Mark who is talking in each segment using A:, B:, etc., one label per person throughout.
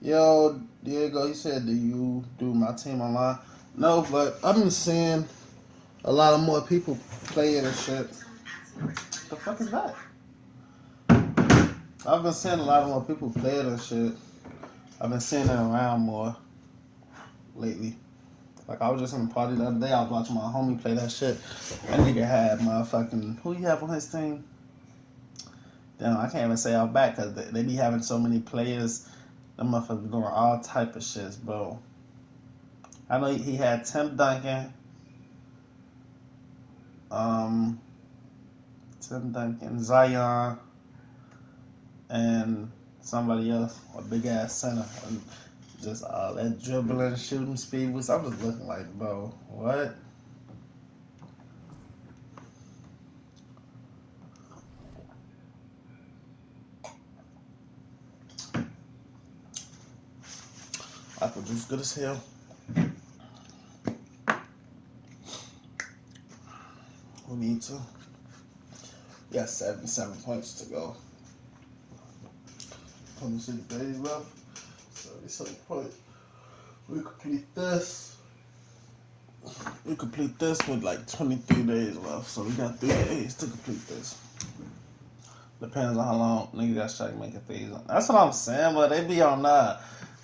A: Yo, Diego, he said, do you do my team online? No, but I've been seeing a lot of more people playing and shit. The fuck is that? I've been seeing a lot more people playing and shit. I've been seeing it around more lately. Like, I was just in a party the other day. I was watching my homie play that shit. That nigga had motherfucking... Who you have on his team? Damn, I can't even say out back because they be having so many players. Them motherfuckers doing all type of shits, bro. I know he had Tim Duncan, Zion, and somebody else, a big ass center. And just all that dribbling, shooting speed. I'm just looking like, bro, what? Apple juice good as hell. We need to. We got 77 points to go. 26 days left. 77 points. We complete this. With like 23 days left. So we got 3 days to complete this. Depends on how long niggas got strike making threes. That's what I'm saying, but they be on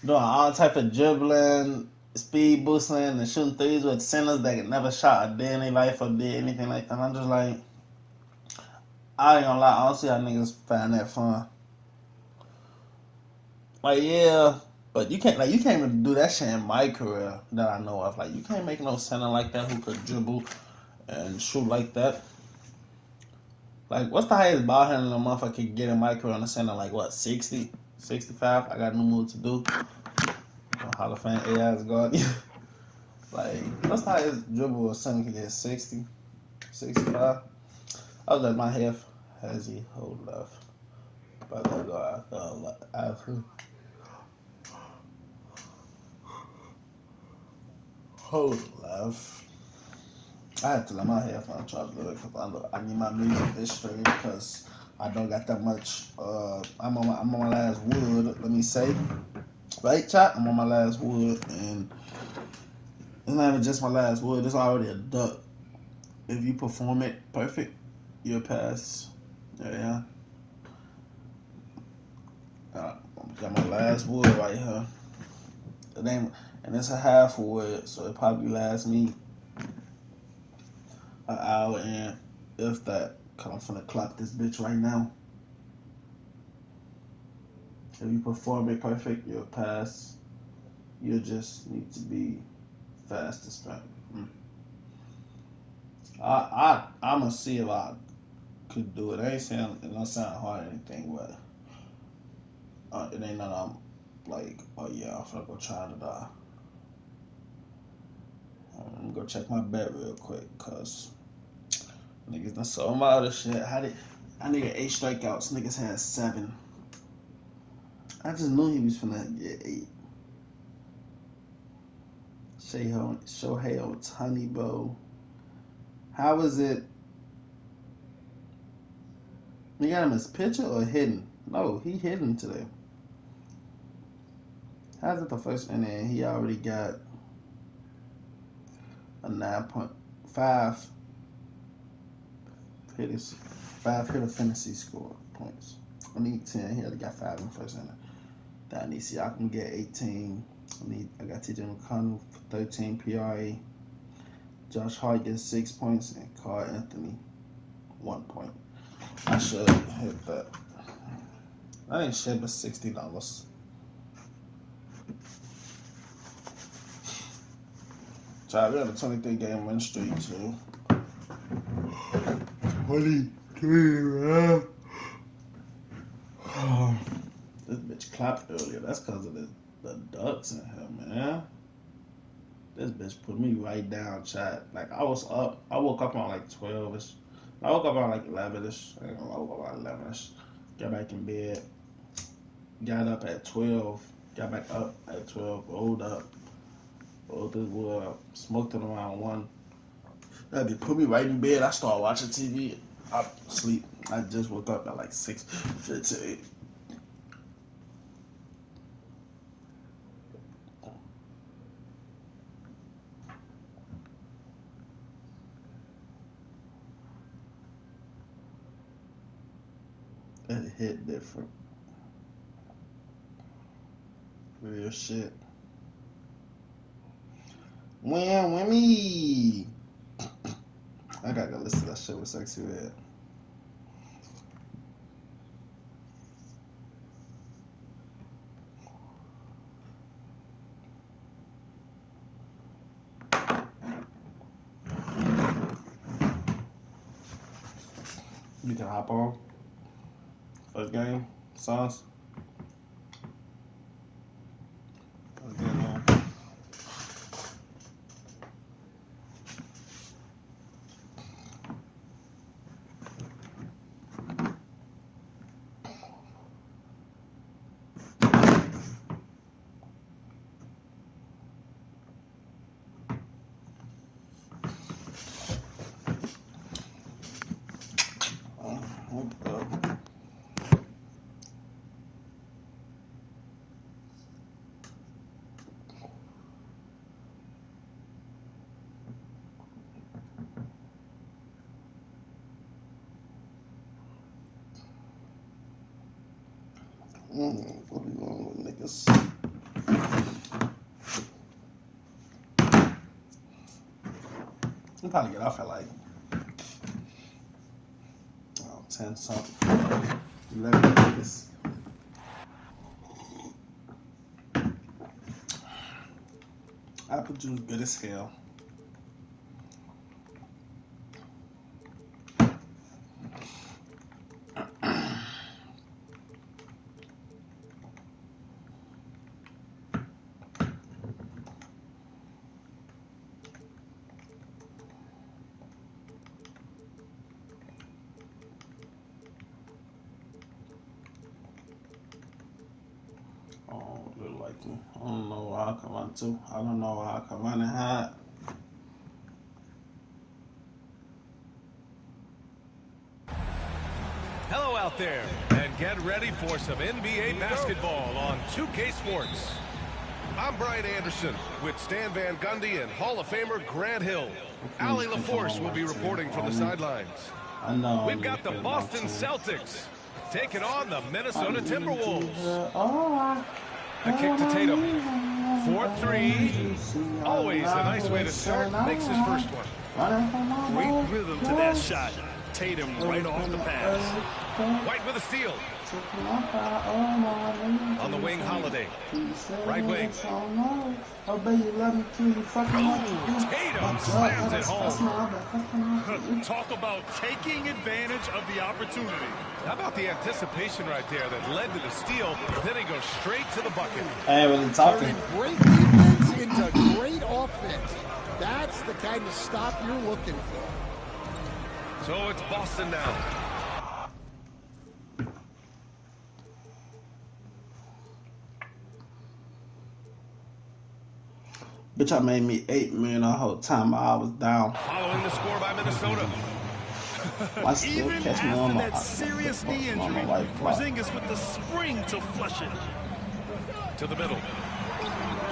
A: doing all type of dribbling, speed boosting, and shooting threes with centers that never shot a day in their life or did anything like that. I'm just like, I ain't gonna lie, I don't see how niggas find that fun. Like, yeah, but you can't even do that shit in my career that I know of. Like, you can't make no center like that who could dribble and shoot like that. Like, what's the highest ball handling a motherfucker can get in my career in the center? Like, what, 60, 65? I got no more to do. Hall of Fame AI's guard. Like, what's the highest dribble a center can get? 60, 65? I was like, my half has he hold left. But I go after. Hold left. I have to let my headphones charge a little because I need my music this straight because I don't got that much. I'm on my last wood. Let me say, right, chat. I'm on my last wood, and it's not even just my last wood. It's already a duck. If you perform it perfect, you'll pass. Yeah. Got my last wood right here. And it's a half wood, so it probably lasts me an hour and if that. Cause I'm finna clock this bitch right now. If you perform it perfect, you'll pass. You just need to be fast to sprint. I'm gonna see if I could do it. I ain't saying it don't sound hard or anything, but it ain't nothing I'm like, oh yeah, I'm finna go try it out. I'm gonna go check my bet real quick, cause niggas done sold my other shit. I nigga 8 strikeouts, niggas had 7. I just knew he was finna get 8. Shohei Ohtani, bro. How is it? You got him as pitcher or hitting? No, he hitting today. How's it the first inning? He already got a 9.5 hitter fantasy score points. I need 10. He already got 5 in the first inning. Then I need Siakam get 18. I got TJ McConnell for 13 PRA. Josh Hart gets 6 points and Carl Anthony 1 point. I should hit that. I ain't shit but $60. So we got a 23 game win streak too. 23, man. This bitch clapped earlier. That's because of the ducks in here, man. This bitch put me right down, chat. Like, I was up. I woke up on like 12ish. I woke up on like 11ish. I woke up on 11ish. Got back in bed. Got up at 12. Got back up at 12. Rolled up. Rolled this wood up. Smoked it around 1. That bitch put me right in bed. I started watching TV. I sleep. I just woke up at like 6:58. It hit different. Real shit. Win me. I gotta go listen to that shit with Sexy Red. You can hop on first game, Sauce. What we going with, niggas? We'll probably get off at like 10 something. 11 niggas. Apple juice good as hell. I don't know why I come on too. I don't know why I come on and hide.
B: Hello out there, and get ready for some NBA basketball on 2K Sports. I'm Brian Anderson with Stan Van Gundy and Hall of Famer Grant Hill. Ali LaForce will be reporting from the sidelines. We've got the Boston Celtics taking on the Minnesota Timberwolves. A kick to Tatum. 4-3. Always a nice way to start. Makes his first one.
C: Great rhythm to that shot. Tatum right off the pass.
B: White with a steal. On the wing, Holiday. Right wing. Tatum slams it home.
C: Talk about taking advantage of the opportunity.
B: How about the anticipation right there that led to the steal, then he goes straight to the bucket.
A: I ain't really talking.
D: Great defense into great offense. That's the kind of stop you're looking for.
B: So it's Boston now.
A: Bitch, I made me $8 million the whole time I was down.
B: Following the score by Minnesota.
A: I still
C: Even
A: catch me
C: after
A: on my
C: that serious knee injury, Porzingis with the spring to flush it.
B: To the middle.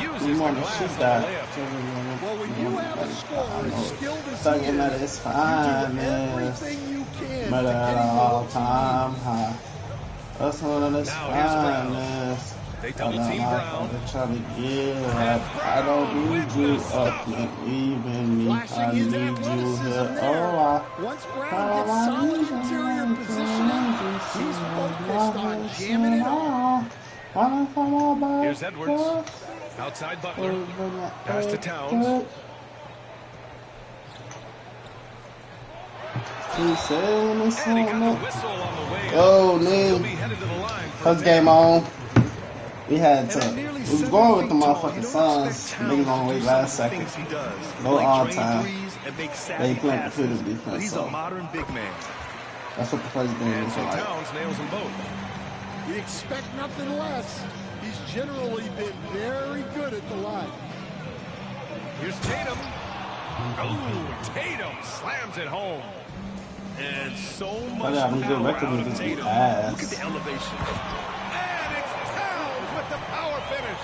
A: You
B: Uses
A: want
B: the
A: to shoot
B: glass
A: that.
B: on the layup.
D: Well, when you have a scorer as skilled as he
A: Second that
D: is,
A: is
D: you
A: fine,
D: do everything you can
A: but
D: to
A: at
D: get him
A: all
D: to
A: time high. That's one of the
B: Now here's Brown.
A: finest.
B: They double team Brown.
A: Trying to give up. I don't need you up and even me.
D: flashing
A: I
D: his
A: need you
D: athleticism
A: here.
D: there.
A: Oh,
D: Once Brown gets solid interior positioning, he's focused on jamming it home.
B: Here's Edwards. Outside Butler. Pass to Towns.
A: He said,
B: And he got the whistle on the way
A: oh,
B: up. So he'll
A: man.
B: be headed to the line for
A: First game on. We had to. We was going with the motherfucking Suns. Niggas on the way last second. No all time. They playing computer defense.
C: He's
A: So
C: a modern big man.
A: that's what the first game
B: And
A: was
B: so
A: like.
B: Towns nails them both.
D: We expect nothing less. He's generally been very good at the line.
B: Here's Tatum. Oh, Tatum slams it home.
C: And so
A: I
C: much
A: got me good
C: power
A: record
C: out
A: with
C: of
A: this
C: Tatum.
A: ass.
C: Look at the elevation.
B: And it's Towns with the power finish.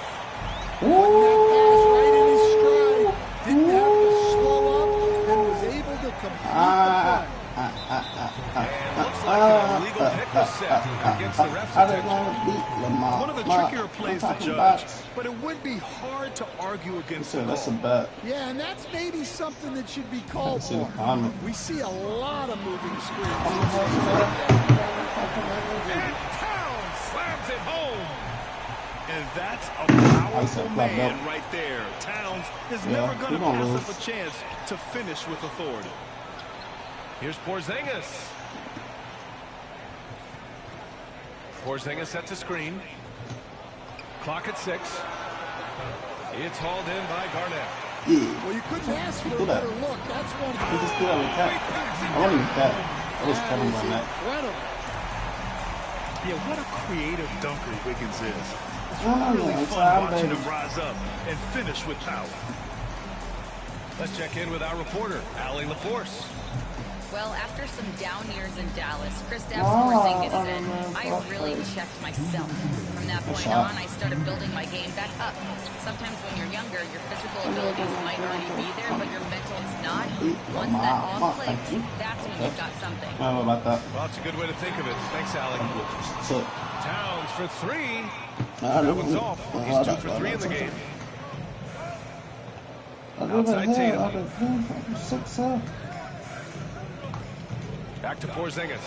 D: Putting that pass right in his stride. Didn't have to slow up and was able to complete the play.
B: And looks like an illegal pick was set and gets the ref's attention.
C: One of the trickier plays to judge, but it would be hard to argue against the
A: That's a
C: call.
A: bet.
D: Yeah, and that's maybe something that should be called for. We see a lot of moving screens.
B: And Towns slams it home.
C: And that's a powerful man right there. Towns is never going to pass up a chance to finish with authority.
B: Here's Porzingis. Porzingis sets a screen. Clock at 6. It's hauled in by Garnett.
D: Well, you couldn't ask for a better look. That's one of the...
A: He just do that with that. I wasn't even that. I was cutting on that.
D: Incredible.
C: Yeah, what a creative dunker Wiggins is. It's
A: Oh,
C: really
A: yeah,
C: fun watching him rise up and finish with power.
B: Let's check in with our reporter, Allie LaForce.
E: Well, after some down years in Dallas, Kristaps Porzingis said, I really checked myself. From that point on, I started building my game back up. Sometimes when you're younger, your physical abilities might already be there, but your mental is not. Once that all clicks, that's when you've got something.
A: I don't know about that.
B: Well, it's a good way to think of it. Thanks, Allie.
A: So,
B: Towns for 3. That one's off. He's 2 for 3 in the game. Outside Tatum. Back to Porzingis.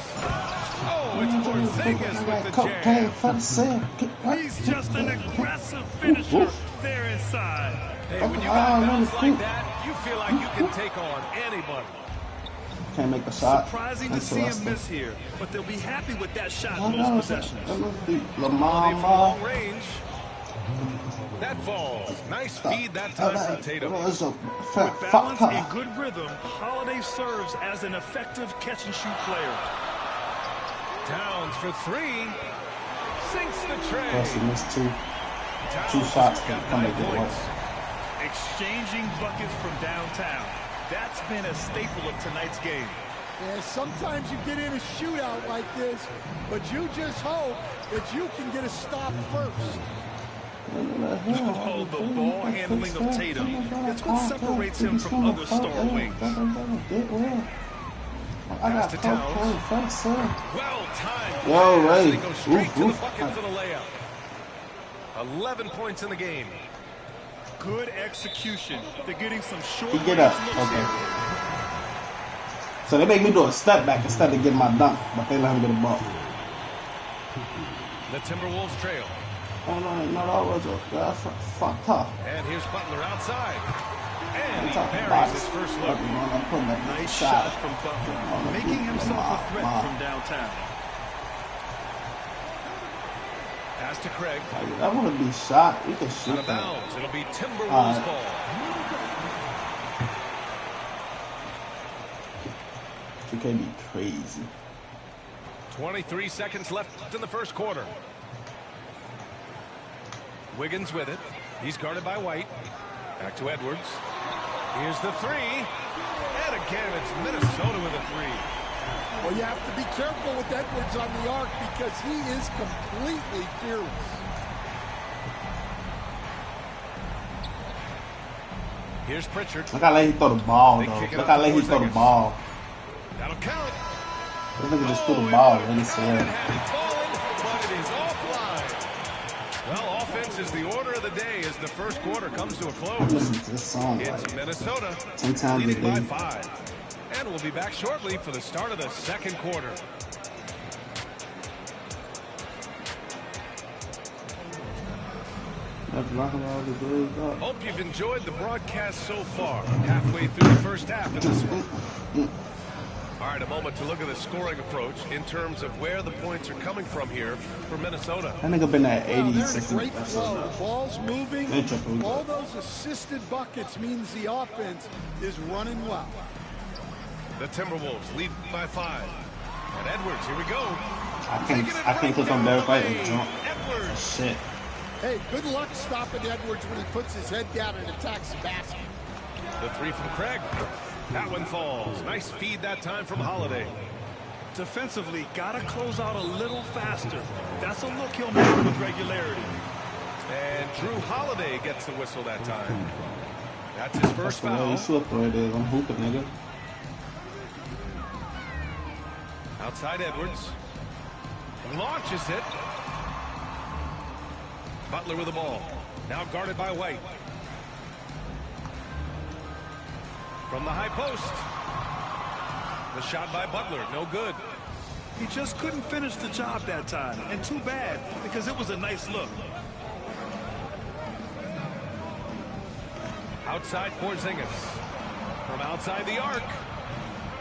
B: Oh, it's Porzingis with the jam.
C: He's just an aggressive finisher there inside.
B: Hey, when you got bounce like that, you feel like you can take on anybody.
A: Can't make a shot.
C: Surprising to see him miss here, but they'll be happy with that shot in most possessions.
B: Long range. That falls. Nice feed that time from Tatum.
C: With balance and good rhythm, Holiday serves as an effective catch-and-shoot player.
B: Towns for 3. Sinks the tray.
A: Plus he missed two shots to come to get work.
C: Exchanging buckets from downtown. That's been a staple of tonight's game.
D: Yeah, sometimes you get in a shootout like this, but you just hope that you can get a stop first.
C: Oh, the ball handling of Tatum. It's what separates him from other star wings.
B: Pass to Towns. Well timed.
A: Yo, Ray.
B: They go straight to the bucket for the layup. 11 points in the game.
C: Good execution. They're getting some short
A: He get up.
C: looks
A: Okay.
C: here.
A: So they make me do a step back instead of getting my dunk, but they let him get a ball.
B: The Timberwolves trail.
A: Oh, no, that was fucked up.
B: And here's Butler outside. And he
A: Talking
B: buries
A: about
B: his first look.
C: Nice shot from Butler, making himself a threat from downtown.
B: Pass to Craig.
A: That want to be shot. We can shoot
B: Out of
A: that.
B: bounds. It'll be Timberwolves ball.
A: You can't be crazy.
B: 23 seconds left in the first quarter. Wiggins with it. He's guarded by White. Back to Edwards. Here's the 3. And again, it's Minnesota with a 3.
D: Well, you have to be careful with Edwards on the arc because he is completely fearless.
B: Here's Pritchard.
A: Look how late he throw the ball, though.
B: Look
A: Look how late he throw the ball.
B: That'll count.
A: This nigga just threw the ball really
B: It
A: serious.
B: had it fallen, but it is offline. Well, offense is the order of the day as the first quarter comes to a close.
A: Listen to this song.
B: It's
A: Like,
B: Minnesota
A: sometimes
B: leading
A: they
B: by
A: do.
B: 5. And we'll be back shortly for the start of the second quarter. Hope you've enjoyed the broadcast so far. Halfway through the first half of this one. All right, a moment to look at the scoring approach in terms of where the points are coming from here for Minnesota.
A: That nigga been at
D: Well,
A: 80,
D: they're in a
A: 60.
D: great flow. The ball's moving.
A: They triple.
D: All those assisted buckets means the offense is running well.
B: The Timberwolves lead by 5. And Edwards, here we go.
A: I can't click on Derek White and jump.
B: Edwards.
A: Shit.
D: Hey, good luck stopping Edwards when he puts his head down and attacks the basket.
B: The 3 from Craig. That one falls. Nice feed that time from Holiday.
C: Defensively, gotta close out a little faster. That's a look he'll make with regularity.
B: And Drew Holiday gets the whistle that time. That's his first
A: That's the way
B: foul.
A: you slip where it is. I'm hooping, nigga.
B: Outside Edwards. Launches it. Butler with the ball. Now guarded by White. From the high post. The shot by Butler, no good.
C: He just couldn't finish the job that time. And too bad, because it was a nice look.
B: Outside Porzingis. From outside the arc.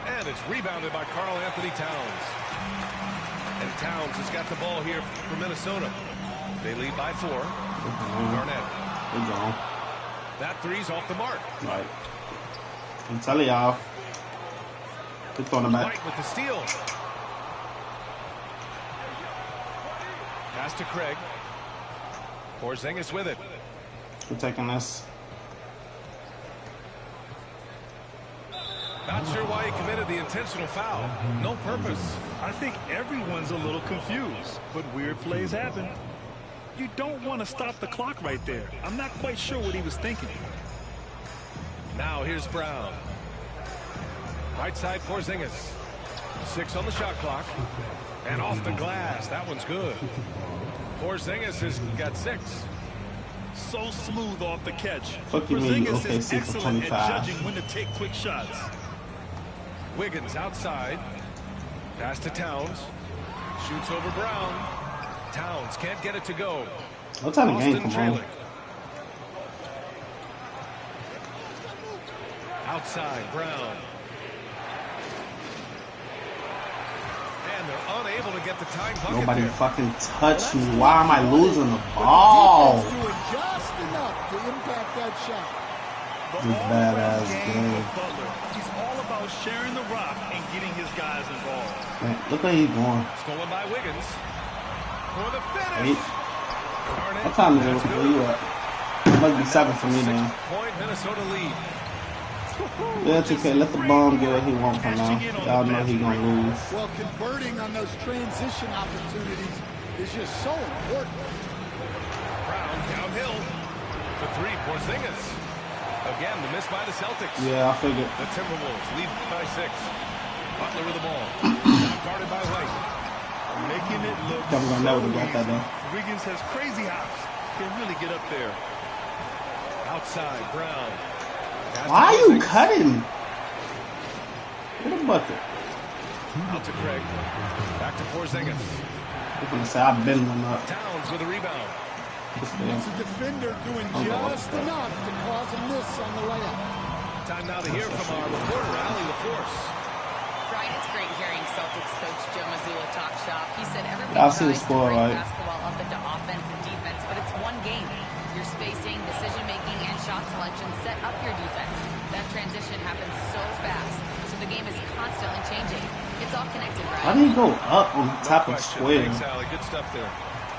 B: And it's rebounded by Karl Anthony Towns. And Towns has got the ball here for Minnesota. They lead by 4. Garnett.
A: Good job.
B: That three's off the mark.
A: Right. I'm telling y'all. Good throwing back.
B: White with the steal. Pass to Craig. Porzingis with it.
A: We're taking this.
B: Not sure why he committed the intentional foul. No purpose.
C: I think everyone's a little confused, but weird plays happen. You don't want to stop the clock right there. I'm not quite sure what he was thinking.
B: Now here's Brown. Right side Porzingis. 6 on the shot clock. And off the glass. That one's good. Porzingis has got 6.
C: So smooth off the catch.
A: Fuck you mean,
C: Porzingis
A: okay,
C: is
A: see for
C: excellent at
A: 25.
C: judging when to take quick shots.
B: Wiggins outside. Pass to Towns. Shoots over Brown. Towns can't get it to go.
A: What time of game,
B: Boston
A: come on?
B: trailing. Outside, Brown. And they're unable to get the tying bucket.
A: Nobody
B: there.
A: fucking touched me. Why am I losing the ball?
D: Defense doing just enough to impact that shot.
C: The
A: This
C: all-around
A: badass
C: game
A: game.
C: with Butler. He's all about sharing the rock and getting his guys involved.
A: Man, look where he's going.
B: Stolen by Wiggins. For the
A: 8.
B: finish. Garnett,
A: What time is it?
B: that's
A: Where
B: good.
A: you at? It must be 7 for me now.
B: 6-point Minnesota lead.
A: Yeah, 2K, let the bomb get what he wants from now. Y'all know he gonna lose.
D: Well, converting on those transition opportunities is just so important.
B: Brown downhill. The 3, Porzingis. Again, the miss by the Celtics.
A: Yeah, I figured.
B: The Timberwolves lead by 6. Butler with the ball. Now guarded by White.
C: Making it look
A: Probably gonna never
C: so
A: got that
C: easy.
A: though.
C: Wiggins has crazy hops. Can really get up there.
B: Outside, Brown. Pass to
A: Why are you
B: Porzingis.
A: cutting? Get a bucket.
B: Out to Craig. Back to Porzingis.
A: I'm gonna say I've been one up.
B: Towns with a rebound.
A: This
D: It's
A: man.
D: a defender doing
A: Oh,
D: just enough to cause a miss on the layup.
B: Time now to hear from our reporter, Allie LaForce.
E: Brian, it's great hearing Celtics coach Joe Mazzulla talk shop. He said everybody
A: Y'all see the
E: tries
A: score,
E: to break
A: right?
E: basketball up into offense and defense, but it's one game. Your spacing, decision-making, and shot selection set up your defense. That transition happens so fast, so the game is constantly changing. It's all connected,
A: Why
E: Brian.
A: did he go up on top of
B: Question.
A: square?
B: Thanks, Allie. Good stuff there.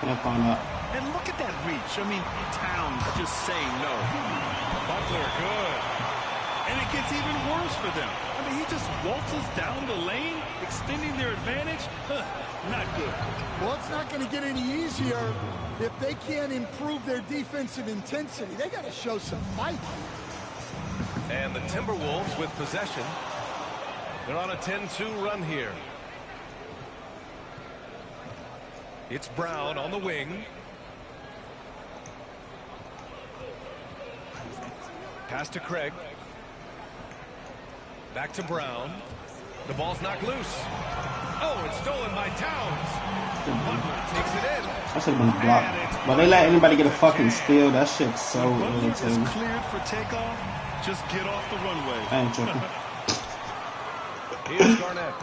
A: Can't find out.
C: And look at that reach. I mean, Towns just saying no.
B: Butler, good.
C: And it gets even worse for them. I mean, he just waltzes down the lane, extending their advantage. Not good.
D: Well, it's not going to get any easier if they can't improve their defensive intensity. They got to show some fight.
B: And the Timberwolves with possession. They're on a 10-2 run here. It's Brown on the wing. Pass to Craig. Back to Brown. The ball's knocked loose. Oh, it's stolen by Towns. Butler takes it in.
A: That should have been a block. But they let anybody get a fucking steal. That shit's so
C: Butler is
A: irritating.
C: cleared for takeoff. Just get off the runway.
A: I ain't tripping.
B: Here's Garnett.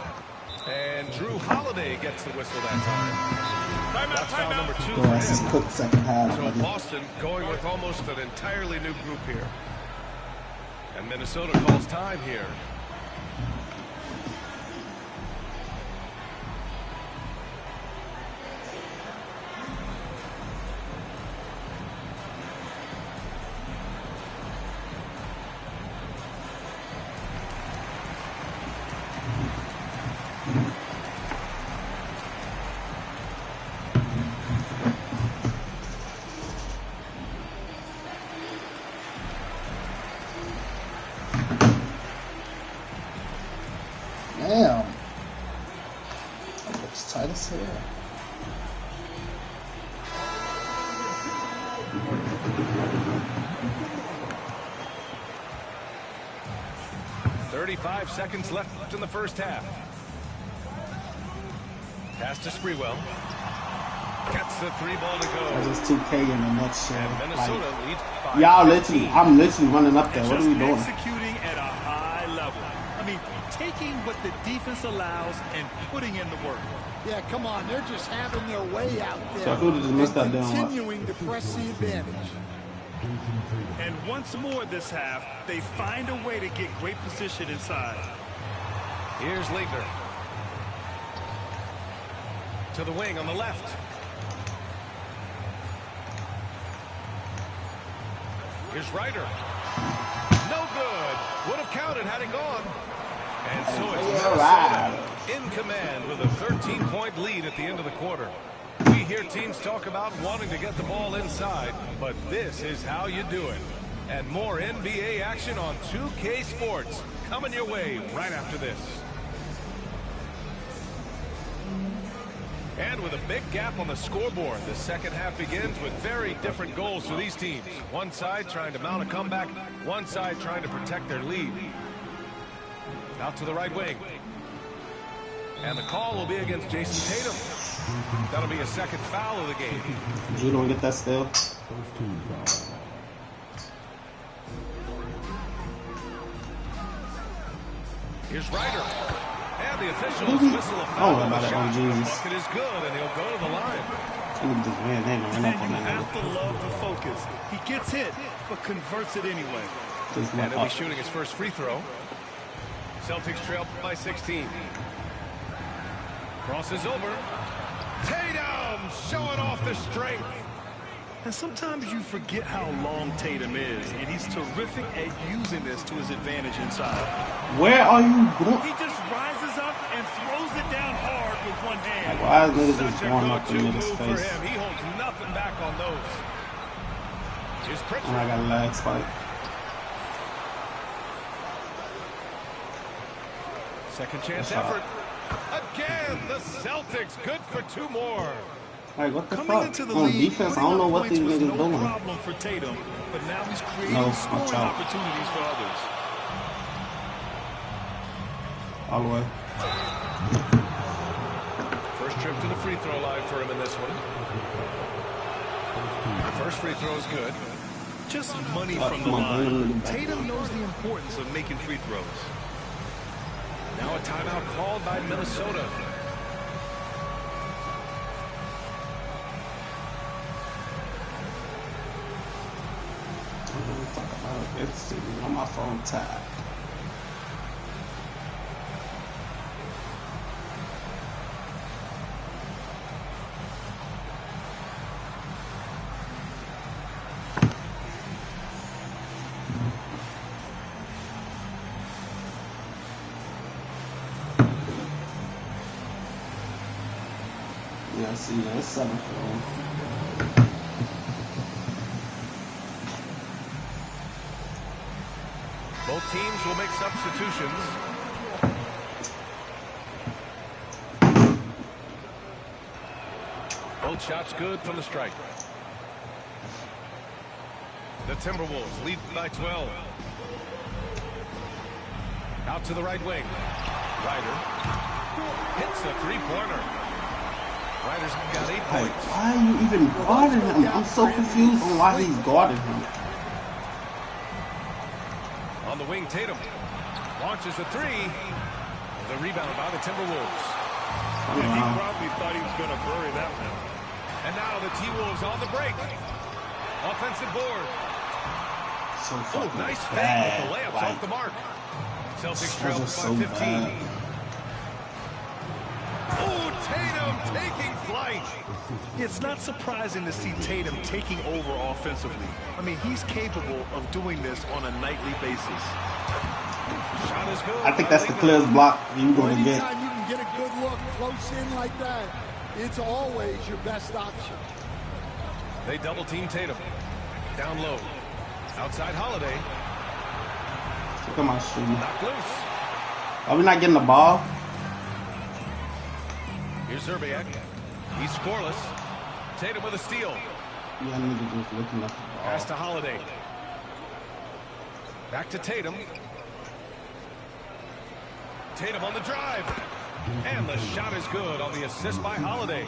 B: And Drew Holiday gets the whistle that time. That's foul number 2
A: Your ass is
B: for him.
A: cooked second half.
B: So
A: buddy.
B: Boston going with almost an entirely new group here. And Minnesota calls time here.
A: Damn. That looks tight as hell.
B: .35 seconds left in the first half. Pass to Sprewell. Gets the 3 ball to go.
A: That's just 2K in the nutshell.
B: And Minnesota leads by
A: y'all literally, I'm literally running up there. What are we doing?
C: Executing at a high level. I mean, taking what the defense allows and putting in the work.
D: Yeah, come on. They're just having their way out there.
A: So I could have just missed that down.
D: Continuing to press the advantage.
C: And once more this half, they find a way to get great position inside.
B: Here's Leitner. To the wing on the left. Here's Ryder. No good. Would have counted had it gone. And so it's Minnesota in command with a 13-point lead at the end of the quarter. We hear teams talk about wanting to get the ball inside, but this is how you do it. And more NBA action on 2K Sports coming your way right after this. And with a big gap on the scoreboard, the second half begins with very different goals for these teams. One side trying to mount a comeback, one side trying to protect their lead. Out to the right wing. And the call will be against Jason Tatum. That'll be a second foul of the game.
A: You don't get that still.
B: Here's Ryder. And the officials whistle a foul on the shot. The bucket is good, and he'll go to the line.
C: And you have to love the focus. He gets hit, but converts it anyway.
B: And he'll be shooting his first free throw. Celtics trail by 16. Crosses over. Tatum showing off the strength.
C: And sometimes you forget how long Tatum is, and he's terrific at using this to his advantage inside.
A: Where are you going?
C: He just rises up and throws it down hard with one hand.
A: Like, why is niggas just going up in his face?
B: He holds nothing back on those. Here's Pritchard.
A: And I got a lag spike.
B: Second chance effort. Again, the Celtics good for 2 more.
A: Like, what the
C: Coming
A: fuck?
C: into the
A: On
C: lead,
A: defense, I don't know what these niggas
C: no
A: doing.
C: problem for Tatum, but now he's creating
A: No,
C: scoring
A: watch out.
C: opportunities for others.
A: All the way.
B: First trip to the free throw line for him in this one. The first free throw is good.
C: Just money from the line. Tatum knows the importance of making free throws.
B: Now a timeout called by Minnesota.
A: It's on my phone tab. Yeah, see, it's 7 for him.
B: Both teams will make substitutions. Both shots good from the stripe. The Timberwolves lead by 12. Out to the right wing. Ryder hits the 3-pointer. Ryder's got 8
A: Like,
B: points.
A: why are you even guarding him? I'm so confused on why he's guarding him.
B: On the wing, Tatum launches the 3. The rebound by the Timberwolves.
C: And he probably thought he was going to bury that one.
B: And now the T-Wolves on the break. Offensive board.
A: So
B: Oh, nice fake,
A: bad.
B: but the layup's
A: Like,
B: off the mark. Celtics
A: those
B: trail
A: are
B: by
A: so
B: 15.
A: bad.
B: Oh, Tatum taking flight.
C: It's not surprising to see Tatum taking over offensively. I mean, he's capable of doing this on a nightly basis.
B: Shot is good.
A: I think that's the clearest block you're going to get.
D: Anytime you can get a good look close in like that, it's always your best option.
B: They double team Tatum. Down low. Outside Holiday.
A: Look at my shooting.
B: Knocked loose.
A: Are we not getting the ball?
B: Here's Zerbiak. He's scoreless. Tatum with a steal.
A: Yeah, nigga just looking up the ball.
B: Pass to Holiday. Back to Tatum. Tatum on the drive. And the shot is good on the assist by Holiday.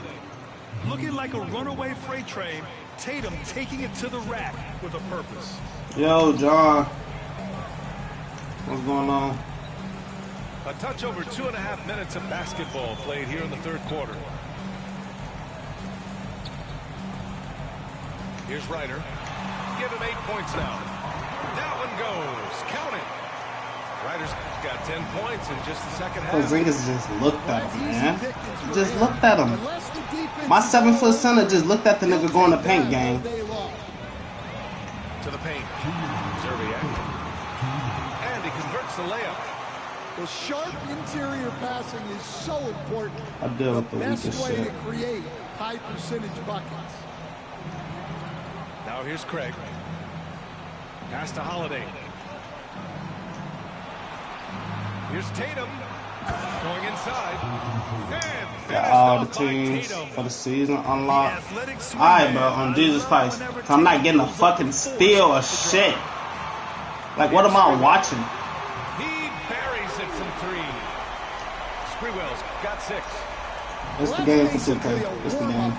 C: Looking like a runaway freight train, Tatum taking it to the rack with a purpose.
A: Yo, John. What's going on?
B: A touch over 2.5 minutes of basketball played here in the third quarter. Here's Ryder. Give him 8 points now. That one goes. Count it. Ryder's got 10 points in just the second half.
A: Porzingis just looked at him, man. Just looked at him. My 7-foot center just looked at the nigga going to paint game.
B: To the paint. Zerbiak. And he converts the layup.
D: The sharp interior passing is so important.
A: I deal with the
D: best
A: weakest
D: way
A: shit.
D: to create high percentage buckets.
B: Now here's Craig. Pass to Holiday. Here's Tatum. Going inside. And
A: Got all the teams for the season unlocked. Alright, bro, on Jesus Christ. So I'm not getting a fucking steal or shit. Like, what am I watching?
B: He buries it from 3. Sprewell's got 6.
A: It's the game for 2K. It's the game.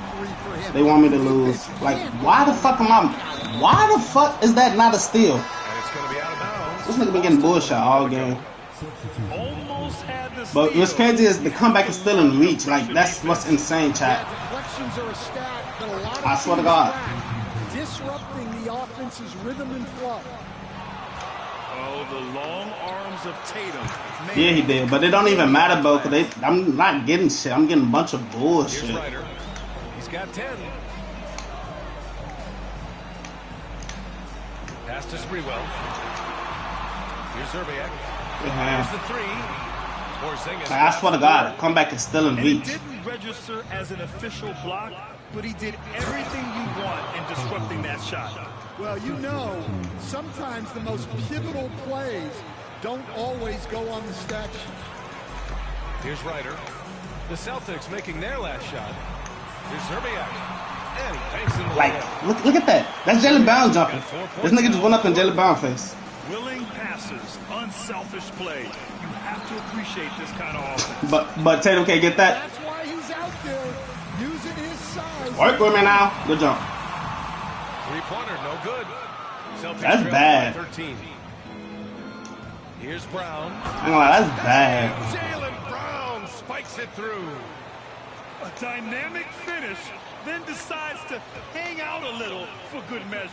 A: They want me to lose. Like, why the fuck is that not a steal?
B: And it's going to be out of bounds.
A: This nigga been getting bullshit all game.
C: Almost had the
A: But
C: steal.
A: what's crazy is the comeback is still in reach. Like, that's what's insane, chat.
D: Deflections are a stat that a lot of
A: I swear to
D: teams
A: God.
D: track, disrupting the offense's rhythm and flow.
C: Oh, the long arms of Tatum. Man.
A: Yeah, he did. But it don't even matter, bro, because I'm not getting shit. I'm getting a bunch of
B: Here's
A: bullshit.
B: Ryder. He's got 10. Pass to Sprewell. Here's Zerbiak. Here's the 3. Porzingis.
A: Like, I swear to God, the comeback is still in
C: And it
A: reach.
C: didn't register as an official block, but he did everything you want in disrupting that shot.
D: Well, you know, sometimes the most pivotal plays don't always go on the stat sheet.
B: Here's Ryder. The Celtics making their last shot. Here's Zerbiak. And he banks in the
A: Like,
B: layup.
A: look at that. That's Jalen Brown jumping. This nigga just went up in Jalen Brown face.
C: Willing passes, unselfish play. You have to appreciate this kind of offense.
A: But Tatum can't get that.
D: That's why he's out there using his size.
A: Work with me now. Good jump.
B: 3-pointer, no good. Celtics
A: That's
B: trail
A: bad.
B: by 13. Here's Brown.
A: I'm gonna lie, that's bad.
B: And Jalen Brown spikes it through.
C: A dynamic finish, then decides to hang out a little for good measure.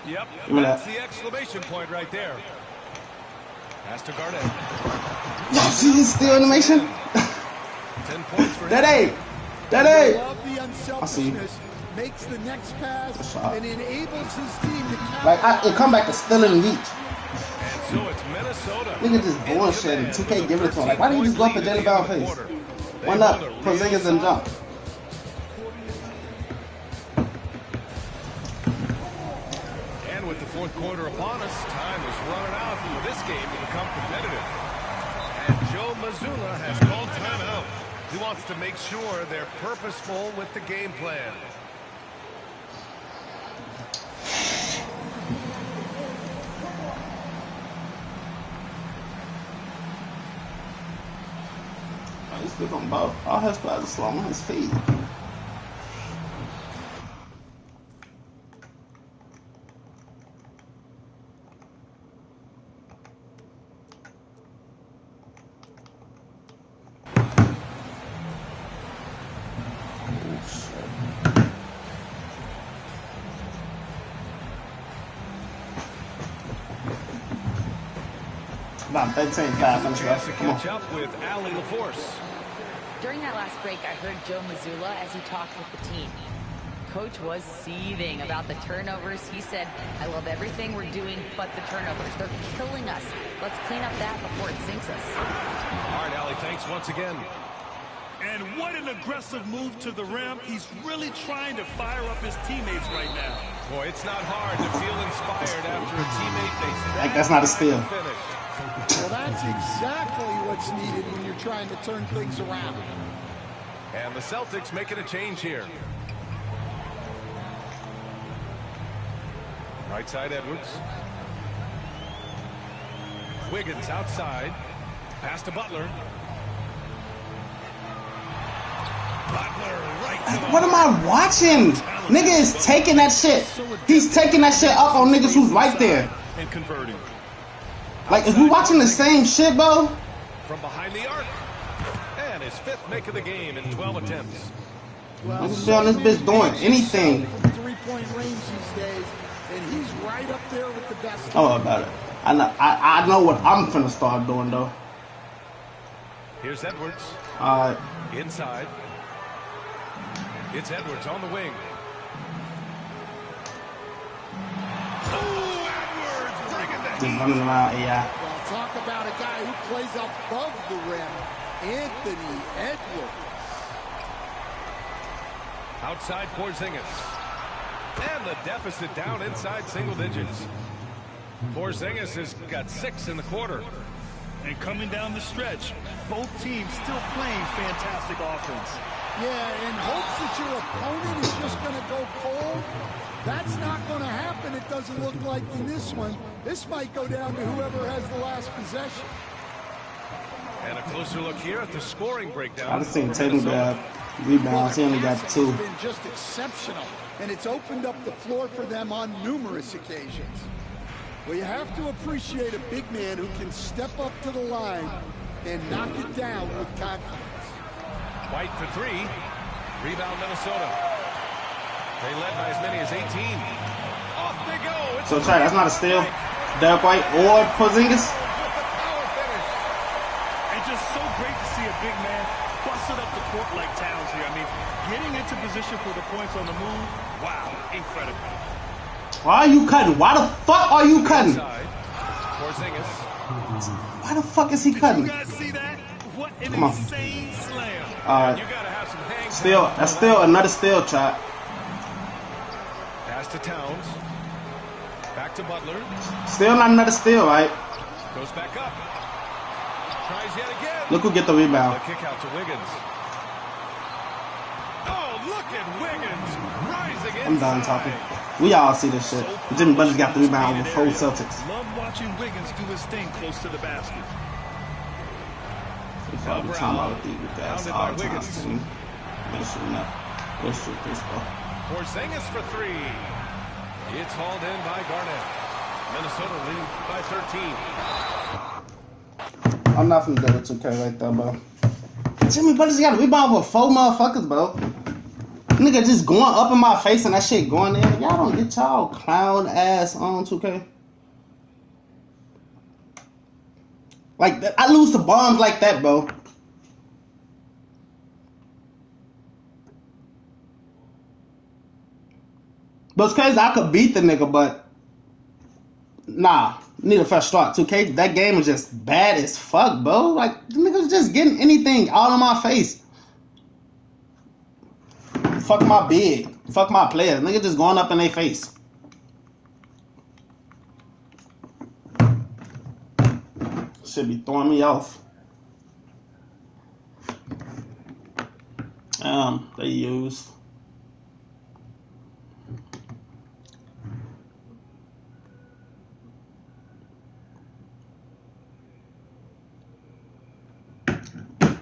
B: Yep,
A: Give me
B: that's
A: that.
B: the exclamation point right there. Pass to Garnett.
A: Y'all see this steal animation?
B: 10 points for him.
A: That
D: Love the
A: I see.
D: unselfishness, makes the next pass,
A: shot.
D: and enables his team to
A: Like, the comeback is still in reach.
B: And so it's Minnesota.
A: Nigga just bullshit and 2K giving it to him. Like, why didn't you just go up in Jalen Brown face? Why not? Porzingis and jump.
B: And with the fourth quarter upon us, time is running out for this game to become competitive. And Joe Mazzulla has called timeout. He wants to make sure they're purposeful with the game plan.
A: He's still on both. All his players are slow on his feet. About 13 5 minutes
B: Chance to
A: left. Come on.
B: catch up with Allie LaForce.
E: During that last break, I heard Joe Mazzulla as he talked with the team. Coach was seething about the turnovers. He said, I love everything we're doing but the turnovers. They're killing us. Let's clean up that before it sinks us.
B: All right, Allie, thanks once again.
C: And what an aggressive move to the rim. He's really trying to fire up his teammates right now.
B: Boy, it's not hard to feel inspired after a teammate makes
A: Like, that's not a steal.
B: finish.
D: Well, that's exactly what's needed when you're trying to turn things around.
B: And the Celtics making a change here. Right side Edwards. Wiggins outside. Pass to Butler. Butler right to the
A: What am I watching? Nigga is taking that shit. He's taking that shit up on niggas who's right there.
C: And converting.
A: Like, is we watching the same shit, bro?
B: From behind the arc. And his 5th make of the game in 12 attempts.
D: Well,
A: Niggas be on this bitch doing anything.
D: From three-point range these days, and he's right up there with the best.
A: Oh, about it. I know what I'm finna start doing though.
B: Here's Edwards.
A: Alright.
B: Inside. It's Edwards on the wing. Oh, Edwards bringing the
A: Just
B: heat.
A: running around, yeah.
D: Well, talk about a guy who plays above the rim. Anthony Edwards.
B: Outside Porzingis. And the deficit down inside single digits. Porzingis has got 6 in the quarter.
C: And coming down the stretch, both teams still playing fantastic offense.
D: Yeah, and hopes that your opponent is just going to go cold. That's not going to happen. It doesn't look like in this one. This might go down to whoever has the last possession.
B: And a closer look here at the scoring breakdown.
A: I just seen Tatum grab rebounds. He only got 2.
D: It's been just exceptional, and it's opened up the floor for them on numerous occasions. Well, you have to appreciate a big man who can step up to the line and knock it down with confidence.
B: White for 3. Rebound Minnesota. They led by as many as 18. Off they go. It's
A: So try, that's not a steal. Derek White or Porzingis.
C: And just so great to see a big man busting up the court like Towns here. I mean, getting into position for the points on the move. Wow, incredible.
A: Why are you cutting? Why the fuck are you cutting?
B: inside. Porzingis.
A: Why the fuck is he cutting?
C: You guys see that? What an
A: Come on.
C: insane slam.
A: Alright.
B: You gotta have some hang.
A: Still, that's still another steal shot.
B: Pass to Towns. Back to Butler.
A: Still not another steal, right?
B: Goes back up. Tries yet again.
A: Look who get the
B: The
A: rebound.
B: kick out to Wiggins. Oh, look at Wiggins rising inside.
A: I'm done talking. We all see this shit. Jimmy Butler's got the rebound over 4 Celtics.
C: Love watching Wiggins do his thing close to the basket.
A: We probably talking about these guys all the time. Team. Better shoot up. Better shoot this ball.
B: Porzingis for 3. It's hauled in by Garnett. Minnesota leading by 13.
A: I'm not finna go with 2K right there, bro. Jimmy Butler's got a rebound with 4 motherfuckers, bro. Nigga just going up in my face and that shit going in. Y'all don't get y'all clown ass on 2K. Like, I lose to bombs like that, bro. But it's crazy, I could beat the nigga, but nah, need a fresh start. 2K, that game is just bad as fuck, bro. Like, the nigga's just getting anything all in my face. Fuck my big. Fuck my players. Nigga just going up in their face. Should be throwing me off. They used.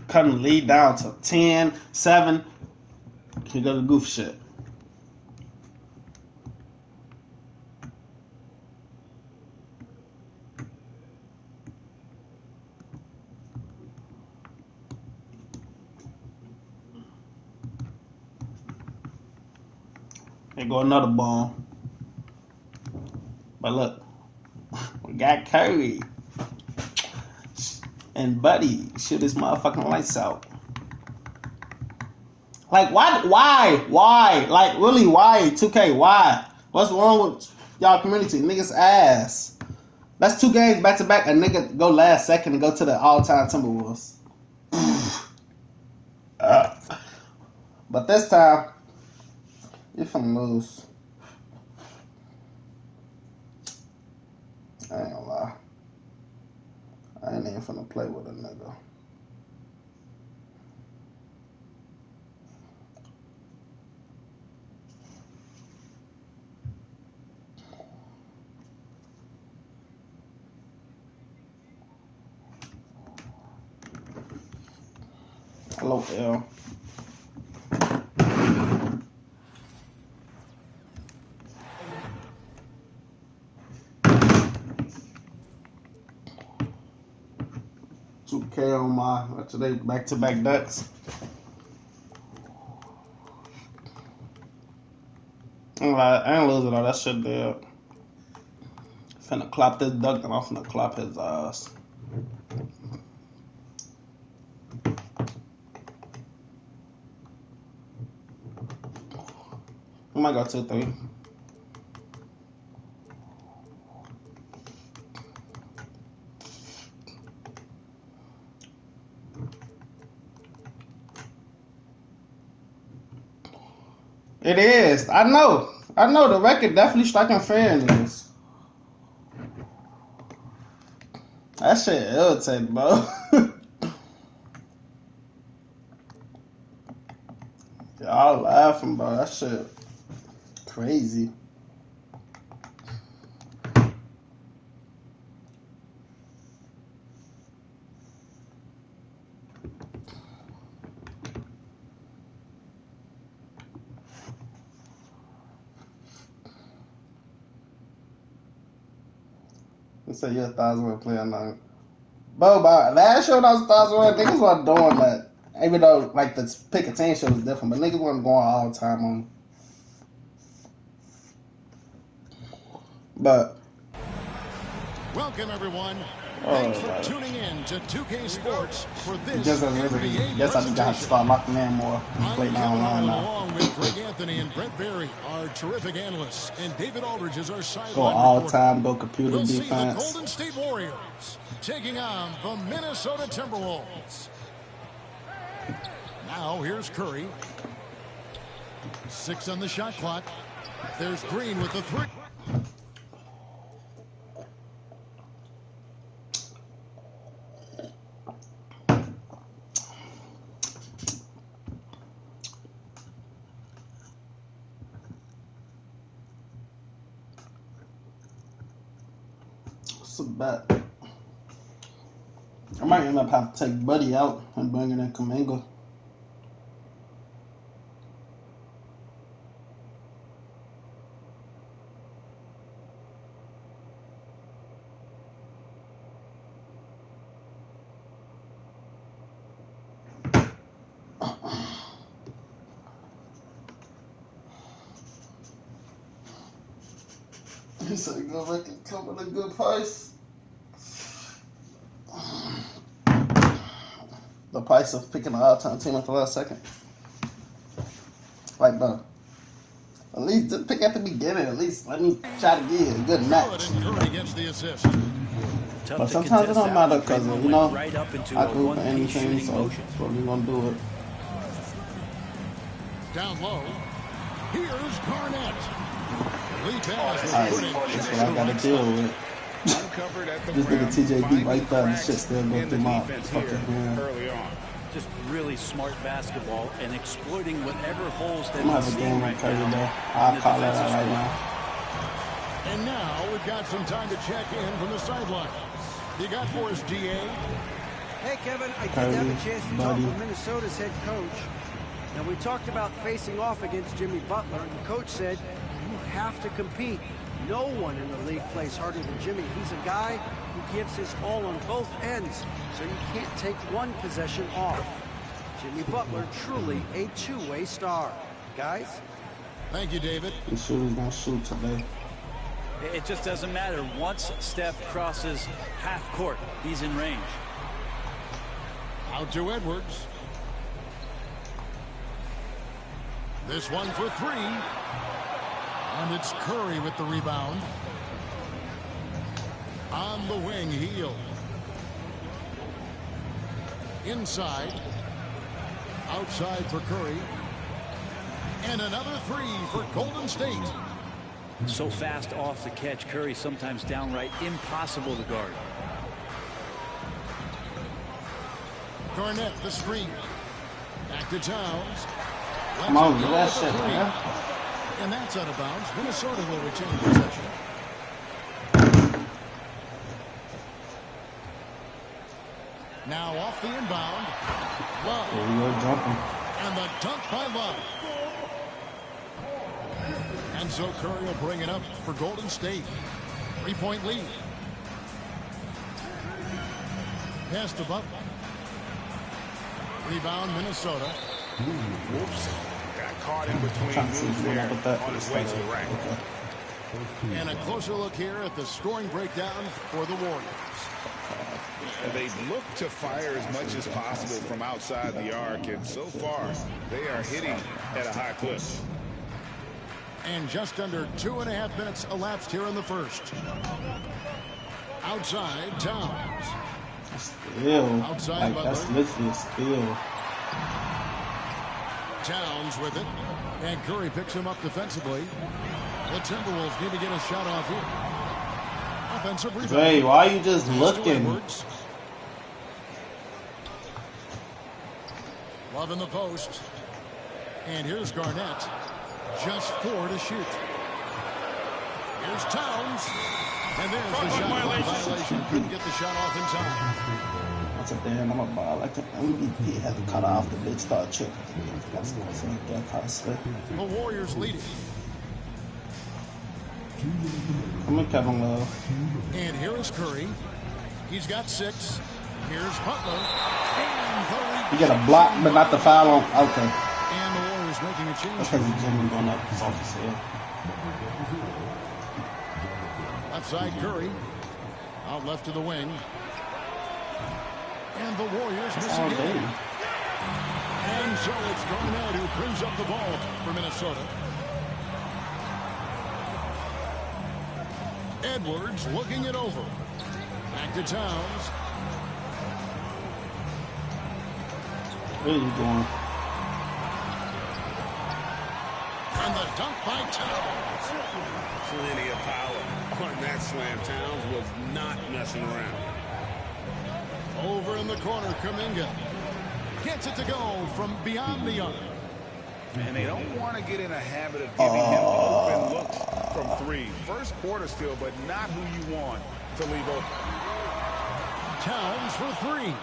A: Cutting the lead down to 10, 7. He go to goof shit. There go another bomb. But look, we got Curry. And Buddy, shoot his motherfucking lights out. Like, why? Like, really, why? 2K, why? What's wrong with y'all community? Niggas ass. That's 2 games back to back. A nigga go last second and go to the all-time Timberwolves. But this time, you're finna lose. I ain't gonna lie. I ain't even finna play with a nigga. Low L. $2K on my today back-to-back ducks. I ain't losing all that shit there. Finna clap this duck and I'm finna clap his ass. I might go 2-3. It is. I know the record definitely striking fairness. That shit irritating, bro. Y'all laughing, bro. That shit crazy. You say your thoughts were playing on. Bro, last show that was thoughts were niggas weren't doing that. Even though like the pick a team show was different, but niggas weren't going all the time on. But
F: welcome everyone. Thanks for tuning in to 2K Sports for this NBA
A: guess I just got to start locking in more. Play now online now.
F: Along with Greg Anthony and Brett Berry, our terrific analysts, and David Aldridge is our sideline
A: Go all
F: reporter.
A: time, go computer
F: We'll
A: defense.
F: see the Golden State Warriors taking on the Minnesota Timberwolves. Now here's Curry. 6 on the shot clock. There's Green with the 3.
A: What's a bet? I might end up having to take Buddy out and bring in Kuminga. He said go back and come at a good price. The price of picking an all-time team at the last second. Like, bro, at least just pick at the beginning. At least let me try to get a good match.
F: Curry gets the assist.
A: But sometimes it don't matter because, you know, I group anything, so that's what we're going to do it.
F: Down low. Here's Garnett.
A: Alright, that's what I got to deal with. This nigga TJD right there, this shit still go through my fucking hand.
G: Early on. Just really smart basketball and exploiting whatever holes that
A: I'm gonna have a game with Curry though. I'll call that out right now.
F: And now we've got some time to check in from the sideline. You got for us, GA?
H: Hey, Kevin, I did have a chance to talk with Minnesota's head coach. Now, we talked about facing off against Jimmy Butler, and the coach said, you have to compete. No one in the league plays harder than Jimmy. He's a guy who gives his all on both ends, so you can't take one possession off. Jimmy Butler, truly a two-way star. Guys?
F: Thank you, David.
A: This shit is going to shoot today.
G: It just doesn't matter. Once Steph crosses half court, he's in range.
F: Out to Edwards. This one for 3. And it's Curry with the rebound. On the wing, Heel. Inside. Outside for Curry. And another 3 for Golden State.
G: So fast off the catch, Curry sometimes downright impossible to guard.
F: Garnett, the screen. Back to Towns.
A: Come on, do that shit, man.
F: And that's out of bounds. Minnesota will retain possession. Now off the inbound. Love.
A: There you go, jumping.
F: And the dunk by Love. And so Curry will bring it up for Golden State. 3-point lead. Pass to Butler. Rebound, Minnesota.
I: Whoops. Got caught in between moves there on his way to the rack.
F: And a closer look here at the scoring breakdown for the Warriors.
I: They look to fire as much as possible from outside the arc, and so far they are hitting at a high clip.
F: And just under 2.5 minutes elapsed here in the first. Outside, Towns.
A: Still,
F: outside,
A: like, that's literally a steal.
F: Towns with it. And Curry picks him up defensively. The Timberwolves need to get a shot off here. Offensive rebound.
A: Hey, why are you just looking?
F: Love in the post. And here's Garnett. Just 4 to shoot. Here's Towns. And there's the shot violation. Couldn't get the shot off in time.
A: That's a damn, I'm a ball. Like, MVP had to cut off the big star trick.
F: The Warriors leading.
A: Come on, Kevin Love.
F: And here is Curry. He's got 6. Here's Butler. And
A: you get a block, but not the foul on. Okay.
F: And the Warriors making a change.
A: Because the Jimmy going up his off his head.
F: Left side Curry. Out left to the wing. And the Warriors miss again. And so it's Garnett who brings up the ball for Minnesota. Edwards looking it over. Back to Towns.
A: Where are you going?
F: And the dunk by Towns.
I: Plenty of power on that slam. Towns was not messing around.
F: Over in the corner, Kuminga. Gets it to go from beyond the arc.
I: And they don't want to get in a habit of giving him open looks from 3. First quarter still, but not who you want to leave open.
F: Towns for 3.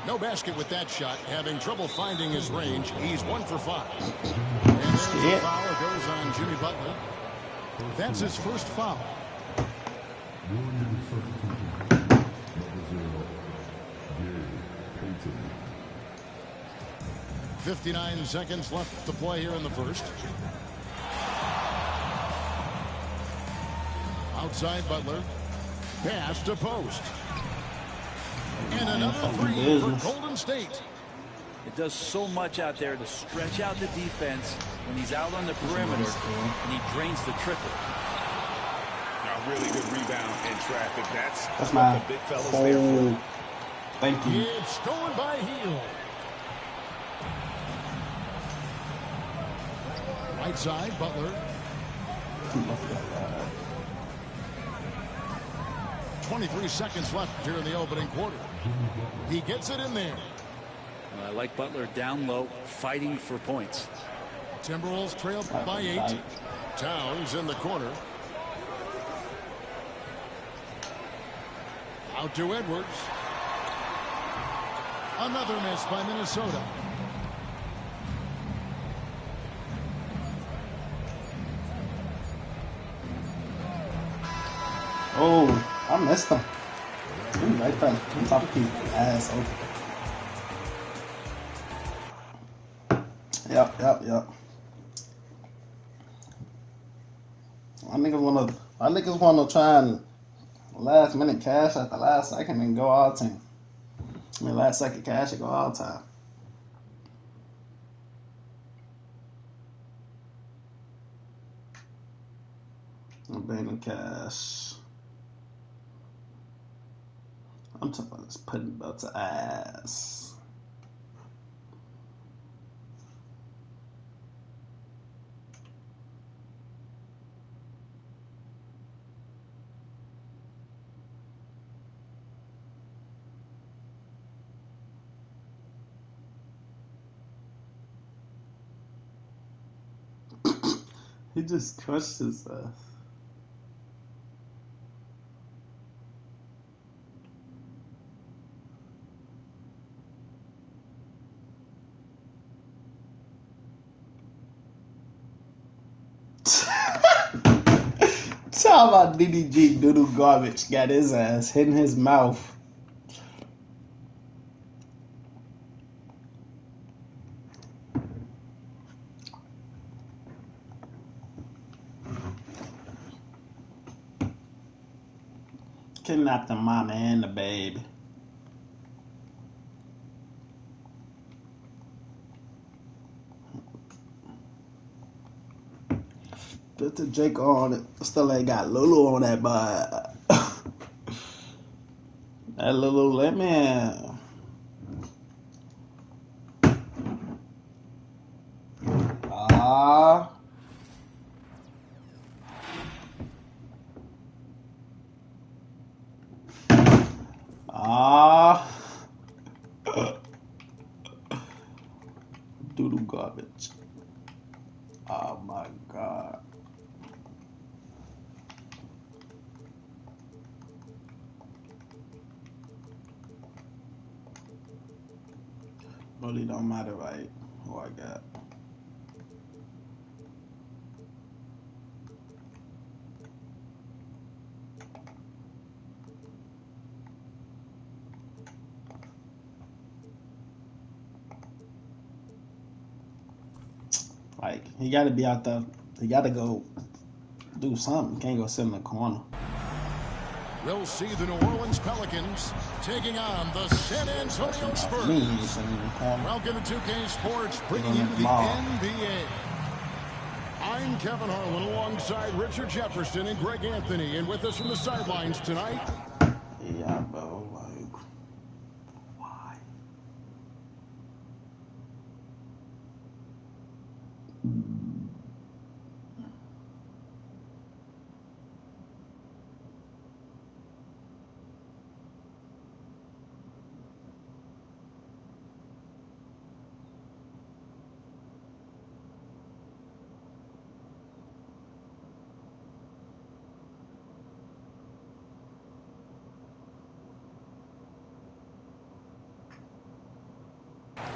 F: No basket with that shot. Having trouble finding his range. He's 1 for 5. And there's the foul. It goes on Jimmy Butler. That's his first foul. 59 seconds left to play here in the first. Outside Butler. Pass to post. And another 3 for Golden State.
G: It does so much out there to stretch out the defense when he's out on the perimeter, and he drains the triple.
I: A really good rebound in traffic. That's what
A: my
I: the big fella's there for.
A: Thank you.
F: It's stolen by Hield. Right side, Butler. 23 seconds left here in the opening quarter. He gets it in there.
G: I like Butler down low, fighting for points.
F: Timberwolves trail by 8. Towns in the corner. Out to Edwards. Another miss by Minnesota.
A: Oh, I missed him. Right there. On top of his ass open. Yep. I niggas wanna try and last minute cash at the last second and go all team. I mean last second cash and go all time. Abandon cash. I'm talking about this putting belt to ass. He just crushed his ass. talking about DDG doodle garbage. Got his ass hitting his mouth. Kidnapped the mama and the baby. Put the Jake on it. Still ain't got Lulu on that, but that Lulu lemon. Ah. Doodle garbage. Oh my God. Really don't matter, right? Who I got. Like, he got to be out there. He got to go do something. Can't go sit in the corner.
F: We'll see the New Orleans Pelicans taking on the San Antonio Spurs. Welcome to 2K Sports, bringing you the NBA. I'm Kevin Harlan alongside Richard Jefferson and Greg Anthony. And with us from the sidelines tonight.
A: Yeah, bro. Like, why?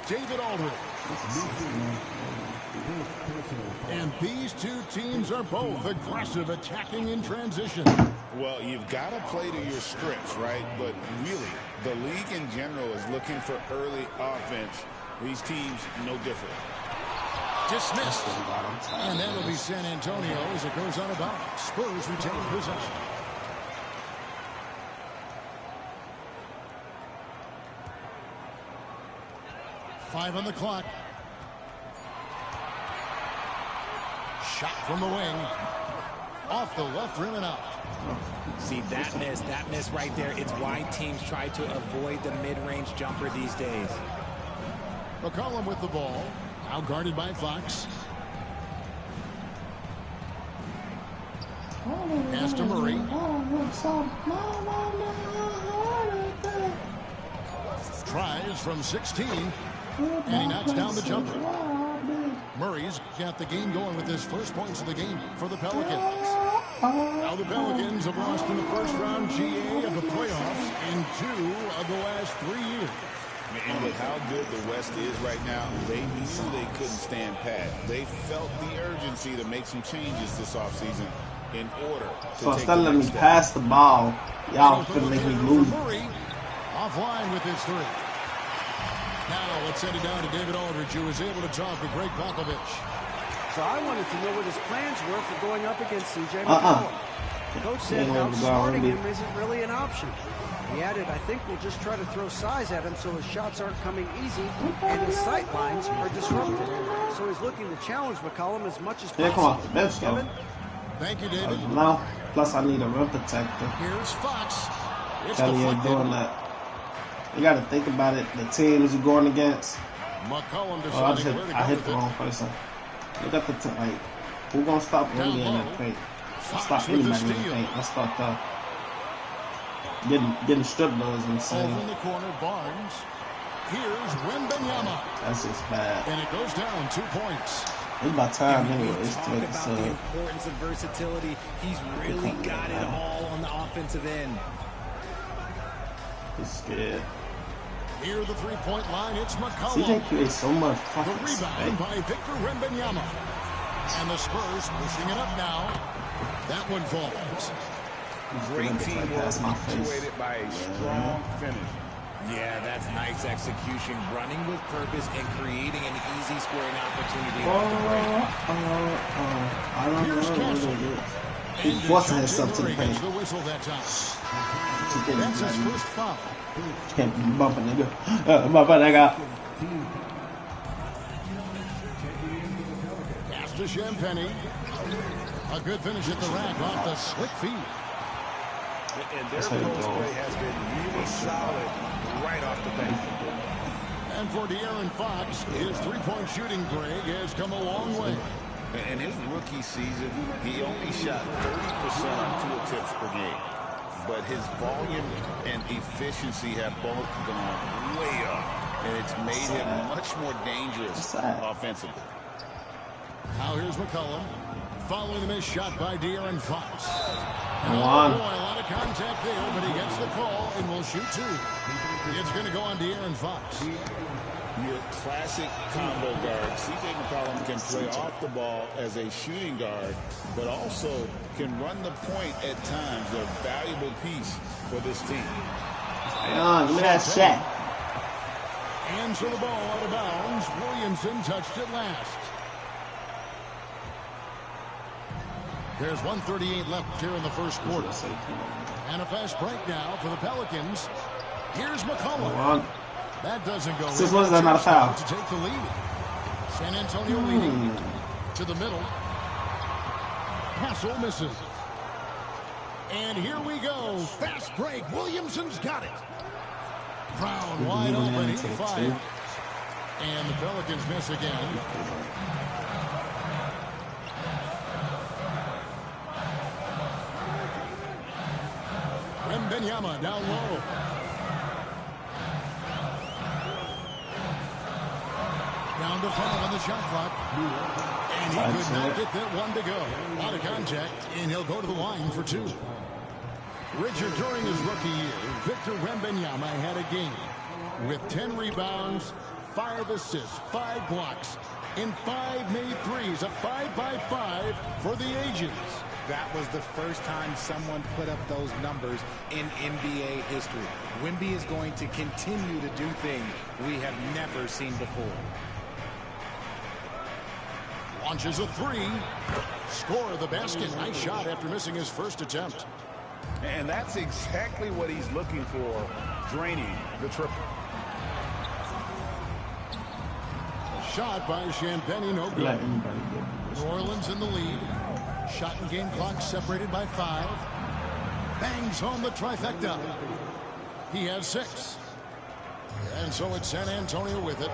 F: David Aldridge. And these two teams are both aggressive, attacking in transition.
I: Well, you've got to play to your strengths, right? But really, the league in general is looking for early offense. These teams, no different.
F: Dismissed. And that'll be San Antonio as it goes on about. Spurs retain possession. Five on the clock. Shot from the wing. Off the left rim and out.
J: See, that miss right there. It's why teams try to avoid the mid-range jumper these days.
F: McCollum with the ball. Now guarded by Fox. Pass to Murray. Tries from 16. And he knocks down the jumper. Murray's got the game going with his first points of the game for the Pelicans. Now the Pelicans have lost in the first round GA of the playoffs in 2 of the last 3 years.
I: And with how good the West is right now, they knew they couldn't stand pat. They felt the urgency to make some changes this offseason in order to
A: so instead of letting me pass the ball, y'all couldn't make me move.
F: Offline with his three. Now let's send it down to David Aldridge, who was able to talk to Greg Popovich.
H: So I wanted to know what his plans were for going up against C.J. McCollum. The coach said outsmarting him isn't really an option. He added, I think we'll just try to throw size at him so his shots aren't coming easy and his sight lines are disrupted. So he's looking to challenge McCollum as much as possible.
A: Come off the bench,
F: Kevin? Thank you, David.
A: No. Plus, I need a rim protector.
F: Here's Fox.
A: Kelly ain't doing that. You got to think about it. The teams you're going against.
F: McCollum
A: I hit the wrong person. Look at the team. Like, who gonna stop Wendy in that paint? Stop anybody in the paint. Let's start there. Getting stripped though is insane.
F: Over in the corner, Barnes. Here's Wembanyama.
A: That's just bad.
F: And it goes down 2 points.
A: It's about time anyway. It's
J: talk about the importance of versatility. He's really got it all on the offensive end.
A: He's scared.
F: Near the three-point line, it's McCollum.
A: CJ creates so much fucking
F: space. The rebound by Victor Wembanyama. And the Spurs pushing it up now. That one falls.
I: Great teamwork punctuated by a strong finish.
J: Yeah, that's nice execution, running with purpose and creating an easy scoring opportunity.
A: I don't know. He's forcing himself to the paint.
F: That's his first foul.
A: Can't be bumping, nigga. Bumping, nigga.
F: Pass to Champagny. A good finish at the rack off the slick feed.
I: And their post play has been really solid right off the bat.
F: And for De'Aaron Fox, his three-point shooting, Greg, has come a long way.
I: In his rookie season, he only shot 30% on 2 attempts per game. But his volume and efficiency have both gone way up. And it's made him much more dangerous offensively.
F: Now here's McCollum. Following the missed shot by De'Aaron Fox.
A: Come on.
F: A lot of contact there, but he gets the call and will shoot 2. It's going to go on De'Aaron Fox.
I: Your classic combo guard. C.J. McCollum can play off the ball as a shooting guard, but also can run the point at times. A valuable piece for this team.
A: Give me that shot.
F: And so the ball out of bounds. Williamson touched it last. There's 1:38 left here in the first quarter. And a fast break now for the Pelicans. Here's McCollum. That doesn't go.
A: This was not a foul.
F: To take the lead. San Antonio leading to the middle. Hassel misses. And here we go. Fast break. Williamson's got it. Brown wide open. He fires. And the Pelicans miss again. Wembanyama down low. Down to 5 on the shot clock. And he could not get that one to go. Out of contact, and he'll go to the line for 2. Richard, during his rookie year, Victor Wembanyama had a game with 10 rebounds, 5 assists, 5 blocks, and 5 made threes. A 5-by-5 for the ages.
J: That was the first time someone put up those numbers in NBA history. Wemby is going to continue to do things we have never seen before.
F: Launches a 3. Score the basket. Nice shot after missing his first attempt.
I: And that's exactly what he's looking for, draining the triple.
F: Shot by Champagny, no good. New Orleans in the lead. Shot and game clock separated by 5. Bangs home the trifecta. He has 6. And so it's San Antonio with it.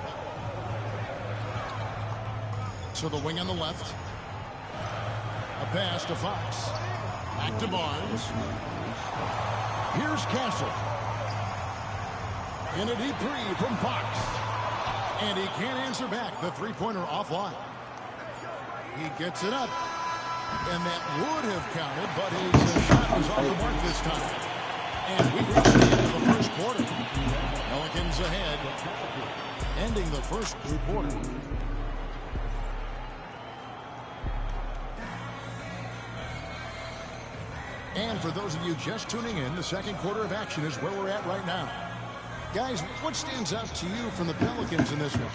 F: To the wing on the left. A pass to Fox. Back to Barnes. Here's Castle. In a deep 3 from Fox. And he can't answer back. The three-pointer offline. He gets it up. And that would have counted, but his shot was off the mark this time. And we reach the end of the first quarter. Pelicans ahead. Ending the first quarter. And for those of you just tuning in, the second quarter of action is where we're at right now. Guys, what stands out to you from the Pelicans in this one?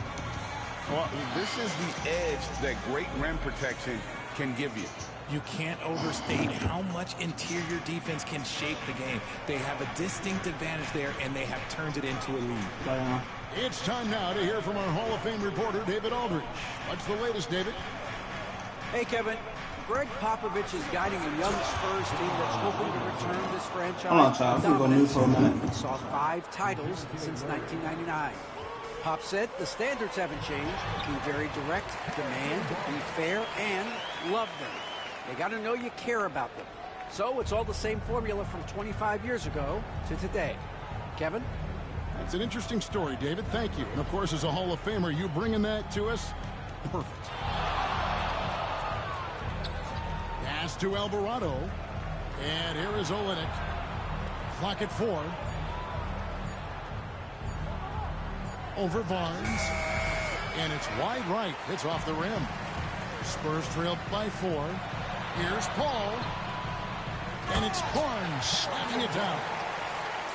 I: Well, this is the edge that great rim protection can give you.
J: You can't overstate how much interior defense can shape the game. They have a distinct advantage there, and they have turned it into a lead.
F: It's time now to hear from our Hall of Fame reporter, David Aldridge. What's the latest, David?
H: Hey, Kevin. Greg Popovich is guiding a young Spurs team that's hoping to return this franchise to dominance. Saw 5 titles since 1999. Pop said the standards haven't changed. Be very direct, demand, be fair, and love them. They got to know you care about them. So it's all the same formula from 25 years ago to today. Kevin?
F: That's an interesting story, David. Thank you. And, of course, as a Hall of Famer, you bringing that to us? Perfect. Pass to Alvarado. And here is Olynyk. Clock at 4. Over Barnes. And it's wide right. It's off the rim. Spurs trail by 4. Here's Paul. And it's Barnes slapping it down.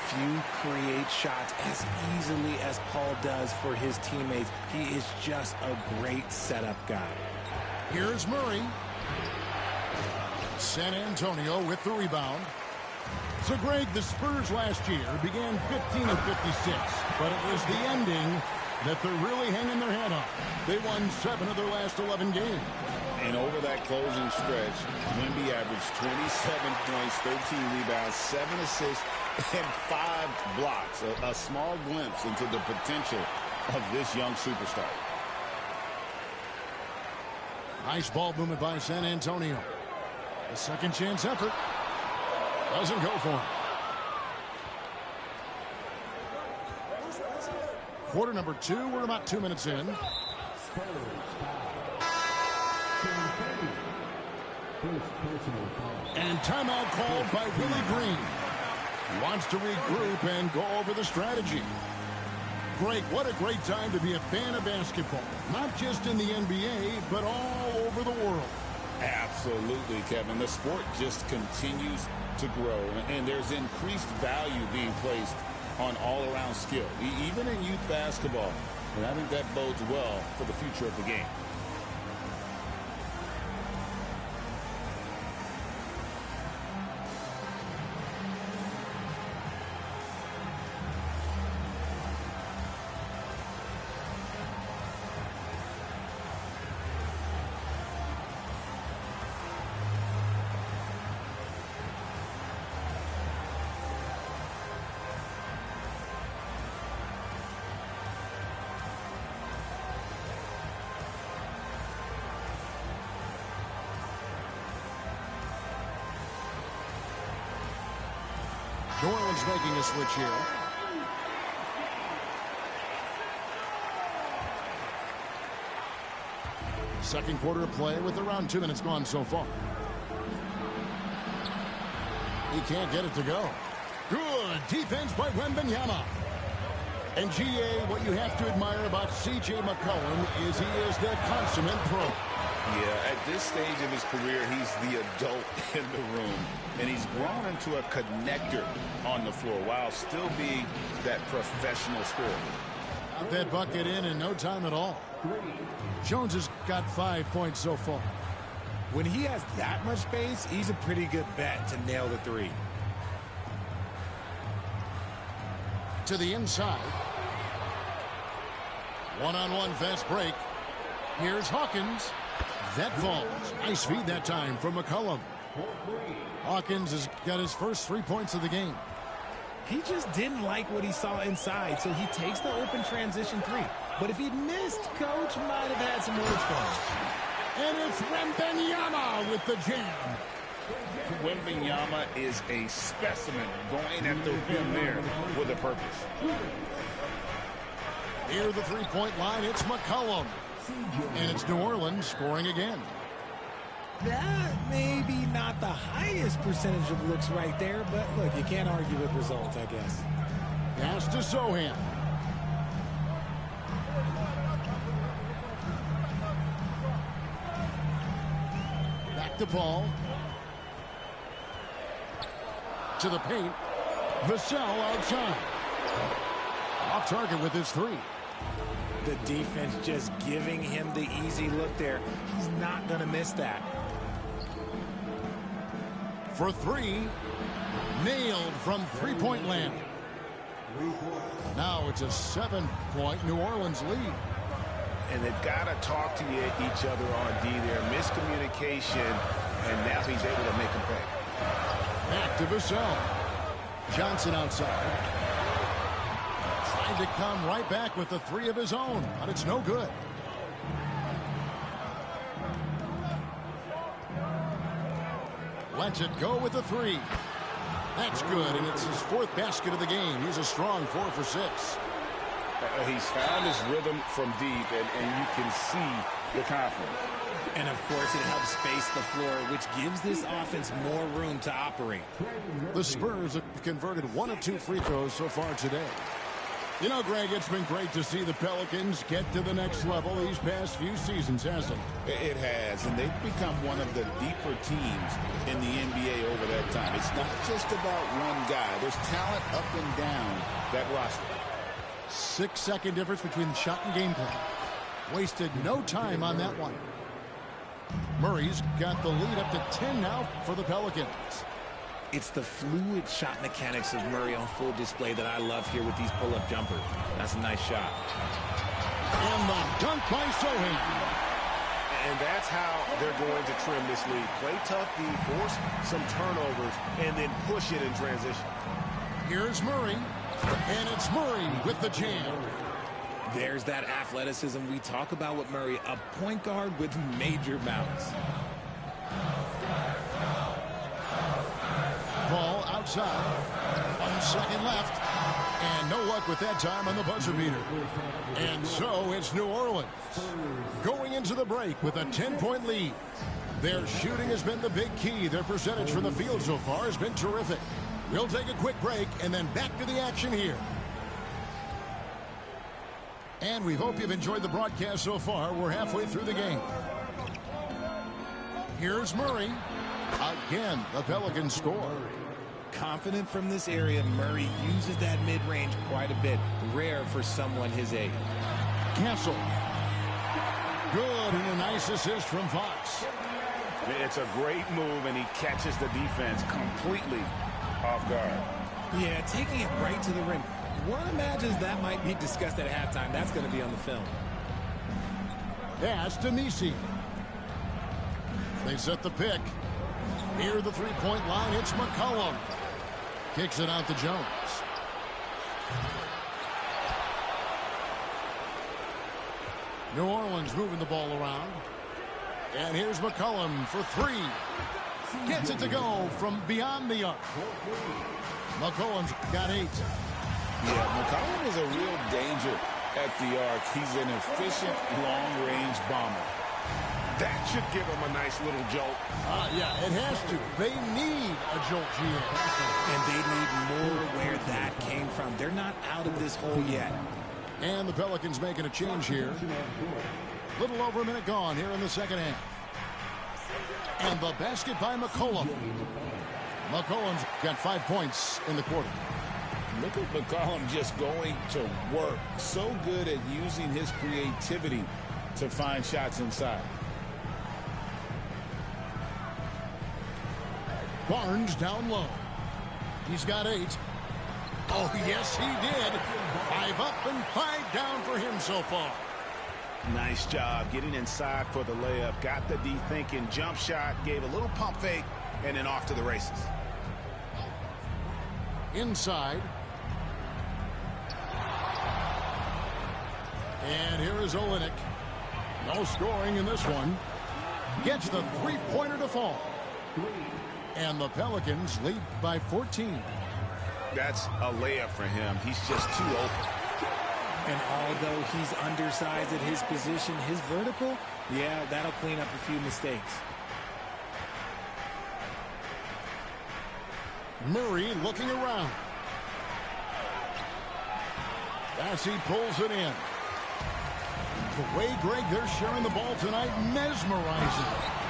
J: Few create shots as easily as Paul does for his teammates. He is just a great setup guy.
F: Here's Murray. San Antonio with the rebound. So, Greg, the Spurs last year began 15 and 56, but it was the ending that they're really hanging their head on. They won 7 of their last 11 games.
I: And over that closing stretch, Wemby averaged 27 points, 13 rebounds, 7 assists, and 5 blocks. A small glimpse into the potential of this young superstar.
F: Nice ball movement by San Antonio. A second chance effort. Doesn't go for him. Quarter number 2. We're about 2 minutes in. And timeout called by Willie Green. He wants to regroup and go over the strategy. Greg, what a great time to be a fan of basketball. Not just in the NBA, but all over the world.
I: Absolutely, Kevin. The sport just continues to grow, and there's increased value being placed on all-around skill, even in youth basketball. And I think that bodes well for the future of the game.
F: New Orleans making a switch here. Second quarter of play with around 2 minutes gone so far. He can't get it to go. Good defense by Wembanyama. And GA, what you have to admire about C.J. McCollum is he is the consummate pro.
I: Yeah, at this stage of his career, he's the adult in the room. And he's grown into a connector on the floor while still being that professional scorer.
F: Got that bucket in no time at all. Jones has got 5 points so far.
J: When he has that much space, he's a pretty good bet to nail the 3.
F: To the inside. One-on-one fast break. Here's Hawkins. That falls. Nice feed that time from McCollum. Hawkins has got his first 3 points of the game.
J: He just didn't like what he saw inside, so he takes the open transition 3. But if he'd missed, Coach might have had some words for him.
F: And it's Wembanyama with the jam.
I: Wembanyama is a specimen going at the rim there with a purpose.
F: Near the three-point line, it's McCollum. And it's New Orleans scoring again.
J: That may be not the highest percentage of looks right there, but look, you can't argue with results, I guess.
F: Pass to Sohan. Back to Paul. To the paint. Vassell outside. Off target with his 3.
J: The defense just giving him the easy look there. He's not going to miss that.
F: For 3. Nailed from three-point land. Now it's a 7-point New Orleans lead.
I: And they've got to talk to each other on D there. Miscommunication, and now he's able to make him pay.
F: Back to Vassell. Johnson outside. Trying to come right back with the 3 of his own, but it's no good. Lets it go with the 3. That's good, and it's his 4th basket of the game. He's a strong 4 for 6.
I: He's found his rhythm from deep, and you can see the confidence.
J: And, of course, it helps space the floor, which gives this offense more room to operate.
F: The Spurs have converted 1 of 2 free throws so far today. You know, Greg, it's been great to see the Pelicans get to the next level these past few seasons, hasn't it?
I: It has, and they've become one of the deeper teams in the NBA over that time. It's not just about one guy. There's talent up and down that roster.
F: 6-second difference between the shot and game clock. Wasted no time on that one. Murray's got the lead up to 10 now for the Pelicans.
K: It's the fluid shot mechanics of Murray on full display that I love here with these pull-up jumpers. That's a nice shot.
F: And the dunk by Sohan.
B: And that's how they're going to trim this lead. Play tough D, force some turnovers, and then push it in transition.
F: Here's Murray. And it's Murray with the jam.
K: There's that athleticism we talk about with Murray, a point guard with major bounce.
F: Ball outside. 1 second left. And no luck with that time on the buzzer beater. And so it's New Orleans going into the break with a 10-point lead. Their shooting has been the big key. Their percentage from the field so far has been terrific. We'll take a quick break and then back to the action here. And we hope you've enjoyed the broadcast so far. We're halfway through the game. Here's Murray. Again, the Pelicans score.
K: Confident from this area, Murray uses that mid-range quite a bit. Rare for someone his age.
F: Castle. Good, and a nice assist from Fox.
B: It's a great move, and he catches the defense completely off guard.
K: Yeah, taking it right to the rim. One imagines that might be discussed at halftime. That's going to be on the film.
F: Pass to Nisi. They set the pick. Near the three-point line, it's McCollum. Kicks it out to Jones. New Orleans moving the ball around. And here's McCollum for three. Gets it to go from beyond the arc. McCollum's got 8.
I: Yeah, McCollum is a real danger at the arc. He's an efficient long-range bomber.
B: That should give him a nice little jolt.
F: Yeah, it has to. They need a jolt, GM.
K: And they need more where that came from. They're not out of this hole yet.
F: And the Pelicans making a change here. Little over a minute gone here in the second half. And the basket by McCollum. McCollum's got 5 points in the quarter.
I: Look at McCollum just going to work. So good at using his creativity to find shots inside.
F: Barnes down low. He's got 8. Oh, yes, he did. 5 up and 5 down for him so far.
B: Nice job getting inside for the layup. Got the D thinking. Jump shot. Gave a little pump fake. And then off to the races.
F: Inside. And here is Olenek. No scoring in this one. Gets the three-pointer to fall. And the Pelicans lead by 14.
B: That's a layup for him. He's just too open.
K: And although he's undersized at his position, his vertical, yeah, that'll clean up a few mistakes.
F: Murray looking around. As he pulls it in. The way, Greg, they're sharing the ball tonight, mesmerizing.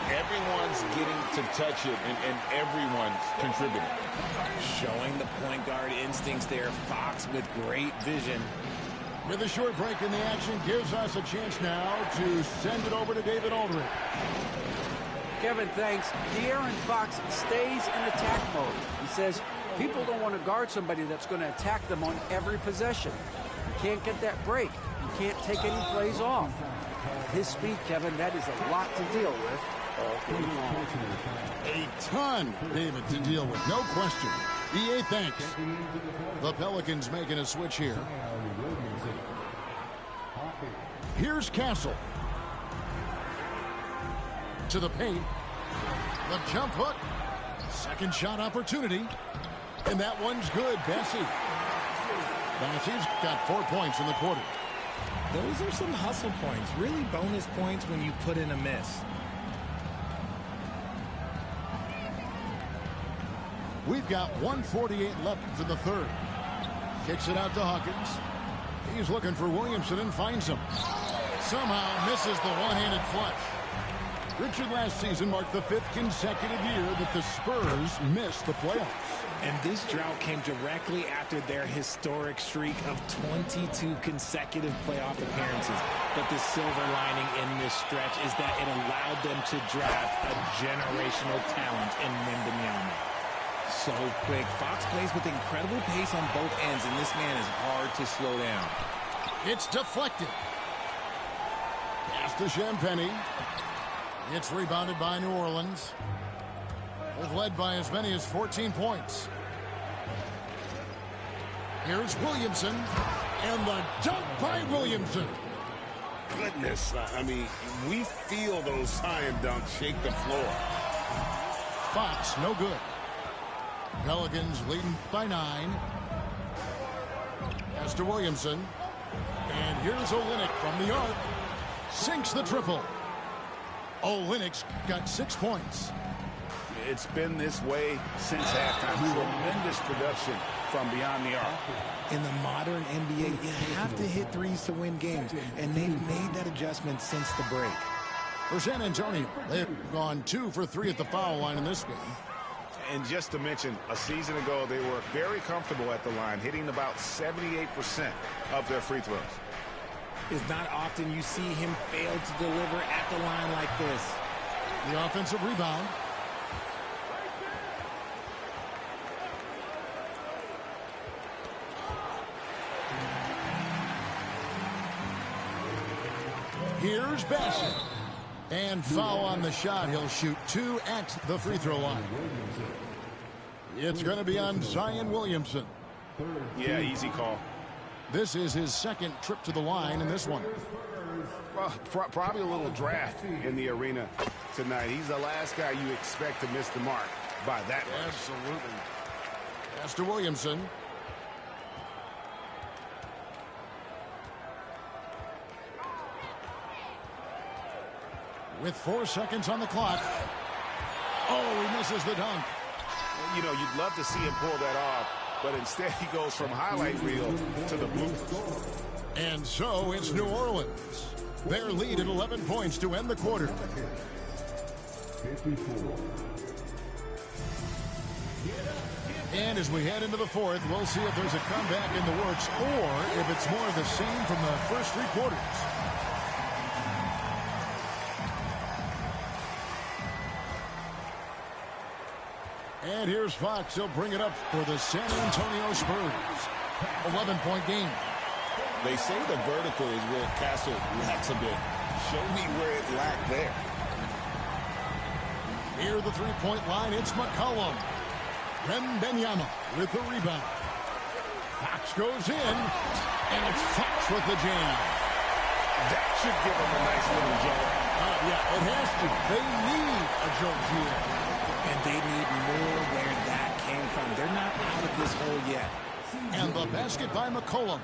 I: Everyone's getting to touch it, and everyone's contributing.
K: Showing the point guard instincts there. Fox with great vision.
F: With a short break in the action, gives us a chance now to send it over to David Aldridge.
H: Kevin, thanks. De'Aaron Fox stays in attack mode. He says people don't want to guard somebody that's going to attack them on every possession. You can't get that break. You can't take any plays off. At his speed, Kevin, that is a lot to deal with.
F: A ton, David, to deal with. No question. EA thanks. The Pelicans making a switch here. Here's Castle. To the paint. The jump hook. Second shot opportunity. And that one's good. Bessie. Bessie's got 4 points in the quarter.
K: Those are some hustle points. Really bonus points when you put in a miss.
F: We've got 1:48 left for the third. Kicks it out to Hawkins. He's looking for Williamson and finds him. Somehow misses the one-handed flush. Richard last season marked the 5th consecutive year that the Spurs missed the playoffs.
K: And this drought came directly after their historic streak of 22 consecutive playoff appearances. But the silver lining in this stretch is that it allowed them to draft a generational talent in Wembanyama. So quick. Fox plays with incredible pace on both ends, and this man is hard to slow down.
F: It's deflected. Pass to Champagnie. It's rebounded by New Orleans. They've led by as many as 14 points. Here's Williamson. And the dunk by Williamson.
I: Goodness, I mean, we feel those science dunks shake the floor.
F: Fox, no good. Pelicans leading by 9. Pass to Williamson. And here's Olynyk from the arc. Sinks the triple. Olynyk's got 6 points.
I: It's been this way since halftime. Tremendous production from beyond the arc.
K: In the modern NBA, you have to hit threes to win games, and they've made that adjustment since the break.
F: For San Antonio, they've gone 2 for 3 at the foul line in this game.
I: And just to mention, a season ago, they were very comfortable at the line, hitting about 78% of their free throws.
K: It's not often you see him fail to deliver at the line like this.
F: The offensive rebound. Here's Bassett. And foul on the shot. He'll shoot 2 at the free throw line. It's going to be on Zion Williamson.
I: Yeah, easy call.
F: This is his 2nd trip to the line in this one.
I: Well, probably a little draft in the arena tonight. He's the last guy you expect to miss the mark by that much.
F: Absolutely. Pass to Williamson. With 4 seconds on the clock. Oh, he misses the dunk.
I: You know, you'd love to see him pull that off, but instead he goes from highlight reel to the booth.
F: And so it's New Orleans. Their lead at 11 points to end the quarter. And as we head into the 4th, we'll see if there's a comeback in the works or if it's more of the same from the first 3 quarters. And here's Fox. He'll bring it up for the San Antonio Spurs. 11-point game.
I: They say the vertical is where Castle lacks a bit. Show me where it lacked there.
F: Near the 3-point line, it's McCollum. Wembanyama with the rebound. Fox goes in, and it's Fox with the jam.
I: That should give him a nice little jump.
F: Yeah, it has to. They need a jump here.
K: And they need more where that came from. They're not out of this hole yet.
F: And the basket by McCollum.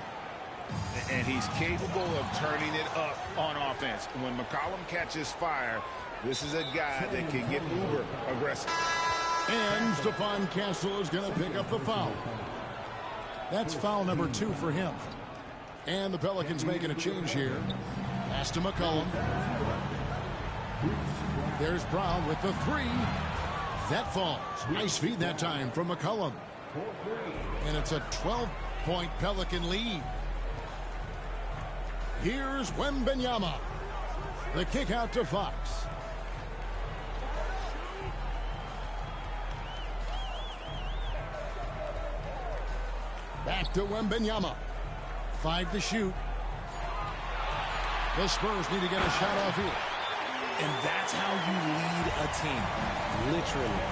I: And he's capable of turning it up on offense. When McCollum catches fire, this is a guy that can get uber aggressive.
F: And Stephon Castle is going to pick up the foul. That's foul number 2 for him. And the Pelicans making a change here. Pass to McCollum. There's Brown with the 3. That falls. Nice feed that time from McCollum. And it's a 12-point Pelican lead. Here's Wembanyama. The kick out to Fox. Back to Wembanyama. 5 to shoot. The Spurs need to get a shot off here.
K: And that's how you lead a team. Literally.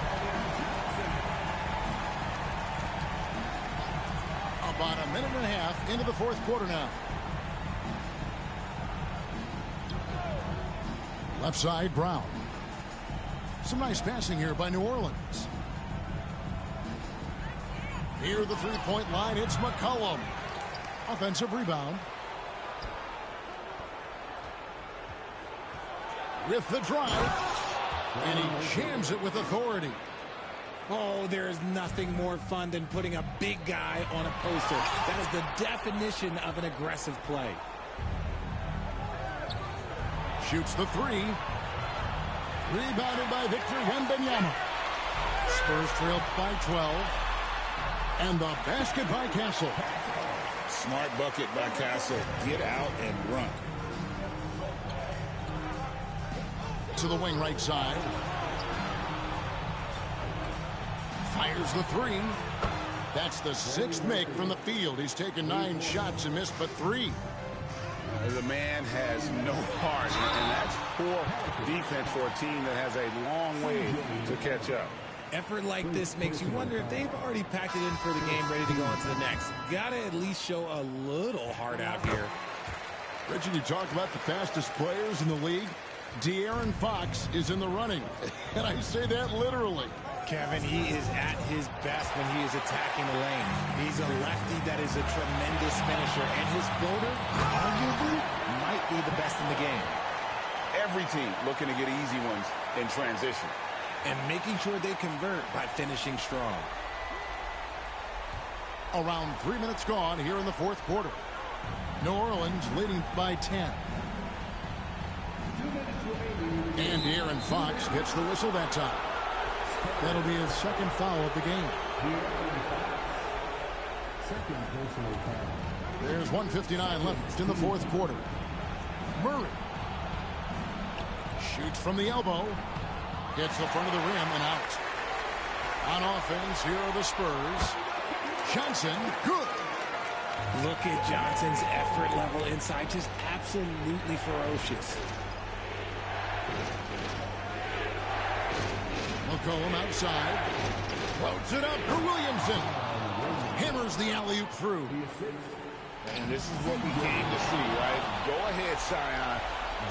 F: About a minute and a half into the 4th quarter now. Left side, Brown. Some nice passing here by New Orleans. Near the 3-point line, it's McCollum. Offensive rebound. With the drive. And he jams it with authority.
K: Oh, there's nothing more fun than putting a big guy on a poster. That is the definition of an aggressive play.
F: Shoots the three. Rebounded by Victor Wembanyama. Spurs trailed by 12. And the basket by Castle.
I: Smart bucket by Castle. Get out and run.
F: To the wing right side. Fires the three. That's the 6th make from the field. He's taken 9 shots and missed but 3.
I: The man has no heart, and that's poor defense for a team that has a long way to catch up.
K: Effort like this makes you wonder if they've already packed it in for the game, ready to go on to the next. Gotta at least show a little heart out here.
F: Richard, you talked about the fastest players in the league. De'Aaron Fox is in the running, and I say that literally.
K: Kevin, he is at his best when he is attacking the lane. He's a lefty that is a tremendous finisher, and his floater, arguably, might be the best in the game.
I: Every team looking to get easy ones in transition.
K: And making sure they convert by finishing strong.
F: Around 3 minutes gone here in the 4th quarter. New Orleans leading by 10. And De'Aaron Fox gets the whistle that time. That'll be his 2nd foul of the game. There's 1:59 left in the 4th quarter. Murray shoots from the elbow. Gets the front of the rim and out. On offense, here are the Spurs. Johnson, good.
K: Look at Johnson's effort level inside, just absolutely ferocious.
F: McCollum outside. Floats it up for Williamson. Hammers the alley-oop through.
I: And this is what we came to see, right? Go ahead, Sion.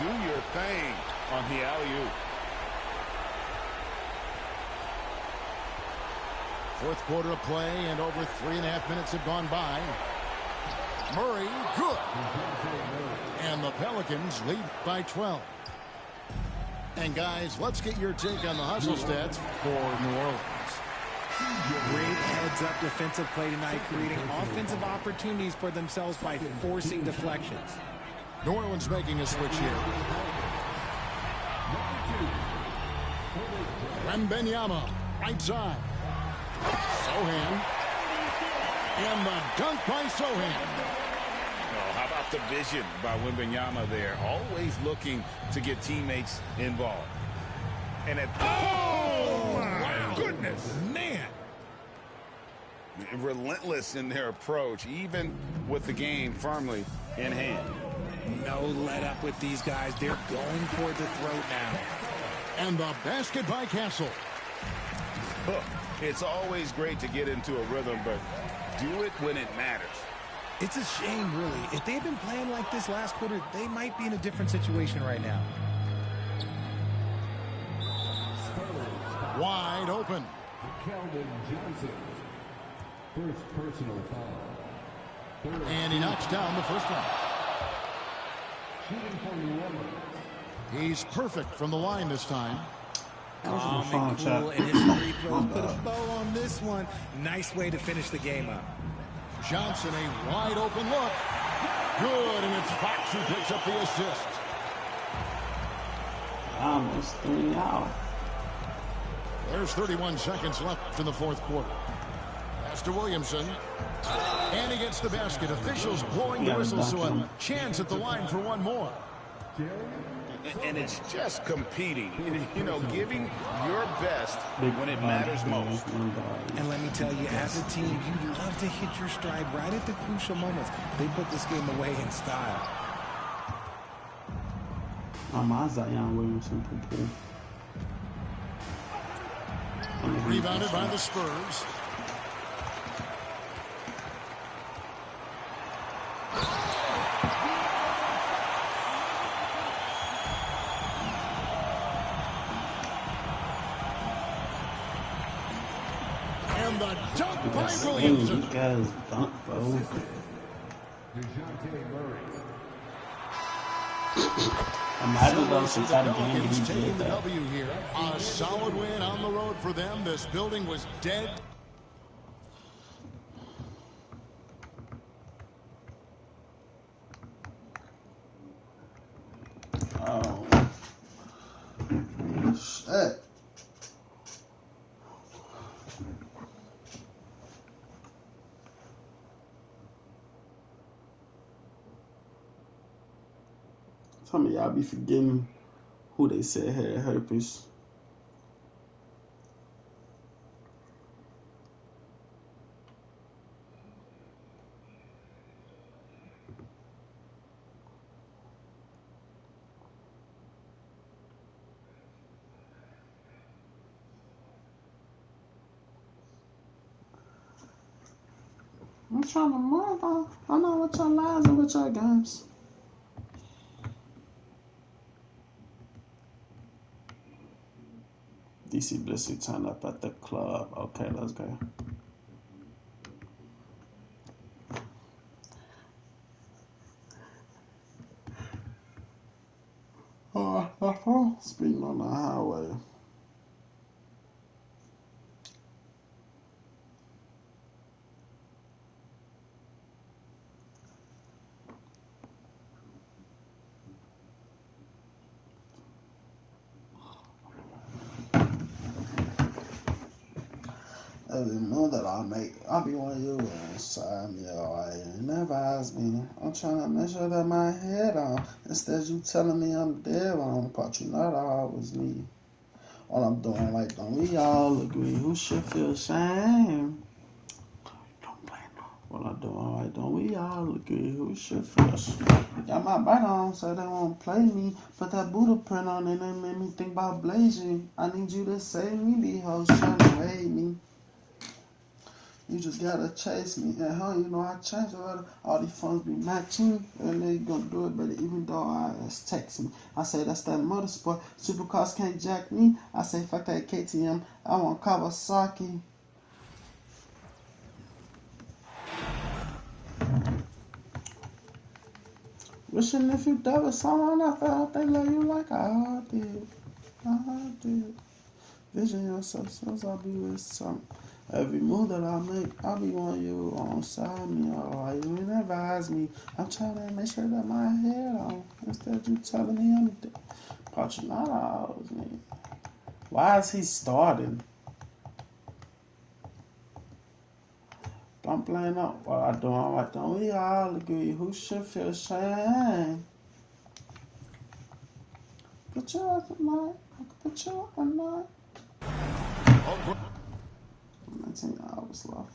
I: Do your thing on the alley-oop.
F: 4th quarter of play, and over 3.5 minutes have gone by. Murray, good. And the Pelicans lead by 12. And guys, let's get your take on the hustle stats for New Orleans.
K: Great heads-up defensive play tonight, creating offensive opportunities for themselves by forcing deflections.
F: New Orleans making a switch here. Wembanyama, right side. Sohan. And the dunk by Sohan.
I: Oh, how about the vision by Wembanyama there? Always looking to get teammates involved. And at my goodness,
K: man.
I: Relentless in their approach, even with the game firmly in hand.
K: No let up with these guys. They're going for the throat now.
F: And the basket by Castle.
I: It's always great to get into a rhythm, but do it when it matters.
K: It's a shame, really. If they'd been playing like this last quarter, they might be in a different situation right now.
F: Wide open.
L: First personal foul.
F: And he knocks down the first one.
L: Shooting for New Orleans.
F: He's perfect from the line this time.
K: Calm and cool in his free throws. Put a bow on this one. Nice way to finish the game up.
F: Johnson, a wide open look. Good, and it's Fox who picks up the assist.
A: Almost 3 out.
F: There's 31 seconds left in the 4th quarter. Pass to Williamson. And he gets the basket. Officials blowing the whistle, so a chance at the line for one more.
I: And it's just competing, you know, giving your best when it matters most.
K: And let me tell you, as a team, you love to hit your stride right at the crucial moments. They put this game away in style.
A: Zion Williamson.
F: Rebounded by the Spurs. And the dunk by Williamson.
A: These guys dunk, bro.
L: DeJounte Murray.
A: I might have done
F: So
A: some
F: the
A: type of game
F: Pelicans
A: he
F: taking
A: did
F: the
A: that.
F: W here. A solid win on the road for them. This building was dead.
A: Oh, shit. Some of y'all be forgetting who they said had herpes. I'm trying to move on. I know what your lies and what your games. DC Blissy turned up at the club. Okay, let's go. Speeding on the highway. Every move that I make, I'll be one of you inside me. You never ask me. I'm trying to make sure that my head on. Instead, you telling me I'm dead wrong. Part you not always me. All I'm doing, like, don't we all agree? Who should feel shame? Don't blame no. What I'm doing, like, don't we all agree? Who should feel shame? Got my bite on, so they won't play me. Put that Buddha print on, and they made me think about blazing. I need you to save me. These hoes trying to raid me. You just gotta chase me. At home, you know I change all these phones be matching, and they gonna do it better even though I text me. I say that's that motorsport. Supercars can't jack me. I say fuck that KTM. I want Kawasaki. Wishing if you dealt with someone I thought they love you like I did. I did. Vision yourself since I'll be with some. Every move that I make, I'll be on you on side me. Alright, you ain't advise me. I'm trying to make sure that my head on. Instead, you telling me I'm dead. But you not always me. Why is he starting? Don't blame up what I do. I'm like, don't we all agree? Who should feel shame? Put you up at night. Put you up at night. 19 hours left.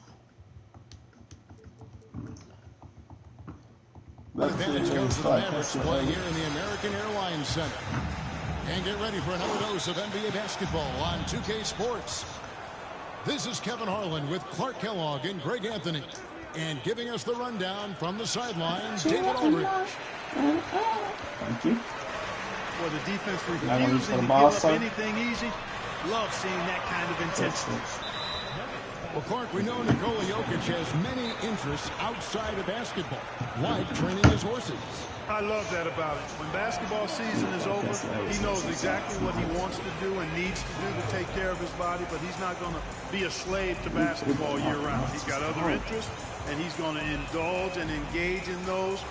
F: Advantage goes to the Mavericks play here in the American Airlines Center. And get ready for another dose of NBA basketball on 2K Sports. This is Kevin Harlan with Clark Kellogg and Greg Anthony. And giving us the rundown from the sideline, David Aldridge.
A: Thank you.
C: For the defense refusing to give up anything easy. Love seeing that kind of intensity.
F: Well, Clark, we know Nikola Jokic has many interests outside of basketball, like training his horses.
C: I love that about it. When basketball season is over, he knows exactly what he wants to do and needs to do to take care of his body, but he's not going to be a slave to basketball year-round. He's got other interests, and he's going to indulge and engage in those.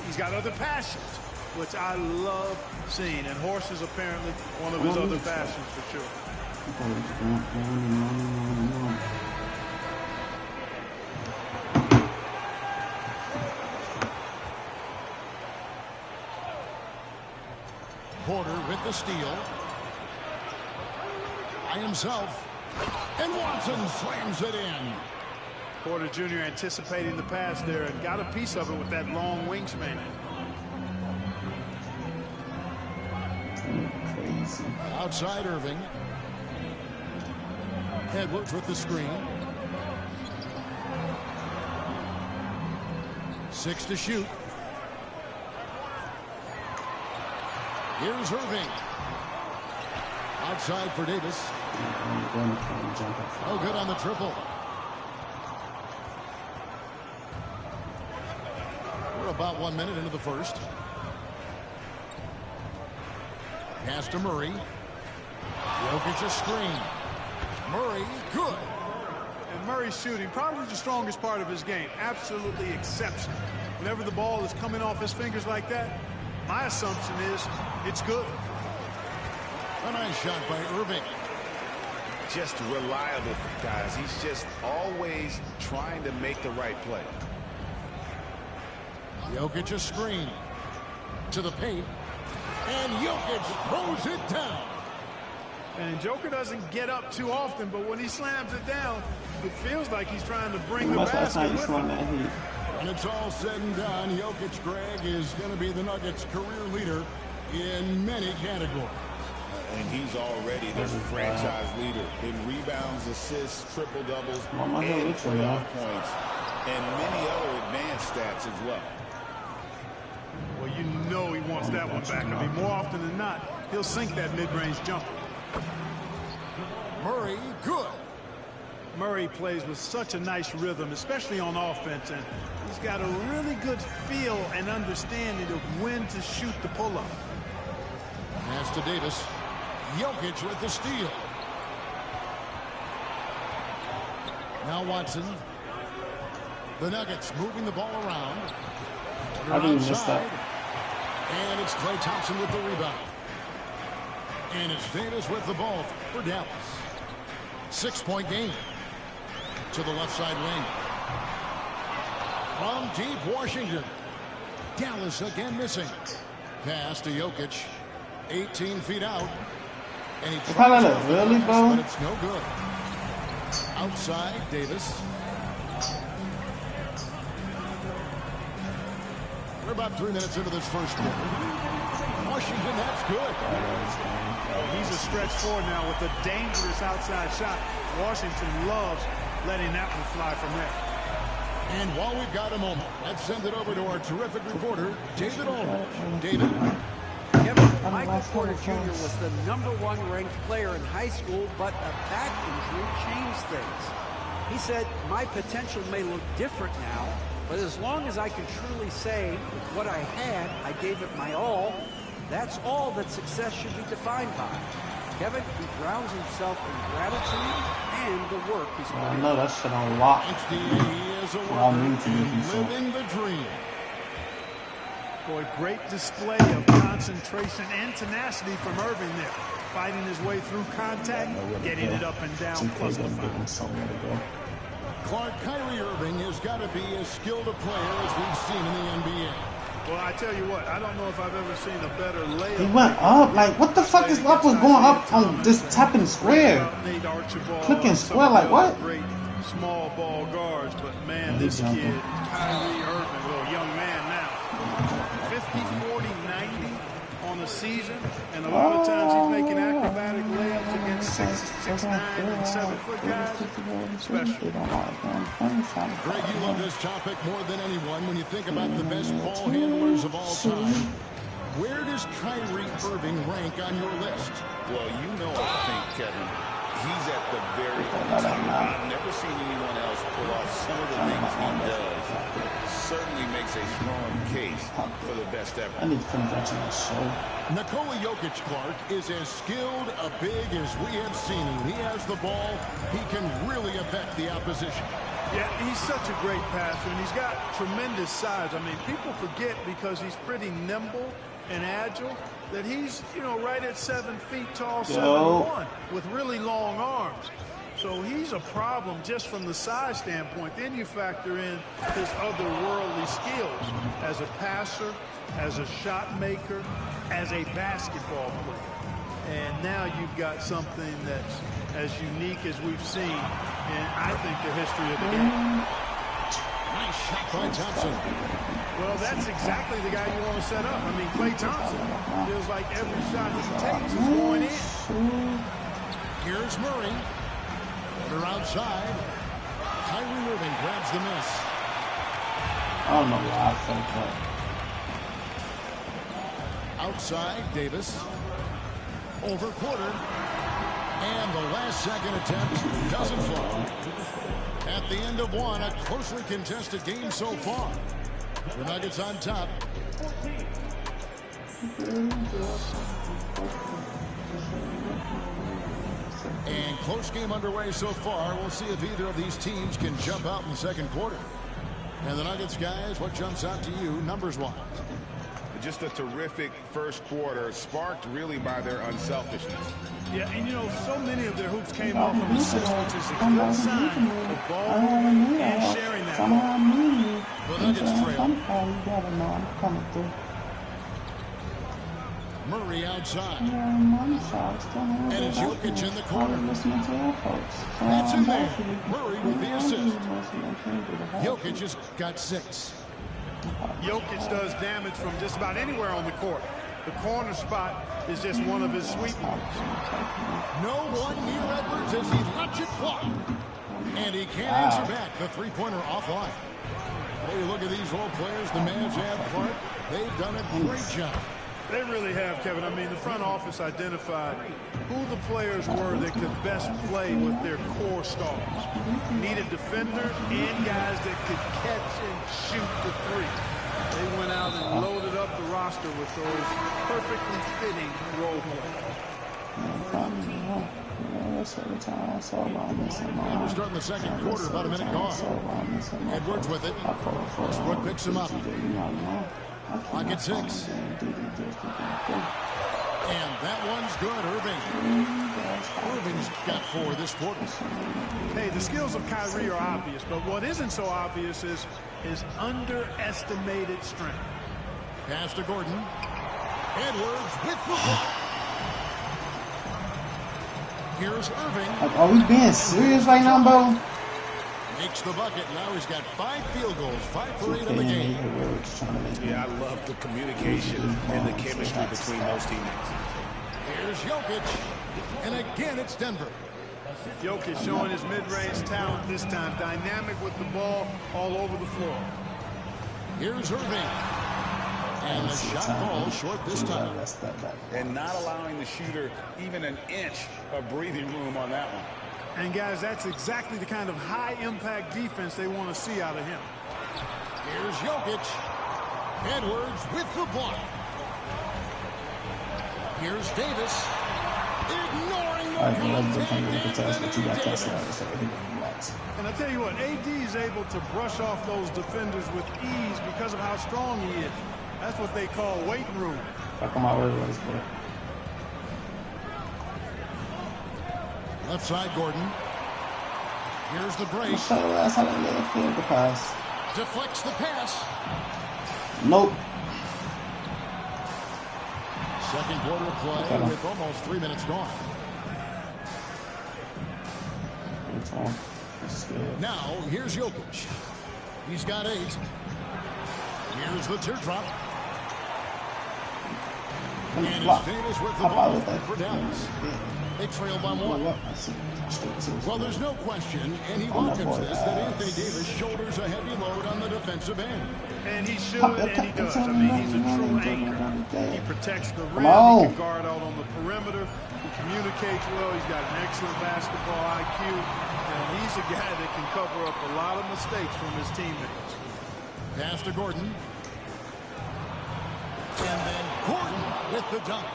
C: He's got other passions, which I love seeing, and horses apparently one of his other passions for sure.
F: Porter with the steal. By himself. And Watson slams it in.
C: Porter Jr. anticipating the pass there and got a piece of it with that long wingspan.
A: Crazy.
F: Outside Irving. Edwards with the screen. 6 to shoot. Here's Irving. Outside for Davis. Oh, good on the triple. We're about 1 minute into the first. Pass to Murray. Jokic a screen. Murray, good.
C: And Murray's shooting, probably the strongest part of his game. Absolutely exceptional. Whenever the ball is coming off his fingers like that, my assumption is it's good.
F: A nice shot by Irving.
I: Just reliable, guys. He's just always trying to make the right play.
F: Jokic a screen. To the paint. And Jokic throws it down.
C: And Joker doesn't get up too often, but when he slams it down, it feels like he's trying to bring the basket with him.
F: When it's all said and done, Jokic, Greg, is going to be the Nuggets' career leader in many categories.
I: And he's already the franchise leader in rebounds, assists, triple-doubles, and playoff points, and many other advanced stats as well.
C: Well, you know he wants that one back. I mean, more often than not, he'll sink that mid-range jumper.
F: Murray, good.
C: Murray plays with such a nice rhythm, especially on offense, and he's got a really good feel and understanding of when to shoot the pull-up.
F: Pass to Davis. Jokic with the steal. Now Watson. The Nuggets moving the ball around.
A: How do you miss that?
F: And it's Klay Thompson with the rebound. And it's Davis with the ball for Dallas. 6-point game. To the left side wing. From deep Washington. Dallas again missing. Pass to Jokic. 18 feet out. And he tries
A: it really, bro?
F: but it's no good. Outside, Davis. We're about 3 minutes into this first quarter. Washington, that's good.
C: He's a stretch forward now with a dangerous outside shot. Washington loves letting that one fly from there.
F: And while we've got a moment, let's send it over to our terrific reporter, David Aldridge. David.
H: Kevin, Michael Porter Jr. was the #1 ranked player in high school, but a back injury changed things. He said, my potential may look different now, but as long as I can truly say with what I had, I gave it my all, that's all that success should be defined by. Kevin, he grounds himself in gratitude and the work he's put in.
A: I know that shit on lock.
F: He is a worker living the dream.
C: Boy, great display of concentration and tenacity from Irving there. Fighting his way through contact, getting it up and down, plus the foul.
F: Clark, Kyrie Irving has got to be as skilled a player as we've seen in the NBA.
C: Well, I tell you what, I don't know if I've ever seen a better layup.
A: He went up. Like, what the fuck is up was going up on this tapping square? Clicking square, like what?
C: Great small ball guards, but man, this kid, Kyrie Irving, little young man now. 50, 40, 90 on the season, and a lot of times he's making acrobatic layups against 6'9" and 7-foot guys. Special.
F: Greg, you love this topic more than anyone when you think about the best ball handlers of all time. Where does Kyrie Irving rank on your list?
I: Well, you know, I think, Kevin, he's at the very top. I've never seen anyone else pull off some of the things he does. Certainly makes a strong case for the best ever.
A: I need to come back to that show.
F: Nikola Jokic, Clark, is as skilled a big as we have seen him. He has the ball. He can really affect the opposition.
C: Yeah, he's such a great passer, and he's got tremendous size. I mean, people forget because he's pretty nimble and agile that he's, you know, right at 7 feet tall, 7'1", with really long arms. So he's a problem just from the size standpoint. Then you factor in his otherworldly skills as a passer, as a shot maker, as a basketball player. And now you've got something that's as unique as we've seen in, I think, the history of the game.
F: Nice shot by Thompson.
C: Well, that's exactly the guy you want to set up. I mean, Klay Thompson feels like every shot he takes is going in.
F: Here's Murray. They're outside. Kyrie Irving grabs the miss.
A: I don't know why I think that.
F: Outside, Davis. Over quarter. And the last second attempt doesn't fall. At the end of one, a closely contested game so far. The Nuggets on top. And close game underway so far. We'll see if either of these teams can jump out in the second quarter. And the Nuggets, guys, what jumps out to you numbers-wise?
I: Just a terrific first quarter, sparked really by their unselfishness.
C: Yeah, and you know, so many of their hoops came off of assists, which is a good sign of ball movement and sharing that ball.
F: The Nuggets trail. Murray outside. And it's Jokic in the corner. It's in there. Murray with the assist. Jokic just got 6.
C: Jokic does damage from just about anywhere on the court. The corner spot is just one of his sweet spots.
F: No one near Edwards as he lets it fly. And he can't answer back. The three-pointer offline. Hey, look at these role players the Mavs have, Clark. They've done a great job.
C: They really have, Kevin. I mean, the front office identified who the players were that could best play with their core stars. Needed defenders and guys that could catch and shoot the three. They went out and loaded up the roster with those perfectly fitting role
F: And we're starting the second quarter, about a minute gone. Edwards with it. Westbrook picks him up. Clock at 6. And that one's good, Irving. Irving's got 4 this quarter.
C: Hey, the skills of Kyrie are obvious, but what isn't so obvious is his underestimated strength.
F: Pass to Gordon. Edwards with the block. Here's Irving.
A: Like, are we being serious right now, bro?
F: Makes the bucket. Now he's got 5 field goals, 5 for 8 in the game.
B: Yeah, I love the communication and the chemistry between those teammates.
F: Here's Jokic. And again, it's Denver.
C: Jokic showing his mid-range talent this time. Dynamic with the ball all over the floor.
F: Here's Irving. And the shot falls short this time.
I: And not allowing the shooter even an inch of breathing room on that one.
C: And, guys, that's exactly the kind of high-impact defense they want to see out of him.
F: Here's Jokic. Edwards with the block. Here's Davis. Ignoring the
C: And I tell you what, AD is able to brush off those defenders with ease because of how strong he is. That's what they call waiting room.
F: Left side, Gordon. Here's the break. Deflects the pass.
A: Nope.
F: Second quarter of play with almost 3 minutes gone. Now, here's Jokic. He's got 8. Here's the teardrop. And it's Davis with the ball for Dallas. They trail by 1. Well, there's no question, and he welcomes this, that Anthony Davis shoulders a heavy load on the defensive end.
C: And he should, and he does. I mean, he's a true anchor. He protects the rim. He can guard out on the perimeter. He communicates well. He's got an excellent basketball IQ. And he's a guy that can cover up a lot of mistakes from his teammates.
F: Pass to Gordon. And then Gordon with the dunk.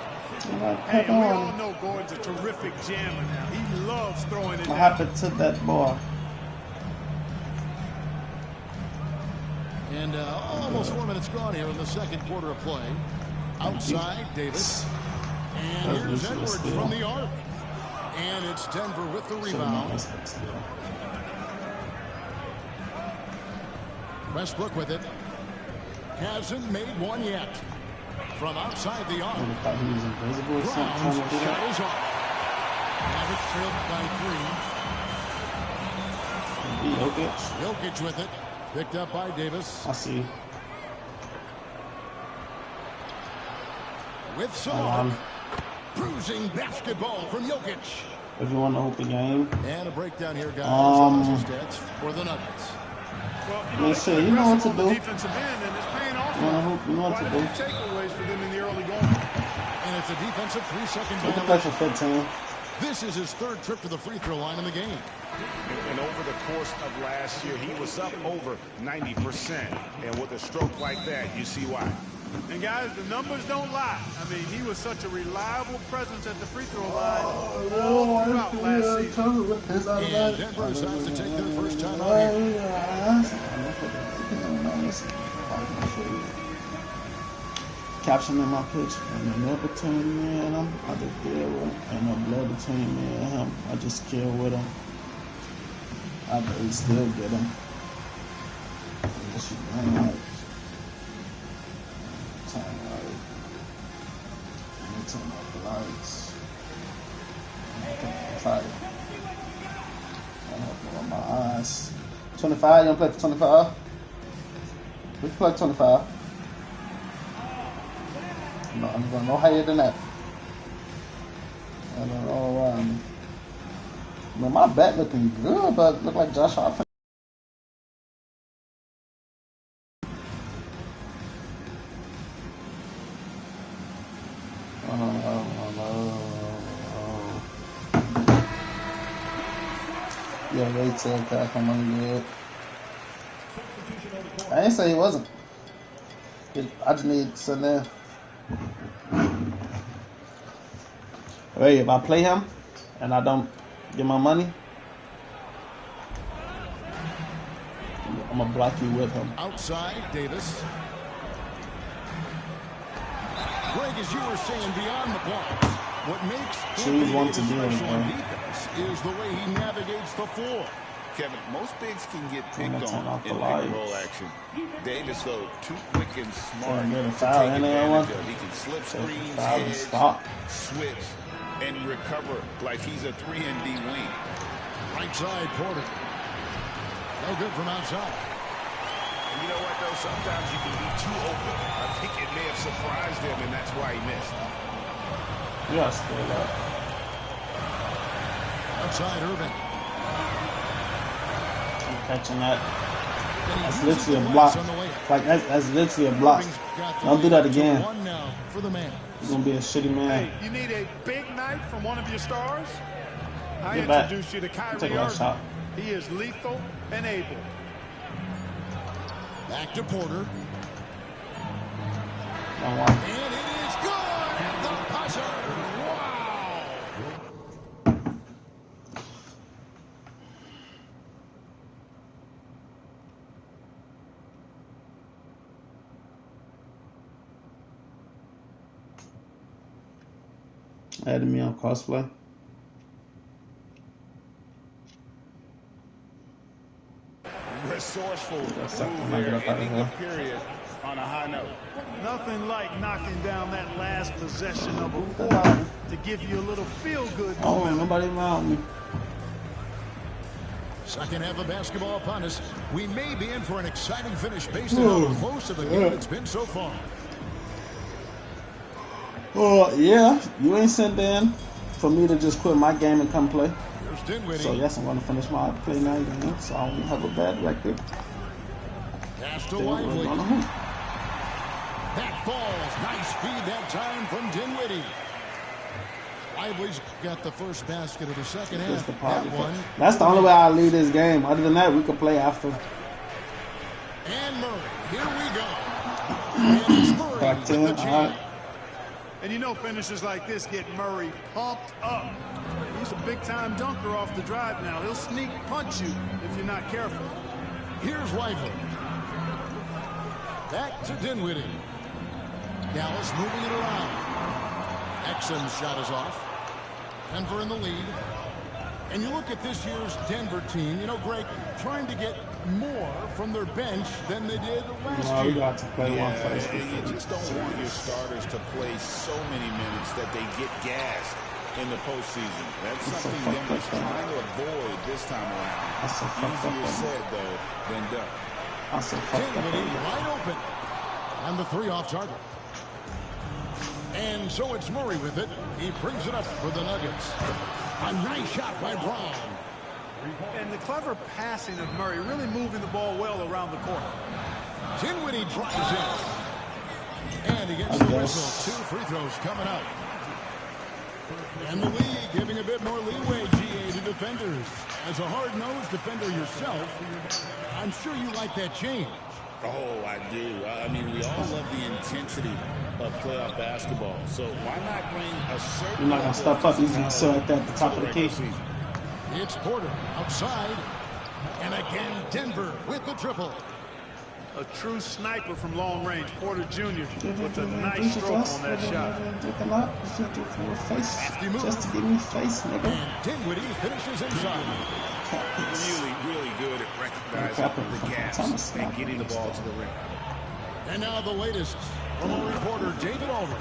C: Hey, we all know Gordon's a terrific jammer now. He loves throwing it.
A: What happened to that ball?
F: And almost 4 minutes gone here in the second quarter of play. Outside, Davis. And here's Edwards from the arc. And it's Denver with the rebound. Westbrook with it. Hasn't made one yet. From outside the arc. Brown's shot is off. Mavericks trailed by 3. Jokic with it. Picked up by Davis.
A: I see.
F: With some cruising basketball from Jokic.
A: If you want to open game.
F: And a breakdown here, guys. Stats for the Nuggets.
C: Well,
A: you know what to do.
C: Defensive end, and it's paying off.
A: You know what to do.
C: Takeaways for them in the early going.
F: And it's a defensive 3-second violation.
A: 15.
F: This is his 3rd trip to the free throw line in the game.
I: And over the course of last year, he was up over 90%. And with a stroke like that, you see why.
C: And guys, the numbers don't lie. I mean, he was such a reliable presence at the free throw line all throughout last season.
F: And Denver decides to take their first time out here.
A: Caption in my pitch. Ain't no love between me and him. I just deal with him. Ain't no blood between me and him. I just kill with him. I bet still get him. This shit ain't right. Turn right. Let me turn off the lights. Fire. I don't know my eyes. 25, you wanna play for 25? We can play 25. No, I'm going no higher than that. I don't know. Man, my bet looking good, but look like Josh Hart. Yeah, Ray said that I'm good. I didn't say he wasn't. I just need to sit there. Hey, if I play him and I don't get my money, I'm gonna block you with him.
F: Outside, Davis. Greg, as you were saying, beyond the block, what makes him special on defense is the way he navigates the floor.
I: Kevin, most bigs can get picked on in pick-and-roll action. Davis, though, too quick and smart to take advantage of. He can slip screens, hedge, switch, and recover like he's a 3-and-D wing.
F: Right side, Porter. No good from outside.
B: And you know what, though? Sometimes you can be too open. I think it may have surprised him, and that's why he missed.
A: Yeah, still up.
F: Outside, Irvin.
A: Catching that. That's literally a block. Like that's literally a block. Don't do that again. You're gonna be a shitty man.
C: Hey, you need a big night from one of your stars? I introduce you to Kyrie Irving. He is lethal and able.
F: Back to Porter. And it is good. The buzzer. Wow.
A: Adding me on cosplay.
I: Resourceful move there, ending the period on a high note.
C: Nothing like knocking down that last possession of a quarter to give you a little feel-good.
A: Oh, nobody around me.
F: Second half of basketball upon us. We may be in for an exciting finish based on how close of the game it's been so far.
A: Oh, yeah. You ain't sent in for me to just quit my game and come play. So, yes, I'm going to finish my PlayNow game, so I won't have a bad record.
F: Pass to Lively. That falls. Nice feed that time from Dinwiddie. Lively's got the first basket of the second half.
A: That's the only way I lead this game. Other than that, we can play after.
F: And Murray. Here we go. And it's Murray
A: back 10. All right.
C: And you know finishes like this get Murray pumped up. He's a big-time dunker off the drive now. He'll sneak punch you if you're not careful.
F: Here's Lively. Back to Dinwiddie. Dallas moving it around. Exum's shot is off. Denver in the lead. And you look at this year's Denver team, you know, Greg, trying to get more from their bench than they did last year.
A: We got to play one first.
I: You just don't want your starters to play so many minutes that they get gassed in the postseason. That's something Denver's trying to avoid this time around. Easier said, though, than done.
F: Dinwiddie wide open. And the three off target. And so it's Murray with it. He brings it up for the Nuggets. A nice shot by Brown.
C: And the clever passing of Murray, really moving the ball well around the court.
F: Dinwiddie drives in. And he gets the whistle. 2 free throws coming up. And the league giving a bit more leeway, GA, to defenders. As a hard-nosed defender yourself, I'm sure you like that change.
I: Oh, I do. I mean, we all love the intensity of playoff basketball. So why not bring a certain...
A: You're not going to step up. He's going to sit right there at the top of the key.
F: It's Porter outside. And again, Denver with the triple.
C: A true sniper from long range, Porter Jr. with a nice stroke on that shot.
A: Just to give me face, nigga.
F: And Dinwiddie finishes inside.
I: Really good at recognizing the gaps and getting the ball to the rim.
F: And now the latest from a reporter, David Aldridge.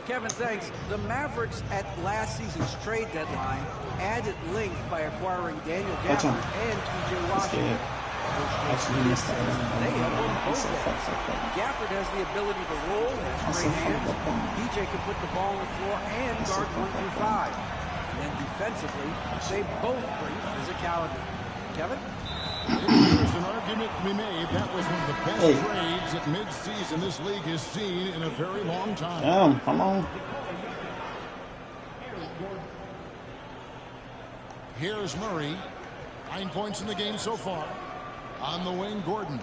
H: Kevin, thanks. The Mavericks at last season's trade deadline added length by acquiring Daniel Gafford and P.J. Washington. They have both ends. Gafford has the ability to roll, has great hands. P.J. can put the ball on the floor and guard 1 through 5. And then defensively, they both bring physicality. Kevin?
F: There's an argument to be made. That was one of the best trades at mid-season this league has seen in a very long time.
A: Damn, come on.
F: Here's Murray. 9 points in the game so far. On the wing, Gordon.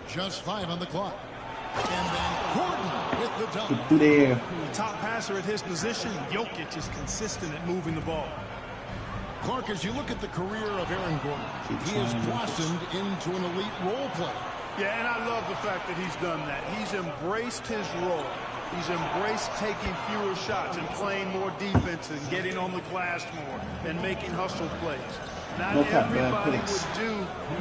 F: Just 5 on the clock. And then Gordon with the dunk.
C: The top passer at his position, Jokic, is consistent at moving the ball.
F: Clark, as you look at the career of Aaron Gordon, he has blossomed into an elite role player.
C: Yeah, and I love the fact that he's done that. He's embraced his role. He's embraced taking fewer shots and playing more defense and getting on the glass more and making hustle plays. Not everybody would do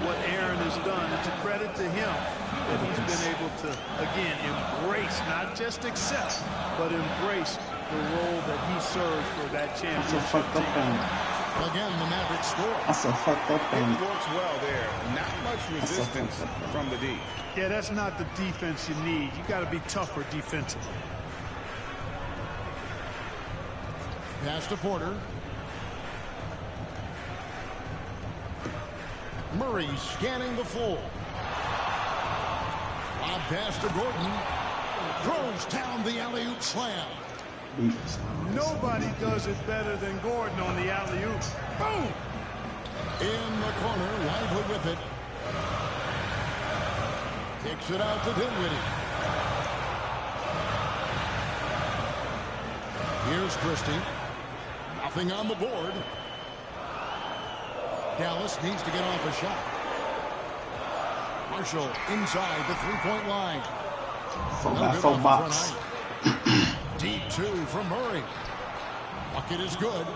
C: what Aaron has done. It's a credit to him that he's been able to, again, embrace, not just accept, but embrace the role that he serves for that championship team.
F: Again, the Mavericks score.
A: That's a fucked up thing.
I: It works well there. Not much resistance from the D.
C: Yeah, that's not the defense you need. You got to be tougher defensively.
F: Pass to Porter. Murray scanning the floor. Lob pass to Gordon. Throws down the alley-oop slam.
C: Nobody does it better than Gordon on the alley-oop. Boom!
F: In the corner, Lively with it. Kicks it out to Dinwiddie. Here's Christie. Nothing on the board. Dallas needs to get off a shot. Marshall inside the three-point line.
A: From box.
F: Deep 2 from Murray. Bucket is good.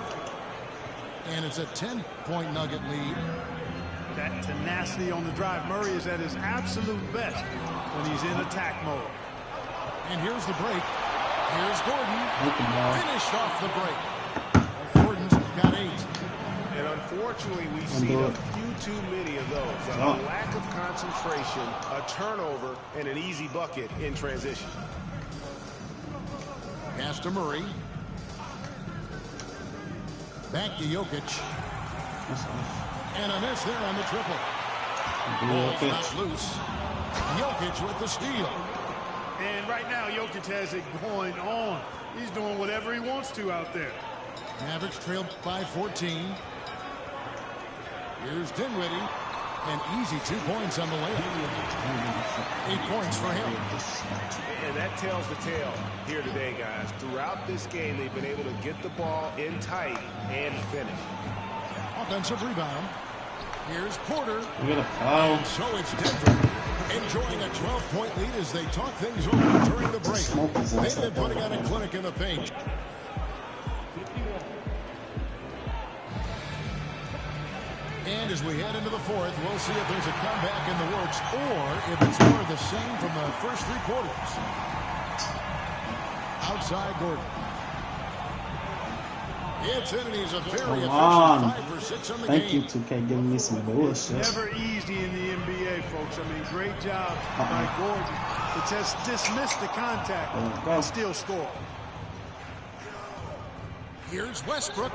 F: And it's a 10-point Nugget lead.
C: That tenacity on the drive. Murray is at his absolute best when he's in attack mode.
F: And here's the break. Here's Gordon. Finished off the break. Gordon's got 8.
B: And unfortunately, we've seen a few too many of those. A lack of concentration, a turnover, and an easy bucket in transition.
F: Pass to Murray. Back to Jokic. And a miss there on the triple. Ball's not loose. Jokic with the steal.
C: And right now, Jokic has it going on. He's doing whatever he wants to out there.
F: Mavericks trailed by 14. Here's Dinwiddie. An easy 2 points on the layup. 8 points for him.
B: And that tells the tale here today, guys. Throughout this game, they've been able to get the ball in tight and finish.
F: Offensive rebound. Here's Porter.
A: And
F: so it's Denver enjoying a 12-point lead as they talk things over during the break. They've been putting on a clinic in the paint. And as we head into the fourth, we'll see if there's a comeback in the works or if it's more of the same from the first 3 quarters. Outside Gordon. It's in and he's a very efficient 5 for 6 on the game.
A: Thank you, 2K, giving me some bullshit.
C: Never easy in the NBA, folks. I mean, great job by Gordon to just dismiss the contact and still score.
F: Here's Westbrook.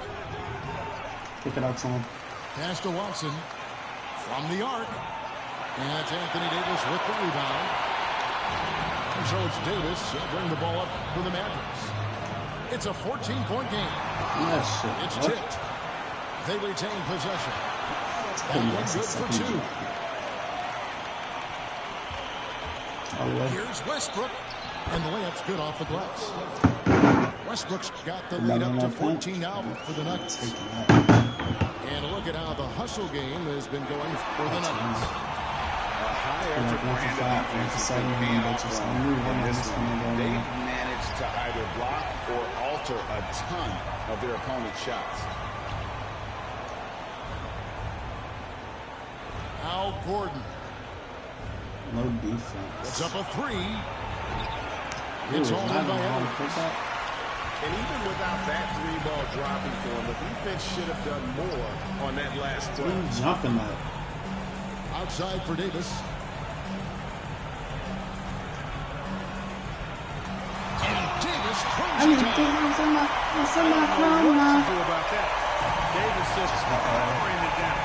A: Kick it out to him.
F: Pass to Watson from the arc. And it's Anthony Davis with the rebound. And so it's Davis. He'll bring the ball up for the Mavericks. It's a 14-point game.
A: Yes,
F: it's tipped. They retain possession. Good for 2. Here's Westbrook, and the layup's good off the glass. Westbrook's got the lead up to 14 now for the Nuggets. And look at how the hustle game has been going for the Nuggets.
I: A high-effort brand of defense has been paying off for them in this one. They've managed to either block or alter a ton of their opponent's shots.
F: Al Gordon.
A: No defense.
F: It's up a 3. It's holding by Edwards.
B: And even without that 3-ball dropping for him, the defense should have done more on that last play.
A: Jumping that.
F: Outside for Davis. And Davis closes it down.
C: What to do about that? Davis just powering it down.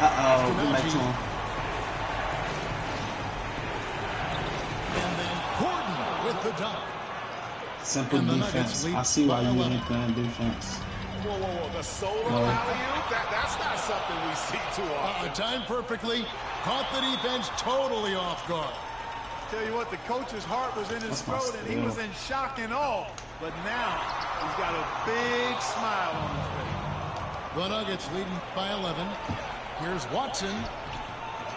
A: Get back to him.
F: And then Gordon with the dunk.
A: Simple defense. I see why you ain't playing defense.
B: Whoa. The solo alley-oop? That's not something we see too often.
F: Timed perfectly. Caught the defense totally off guard.
C: Tell you what, the coach's heart was in his throat, and he was in shock and awe. But now, he's got a big smile on his face.
F: The Nuggets leading by 11. Here's Watson.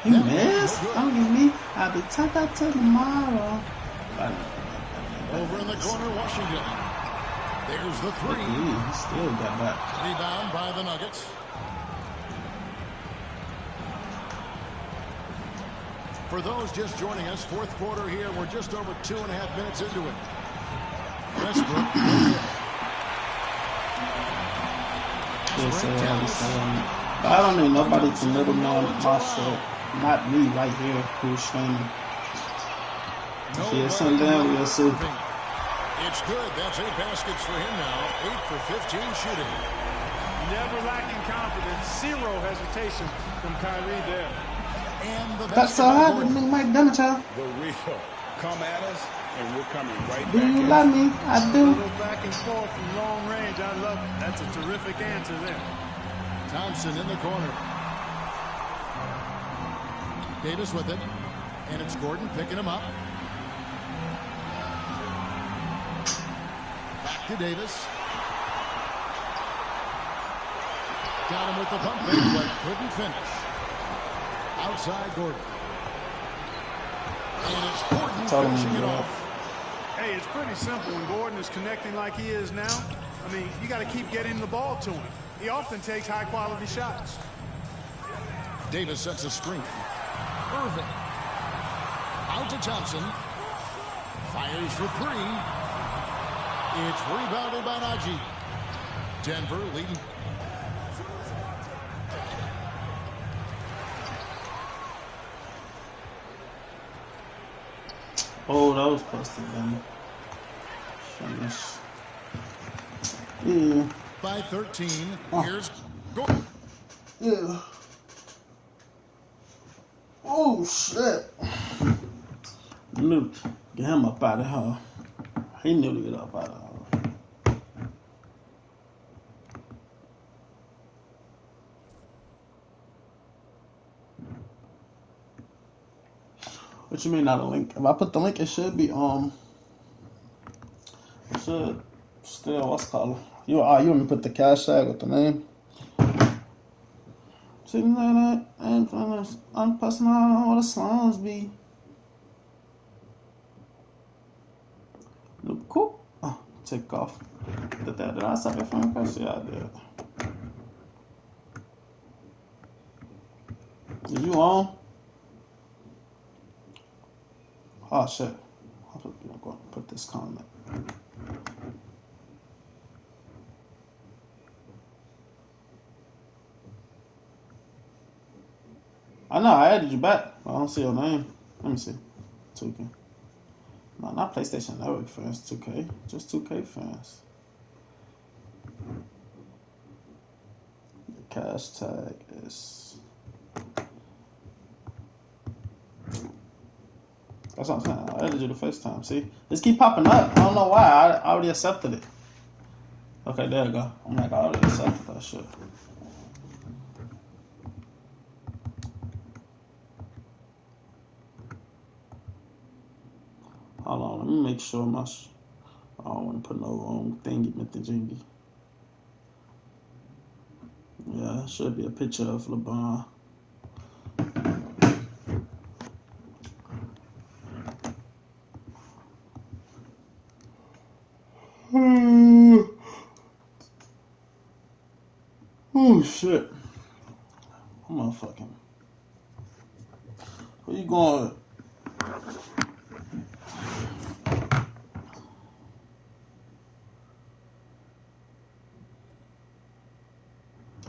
A: He missed? Don't give me. I'll be tucked up till tomorrow.
F: Over in the corner, Washington. There's the 3.
A: He still got back.
F: Rebound by the Nuggets. For those just joining us, fourth quarter here. We're just over 2.5 minutes into it. Westbrook.
A: I don't need nobody to middle man my shit. Not me right here who's streaming. If he is sent down, we'll see.
F: It's good. That's 8 baskets for him now. 8 for 15 shooting.
C: Never lacking confidence. 0 hesitation from Kyrie there.
F: And the
A: that's all I didn't make Mike Demeter.
I: The real. Come at us, and we're coming right back.
A: Do you love me? I do.
C: Back and forth from long range. I love it. That's a terrific answer there.
F: Thompson in the corner. Davis with it. And it's Gordon picking him up. Back to Davis. Got him with the pump fake, but couldn't finish. Outside Gordon. And it's Gordon finishing it off.
C: Hey, it's pretty simple when Gordon is connecting like he is now. I mean, you got to keep getting the ball to him. He often takes high-quality shots.
F: Davis sets a screen. Irving. Out to Thompson. Fires for 3. It's rebounded by Najee. Denver leading.
A: Oh, that was close to them. Finish. Yeah.
F: By 13. Here's Gordon.
A: Yeah. Oh, shit. Luke, get him up out of here. He knew to get up out of here. What you mean not a link? If I put the link, it should be it should still what's called you want me to put the cash tag with the name. See that and I'm passing out what the slimes be. Look cool. Oh, take off. Did I stop your phone press? Yeah, I did. Is you on? Oh shit. I'm going to put this comment. I know, I added you back. I don't see your name. Let me see. 2K. No, not PlayStation Network fans. 2K. Just 2K fans. The cash tag is... That's what I'm saying. I added you the first time. See? Just keep popping up. I don't know why. I already accepted it. Okay, there you go. I'm like, I already accepted that shit. Hold on, let me make sure I don't want to put no wrong thingy, Mr. Jingy. Yeah, it should be a picture of LeBron. Oh shit. Motherfucking. Where you going?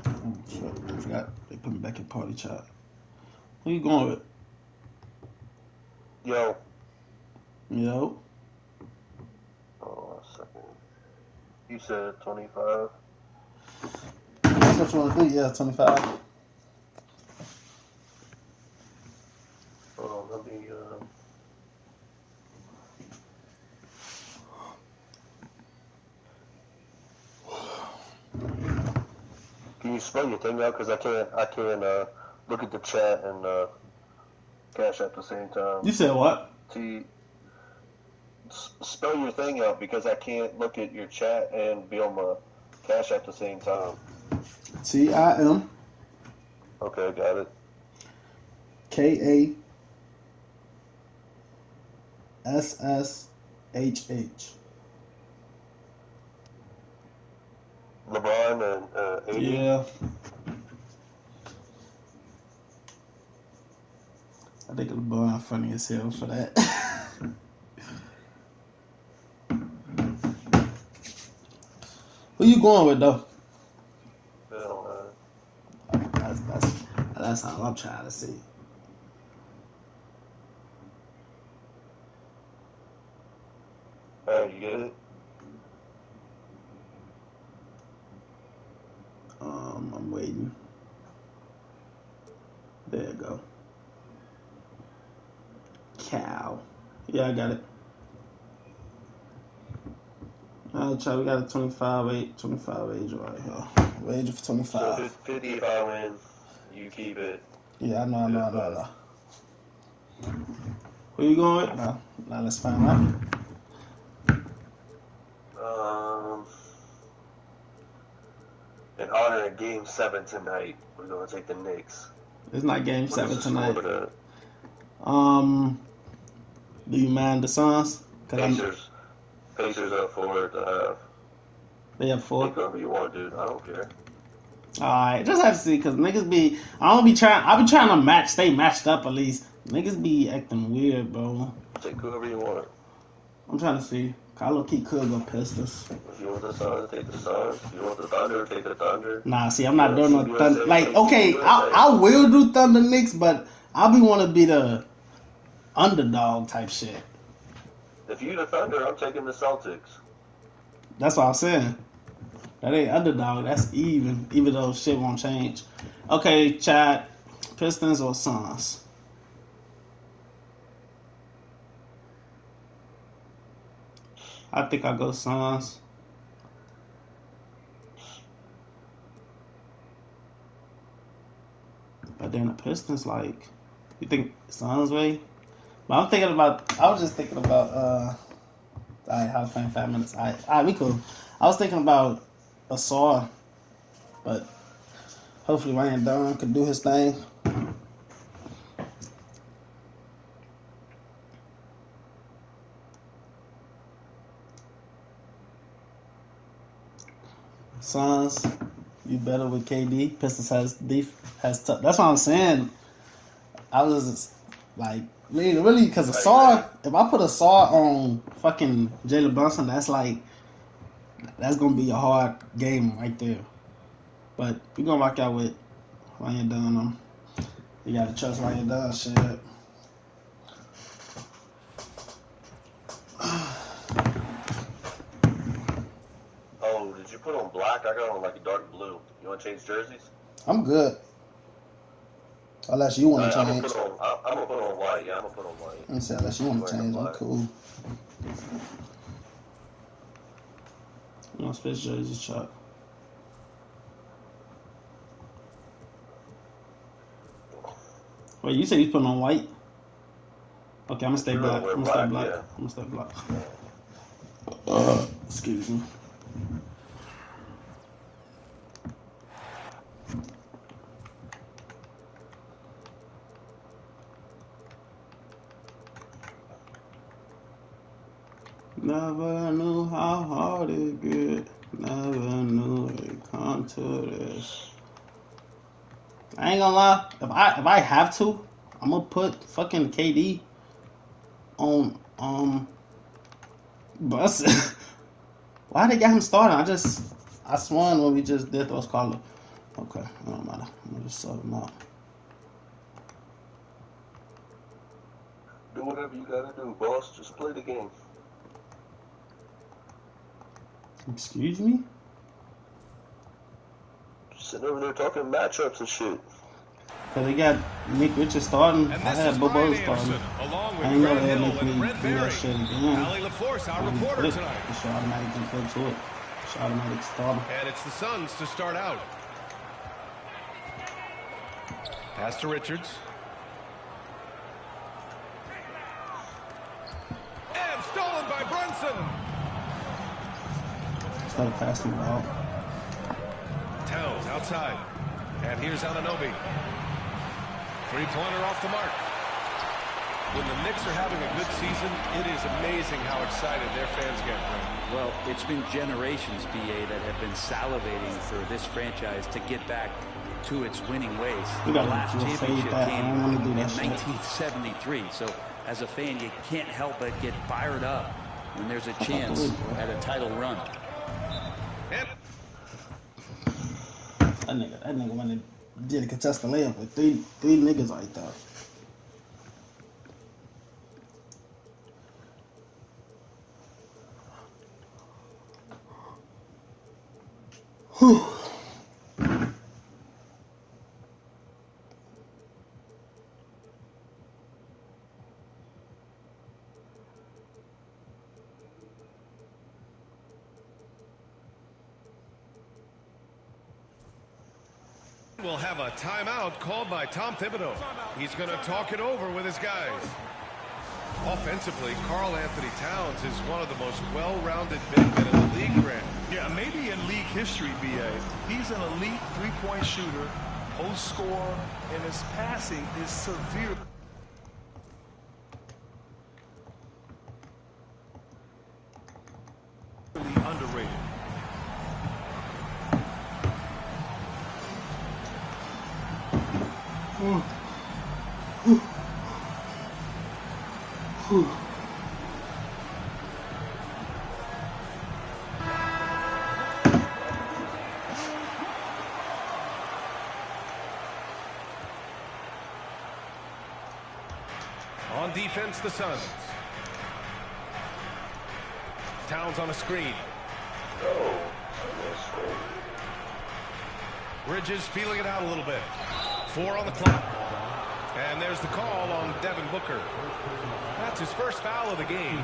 A: Oh shit. I forgot they put me back in party chat. Where you going with?
M: Yo.
A: Yo.
M: Oh, a second. You said 25.
A: That's what you want to do? Yeah, 25.
M: Let me, Can you spell your thing out? Because I can't look at the chat and cash at the same time.
A: You said what?
M: Spell your thing out because I can't look at your chat and be on my cash at the same time.
A: TIM.
M: Okay, got it.
A: KASSHH.
M: LeBron and AD?
A: Yeah. I think LeBron funny as hell for that. Who you going with though? That's all I'm trying to see.
M: Hey, you get it?
A: I'm waiting. There you go. Cow. Yeah, I got it. Alright, we got a 25 age right here. Age of 25.
M: So 50 if I win, you keep it.
A: Yeah, I know. Who you going with? Now let's find out.
M: In honor of Game 7 tonight, we're going to take the Knicks.
A: It's not Game 7 tonight.
M: Do
A: you mind the Suns?
M: Pacers up 4 at the half.
A: They have 4?
M: Take whoever you want, dude. I don't care.
A: Alright, just have to see, because niggas be... I be trying to stay matched up at least. Niggas be acting weird, bro.
M: Take whoever you want.
A: I'm trying to see. Kylo Key could go Pistons.
M: If you want the Suns, take the Suns. If you want the Thunder, take the Thunder.
A: Nah, see, I'm not doing no Thunder. Like, okay, I will do Thunder Knicks, but I be want to be the underdog type shit.
M: If you the Thunder, I'm taking the Celtics.
A: That's what I'm saying. That ain't underdog. That's even though shit won't change. Okay, Chad, Pistons or Suns? I think I go Suns. But then the Pistons, like, you think Suns way? But I was just thinking about, alright, Hall of Fame 5 minutes. Alright, we cool. I was thinking about Asar, but hopefully Ryan Dunn could do his thing. Suns, you better with KD. Pistons has tough. That's what I'm saying. I was just, like, really, because Asar, if I put Asar on fucking Jalen Brunson, that's gonna be a hard game right there. But we're gonna rock out with Ryan Dunn. You gotta trust Ryan Dunn shit.
M: Oh, did you put on black? I got on like a dark blue. You want to change jerseys?
A: I'm good. Unless you want to change.
M: I'm gonna put on white. Yeah, I'm gonna put on white.
A: I said, unless you want to change, I'm cool. my Spurs jersey shot. Wait, you said you putting on white? Okay, I'm gonna stay black. I'm gonna stay black.
M: Yeah.
A: I'm gonna stay black. Excuse me. Never knew how hard it get. Never knew it come to this. I ain't gonna lie. If I have to, I'm gonna put fucking KD on bus. Why they got him starting? I swung when we just did those colors. Okay, it don't matter. I'm gonna just sub him out.
M: Do whatever you gotta do, boss. Just play the game.
A: Excuse me?
M: Just sitting over there talking matchups and shit.
A: Cause they got Nick Richards starting. I had Bobo starting. I ain't know they'd make me do that shit again.
B: Ali LaForce, our reporter tonight.
A: It should automatically flip to it. It should automatically start.
B: And it's the Suns to start out. Pass to Richards. And stolen by Brunson.
A: Instead of passing it out.
B: Towns outside. And here's Anunoby. Three-pointer off the mark. When the Knicks are having a good season, it is amazing how excited their fans get.
G: Well, it's been generations, BA, that have been salivating for this franchise to get back to its winning ways. The last championship came in 1973. So, as a fan, you can't help but get fired up when there's a chance at a title run.
A: That nigga went and did a contested layup with three niggas like that. Whew.
B: We'll have a timeout called by Tom Thibodeau. He's going to talk it over with his guys. Offensively, Karl Anthony Towns is one of the most well-rounded big men in the league, Grant.
C: Yeah, maybe in league history, BA. He's an elite three-point shooter, post scorer, and his passing is severe. Underrated.
B: On defense, the Suns. Towns on a screen. Bridges feeling it out a little bit. 4 on the clock. And there's the call on Devin Booker. That's his first foul of the game.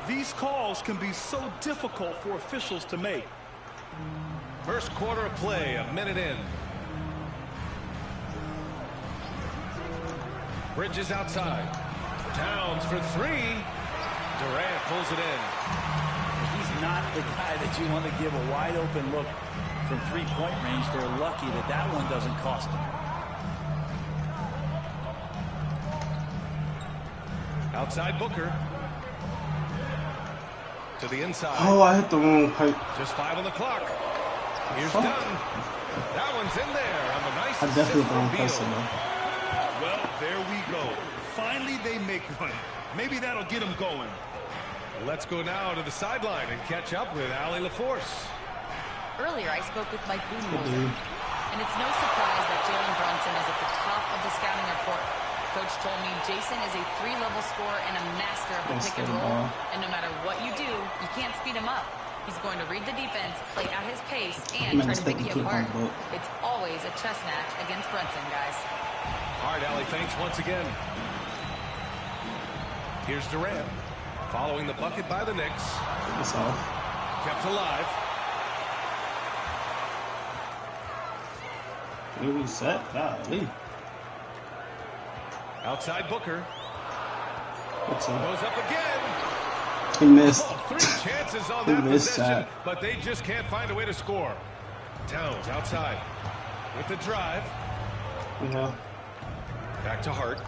C: These calls can be so difficult for officials to make.
B: First quarter of play, a minute in. Bridges outside. Towns for 3. Durant pulls it in.
G: He's not the guy that you want to give a wide open look from three-point range. They're lucky that that one doesn't cost them.
B: Outside Booker. To the inside.
A: Oh, I hit the wrong pipe.
B: Just 5 on the clock. Here's Dunn. That one's in there on the nice
A: I definitely don't
B: Beal.
A: press it though.
C: Well, there we go. Finally, they make one. Maybe that'll get them going.
B: Let's go now to the sideline and catch up with Ali LaForce.
E: Earlier, I spoke with Mike Budenholzer, and it's no surprise that Jalen Brunson is at the top of the scouting report. Coach told me Jason is a 3-level scorer and a master of the pick and roll, and no matter what you do, you can't speed him up. He's going to read the defense, play at his pace, and try to pick you apart. It's always a chess match against Brunson, guys.
B: All right, Ali, thanks once again. Here's Durant, following the bucket by the Knicks. Kept alive.
A: Really set? Golly.
B: Outside Booker.
A: What's up?
B: Goes up again.
A: He missed.
B: Oh, 3 chances on that possession, but they just can't find a way to score. Towns outside with the drive.
A: Yeah.
B: Back to Hart.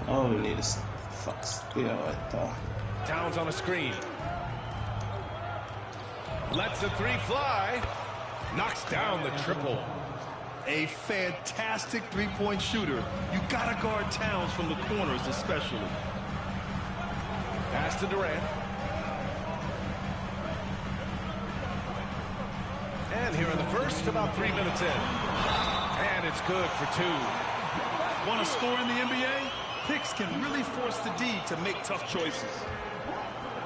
A: Oh, we need to fuck steal it though.
B: Towns on a screen. Lets the 3 fly. Knocks down the triple.
C: A fantastic three-point shooter. You gotta guard Towns from the corners especially.
B: Pass to Durant. And here in the first, about 3 minutes in. And it's good for 2.
C: Want to score in the NBA? Picks can really force the D to make tough choices.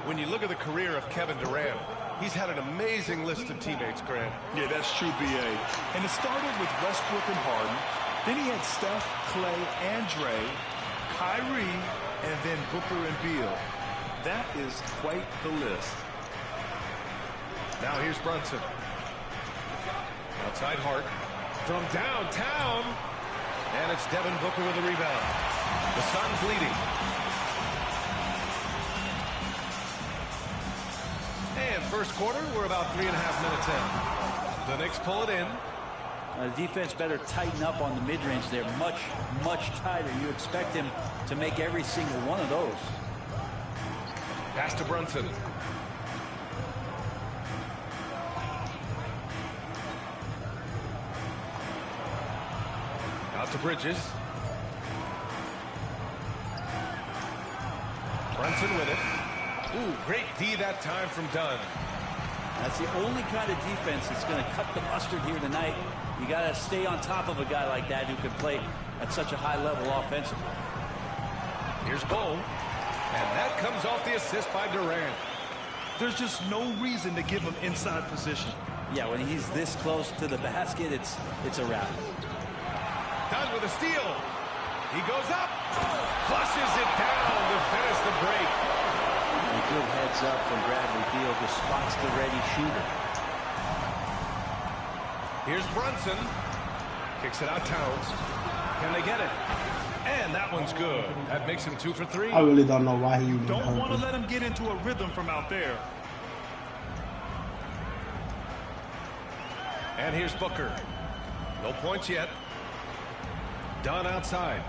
B: When you look at the career of Kevin Durant, he's had an amazing list of teammates, Grant.
C: Yeah, that's true, B.A. And it started with Westbrook and Harden. Then he had Steph, Clay, and Dre, Kyrie, and then Booker and Beal. That is quite the list.
B: Now here's Brunson. Outside Hart. From downtown. And it's Devin Booker with a rebound. The Suns leading. And first quarter, we're about 3.5 minutes in. The Knicks pull it in.
G: The defense better tighten up on the mid-range. They're much, much tighter. You expect him to make every single one of those.
B: Pass to Brunson. Out to Bridges. Brunson with it. Ooh, great D that time from Dunn.
G: That's the only kind of defense that's going to cut the mustard here tonight. You got to stay on top of a guy like that who can play at such a high level offensively.
B: Here's Bull. And that comes off the assist by Durant.
C: There's just no reason to give him inside position.
G: Yeah, when he's this close to the basket, it's a wrap.
B: Dunn with a steal. He goes up. Flushes it down to finish the break.
G: A good heads up from Bradley Beal, just spots the ready shooter.
B: Here's Brunson. Kicks it out Towns. Can they get it? And that one's good. That makes him 2 for 3.
A: I really don't know why he
C: don't want to let him get into a rhythm from out there.
B: And here's Booker. No points yet. Dunn outside.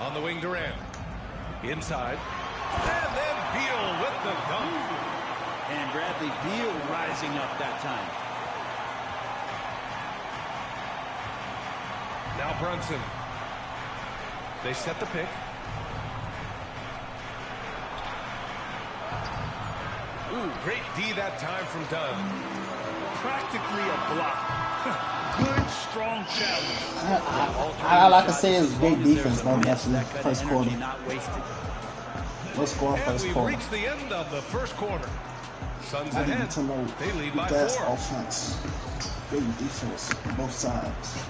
B: On the wing, Durant. Inside. And then Beal with the dunk.
G: And Bradley Beal rising up that time.
B: Now Brunson. They set the pick. Ooh, great D that time from Dunn.
C: Practically a block. Good, strong challenge.
A: All I can say is great defense, though. That's the first quarter. Let's go first quarter.
B: We've reached the end of the first quarter. Suns ahead. They lead by 4.
A: Offense. Great defense on both sides.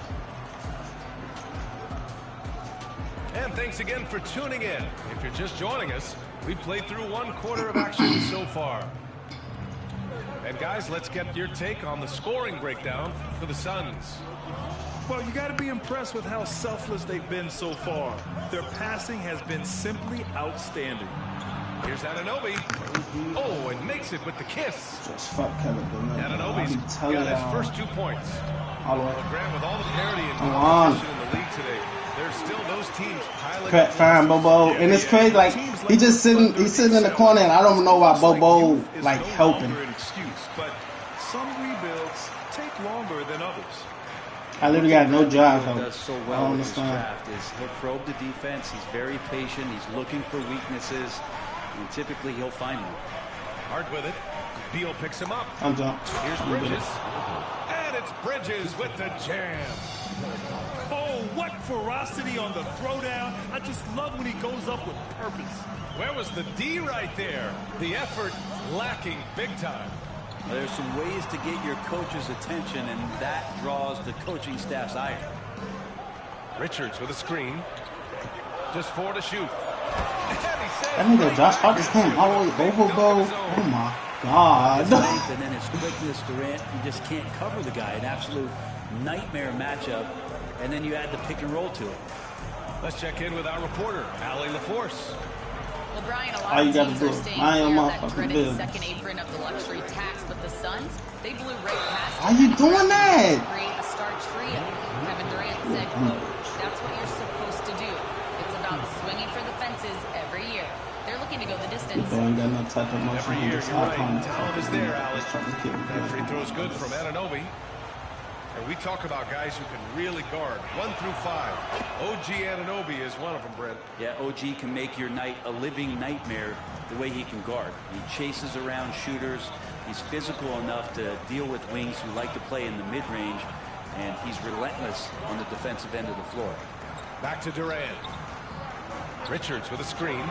B: And thanks again for tuning in. If you're just joining us, we played through 1 quarter of action so far. And guys, let's get your take on the scoring breakdown for the Suns.
C: Well, you got to be impressed with how selfless they've been so far. Their passing has been simply outstanding.
B: Here's Anunoby. Oh, and makes it with the kiss.
A: Just fuck Kevin Durant.
B: Anunoby's got his first 2 points.
A: All the way.
B: Well, Grant, with all the parity and competition in the league today, there's still those teams piling up.
A: Fine, Bobo. And it's crazy, like, he's sitting in the corner, and I don't know why Bobo, like, helping.
C: But some rebuilds take longer than others.
A: I literally got no job, though.
G: Does so well in his craft is he'll probe the defense. He's very patient. He's looking for weaknesses, and typically he'll find them.
B: Hard with it. Beal picks him up.
A: I'm done.
B: Here's Bridges. And it's Bridges with the jam.
C: Oh, what ferocity on the throwdown. I just love when he goes up with purpose.
B: Where was the D right there? The effort lacking big time.
G: Well, there's some ways to get your coach's attention, and that draws the coaching staff's ire.
B: Richards with a screen. Just 4 to shoot.
A: That nigga Josh Hart just came all the way over, bro. Oh my God.
G: His length and then his quickness, Durant, you just can't cover the guy. An absolute nightmare matchup. And then you add the pick and roll to it.
B: Let's check in with our reporter, Allie LaForce.
E: Well, Brian, a lot of teams are staying clear of that dreaded second apron of the luxury tax, but the Suns, they blew right past it.
A: Why you doing that?
E: Create a star trio. Kevin Durant said, quote, "That's what you're supposed to do. It's about swinging for the fences every year." They're looking to go the distance.
A: Ain't got no type of motion.
B: Every year, you're right. Talent is there, Alex. That free throw is good from Anunoby. And we talk about guys who can really guard 1 through 5. OG Anunoby is one of them, Brent.
G: Yeah, OG can make your night a living nightmare the way he can guard. He chases around shooters. He's physical enough to deal with wings who like to play in the mid-range. And he's relentless on the defensive end of the floor.
B: Back to Durant. Richards with a screen.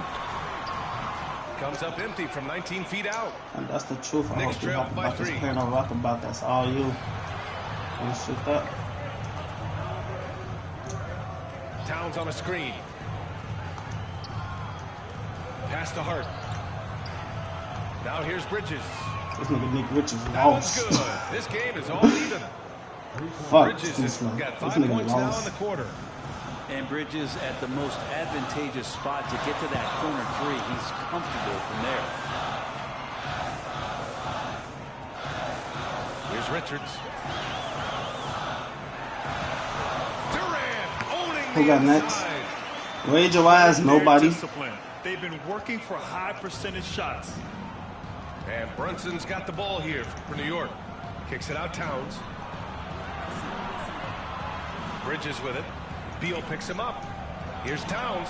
B: Comes up empty from 19 feet out.
A: And that's the truth. I
B: Knicks
A: hope you
B: trail
A: have
B: by
A: about this
B: 3.
A: pair of rock about that's all you. Shoot that.
B: Towns on a screen. Pass to Hart. Now here's Bridges.
A: This nigga Nick Richards
B: That one's
A: lost.
B: good. This game is all even.
A: Fuck,
B: Bridges
A: this
B: has
A: nigga.
B: got
A: This
B: 5
A: nigga
B: points now in
A: lost.
B: the quarter.
G: And Bridges at the most advantageous spot to get to that corner three. He's comfortable from there.
B: Here's Richards. Durant owning
A: Who got
B: the
A: next?
B: inside.
A: Wager-wise, nobody.
C: Discipline. They've been working for high percentage shots.
B: And Brunson's got the ball here for New York. Kicks it out Towns. Bridges with it. Beal picks him up. Here's Towns.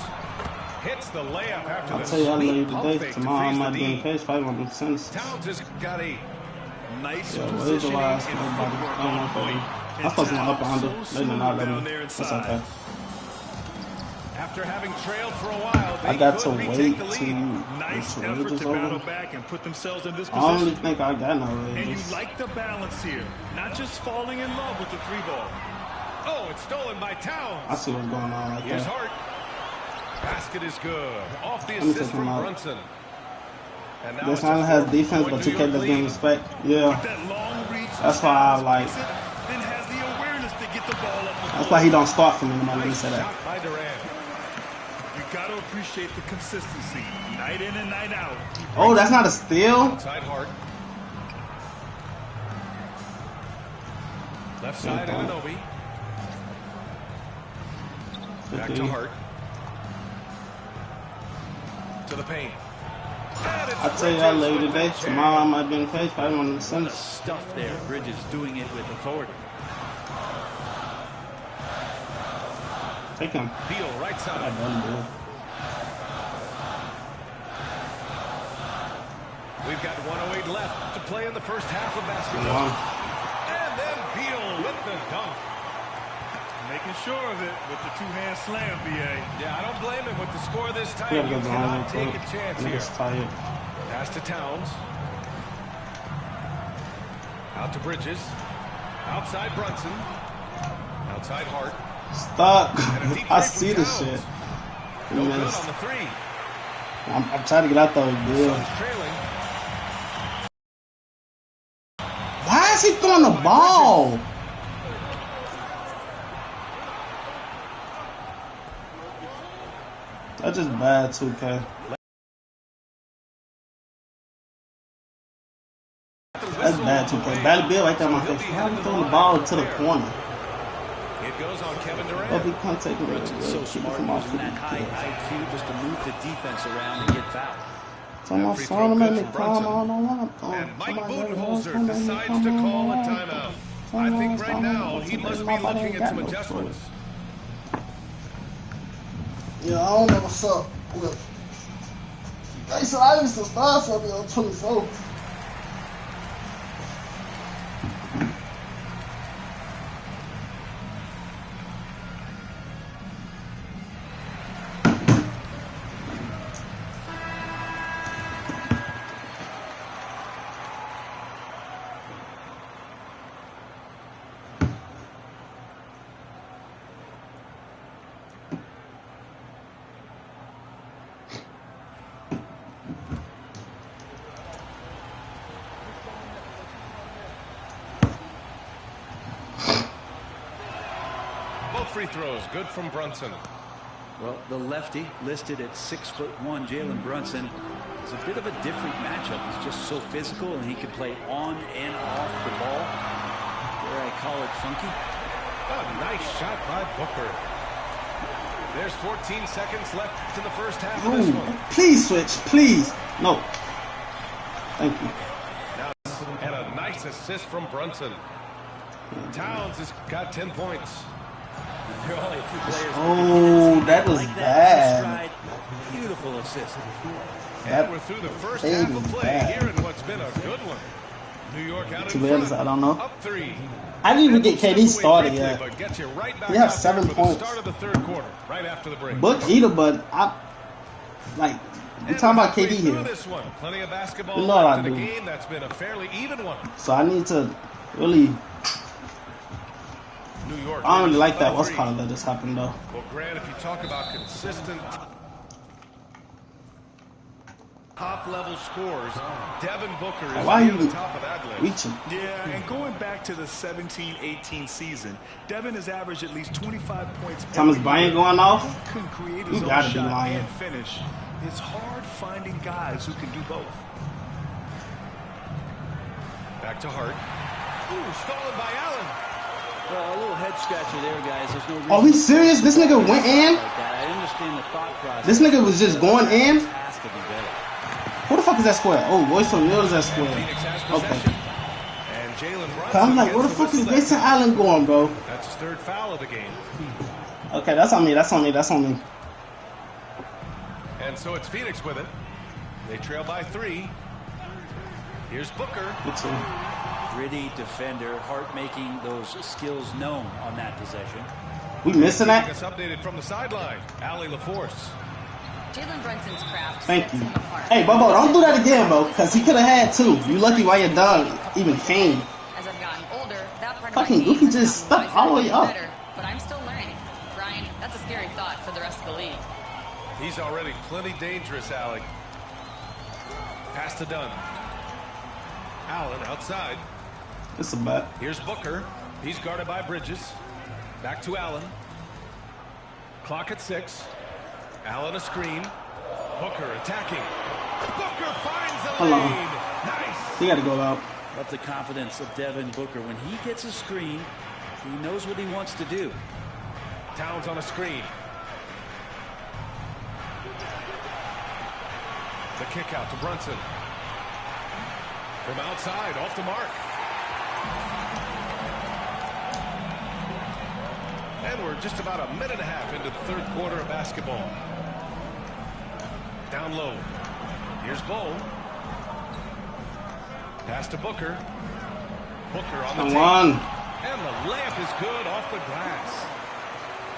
B: Hits the layup after
A: I'll
B: the
A: tell you, I
B: sweet
A: later
B: pump
A: today.
B: fake to
A: Tomorrow I
B: freeze
A: might
B: the
A: be in
B: D.
A: case fight on the sense.
B: Towns has got a
C: Nice
A: Yeah,
C: positioning
A: wager-wise,
C: and
A: nobody.
C: footwork
A: I don't know
C: on
A: if they
C: point.
A: do. I'm supposed to go up or under. They did not let
C: down
A: me.
C: there
A: That's
C: inside.
A: okay.
B: After having trailed for a while, they
A: I got to
B: could
A: wait
B: retake the
A: till
B: lead.
C: Nice
A: the
C: effort
A: wages
C: to battle
A: over.
C: back and put themselves in this
A: I don't really
C: position.
A: think I got no
C: And you
A: wages.
C: like the balance here, not just falling in love with the 3-ball.
B: Oh, it's stolen by Towns.
A: I see what's going on right
B: Here's
A: there.
B: Hart. Basket is good. Off the
A: Let me
B: assist
A: take him
B: from
A: out.
B: Brunson. And now
A: This
B: it's a
A: one has
B: 4-point
A: defense, but
B: New
A: 2K
B: York
A: does
B: lead.
A: game respect. Yeah.
C: With that long reach,
A: That's why I like.
C: then has the awareness to get the ball up the
A: That's
C: floor.
A: why he don't start for me no matter what he
B: Nice
A: say that.
B: shot by Durant.
C: You got to appreciate the consistency, night in and night out.
A: Oh, that's not a steal?
B: Outside Hart. Left side Anunoby. Back to Hart. To the paint.
A: I tell you that later today. Tomorrow I might be in case fight on the
G: What a
A: sense.
G: stuff there. Bridges doing it with authority.
A: Take him.
B: Beal right
A: I
B: side.
A: done do.
B: We've got 1:08 left to play in the first half of basketball.
A: Wow.
B: And then Beal with the dunk.
C: Making sure of it with the two-hand slam, BA.
B: Yeah, I don't blame him with the score this time.
A: We
B: You
A: gotta go
B: cannot
A: down
B: take
A: real
B: a
A: quick.
B: chance
A: I'm
B: here.
A: just tired.
B: Pass to Towns. Out to Bridges. Outside Brunson. Outside Hart.
A: Stop.
B: And a deep
A: I
B: three
A: see
B: from
A: this
B: Towns.
A: shit.
B: No good
A: Yes.
B: on the three.
A: I'm trying to get out there. Deal.
B: Suns trailing.
A: Why is he throwing the ball? That's just bad, 2K. That's bad, 2K. Bad Bill right there on my face. Why are you throwing the ball to the corner?
B: It goes on Kevin
A: Hope
B: Durant.
A: he can't take it.
G: Brunson's so smart using that high IQ just to move the defense around and get fouled.
A: So my
B: Free
A: son,
B: throw
A: made
B: good
A: me
B: from
A: calm. I
B: Brunson.
A: don't want to.
B: And Mike Budenholzer decides to call a timeout. I think right now he must be looking at some adjustments.
A: Yeah, I don't know what's up. Look, they said I used to start for me on 24.
B: free throws. Good from Brunson.
G: Well, the lefty listed at 6'1", Jalen Brunson, is a bit of a different matchup. He's just so physical, and he can play on and off the ball. Dare I call it funky?
B: A nice shot by Booker. There's 14 seconds left in the first half of this one.
A: Please switch, please. No. Thank you.
B: Now, and a nice assist from Brunson. Towns has got 10 points.
G: There are only a few players.
A: Oh, that was
G: like
A: bad.
G: Beautiful assist.
B: And we're through the first half of play here in what's been a good one. New York out in front.
A: I don't know.
B: Up 3.
A: I didn't even get KD started yet. He has 7 points.
B: Start of the third quarter, right after the break.
A: Book either, but I like. We're talking about KD here.
B: This one. Plenty of basketball
A: You know what
B: left
A: I
B: in
A: do.
B: a game that's been a fairly even one.
A: So I need to really.
B: New York.
A: I don't really like that. What's called that just happened though.
B: Well, Grant, if you talk about consistent top-level scores, Devin Booker is near the top of that list.
A: Reaching?
N: Yeah, and going back to the 17-18 season, Devin has averaged at least 25 points.
A: Thomas Bryant going off?
N: Couldn't create his
A: You
N: own
A: gotta be
N: shot
A: lying.
N: and finish. It's hard finding guys who can do both.
B: Back to Hart. Ooh, stolen by Allen.
G: Well, a little head scratcher there, guys. There's no reason.
A: Are we serious? This nigga went in?
G: Like that. I understand the thought process.
A: This nigga was just going in?
G: Has to be better.
A: Who the fuck is that square? Oh, Royce O'Neal is that square. Okay.
B: And Jalen
A: I'm like, where the fuck is Grayson Allen going, bro?
B: That's his third foul of the game.
A: Okay, that's on me. That's on me. That's on me.
B: And so it's Phoenix with it. They trail by 3. Here's Booker.
G: Gritty defender, Hart making those skills known on that possession.
A: We missing that?
B: Us updated from the sideline. Allie LaForce.
E: Jalen Brunson's craft
A: Thank
E: sets
A: you.
E: him apart.
A: Hey, Bobo, don't do that again, bro, because he could have had 2. You lucky while you're done even came.
E: As I've gotten older, that part
A: Fucking
E: of my
A: Goofy
E: game has
A: just
E: gotten
A: stuck all the way
E: wiser
A: up.
E: and better, but I'm still learning. Brian, that's a scary thought for the rest of the league.
B: He's already plenty dangerous, Allie. Pass to Dunn. Allen outside.
A: It's a bet.
B: Here's Booker. He's guarded by Bridges. Back to Allen. Clock at 6. Allen a screen. Booker attacking. Booker finds the
A: Hold on.
B: lead. Nice.
A: He got to go out.
G: Love the confidence of Devin Booker. When he gets a screen, he knows what he wants to do.
B: Towns on a screen. The kick out to Brunson. From outside, off the mark. And we're just about a minute and a half into the third quarter of basketball. Down low. Here's Bull. Pass to Booker. Booker on the
A: Come
B: tape.
A: on.
B: And the layup is good off the glass.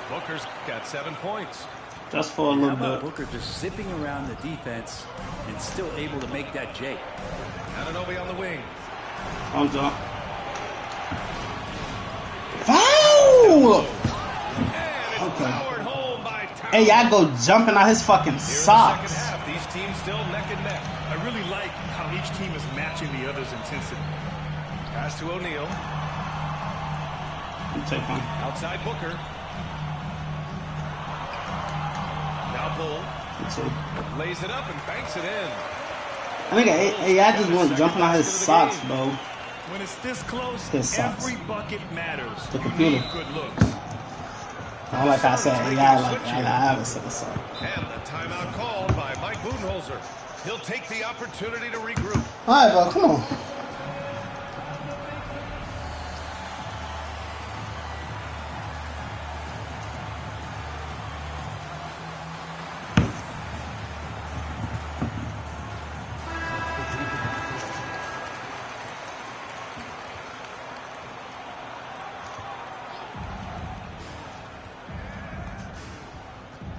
B: Booker's got 7 points.
A: Just for a little
G: How about
A: bit.
G: Booker just zipping around the defense and still able to make that J?
B: Anunoby on the wing.
A: I'm done. Foul! Okay. Hey, y'all go jumping out his fucking socks.
B: Half, these teams still neck and neck.
N: I really like how each team is matching the other's intensity.
B: Pass to O'Neal.
A: Take one.
B: Outside Booker. Now Bull. Lays it up and banks it in.
A: I think AI just went jumping out his socks, bro.
N: When it's this close,
A: His socks.
N: every bucket matters.
A: The computer.
N: Good looks.
A: Not like I said, AI like I haven't said so.
B: And the timeout called by Mike Budenholzer. He'll take the opportunity to regroup.
A: All right, bro, come on.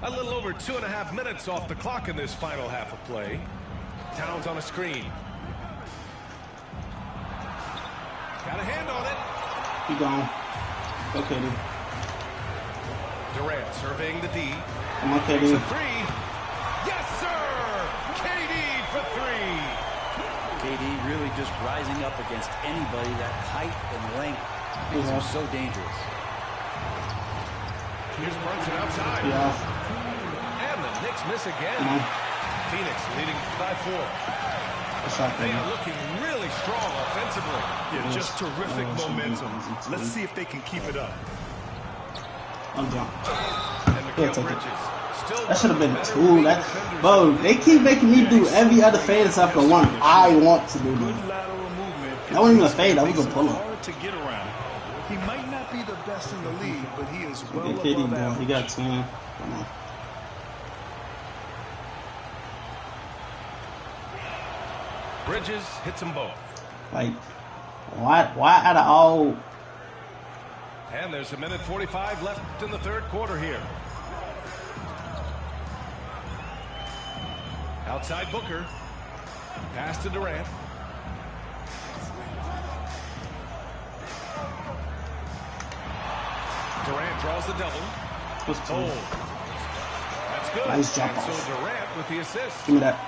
B: A little over 2.5 minutes off the clock in this final half of play. Towns on a screen. Got a hand on it.
A: Keep going. Okay, dude.
B: Durant surveying the D.
A: Come on, KD.
B: Takes a 3. Yes, sir! KD for 3.
G: KD really just rising up against anybody. That height and length makes him so dangerous.
B: Here's Brunson outside.
A: Yeah.
B: And the Knicks miss again. Phoenix leading by 4. They are looking really strong offensively.
C: Yeah, just terrific momentum. Let's see if they can keep it up.
A: I'm down.
B: And Mikal Bridges.
A: That should have been 2. Bro, they keep making me do every other fade except for one I want to do. That wasn't even a fade. That was a pull-up.
C: To get around. He might not be the best in the league, but he is well above average.
A: He got 10. Come on.
B: Bridges hits them both.
A: Like, why out of all?
B: And there's a minute 45 left in the third quarter here. Outside Booker. Pass to Durant. Durant draws the double. Oh. That's good.
A: Nice jump
B: and
A: off.
B: So Durant with the assist.
A: Give me that.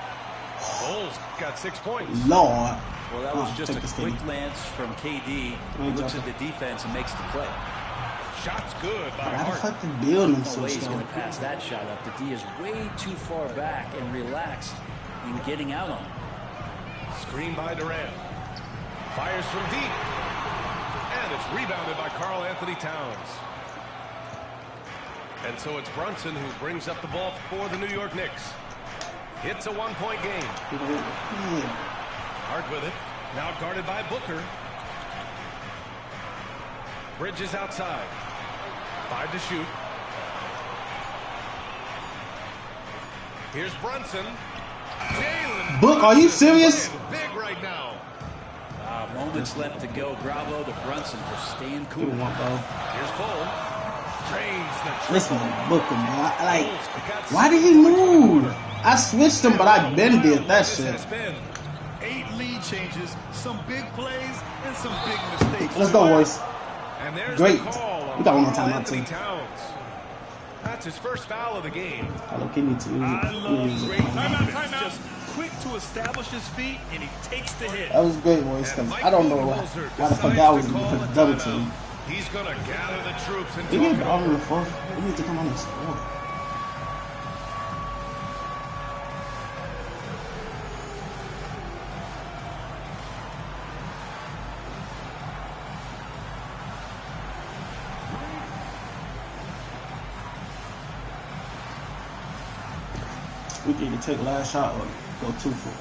B: Bulls got 6 points.
A: Lord.
G: Well, that was just a quick glance from KD. He looks at the defense and makes the play.
B: Shot's good by
A: How the
B: Hart.
A: fuck the building
G: No way he's going to pass that shot up. The D is way too far back and relaxed in getting out on him.
B: Screen by Durant. Fires from deep. And it's rebounded by Karl Anthony Towns. And so it's Brunson who brings up the ball for the New York Knicks. It's a 1-point game. Hart with it. Now guarded by Booker. Bridges outside. 5 to shoot. Here's Brunson. Jalen
A: Book, are you serious?
B: Big right now.
G: Moments left to go. Bravo to Brunson for staying cool.
B: Here's Bull. Trains the
A: Listen, Booker, man. Like, why did he move? I switched him, but I been did that shit.
C: 8 lead changes, some big plays, and some big mistakes.
A: Let's go, boys.
B: And there's
A: Great.
B: the call
A: We got one more
B: on
A: timeout,
B: Anthony
A: too.
B: Towns. That's his first foul of the game.
A: I don't need to use it.
C: I love
A: Use it.
C: great defense. Just quick to establish his feet, and he takes the hit.
A: That was great, boys, because I don't know why the fuck I was going to double team.
B: He's going to gather the troops and
A: We need all in the fourth. We need to come on the score. We can either take last shot or go 2 for.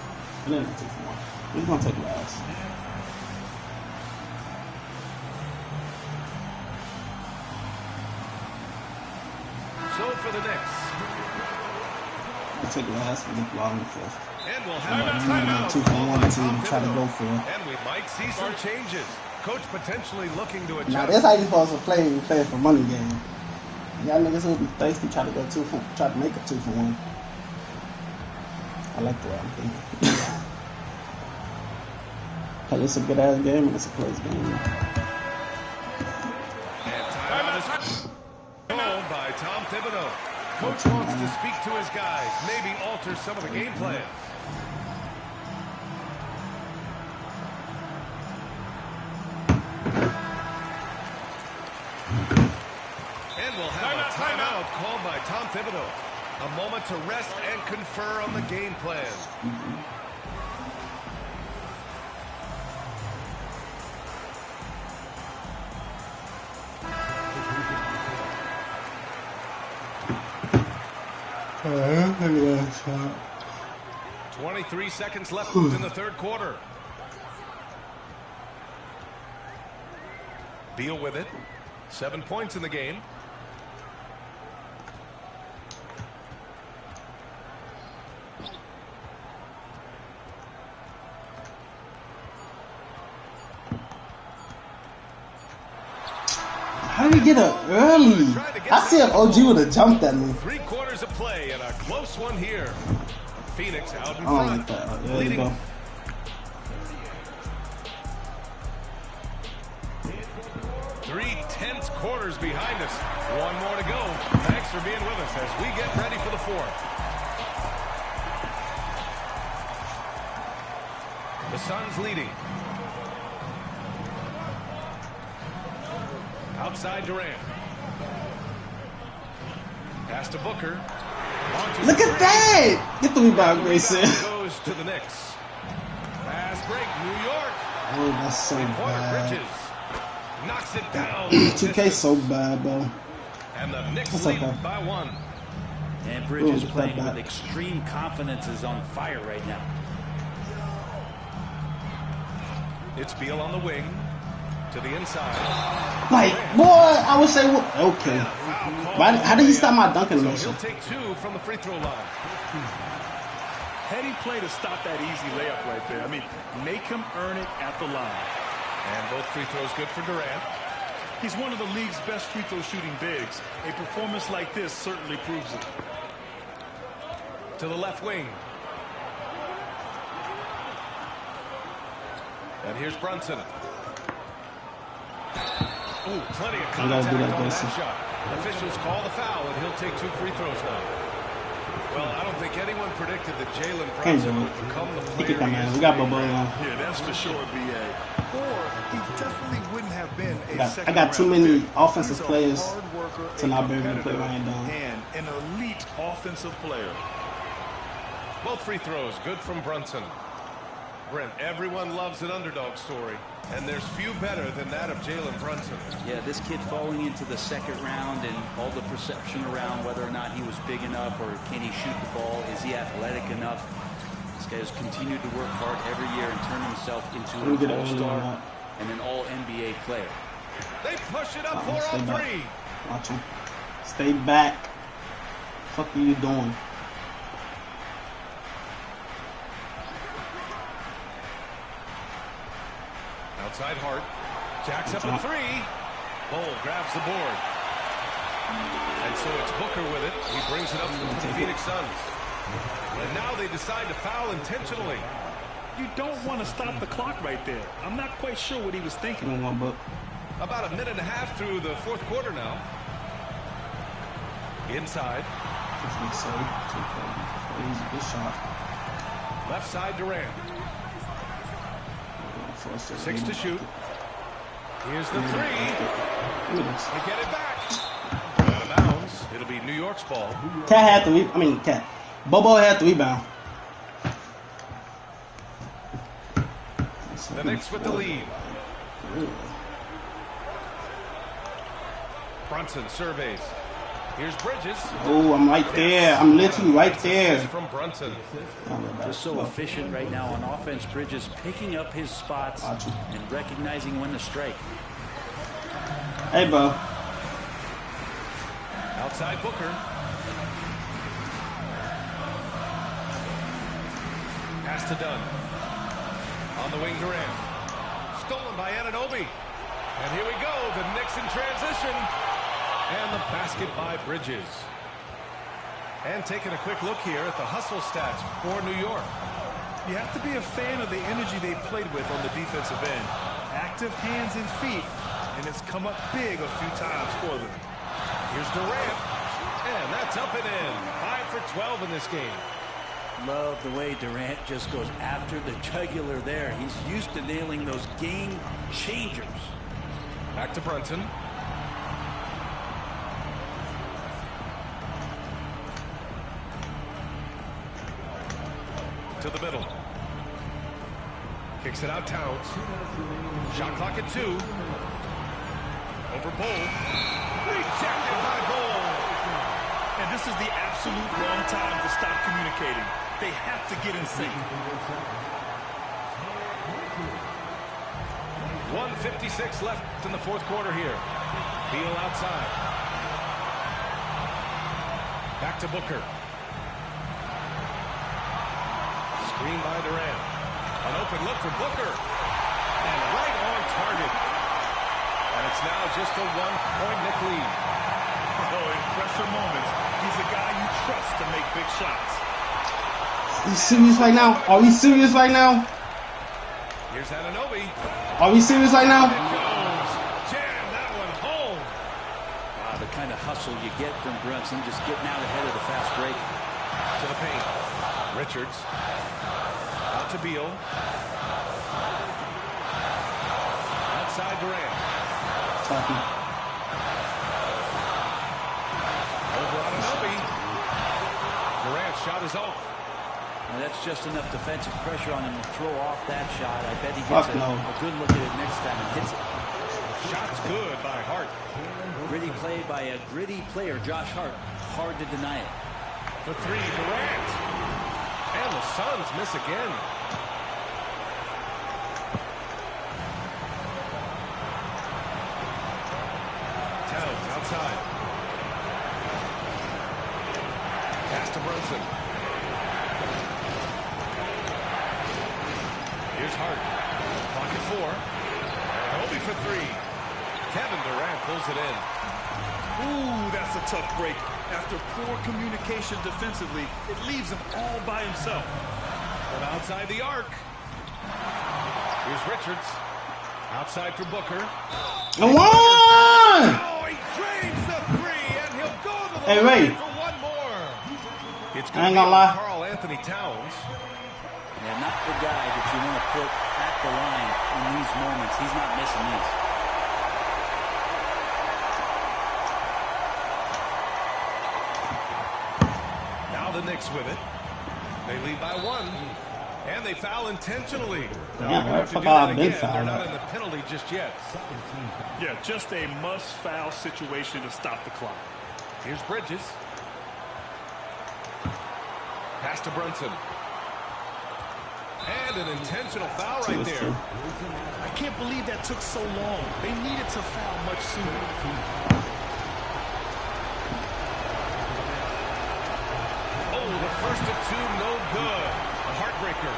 A: And then 2 for 1. We're gonna take last.
B: So for the Knicks.
A: We'll take last and get the ball in the fourth.
B: And we'll
A: I'm
B: have a
A: like,
B: timeout.
A: 2 for 1 team try to go for it.
B: And we might see some changes. Coach potentially looking to adjust.
A: Now that's how you supposed to play. You play for money game. Y'all niggas will be thirsty, try to go 2 for, try to make a 2 for 1. I like the way I'm thinking. Hey, it's a good ass game and it's a close game.
B: And timeout is called by Tom Thibodeau. Coach wants to speak to his guys, maybe alter some of the game plan. And we'll have a timeout called by Tom Thibodeau. A moment to rest and confer on the game plan.
A: Shot.
B: 23 seconds left in the third quarter. Beal with it. 7 points in the game.
A: How did he get up early? I see if OG would have jumped at me.
B: 3 quarters of play and a close one here. Phoenix out in
A: I don't
B: front.
A: like that. There you go.
B: Three tense quarters behind us. 1 more to go. Thanks for being with us as we get ready for the fourth. The Suns leading. Outside Durant. Pass to Booker.
A: Look at that! Get the rebound, Grayson.
B: Goes to the Knicks. Fast break, New York.
A: Oh, that's so bad.
B: Bridges knocks it down.
A: 2K so bad, bro.
B: And the Knicks
A: That's
B: lead
A: okay.
B: by 1.
G: And Bridges playing with extreme confidence, is on fire right now.
B: It's Beal on the wing to the inside.
A: Like, boy, I would say, okay. How did he stop my dunking motion?
B: He'll take 2 from the free throw line.
N: Heady play to stop that easy layup right there. I mean, make him earn it at the line.
B: And both free throws good for Durant.
N: He's one of the league's best free throw shooting bigs. A performance like this certainly proves it.
B: To the left wing. And here's Brunson. Ooh, plenty of contact on that shot. Officials call the foul, and he'll take 2 free throws now. Well, I don't think anyone predicted that Jalen Brunson would become the player he is.
A: We got Bobo on.
N: Yeah, that's for sure, B.A. Or he definitely wouldn't have been a second
A: I got too many
N: pick.
A: offensive
N: He's
A: players
N: a hard worker,
A: to not be able to play Ryan down.
N: And an elite offensive player.
B: Both free throws good from Brunson. Brent, everyone loves an underdog story, and there's few better than that of Jalen Brunson.
G: Yeah, this kid falling into the second round and all the perception around whether or not he was big enough or can he shoot the ball, is he athletic enough. This guy has continued to work hard every year and turn himself into an all-star and an all-NBA player.
B: They push it up 4 on 3.
A: Watch him. Stay back. What the fuck are you doing?
B: Outside Hart. Jacks up a 3. Bull grabs the board. And so it's Booker with it. He brings it up to the Phoenix Suns. And now they decide to foul intentionally.
N: You don't want to stop the clock right there. I'm not quite sure what he was thinking.
B: About a minute and a half through the 4th quarter now. Inside.
A: Good shot.
B: Left side Durant. 6 to shoot. Here's the 3. They get it back. Out of bounds. It'll be New York's ball.
A: Cat had the Cat. Bobo had the rebound.
B: The Knicks with the lead. Brunson surveys. Here's Bridges.
A: Oh, I'm right there. I'm literally right there.
B: From Brunson.
G: Just so efficient right now on offense. Bridges picking up his spots and recognizing when to strike.
A: Hey, bro.
B: Outside Booker. Pass to Dunn. On the wing, Durant. Stolen by Anunoby. And here we go. The Knicks in transition. And the basket by Bridges. And taking a quick look here at the hustle stats for New York.
N: You have to be a fan of the energy they played with on the defensive end. Active hands and feet, and it's come up big a few times for them.
B: Here's Durant. And that's up and in. 5 for 12 in this game.
G: Love the way Durant just goes after the jugular there. He's used to nailing those game changers.
B: Back to Brunson. To the middle. Kicks it out, Towns. Shot clock at 2. Over Bull. Rejected by Bull.
N: And this is the absolute wrong time to stop communicating. They have to get in sync.
B: 1:56 left in the 4th quarter here. Beal outside. Back to Booker. Screen by Durant. An open look for Booker. And right on target. And it's now just a 1-point Knick lead.
N: Oh, in pressure moments, he's a guy you trust to make big shots.
A: Are you serious right now? Are we serious right now?
B: Here's Anunoby.
A: Are we serious right now?
B: Jam that one home.
G: Wow, the kind of hustle you get from Brunson, just getting out ahead of the fast break.
B: To the paint. Richards. Out to Beal. Outside Durant. Over Anunoby. Durant's shot is off.
G: Now that's just enough defensive pressure on him to throw off that shot. I bet he gets a good look at it next time and hits it.
B: Shot's good by Hart.
G: Gritty play by a gritty player, Josh Hart. Hard to deny it.
B: For three, Durant. And the Suns miss again. Towns outside. Pass to Brunson. Here's Hart. Pocket four. And Obi for three. Kevin Durant pulls it in.
N: Ooh, that's a tough break. After poor communication defensively, it leaves him all by himself.
B: From outside the arc. Here's Richards. Outside for Booker.
A: And one!
B: Oh, he drains the three, and he'll go to the
A: Hey,
B: line
A: Ray.
B: for one more. It's
A: I ain't gonna lie.
B: Karl Anthony Towns.
G: Yeah, not the guy that you want to put at the line in these moments. He's not missing these.
B: Now the Knicks with it. They lead by one. And they foul intentionally.
A: Yeah,
B: They're
A: what the fuck
B: gonna have to do that
A: I've been
B: again. They're
A: fouled
B: not
A: at?
B: in the penalty just yet.
N: Yeah, just a must-foul situation to stop the clock.
B: Here's Bridges. Pass to Brunson. And an intentional foul right there.
N: I can't believe that took so long. They needed to foul much sooner.
B: Oh, the first of two, no good. A heartbreaker.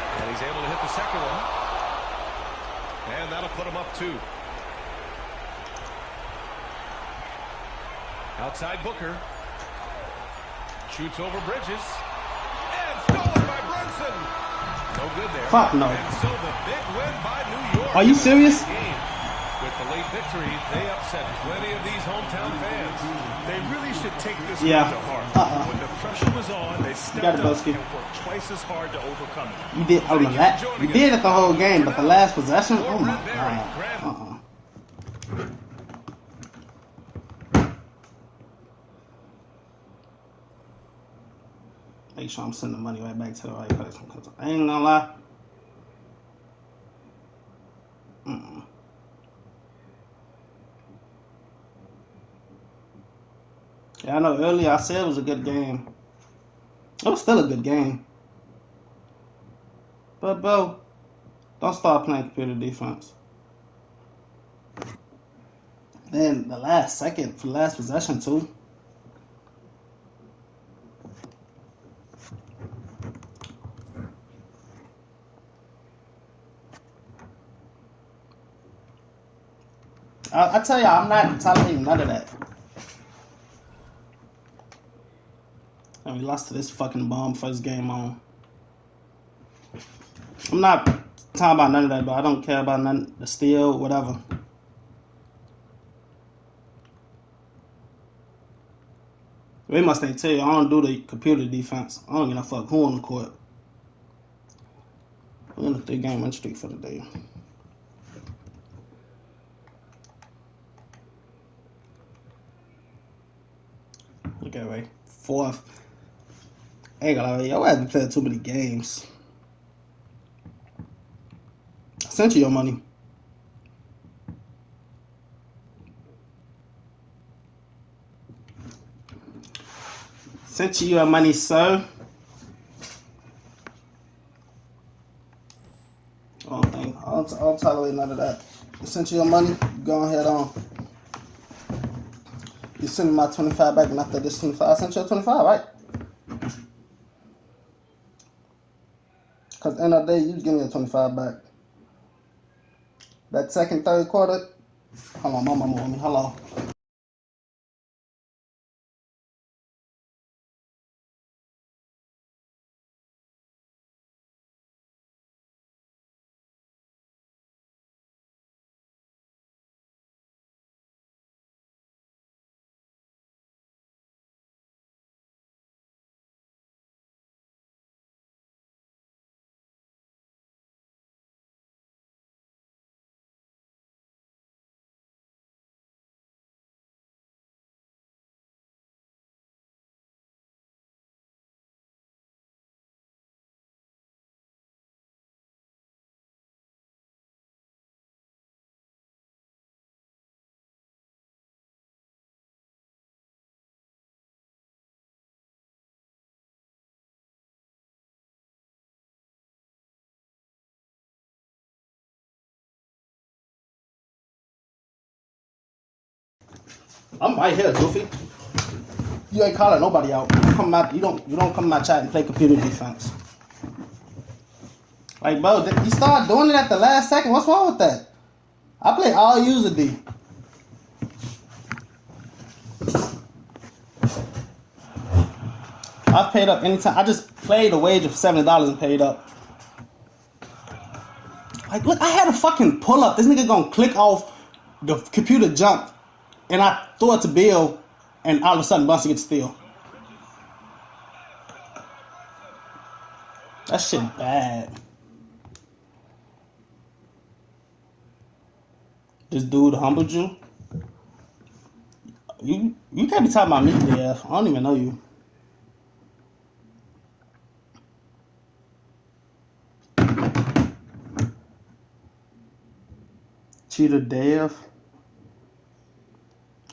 B: And he's able to hit the second one. And that'll put him up two. Outside Booker. Shoots over Bridges. And stolen by Brunson. No good there.
A: Fuck no.
B: And so the big win by New York.
A: Are you serious?
B: With the late victory, they upset plenty of these hometown fans.
N: They really should take this
A: Yeah.
N: one to heart. When the pressure was on, they stepped
A: it,
N: up
A: Bosky.
N: and worked twice as hard to overcome it.
A: You did on the last. You did it the whole game, but the last possession. Oh my god. Make sure I'm sending the money right back to the right person. Cause I ain't gonna lie. Yeah, I know earlier I said it was a good game. It was still a good game. But, bro, don't start playing computer defense. Then the last second for the last possession, too. I tell you, I'm not tolerating none of that. And we lost to this fucking bomb first game on. I'm not talking about none of that, but I don't care about none the steal, whatever. They must ain't tell you, I don't do the computer defense. I don't give a fuck who on the court. We're in the 3-game win streak for the day. Look at Ray. 4th. Ain't gonna lie, y'all haven't played too many games. I sent you your money. Sent you your money, sir. I'll tolerate none of that. I sent you your money. Go ahead on. You send me my 25 back, and after this 25, I sent you a 25, right? Because at the end of the day, you give me a 25 back. That second, third quarter, hold on, my mama with me. Hold on. I'm right here, Goofy. You ain't calling nobody out. You don't come to my chat and play computer defense. Like, bro, you start doing it at the last second. What's wrong with that? I play all user D. I've paid up anytime. I just played a wage of $70 and paid up. Like, look, I had a fucking pull up. This nigga gonna click off, the computer jumped, and I threw it to Bill, and all of a sudden Bunsen gets steal. That shit bad. This dude humbled you. You can't be talking about me, DF. I don't even know you. Cheater Dev.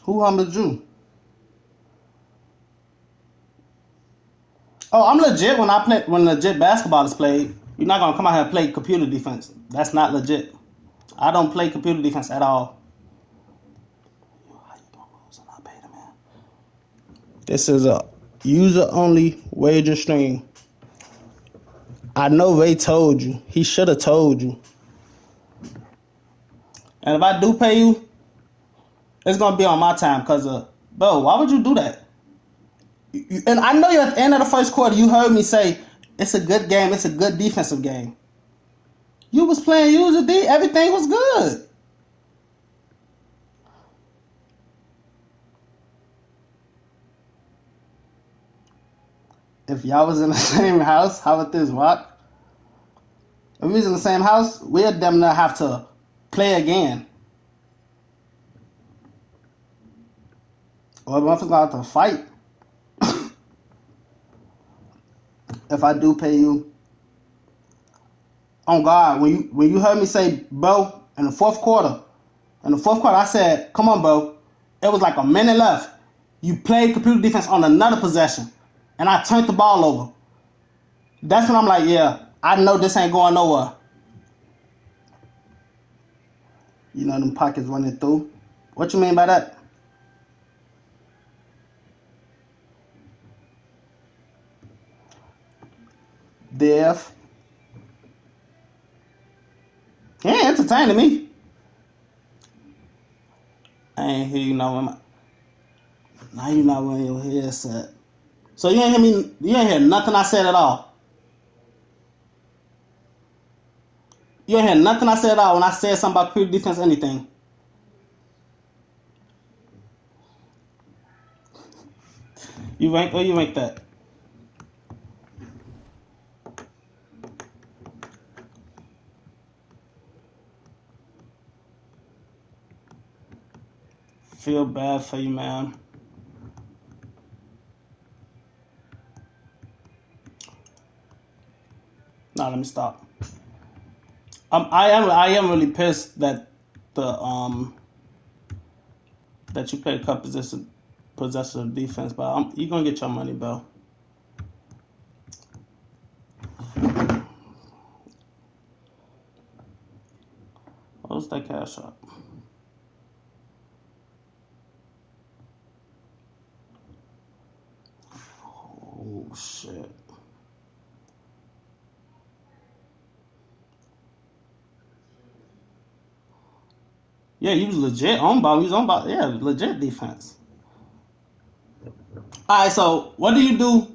A: Who humbled you? Oh, I'm legit when legit basketball is played. You're not gonna come out here and play computer defense. That's not legit. I don't play computer defense at all. This is a user-only wager stream. I know Ray told you. He should have told you. And if I do pay you, it's going to be on my time. Because, bro, why would you do that? And I know you at the end of the first quarter, you heard me say, it's a good game. It's a good defensive game. You was playing user D. Everything was good. If y'all was in the same house, how would this work? If we was in the same house, we'd damn near have to play again. Or if I'm going to fight. If I do pay you. Oh God, when you heard me say, bro, in the fourth quarter, I said, come on, bro. It was like a minute left. You played computer defense on another possession. And I turned the ball over. That's when I'm like, yeah, I know this ain't going nowhere. You know them pockets running through. What you mean by that? Dev. He ain't entertaining me. I ain't hear you now. Now you not wearing your headset. So you ain't hear me. You ain't hear nothing I said at all. You ain't hear nothing I said at all when I said something about computer defense, anything. You rank or you rank that? Feel bad for you, man. Nah, let me stop. I am really pissed that that you played cup possessive defense, but you gonna get your money, bro. What's that cash up? Oh shit. Yeah, you was legit on ball. You was on ball. Yeah, legit defense. Alright, so what do you do?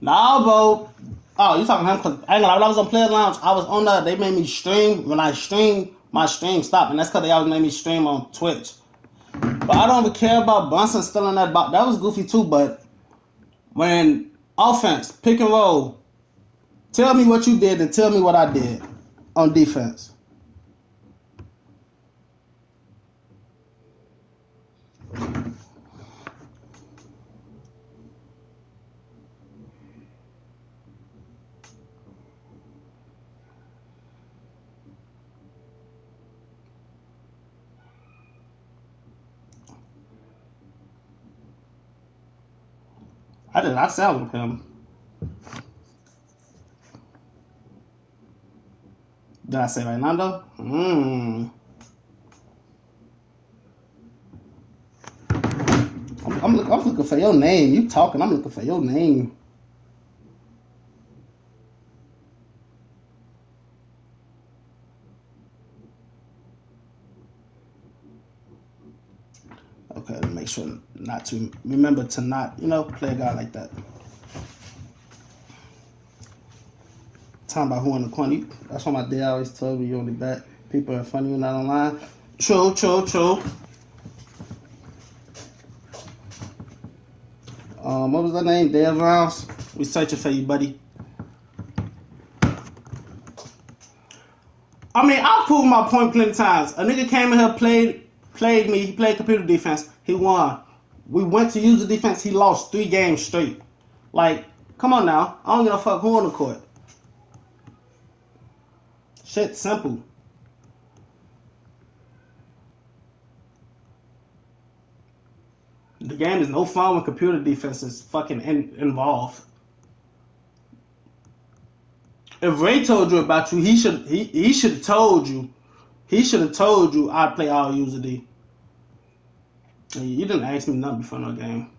A: Nah, bro. Oh, you talking to him? Because I ain't gonna lie, when I was on Players Lounge, I was on they made me stream. When I stream, my stream stopped. And that's because they always made me stream on Twitch. But I don't even care about Brunson stealing that ball. That was goofy too, but when offense, pick and roll, tell me what you did and tell me what I did on defense. I did not sound with him. Did I say Reinaldo? I'm looking for your name. You talking? I'm looking for your name. Okay, to make sure not to remember to not, play a guy like that. Talking about who in the corner. That's why my dad always told me you on the back. People are funny when not online. True. What was that name? Dave Rounds. We searching for you, buddy. I mean, I've proven my point plenty of times. A nigga came in here, played me. He played computer defense. He won. We went to use the defense. He lost 3 games straight. Like, come on now. I don't give a fuck who on the court. Shit simple. The game is no fun when computer defense is fucking involved. If Ray told you about you, he should have told you. He should have told you I'd play all user D. You didn't ask me nothing before no game.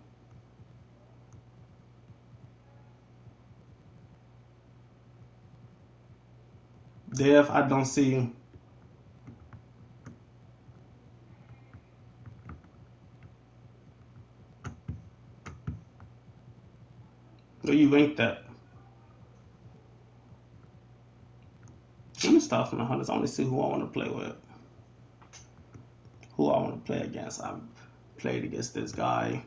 A: Dev, I don't see you. Where you ranked that? Let me start from the hundreds. I want to see who I want to play with. Who I want to play against. I've played against this guy.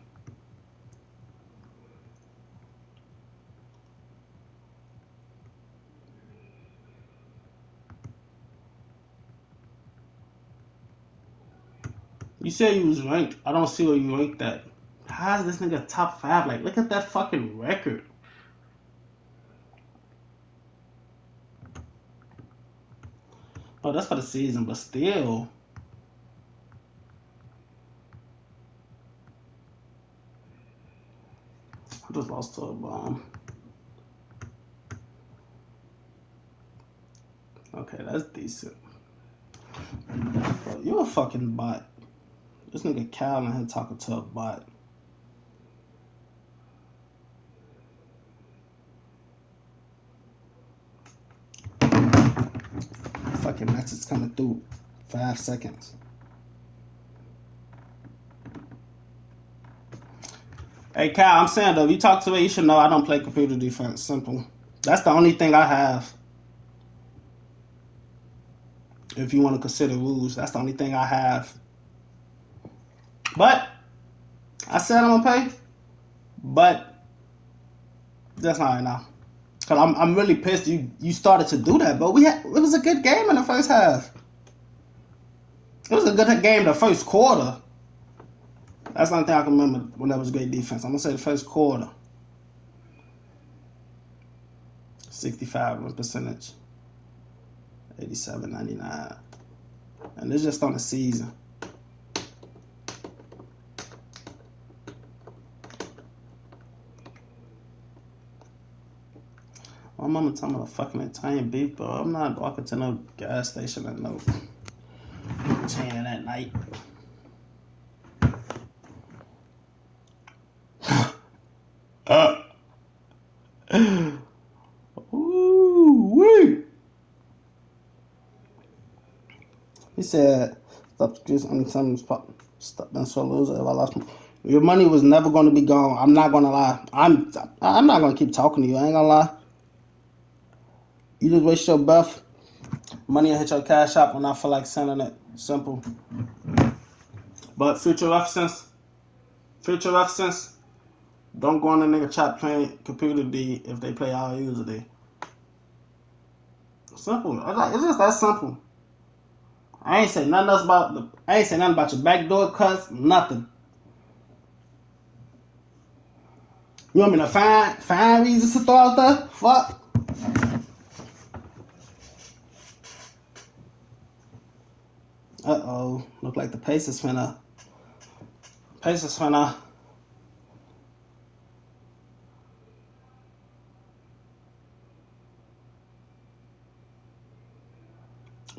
A: You said you was ranked. I don't see where you ranked that. How is this nigga top 5? Like, look at that fucking record. Oh, that's for the season, but still. I just lost to a bomb. Okay, that's decent. Bro, you a fucking bot. This nigga Cal in here talking to a bot. Fucking message coming through. 5 seconds. Hey Cal, I'm saying though, if you talk to me, you should know I don't play computer defense. Simple. That's the only thing I have. If you want to consider rules, that's the only thing I have. But I said I'm gonna pay. But that's not right now. Cause I'm really pissed you started to do that, but it was a good game in the first half. It was a good game the first quarter. That's the only thing I can remember when that was great defense. I'm gonna say the first quarter. 65 percentage. 87.99. And it's just on the season. My mama told me to fucking Italian beef, bro. I'm not walking to no gas station at no 10 at night. Ooh-wee. He said, stop this anytime stop being so loser. If I lost your money was never going to be gone. I'm not going to lie. I'm not going to keep talking to you. I ain't going to lie. You just waste your breath. Money will hit your cash app when I feel like sending it. Simple. But future reference, don't go on the nigga chat playing computer D if they play all user D. Simple. It's just that simple. I ain't say nothing else about your backdoor cuts, nothing. You want me to find reasons to throw out there? Fuck. Uh-oh. Look like the Pacers finna.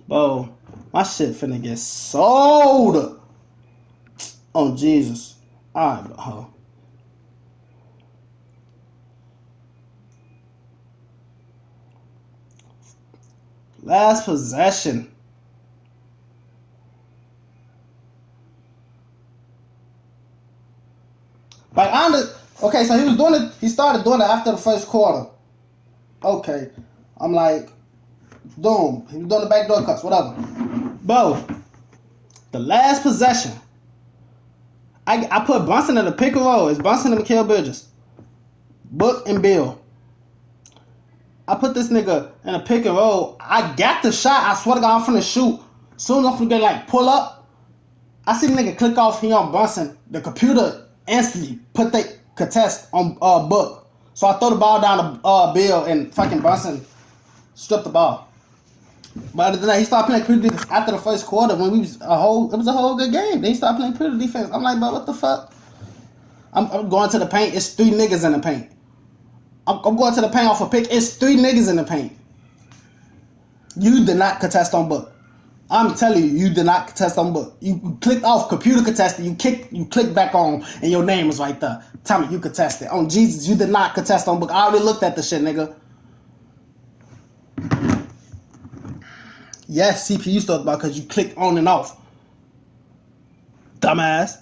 A: Bro, my shit finna get sold. Oh, Jesus. Alright, last possession. Like, okay, so he was doing it. He started doing it after the first quarter. Okay, I'm like, boom. He was doing the backdoor cuts, whatever. Bro, the last possession, I put Brunson in the pick and roll. It's Brunson and Mikal Bridges, Book and Bill. I put this nigga in a pick and roll. I got the shot. I swear to God, I'm finna shoot. Soon as I'm finna get like pull up, I see the nigga click off. He on Brunson. The computer instantly put the contest on Book. So I throw the ball down to Bill and fucking Brunson stripped the ball. But other than that, he started playing computer defense after the first quarter when it was a whole good game. Then he started playing computer defense. I'm like, bro, what the fuck? I'm going to the paint. It's 3 niggas in the paint. I'm going to the paint off a pick. It's 3 niggas in the paint. You did not contest on Book. I'm telling you, you did not contest on Book. You clicked off computer contested. You clicked back on, and your name was right there. Tell me you contested. On Jesus, you did not contest on Book. I already looked at the shit, nigga. Yes, CPU stuff about because you clicked on and off. Dumbass.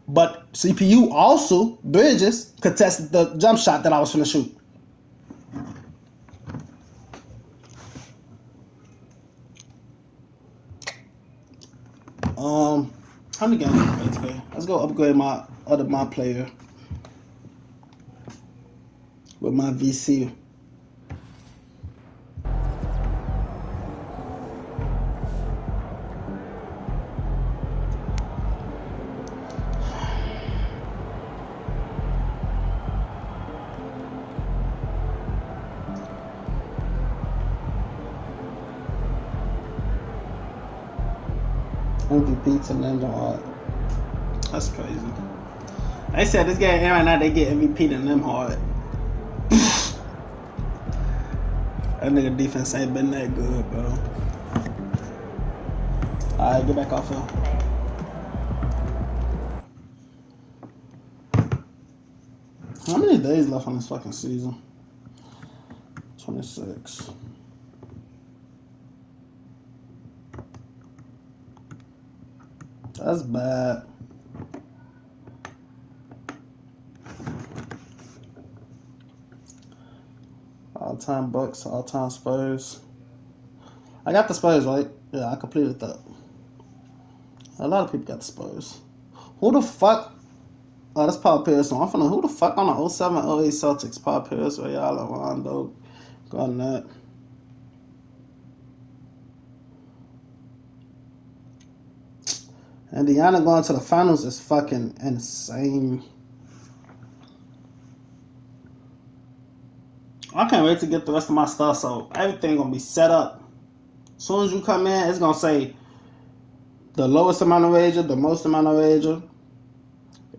A: But CPU also, Bridges, contested the jump shot that I was finna shoot. How many games did I play today? Let's go upgrade my player with my VC. MVP to Ninja Hard. That's crazy. They said this game right now they get MVP to them hard. That nigga defense ain't been that good, bro. Alright, get back off here. How many days left on this fucking season? 26. That's bad. All-time Bucks, all-time Spurs. I got the Spurs, right? Yeah, I completed that. A lot of people got the Spurs. Who the fuck? Oh, that's Paul Pierce. I'm finna, who the fuck on the 07-08 Celtics? Paul Pierce, Ray Allen, Rondo, Garnett. Indiana going to the finals is fucking insane. I can't wait to get the rest of my stuff, so everything gonna be set up. As soon as you come in, it's gonna say the lowest amount of wager, the most amount of wager.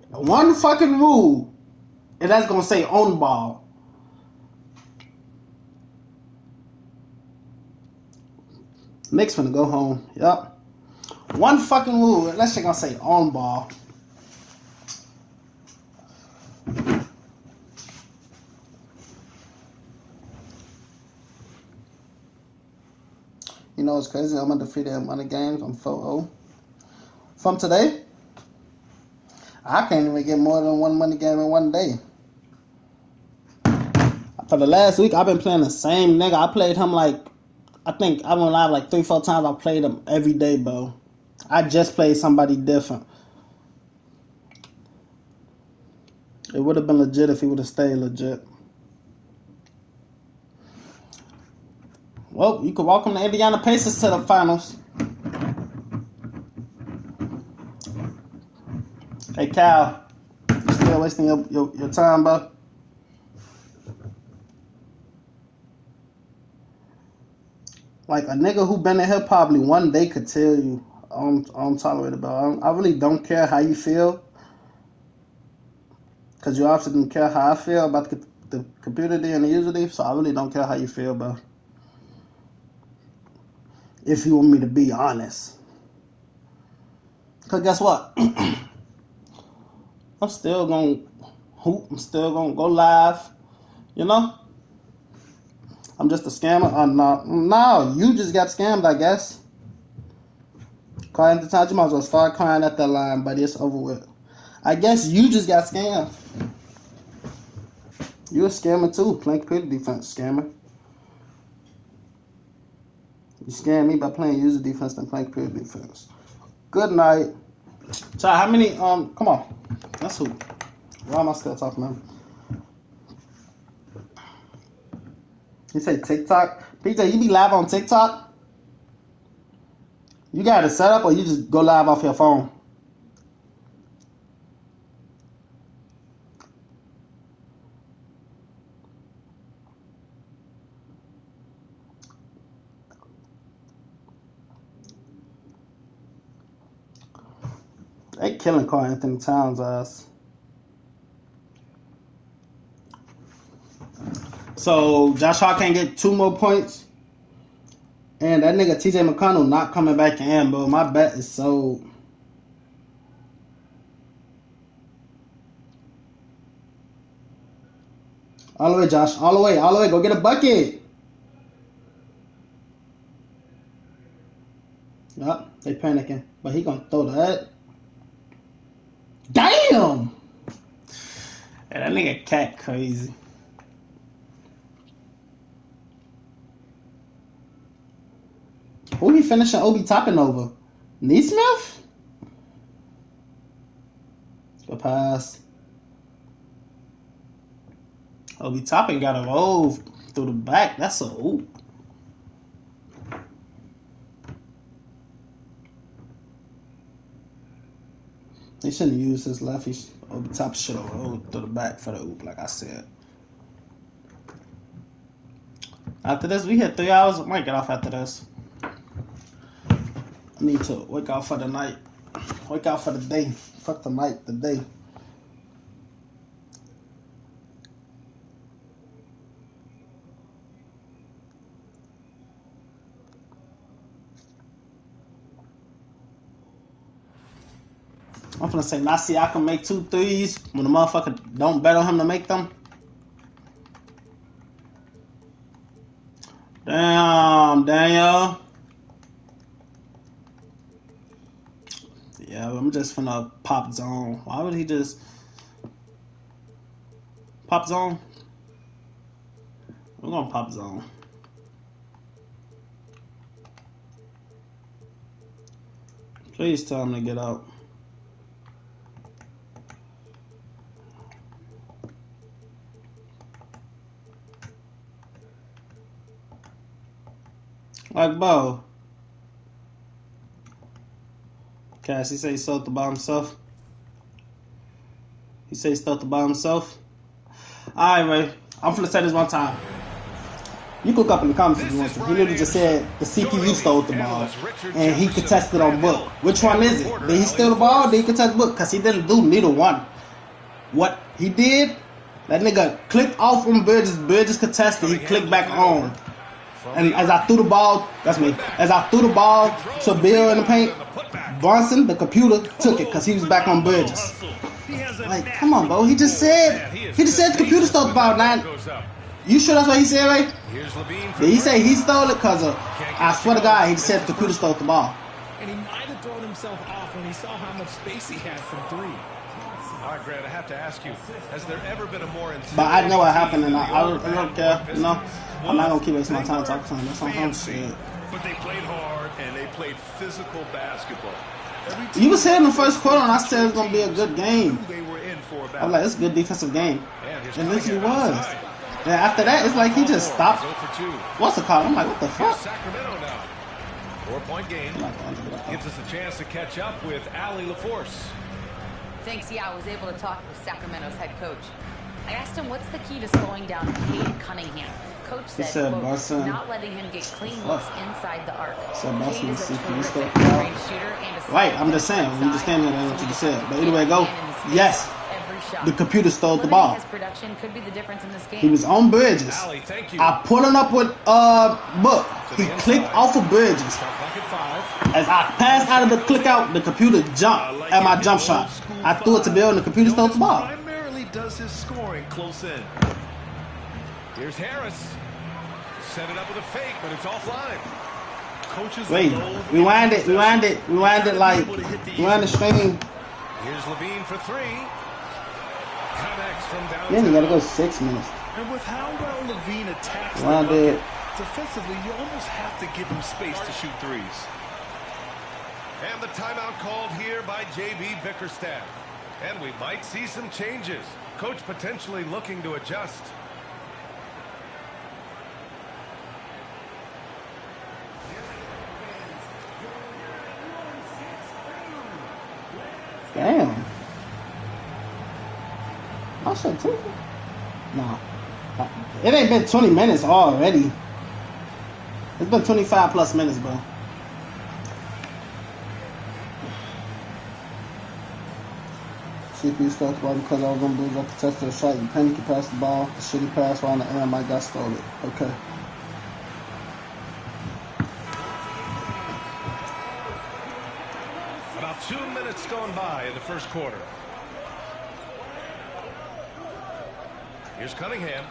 A: One fucking rule, and that's gonna say on ball. Knicks finna go home. Yup. One fucking rule, and that shit gonna say on ball. You know what's crazy? I'm undefeated in money games. I'm 4-0. From today, I can't even get more than one money game in one day. For the last week, I've been playing the same nigga. I played him like, I think I went live like 3-4 times. I played him every day, bro. I just played somebody different. It would have been legit if he would have stayed legit. Well, you could welcome the Indiana Pacers to the finals. Hey, Cal. You still wasting your time, bro? Like, a nigga who been in here probably one day could tell you, I don't tolerate it, bro. I really don't care how you feel. Because you obviously don't care how I feel about the computer day and the user day, so I really don't care how you feel, bro. If you want me to be honest. Because guess what? I'm still gonna hoop. I'm still gonna go live. You know? I'm just a scammer. No, you just got scammed, I guess. Crying at the time, you might as well start crying at that line, buddy. It's over with. I guess you just got scammed. You a scammer too, playing computer defense, scammer. You scam me by playing user defense than playing computer defense. Good night. So how many, come on. That's who. Why am I still talking, man? You say TikTok? PJ, you be live on TikTok? You got it set up or you just go live off your phone? They killing Karl Anthony Towns' ass. So Josh Hart can't get 2 more points. And that nigga TJ McConnell not coming back in, bro. My bet is sold. All the way, Josh. All the way. All the way. Go get a bucket. Yup. They panicking. But he gonna throw that. Damn! Yeah, that nigga cat crazy. Who he finishing Obi Toppin over? Neesmith? Good pass. Obi Toppin got a roll through the back. That's a oop. He shouldn't have used his left. Obi Toppin should have rolled through the back for the oop, like I said. After this, we hit 3 hours. I might get off after this. I need to wake out for the night. Wake out for the day. Fuck the night, the day. I'm finna say Nasi I can make 2 threes when the motherfucker don't bet on him to make them. Damn, Daniel. Yeah, I'm just finna pop zone. Why would he just pop zone? We're gonna pop zone. Please tell him to get out. Like Bo. Cass, he say he sold the by himself. He say he stole the by himself. Alright, Ray. I'm finna say this one time. You can look up in the comments if you want to. He literally just said the CPU stole the ball and he contested on Book. Which one is it? Did he steal the ball or did he contest Book? Because he didn't do neither one. What he did, that nigga clicked off from Bridges. Bridges contested. He clicked back on. And as I threw the ball, that's me. As I threw the ball to Bill in the paint, Bronson, the computer, took it because he was back on Bridges. Like, come on, bro. He just said the computer stole the ball. Now, you sure that's what he said, right? Did he say he stole it? Because I swear to God, he just said the computer stole the ball.
K: And he might have thrown himself off when he saw how much space he had from 3.
B: All right, Grant, I have to ask you, has there ever been a more intense...
A: But I know what happened, and I don't care, you know? I'm not going to keep wasting my time talking to him. That's all I'm saying.
C: But they played hard, and they played physical basketball.
A: You was here in the first quarter, and I said it was going to be a good game. I was like, it's a good defensive game. And this he was. And after that, it's like he just stopped. What's the call? I'm like, what the fuck?
B: Sacramento now. 4-point game. Gives us a chance to catch up with Allie LaForce.
E: Thanks, yeah, I was able to talk with Sacramento's head coach. I asked him what's the key to slowing down Cade Cunningham. Coach said, quote, not letting him get clean looks inside the arc. Cade is a terrific mid-range shooter and a...
A: Right, I'm just saying. When you just stand there, that's what you just said. But either way, go. Yes.
E: shot.
A: The computer stole the
E: Limiting
A: ball.
E: his production could be the difference in this game.
A: He was on Bridges. I pulling up with Book. He clicked off of Bridges. As I passed out of the click out, the computer jumped at my jump shot. I threw it to Bill and the computer stole the ball.
N: Primarily does his scoring close in.
B: Here's Harris. Set it up with a fake, but it's offline.
N: Coaches
A: wait, rewind it like, rewind the stream.
B: Here's Levine for three. Connects from downtown.
A: Then you gotta go 6 minutes.
N: And with how well Levine attacks the
A: Rewind
N: bucket,
A: it.
N: defensively, you almost have to give him space to shoot threes.
B: And the timeout called here by J.B. Bickerstaff. And we might see some changes. Coach potentially looking to adjust.
A: Damn. I should take it. Nah. It ain't been 20 minutes already. It's been 25 plus minutes, bro. CPU starts the ball because I was going to lose. I could touch the shot. You panic, you pass the ball. The shitty pass around the air. Mike got stole it. Okay.
B: About 2 minutes gone by in the first quarter. Here's Cunningham.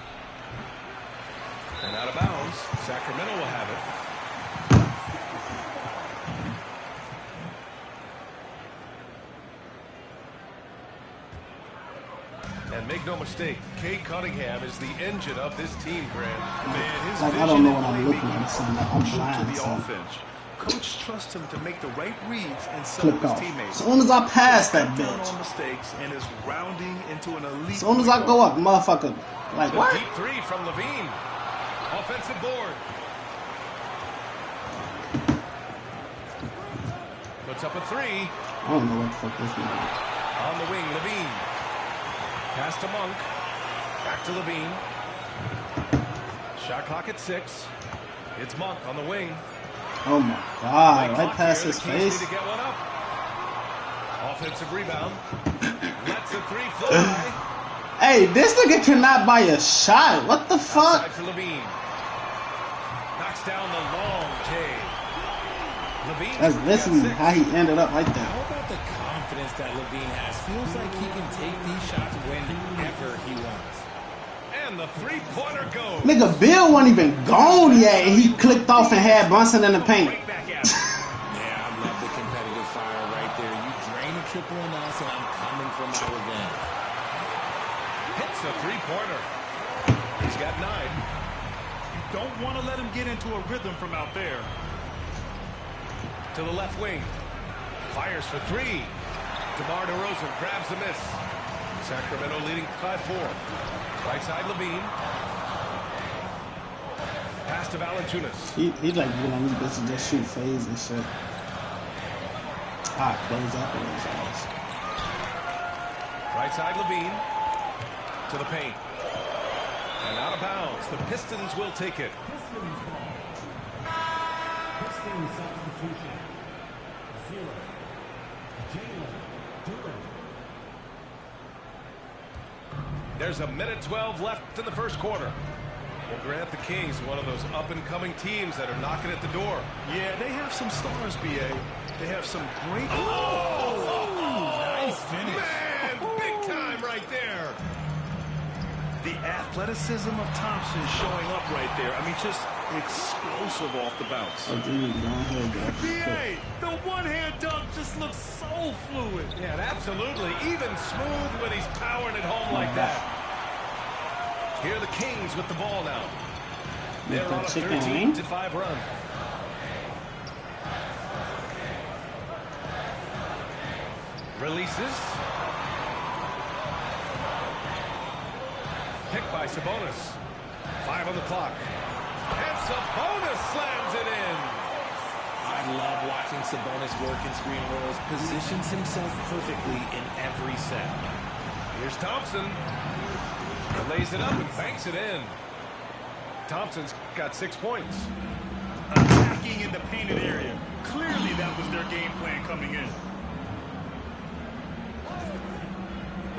B: And out of bounds. Sacramento will have it. And make no mistake, Cade Cunningham is the engine of this team, Grant.
N: Man, his
A: Like, I don't know what I'm looking at. So I'm blind.
N: the
A: So.
N: offense. Coach trusts him to make the right reads and set
A: Click
N: up his
A: off.
N: teammates.
A: As soon as I pass that
N: Cut down
A: bitch.
N: on mistakes and is rounding into an elite.
A: As soon as I go up, motherfucker. Like,
B: The
A: what?
B: deep three from Levine. Offensive board. Puts up a three.
A: I don't know what the fuck this is.
B: On the wing, Levine. Pass to Monk. Back to Levine. Shot clock at 6. It's Monk on the wing.
A: Oh my god, right past his face.
B: To get one up. Offensive rebound. Lets a three fly.
A: Hey, this nigga cannot buy a shot. What the fuck?
B: Outside to Levine. Knocks down the long J. Levine.
A: That's literally how he ended up right there.
K: How about the confidence that Levine has? Feels like he can take these shots whenever he wants.
B: And the three-pointer goes.
A: Nigga, Bill wasn't even gone yet, and he clicked off and had Brunson in the paint.
K: Yeah, I love the competitive fire right there. You drain a triple on us, and I'm coming for my revenge.
B: Hits a three-pointer. He's got 9.
N: You don't want to let him get into a rhythm from out there.
B: To the left wing. Fires for 3. DeMar DeRozan grabs the miss. Sacramento leading by 4. Right side Levine. Pass to Valanciunas.
A: He's like one of these bitches just shoot phase and shit. Ah, close up on his ass.
B: Right side Levine. To the paint. And out of bounds. The Pistons will take it.
L: Pistons substitution. 0.
B: There's a minute 12 left in the first quarter. Well, Grant, the Kings, one of those up-and-coming teams that are knocking at the door.
N: Yeah, they have some stars, B.A. They have some great...
K: Nice finish.
B: Man, big time right there.
N: The athleticism of Thompson showing up right there. I mean, just explosive off the bounce.
A: Oh, dude, go ahead, bro.
N: B.A., the one-hand dunk just looks so fluid.
B: Yeah, absolutely. Even smooth when he's powering it home like that. Here are the Kings with the ball now. They're on a 13-5 run. Releases. Picked by Sabonis. 5 on the clock. And Sabonis slams it in.
K: I love watching Sabonis work in screen rolls. Positions himself perfectly in every set.
B: Here's Thompson. He lays it up and banks it in. Thompson's got 6 points.
N: Attacking in the painted area. Clearly that was their game plan coming in.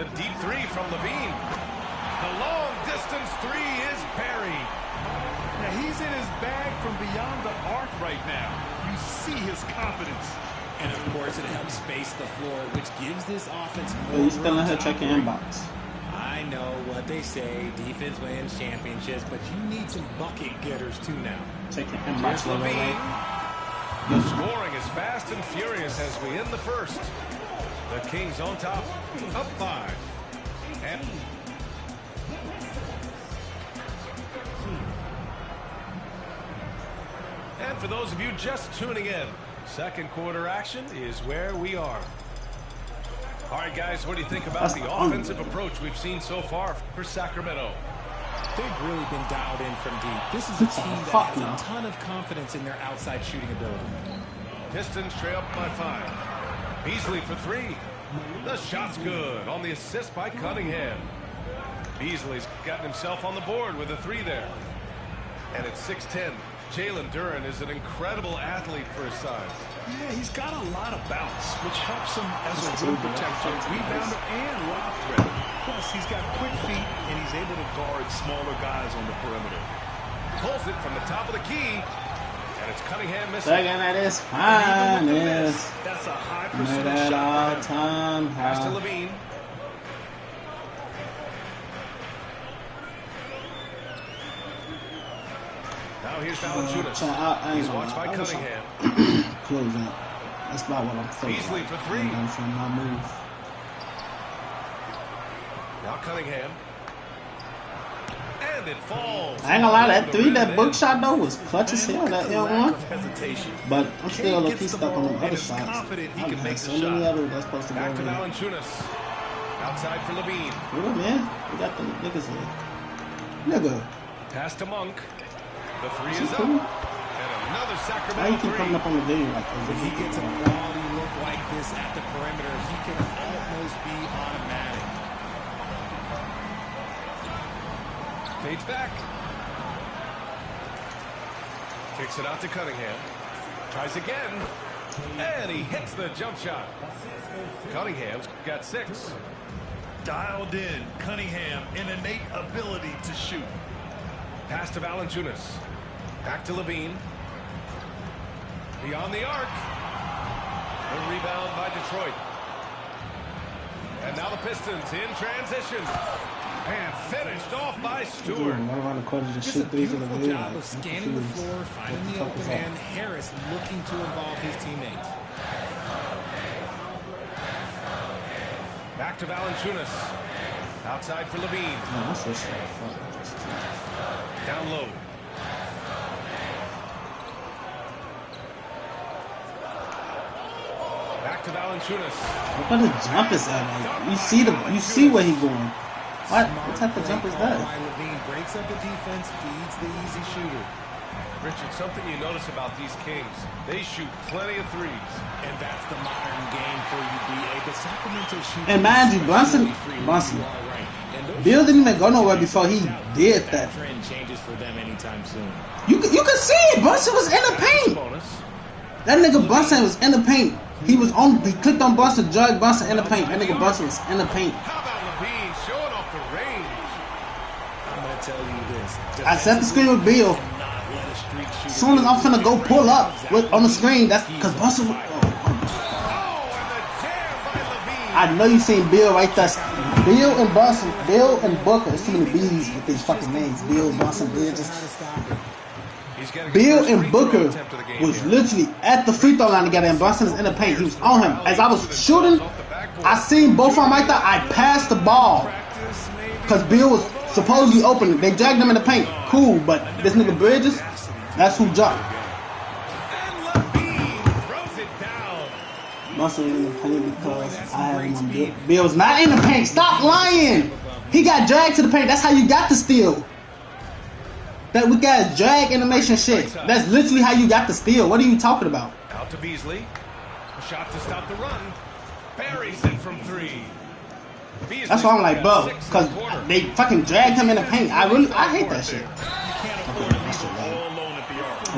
B: The deep three from Levine. The long distance three is buried.
N: Now he's in his bag from beyond the arc right now. You see his confidence.
K: And of course, it helps space the floor, which gives this offense more.
A: He's still in here checking inbox.
K: I know what they say, defense wins championships, but you need some bucket getters too now.
A: Checking inbox.
B: Levine. The scoring is fast and furious as we end the first. The Kings on top, up 5. And for those of you just tuning in, second quarter action is where we are. All right, guys, what do you think about the offensive approach we've seen so far for Sacramento?
K: They've really been dialed in from deep. This is a team that has a ton of confidence in their outside shooting ability.
B: Pistons trail up by 5. Beasley for 3. The shot's good on the assist by Cunningham. Beasley's gotten himself on the board with a 3 there. And at 6'10", Jalen Duren is an incredible athlete for his size.
N: Yeah, he's got a lot of bounce, which helps him as a rim protector, rebounder, and lob threat. Plus, he's got quick feet, and he's able to guard smaller guys on the perimeter.
B: Pulls it from the top of the key, and it's Cunningham missing.
A: Second at his finest.
N: That's a high percentage shot.
B: Pass to Levine. Now here's Valanciunas. He's watched by Cunningham.
A: Close out. That's about what I'm thinking.
B: Beasley for 3.
A: From my move.
B: Now Cunningham. And it falls.
A: I ain't gonna lie, that 3, that book shot though was clutch as hell, that L1. But I'm still low-key stuck on the other shots. I have so many others that's supposed to go
B: Back to
A: in.
B: Valanciunas. Outside for Levine.
A: Real man, we got the niggas here. Nigga.
B: Pass to Monk. The 3 is up. And another Sacramento
A: Why you keep
B: 3.
A: coming up on the video like that?
K: When he gets a quality look like this at the perimeter, he can almost be automatic.
B: Fades back. Kicks it out to Cunningham. Tries again. And he hits the jump shot. Cunningham's got 6.
N: Dialed in, Cunningham, an innate ability to shoot.
B: Pass to Valanciunas. Back to Levine. Beyond the arc. The rebound by Detroit. And now the Pistons in transition. And finished off by Stewart.
K: Just a beautiful job of scanning the floor, finding the open man. Harris looking to involve his teammates.
B: Back to Valanciunas. Outside for Levine. Down low. Back to Valanciunas.
A: What kind of jump is that? Like, you see where he going. What type of jump is that?
K: Levine breaks up the defense, feeds the easy shooter.
B: Richard, something you notice about these Kings, they shoot plenty of threes.
K: And that's the modern game for you, B.A. But Sacramento shoots.
A: And mind you, Brunson, Bill didn't even go nowhere before he did that.
K: Trend changes for them anytime soon.
A: You can see it. Brunson was in the paint. That nigga Brunson was in the paint. He clicked on Brunson, dragged Brunson in the paint. That nigga Brunson was in the paint.
B: How about Levine showing off the range?
K: I'm gonna tell you this.
A: I set the screen with Bill. As soon as I'm finna go pull up on the screen, that's because Brunson. I know you seen Bill right there. Bill and Brunson, Bill and Booker. There's too many B's with these fucking names. Bill, Brunson, Bill. Bill and Booker was literally at the free throw line together, and Brunson is in the paint. He was on him. As I was shooting, I seen both of them right there. I passed the ball because Bill was supposedly open. They dragged him in the paint. Cool, but this nigga Bridges, that's who jumped. Brunson was in the paint because I had him on Bill. Bill was not in the paint. Stop lying. He got dragged to the paint. That's how you got the steal. That we got drag animation shit. That's literally how you got the steal. What are you talking about?
B: Out to Beasley. A shot to stop the run. Buries it from 3. Beasley's
A: That's why I'm like, bro, because they fucking dragged him in the paint. I hate that shit.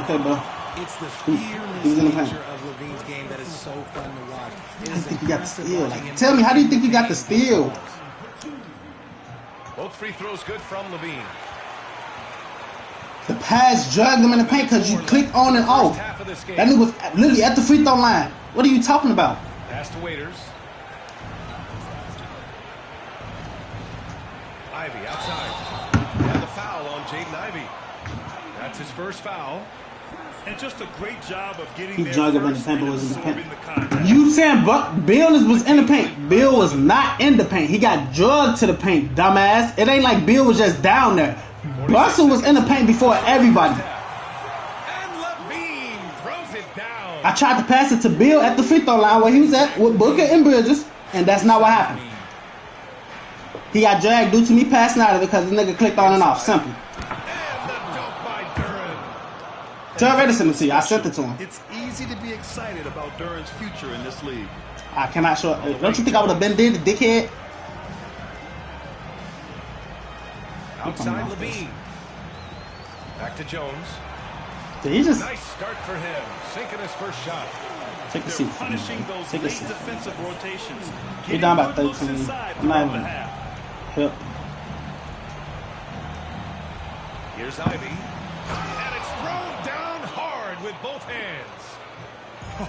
A: Okay, bro.
K: It's the fearless nature of Levine's game that is so fun to watch.
A: How do you think you got the steal? Like, tell me, how do you think you got the steal?
B: Both free throws good from Levine.
A: The pass dragged him in the paint because you click on and off. That nigga was literally at the free throw line. What are you talking about?
B: Pass to Waiters. Ivy outside. And the foul on Jaden Ivey. That's his first foul.
N: And just a great job of getting
A: he
N: there
A: drugged him in the
N: first
A: paint, but
N: and
A: was in the
N: absorbing
A: paint.
N: the contact.
A: You saying Bill was in the paint. Bill was not in the paint. He got drugged to the paint, dumbass. It ain't like Bill was just down there. Russell was in the paint before everybody.
B: And Levine throws it down.
A: I tried to pass it to Bill at the free throw line where he was at with Booker and Bridges, and that's not what happened. He got dragged due to me passing out of it because the nigga clicked on and off. Simple.
B: And the dunk by Duren.
A: Tell Edison to see. I sent it to him.
N: It's easy to be excited about Duren's future in this league.
A: I cannot show. Don't you think I would have been there, the dickhead?
B: Outside Levine. Back to Jones.
A: Did he just
B: Nice start for him. Sinking his first shot.
A: take a seat?
N: Punishing those
A: Take a
N: late
A: seat.
N: defensive rotations.
A: We're down about 13. I'm not even. Yep.
B: Here's Ivy. And it's thrown down hard with both hands.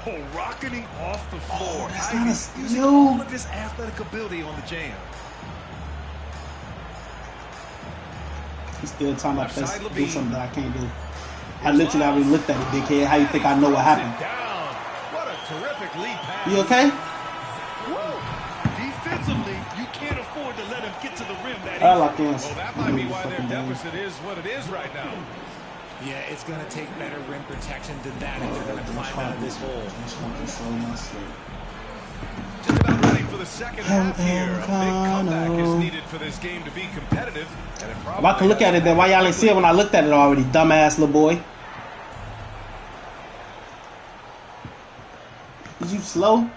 N: Oh, rocketing off the floor.
A: That's not a
N: using
A: steal.
N: all of his athletic ability on the jam.
A: He's still talking about
B: Left
A: this.
B: side,
A: Do
B: Levine.
A: something that I can't do. I literally already looked at it, dickhead. How you think I know what happened?
B: Down. What a terrific lead pass.
A: You okay?
N: Defensively, you can't afford to let him get to the rim that
A: I
N: easy.
A: like this.
B: Well, that might be why their deficit is what it is right now.
K: Yeah, it's going to take better rim protection than that if they're going to climb out of this hole.
B: Just about ready for the second half here. A big comeback is needed for this game to be competitive. And it
A: If I can look at it, then why y'all ain't see it when I looked at it already, dumbass little boy? Is you slow?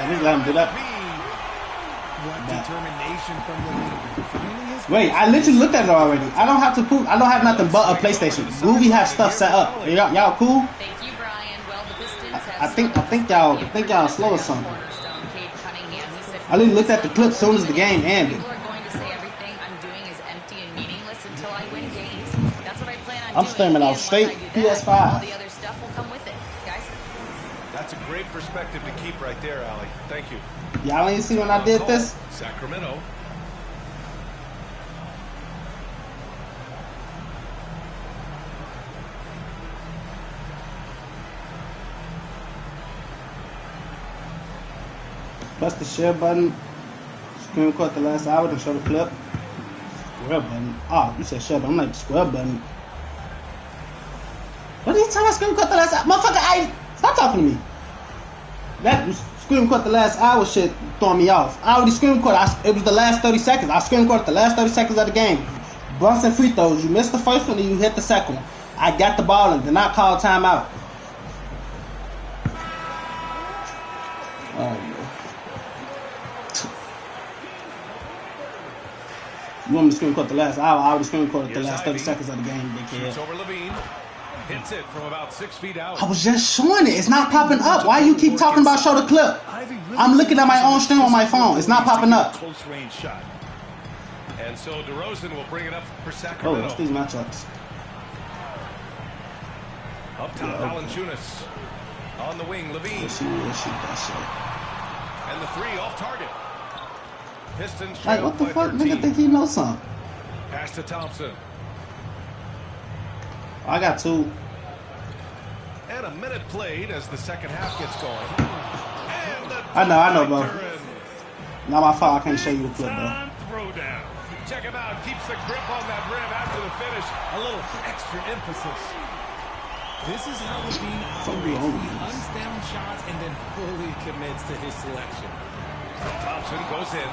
A: Just let him do that.
K: What determination from the
A: Wait, I literally looked at it already. I don't have to prove. I don't have nothing but a PlayStation. Groovy has stuff set up. Y'all cool?
E: Thank you, Brian. Well, the Pistons
A: I think y'all slow or something. I literally looked at the clip as soon as the game ended.
E: People are going to say everything I'm doing is empty and meaningless until I win games. That's what I plan on
A: I'm
E: doing.
A: streaming out
E: And
A: straight
E: once I do that,
A: PS5.
E: all the other stuff will come with it, guys.
B: That's a great perspective to keep right there, Allie. Thank you.
A: Y'all ain't see when I did this?
B: Sacramento.
A: Press the share button. Screen record the last hour to show the clip. Square button. Oh, you said share button. I'm like square button. What are you talking about? Screen record the last hour? Motherfucker, stop talking to me. That screen record the last hour shit throwing me off. I already screen recorded. It was the last 30 seconds. I screen recorded the last 30 seconds of the game. Brunson free throws. You missed the first one and you hit the second one. I got the ball and did not call timeout. Oh, no. You want me to screen record the last hour? I already screen recorded the last 30 seconds of the game, dickhead.
B: Shoots over Levine. Hits it from about 6 feet out.
A: I was just showing it. It's not popping up. Why you keep talking about show the clip? I'm looking at my own stream on my phone. It's not popping up.
N: Close range shot.
B: And so DeRozan will bring it up for
A: Oh,
B: Sacramento.
A: what's these matchups?
B: Up top, Valanciunas. On the wing, Levine.
A: Let's shoot that shit.
B: And the three off target. Pistons
A: Like,
B: trail
A: what the
B: by
A: fuck?
B: 13.
A: Nigga think he knows something.
B: Pass to Thompson.
A: I got two.
B: And a minute played as the second half gets going. And the
A: I know, bro.
B: Duren.
A: Not my fault. I can't show you the clip, bro.
B: Throwdown. Check him out. Keeps the grip on that rim after the finish. A little extra emphasis.
K: This is how Levine operates. He hunts down shots and then fully commits to his selection.
B: Thompson goes in.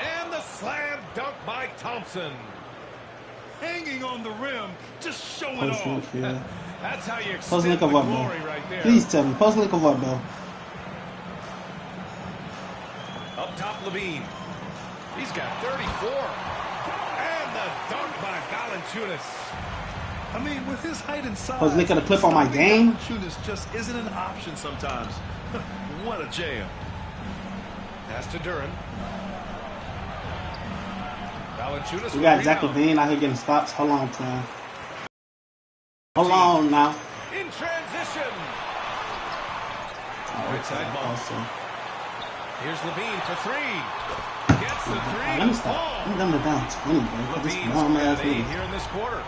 B: And the slam dunk by Thompson.
N: Hanging on the rim, just showing
A: Post
N: off.
A: link here.
B: That's how you
A: Post
B: extend
A: link
B: the
A: of what, bro?
B: glory right there.
A: Please tell me. Post link of what, bro?
B: Up top, Levine. He's got 34. And the dunk by Valanciunas.
N: I mean, with his height and size,
A: was licking a clip on my game.
N: Valanciunas just isn't an option sometimes. What a jam.
B: Pass to Duran. Valanciunas.
A: We got Zach LaVine out here getting stops. Hold on, Tim. Hold on now.
B: In transition. Right side ball. Here's LaVine for three. Gets the three.
A: Let me stop. I'm done to down 20, bro. This warm ass nigga
B: here in this quarter.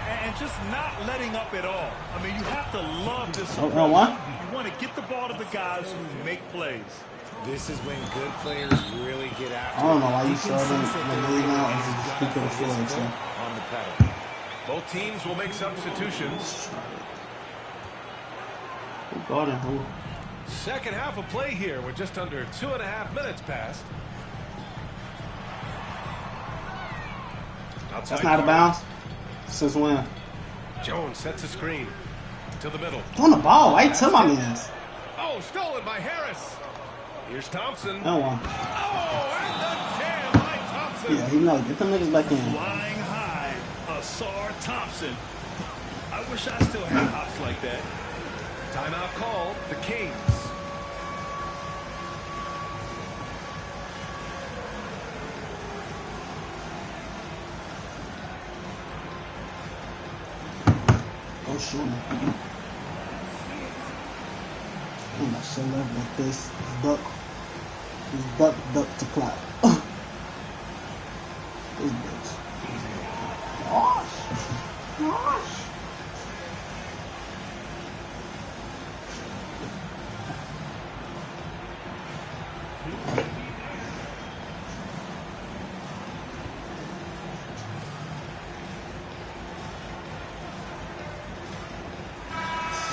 N: And just not letting up at all. I mean, you have to love this.
A: Oh,
N: you
A: what?
N: want to get the ball to the guys who make plays.
K: This is when good players really get after it.
A: I don't know why you started the lead now and just speak of the floor
K: on the pedal.
B: Both teams will make substitutions.
A: Who guarding who?
B: Second half of play here with just under 2.5 minutes passed. Outside
A: That's not a bounce. Since when?
B: Jones sets a screen to the middle.
A: On the ball, right to my man's.
B: Oh, stolen by Harris. Here's Thompson.
A: No one.
B: Oh, and the jam by Thompson.
A: Yeah, he knows. Get them niggas back in.
N: Flying high, Asar Thompson. I wish I still had hops like that.
B: Timeout called. The Kings.
A: Go shoot him. I'm not sure like this. Duck. Duck to clap. This bitch. Gosh.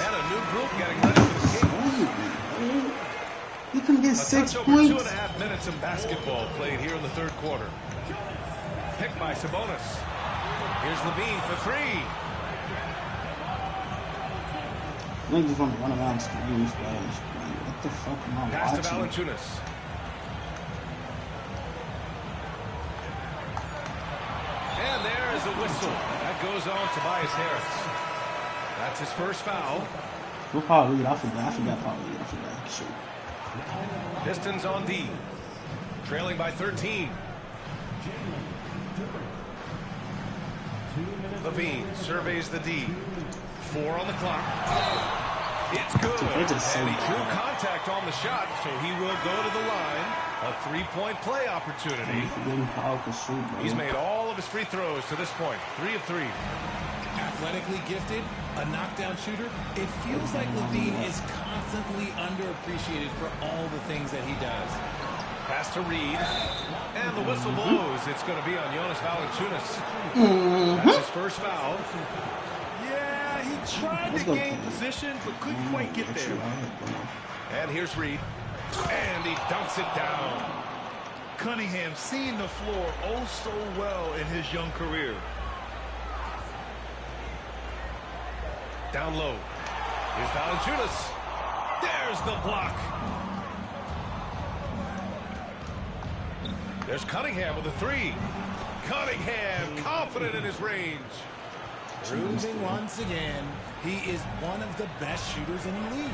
B: And a new group getting ready for the Kings.
A: You can get 6
B: over
A: points.
B: 2.5 minutes of basketball played here in the third quarter. Picked by Sabonis. Here's LaVine for three.
A: Niggas want to run around screens, guys. What the fuck am I
B: Pass to
A: watching?
B: Valanciunas. And there is a whistle. That goes on Tobias Harris. That's his first foul.
A: We'll probably lead. I forgot probably lead. I forgot. Shoot.
B: Pistons on D. Trailing by 13. LaVine surveys the D. 4 on the clock. It's good. And he drew contact on the shot, so he will go to the line. A 3-point play opportunity. He's made all of his free throws to this point. 3 of 3.
K: Athletically gifted, a knockdown shooter. It feels like LaVine is constantly underappreciated for all the things that he does.
B: Pass to Reed. And the whistle blows. It's going to be on Jonas Valanciunas. That's his first foul.
N: Yeah, he tried to gain position, but couldn't quite get there.
B: And here's Reed. And he dunks it down.
N: Cunningham seeing the floor oh so well in his young career.
B: Down low. Here's Valanciunas. There's the block. There's Cunningham with a three. Cunningham confident in his range.
K: Proving once again, he is one of the best shooters in the league.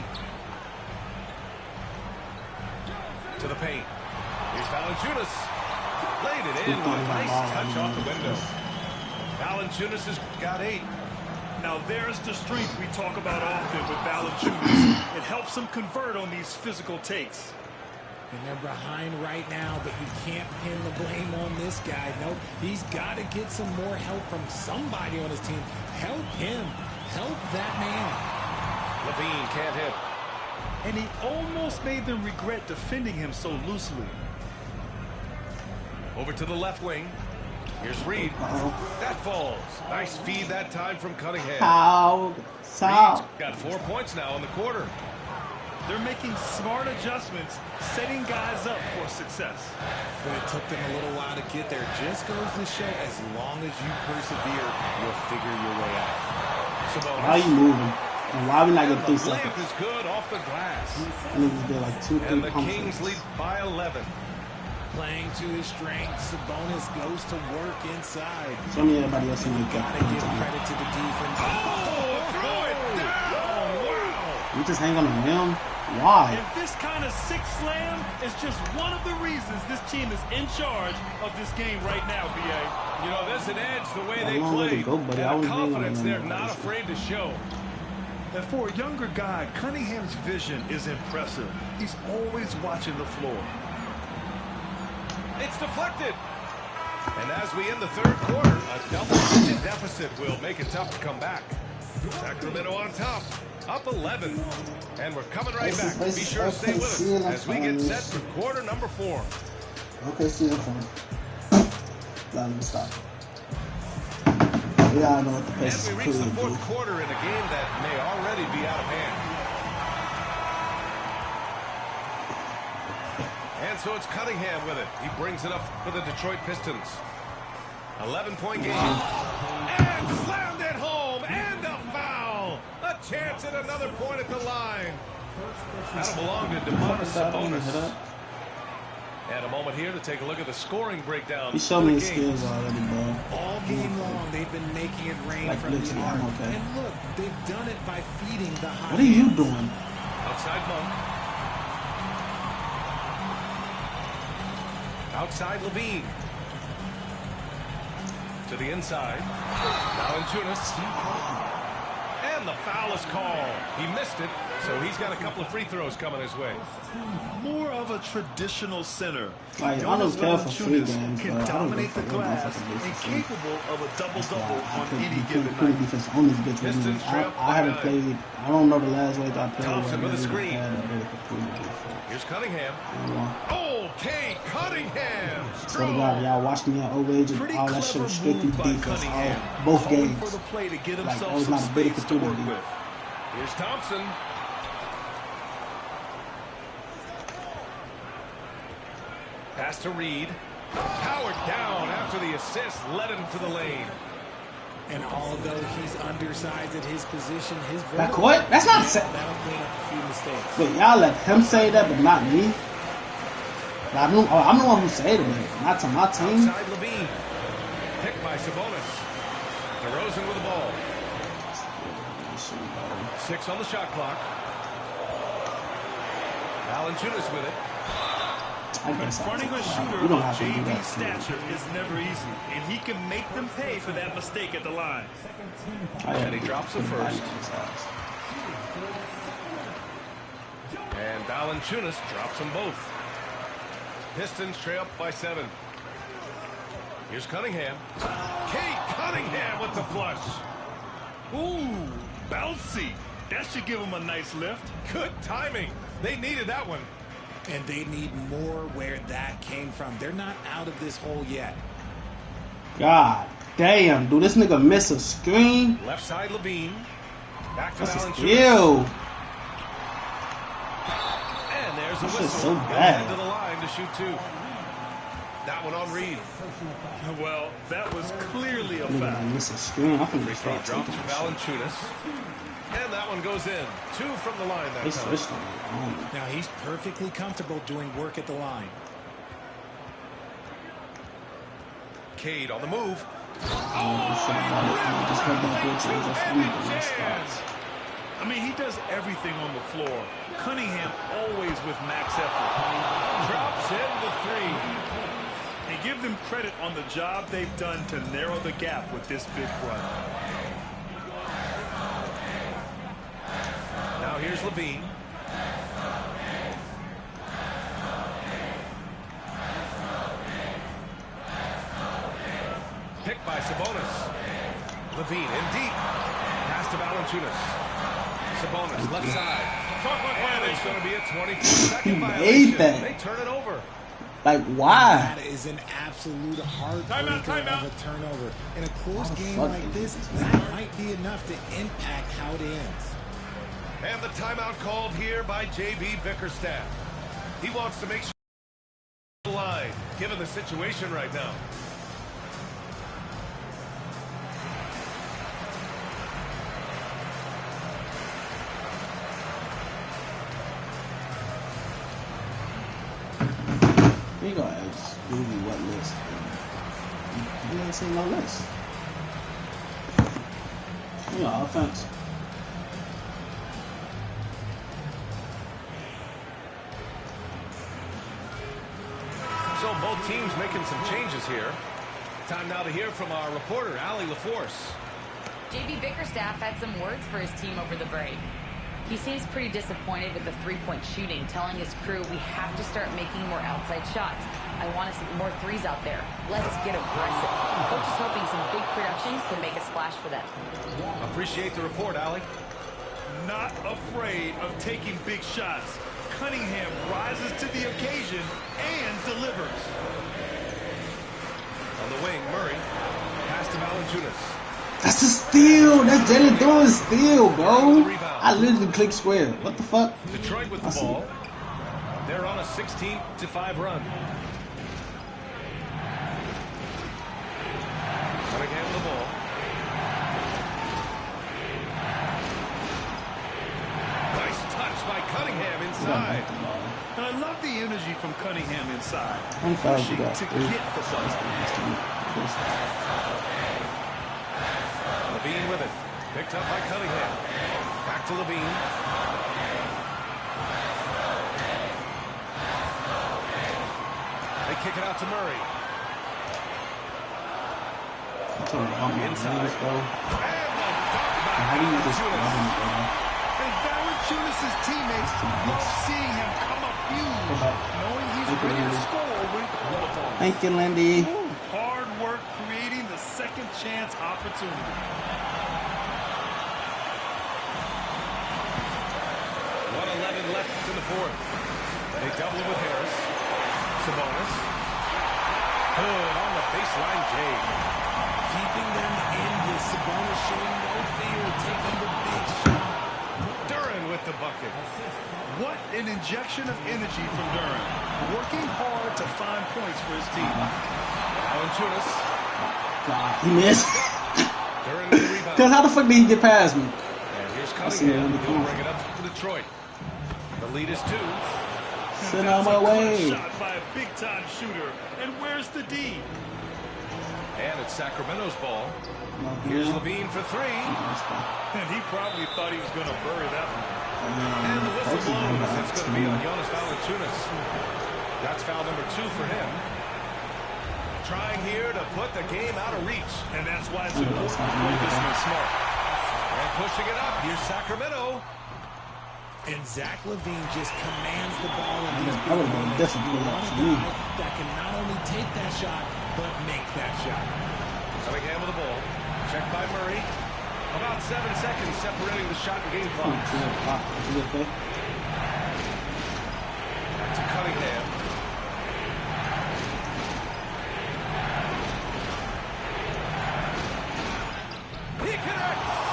B: To the paint. Here's Valanciunas. Laid it in with a nice touch off the window. Valanciunas has got 8.
N: Now there's the strength we talk about often with Valanciunas. It helps him convert on these physical takes.
K: And they're behind right now, but you can't pin the blame on this guy. No, he's got to get some more help from somebody on his team. Help him. Help that man.
B: LaVine can't hit.
N: And he almost made them regret defending him so loosely.
B: Over to the left wing. Here's Reed. That falls. Nice feed that time from Cunningham.
A: Reed's
B: got 4 points now in the quarter.
N: They're making smart adjustments, setting guys up for success.
K: But it took them a little while to get there. Just goes to show, as long as you persevere, you'll figure your way out.
A: Why are you moving? And why are we not getting 3 seconds?
B: Layup is good off the glass.
A: I need to do like 2-3
B: and the
A: pump
B: Kings
A: fakes.
B: lead by 11.
K: Playing to his strengths, Sabonis goes to work inside.
A: Show me everybody else in the
K: Gotta give credit to the defense.
B: Oh, throw it down! Wow!
A: You just hang on the rim? Why?
N: And this kind of sick slam is just one of the reasons this team is in charge of this game right now, B.A.
B: You know, there's an edge the way they play. And a confidence they're not afraid to show.
N: And for a younger guy, Cunningham's vision is impressive. He's always watching the floor.
B: It's deflected. And as we end the third quarter, a double-digit deficit will make it tough to come back. Sacramento on top, up 11. And we're coming right back. Be sure to stay with us as we get set for quarter number 4.
A: Okay, see you fine. Let me stop. We all know what the pace is.
B: And we reach the fourth quarter in a game that may already be out of hand. And so it's Cunningham with it. He brings it up for the Detroit Pistons. 11-point game. And slammed it home. And a foul. A chance at another point at the line. That'll belong to Demonis Sabonis. And a moment here to take a look at the scoring breakdown.
A: He showed me his skills already, bro.
K: All game long, they've been making it rain
A: like
K: from the arc.
A: Okay.
K: And look, they've done it by feeding the high.
A: What are you doing?
B: Outside Monk. Outside Levine. To the inside. Valanciunas. And the foul is called. He missed it, so he's got a couple of free throws coming his way.
N: More of a traditional center.
A: Like, I don't care for free games,
N: can dominate the glass and capable of a double-double on any given night.
A: Defense on this bitch with me. I haven't played. I don't know the last way I played.
B: Thompson with a screen. Here's Cunningham. Oh, Cade Cunningham.
A: So God, y'all watched me on OAG and all that shit was strictly defense. Both games. Like, that was not a big opportunity.
B: Here's Thompson. Pass to Reed. Powered down after the assist led him to the lane.
K: And although he's undersized at his position, his
A: that court? That's not safe.
K: That'll clean up a few mistakes.
A: Wait, y'all let him say that, but not me? I'm the one who said it, not to my team.
B: Outside Levine. Picked by Sabonis. DeRozan with the ball. 6 on the shot clock. Valanciunas with it.
N: Confronting a shooter of JV's stature is never easy, and he can make them pay for that mistake at the line.
B: And he drops the first. And Valanciunas drops them both. Pistons trail up by 7. Here's Cunningham. Cade Cunningham with the flush.
N: Ooh, bouncy. That should give him a nice lift.
B: Good timing. They needed that one.
K: And they need more where that came from. They're not out of this hole yet.
A: God damn, do this nigga miss a screen?
B: Left side Levine. Back to Valanciunas.
A: Ew.
B: And there's a
A: this
B: whistle.
A: Is so bad.
B: To the line to shoot 2. That one on Reed.
N: Well, that was clearly a
A: foul.
N: Miss
A: a screen. I
B: Free throw drops for Valanciunas. And that one goes in. 2 from the line that time.
K: Now he's perfectly comfortable doing work at the line.
B: Cade on the move.
N: I mean, he does everything on the floor. Cunningham always with max effort.
B: Drops in the 3.
N: And give them credit on the job they've done to narrow the gap with this big run.
B: Now here's Levine. Picked by Sabonis. Levine in deep. Pass to Valanciunas. Sabonis left side. And it's going to be a 24-second violation. They turn it over.
A: Like, why?
K: That is an absolute heartbreaker of a turnover. In a close game like this, that might be enough to impact how it ends.
B: And the timeout called here by J.B. Bickerstaff. He wants to make sure the line, given the situation right now.
A: He gonna ask Ruby what list. He ain't seen no list. Yeah, offense.
B: So both teams making some changes here. Time now to hear from our reporter, Allie LaForce.
E: JB Bickerstaff had some words for his team over the break. He seems pretty disappointed with the three-point shooting, telling his crew we have to start making more outside shots. I want to see more threes out there. Let's get aggressive. Coach is hoping some big productions can make a splash for them.
B: Appreciate the report, Allie.
N: Not afraid of taking big shots. Cunningham rises to the occasion and delivers.
B: On the wing, Murray. Pass to Valanciunas.
A: That's a steal. That's Jalen doing a steal, bro. I literally clicked square. What the fuck?
B: Detroit with the ball. They're on a 16-5 run. Cunningham the ball. Nice touch by Cunningham inside.
N: And I love the energy from Cunningham inside.
A: Pushing
N: to get the ball.
B: Levine with it. Picked up by Cunningham. Back to Levine. They kick it out to Murray. Inside.
A: How do you just
N: And Valanciunas' teammates love seeing him come up huge, knowing he's ready to score when called upon.
A: Thank you, Lindy.
N: Hard work creating the second chance opportunity.
B: 1:11 left in the fourth. They double it with Harris. Sabonis. Good on the baseline, Jay.
K: Keeping them in this. Sabonis showing no fear, taking the big shot.
B: Duran with the bucket.
N: What an injection of energy from Duran. Working hard to find points for his team.
B: Valanciunas.
A: He missed.
B: Duran with the rebound.
A: Because how the fuck did he get past me?
B: And here's Cunningham. He'll bring it up to Detroit. The lead is 2.
A: Sit out my way.
N: Shot by a big-time shooter. And where's the D?
B: And it's Sacramento's ball. Here's Levine for 3.
N: And he probably thought he was going to bury that one.
B: And the whistle blows. It's going to be on Jonas Valanciunas. That's foul number 2 for him. Trying here to put the game out of reach.
N: And that's why it's important to play this one smart.
B: And pushing it up. Here's Sacramento.
K: And Zach LaVine just commands the ball in these
A: I would have been disappointed.
K: that can not only take that shot, but make that shot.
B: Cunningham with the ball. Checked by Murray. About 7 seconds separating the shot and game clock. Back to Cunningham. He connects!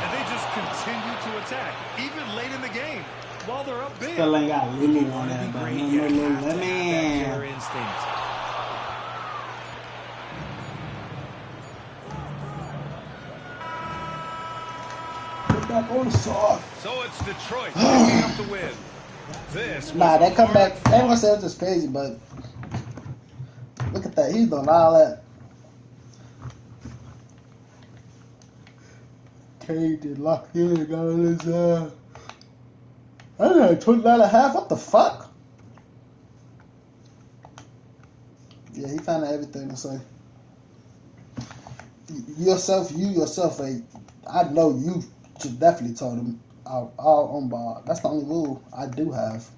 N: And they just continue to attack, even late in the game, while they're up big.
A: Still ain't got Lily on that, but no
K: Killer instinct.
A: Back on the sword.
B: So it's Detroit picking up the win. This
A: Nah, they come back. They ain't gonna say it's just crazy, but look at that. He's doing all that. Cade did lock in, got on his I don't know, 29.5. What the fuck? Yeah, he found everything to say. You yourself, I know you should definitely told him all on ball. That's the only rule I do have.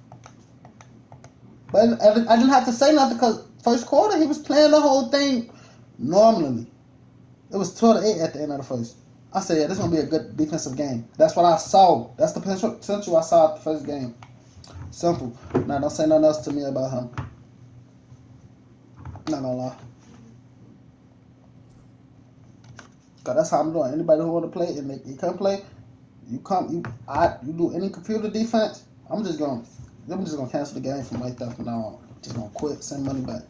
A: But I didn't have to say nothing because first quarter he was playing the whole thing normally. It was 12-8 at the end of the first. I said, yeah, this is going to be a good defensive game. That's what I saw. That's the potential I saw at the first game. Simple. Now, don't say nothing else to me about him. Not gonna lie. Because that's how I'm doing. Anybody who want to play and they can play, you do any computer defense, I'm just gonna cancel the game from right there from now on. Just gonna quit, send money back.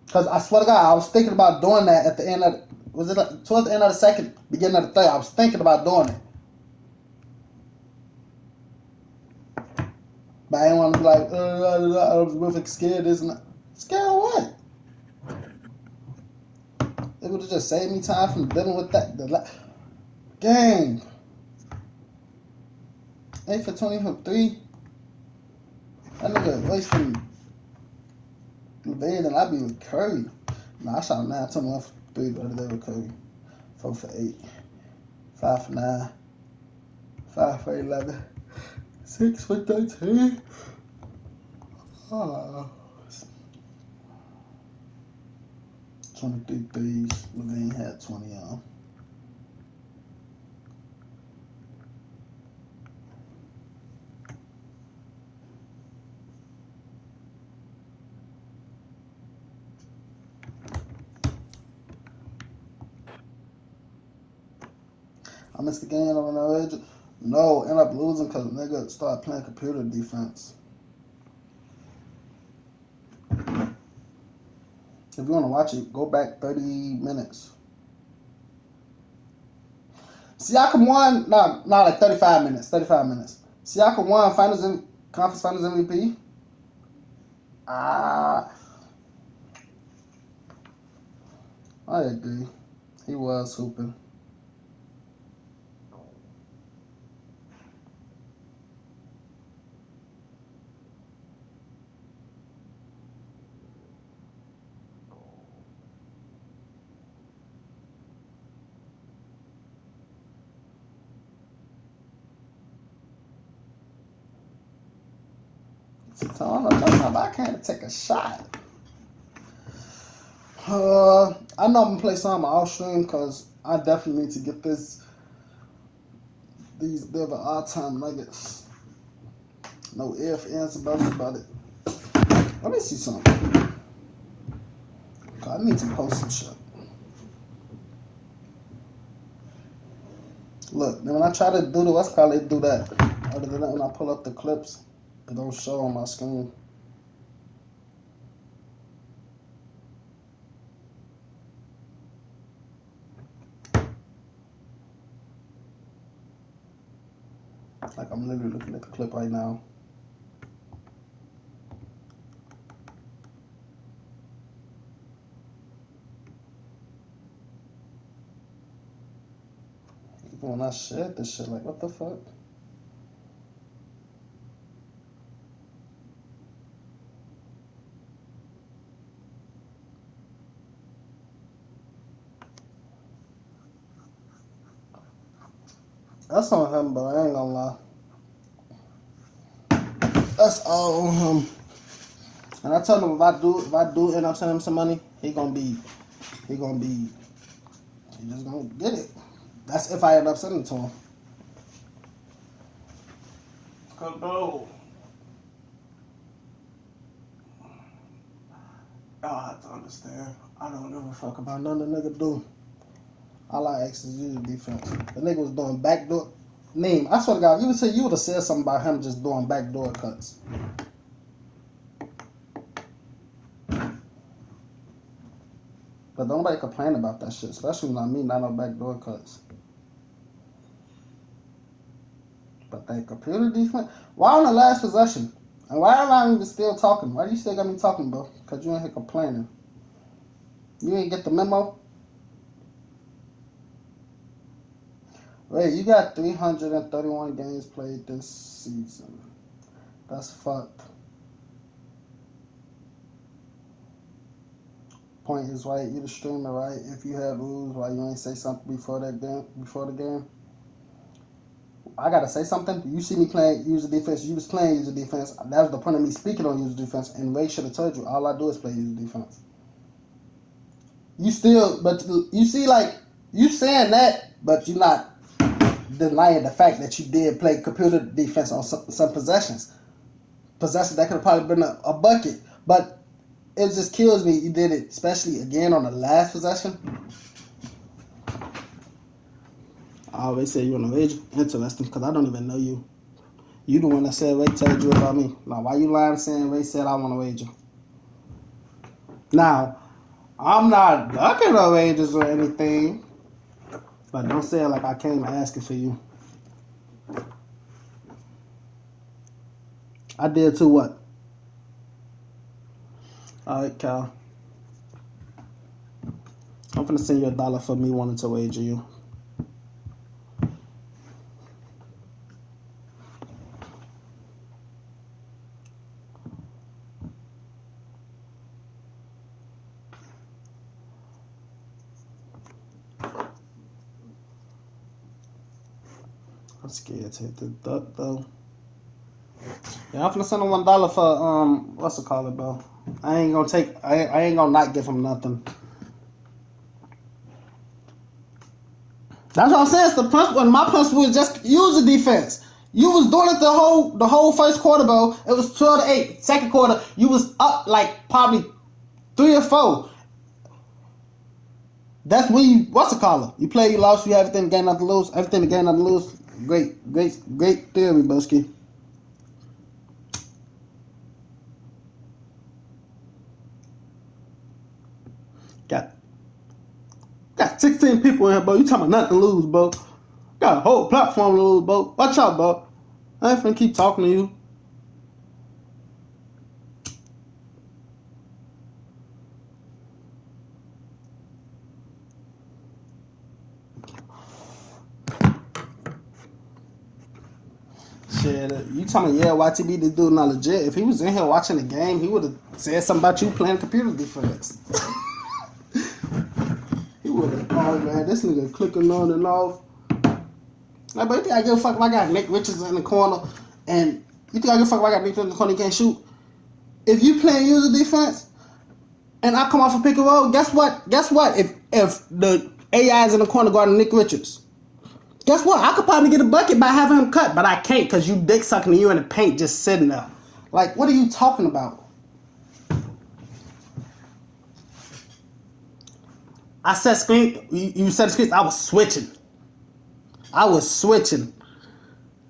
A: Because I swear to God, I was thinking about doing that at the end of towards the end of the second, beginning of the third. I was thinking about doing it. But I didn't want to be like, I was really scared. This and that. Scared of what? It would have just saved me time from dealing with that. Gang. 8 for 20 from 3. That nigga wasting LeVay, then I be with Curry. Nah, I shot 9, 21 for 3 the other day with Curry. 4 for 8. 5 for 9. 5 for 11. 6 for 13. Oh. 23 threes. LeVay had 20 on. I missed the game on the edge. No, end up losing because nigga started playing computer defense. If you want to watch it, go back 30 minutes. Siakam won, like 35 minutes. 35 minutes. Siakam won conference finals MVP. I agree. He was hooping. So I can't take a shot. I know I'm gonna play some off stream because I definitely need to get these Denver all-time Nuggets. No ifs, ands, or buts about it. Let me see something. I need to post some shit. Look, then when I try to do the what's called, it do that. Other than that, when I pull up the clips, it don't show on my screen. Like I'm literally looking at the clip right now. Even when I shared this shit, like what the fuck? That's on him, but I ain't gonna lie. That's all on him. And I told him if I do end up sending him some money, he just gonna get it. That's if I end up sending it to him. Cause bro, y'all have to understand. I don't give a fuck about nothing the nigga do. All I ask is use defense. The nigga was doing backdoor. I swear to God, you would have said something about him just doing backdoor cuts. But nobody complain about that shit, especially not me, not no backdoor cuts. But that computer defense, why on the last possession? And why am I even still talking? Why do you still got me talking, bro? Because you ain't here complaining. You ain't get the memo? Wait, you got 331 games played this season. That's fucked. Point is right. You the streamer, right? If you had rules, why you ain't say something before the game? I gotta say something. You see me playing user defense. You was playing user defense. That was the point of me speaking on user defense. And Ray should have told you all I do is play user defense. You still, but you see, like you saying that, but you're not denying the fact that you did play computer defense on some possessions. Possessions that could have probably been a bucket, but it just kills me. You did it, especially again on the last possession. I always say you on the Ray. Interesting, because I don't even know you. You the one that said Ray told you about me. Now, why you lying saying Ray said I want to wager? Now, I'm not ducking no wagers or anything, but don't say it like I came asking for you. I did too. What? All right, Cal. I'm finna send you $1 for me wanting to wager you. I'm scared to hit the duck though. Yeah, I'm finna send him $1 for what's it called, bro? I ain't gonna not give him nothing. That's what I'm saying. It's the principle. And my principle is just use the defense. You was doing it the whole first quarter, bro. It was 12-8. Second quarter, you was up like probably 3 or 4. That's when you what's it called? You play, you lost, you have everything to gain, nothing to lose. Everything to gain, nothing to lose. Great theory, broski. Got 16 people in here, bro. You talking about nothing to lose, bro. Got a whole platform to lose, bro. Watch out, bro. I ain't finna keep talking to you. Shit, you telling me, yeah, YTB this dude not legit. If he was in here watching the game, he would have said something about you playing computer defense. He would have, oh man, this nigga clicking on and off. Like, but you think I give a fuck if I got Nick Richards in the corner, and you think I give a fuck if I got Nick Richards in the corner, he can't shoot? If you playing user defense, and I come off a pick and roll, guess what? If the AI is in the corner guarding Nick Richards, guess what? I could probably get a bucket by having him cut, but I can't because you dick sucking and you in the paint just sitting there. Like, what are you talking about? I set screen. You set screens. I was switching.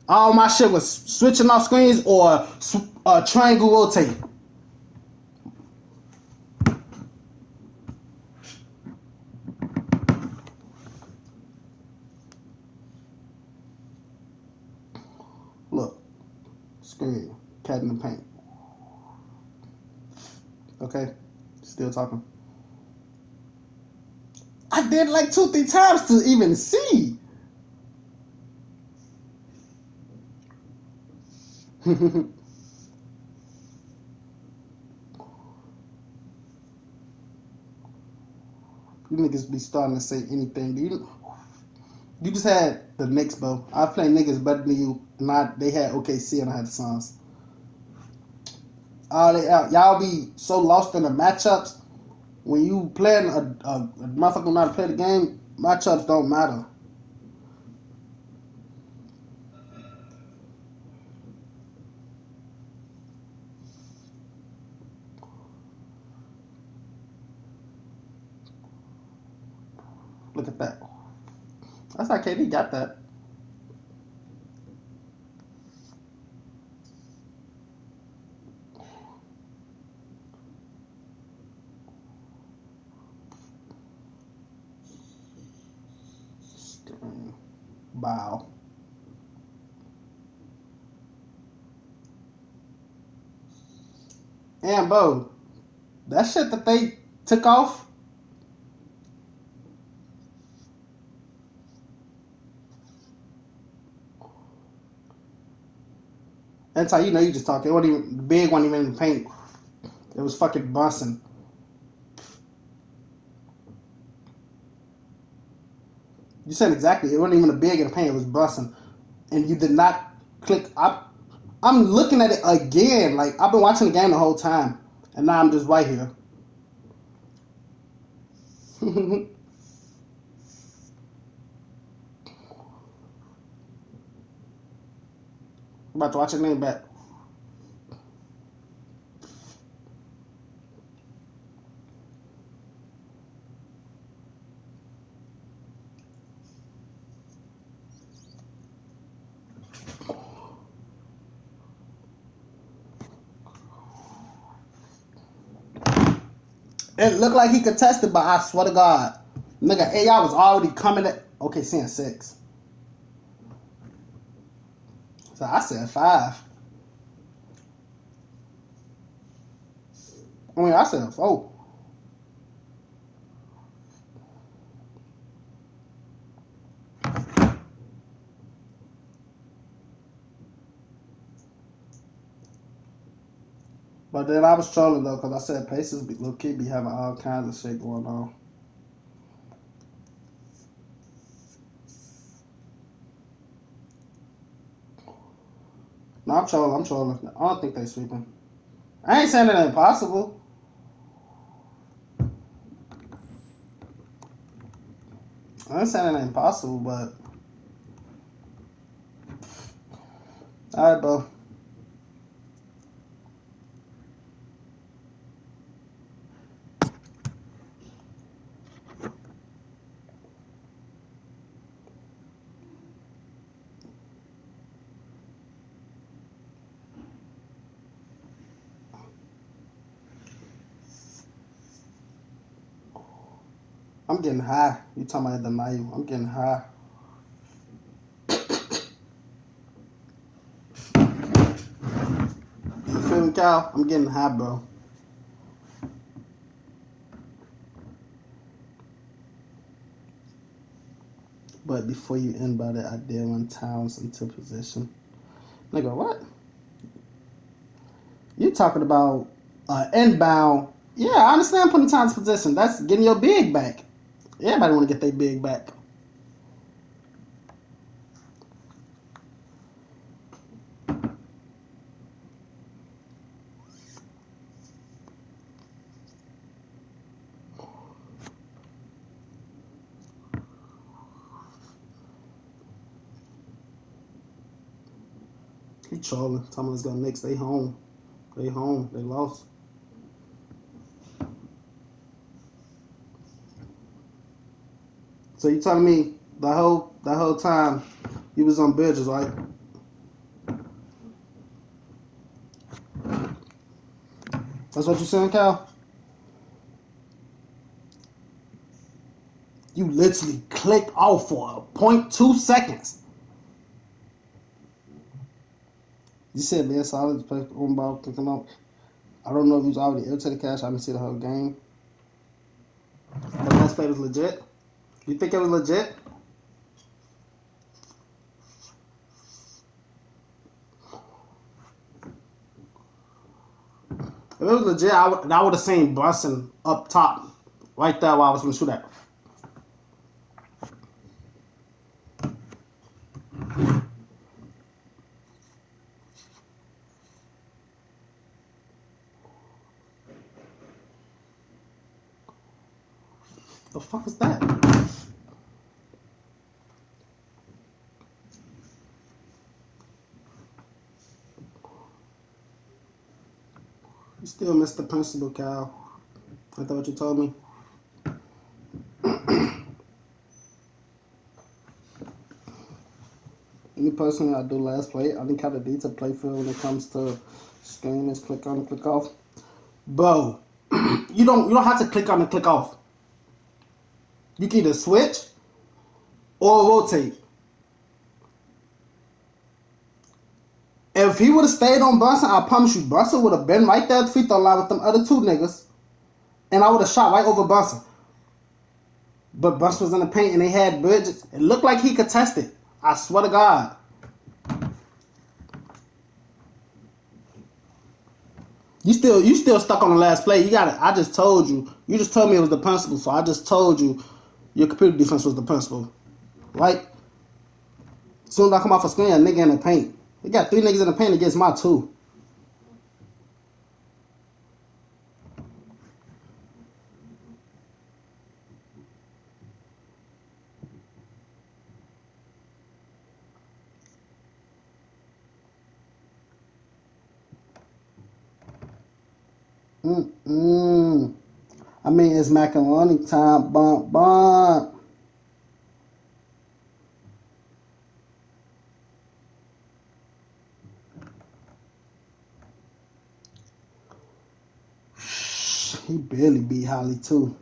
A: All my shit was switching off screens or triangle rotate. Look, screen, cat in the paint. Okay, still talking. I did like 2-3 times to even see. You niggas be starting to say anything. You just had the Knicks, bro. I play niggas better than you. They had OKC and I had the Suns. Y'all be so lost in the matchups. When you playing a motherfucker know how to play the game, matchups don't matter. Look at that. That's how KD got that. Wow. And bro, that shit that they took off. That's how you know you just talking. It wasn't even the big one, even in the paint. It was fucking busting. You said exactly. It wasn't even a big in the paint. It was busting, and you did not click. I'm looking at it again. Like I've been watching the game the whole time, and now I'm just right here. I'm about to watch the name back. It looked like he contested, but I swear to God, nigga, AI was already coming at. Okay, seeing 6. So I said 5. I mean, I said 4. But then I was trolling though, because I said Pacers low key be having all kinds of shit going on. No, I'm trolling. I don't think they sweeping. I ain't saying it ain't possible. I ain't saying it ain't possible, but all right, bro. I'm getting high. You talking about the Mayu? I'm getting high. You feel me, Cal? I'm getting high, bro. But before you end by that, I did run Towns into position. Nigga, what? You talking about inbound? Yeah, I understand putting Towns in position. That's getting your big back. Everybody want to get their big back. He trolling. Talking about let's go Knicks. They home. They home. They lost. So you telling me the whole time you was on Bridges, right? That's what you saying, Cal? You literally clicked off for 0.2 seconds. You said man solid play on ball kicking off. I don't know if he was already irritated cash. I didn't see the whole game. The last play was legit. You think it was legit? If it was legit, I would have seen Brunson up top, right there while I was going to shoot at. The fuck is that? You still missed the principal, Cal. I thought you told me. Me personally, I do last play. I think how the D to play for when it comes to screen is click on, click off. Bro, you don't have to click on and click off. You can either switch or rotate. If he would have stayed on Brunson, I promise you, Brunson would have been right there at the free throw line with them other two niggas, and I would have shot right over Brunson. But Brunson was in the paint and they had Bridges. It looked like he contested. I swear to God. You still stuck on the last play. You got it. I just told you. You just told me it was the principal, so I just told you your computer defense was the principal. Right? As soon as I come off a screen, a nigga in the paint. They got 3 niggas in the paint against my 2. I mean, it's macaroni time. Bump, bump. He barely beat Holly, too.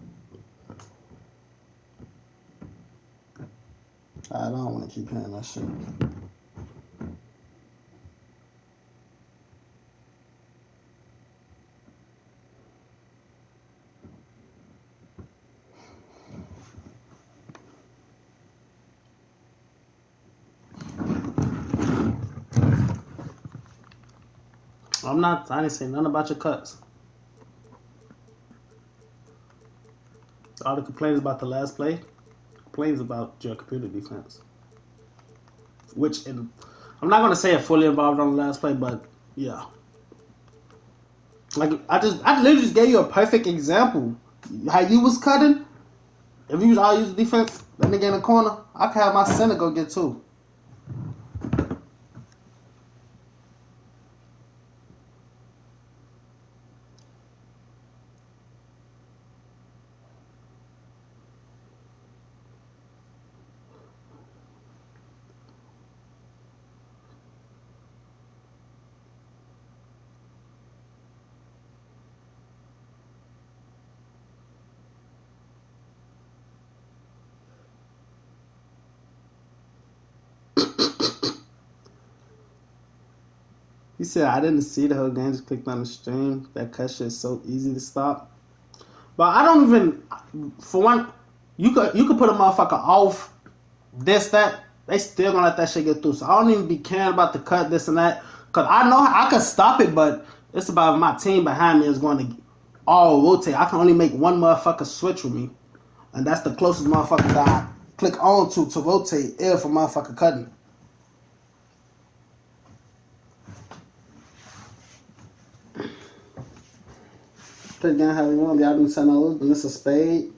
A: I don't want to keep hearing that shit. I'm not. I didn't say nothing about your cuts. All the complaints about the last play, complaints about your computer defense. Which, I'm not gonna say it fully involved on the last play, but yeah. Like I literally just gave you a perfect example. How you was cutting. If you was all use defense, that nigga in the corner, I could have my center go get 2. He said, I didn't see the whole game, just clicked on the stream. That cut shit is so easy to stop. But I don't even, for one, you could put a motherfucker off this, that, they still gonna let that shit get through. So I don't even be caring about the cut, this and that. Cause I know I could stop it, but it's about my team behind me is going to all rotate. I can only make one motherfucker switch with me. And that's the closest motherfucker that I click on to rotate if a motherfucker cutting. Play the game how you want. Y'all do something else, but it's a spade.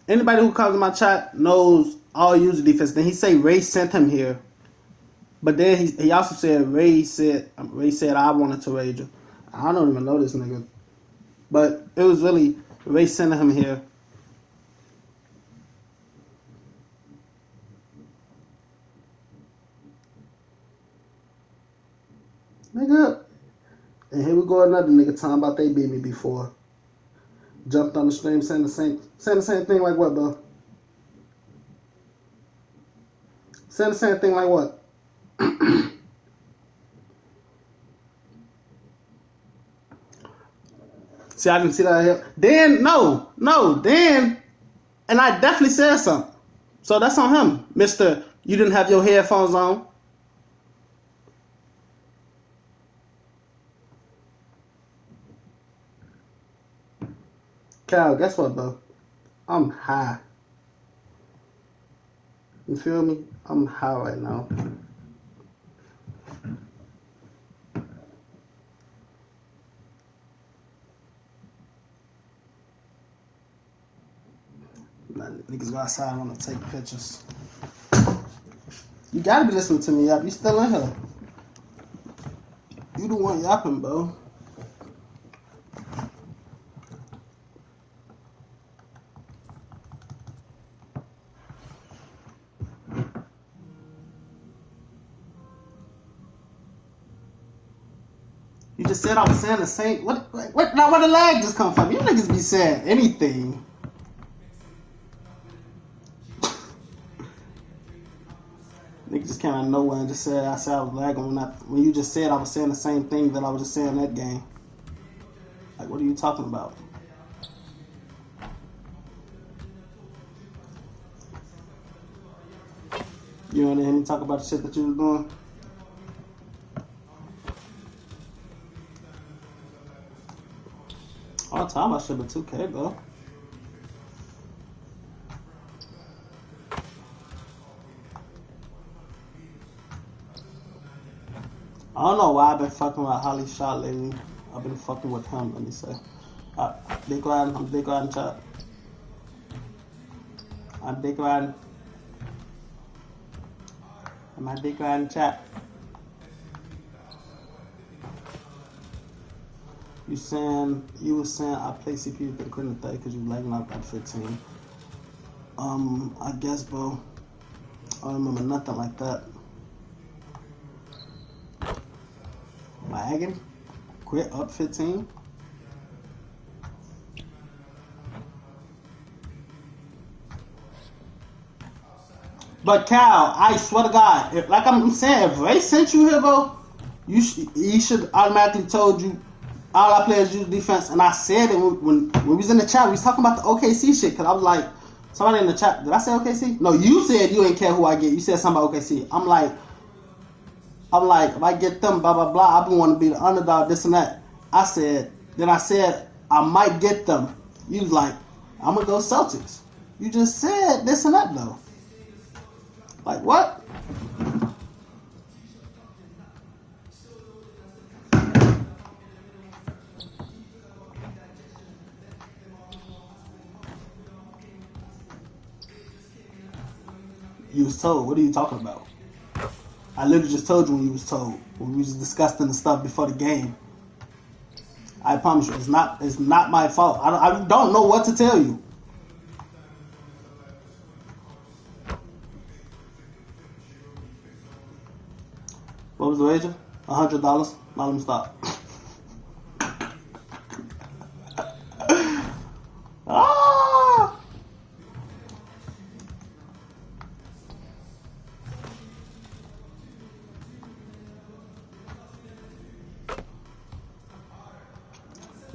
A: Anybody who comes in my chat knows all user defense. Then he say Ray sent him here, but then he also said Ray said I wanted to rage him. I don't even know this nigga, but it was really Ray sending him here. Nigga, and here we go another nigga talking about they beat me before. Jumped on the stream saying the same thing like what, bro? Saying the same thing like what? See, I didn't see that here. Then, then, and I definitely said something. So that's on him, Mr. You didn't have your headphones on. Cal, guess what, bro? I'm high. You feel me? I'm high right now. Niggas go outside want to take pictures. You gotta be listening to me, Yap. You still in here. You the one yapping, bro. You just said I was saying the same. What? Now where the lag just come from? You niggas be saying anything. Niggas just came out of nowhere and just said I said I was lagging when you just said I was saying the same thing that I was just saying that game. Like, what are you talking about? You want to hear me talk about the shit that you was doing? All the time I should be 2K, bro. I don't know why I've been fucking with Holly Shot lately. I've been fucking with him, let me say. I'm dick riding chat. I'm dick riding. Am I dick riding chat? You were saying I play CPU but couldn't play because you lagging out at 15. I guess, bro. I don't remember nothing like that. Lagging? Quit up 15? But Cal, I swear to God, like I'm saying, if Ray sent you here, bro, he should automatically told you all our players use defense. And I said it when we was in the chat, we was talking about the OKC shit, because I was like, somebody in the chat, did I say OKC? No, you said you didn't care who I get. You said something about OKC. I'm like,
O: I'm like, if I get them, blah, blah, blah, I want to be the underdog, this and that. I said, I might get them. You was like, I'm going to go Celtics. You just said this and that, though. Like, what? You was told. What are you talking about? I literally just told you when you was told. When we was discussing the stuff before the game. I promise you, it's not my fault. I don't know what to tell you. What was the wager? $100. Now let me stop. Ah!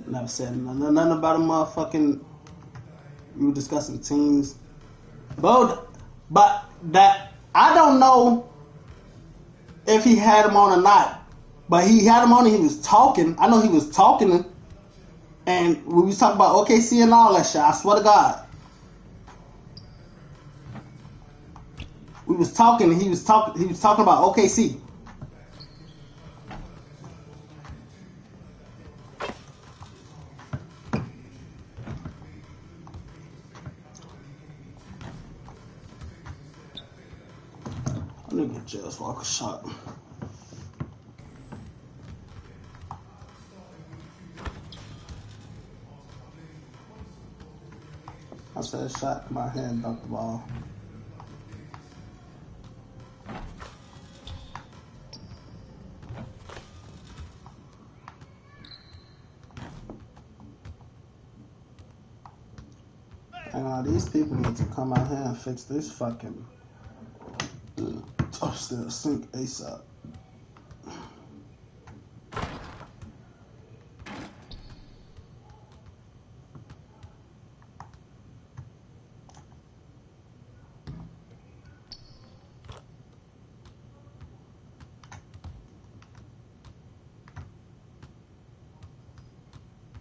O: Never said nothing about a motherfucking. We were discussing teams, but that I don't know if he had him on or not. But he had him on and he was talking. I know he was talking, and we was talking about OKC and all that shit. I swear to God, we was talking and he was talking about OKC. Let me get Jazz Walker shot. I said shot my hand, dunked the ball. And these people need to come out here and fix this fucking upstairs sink ASAP.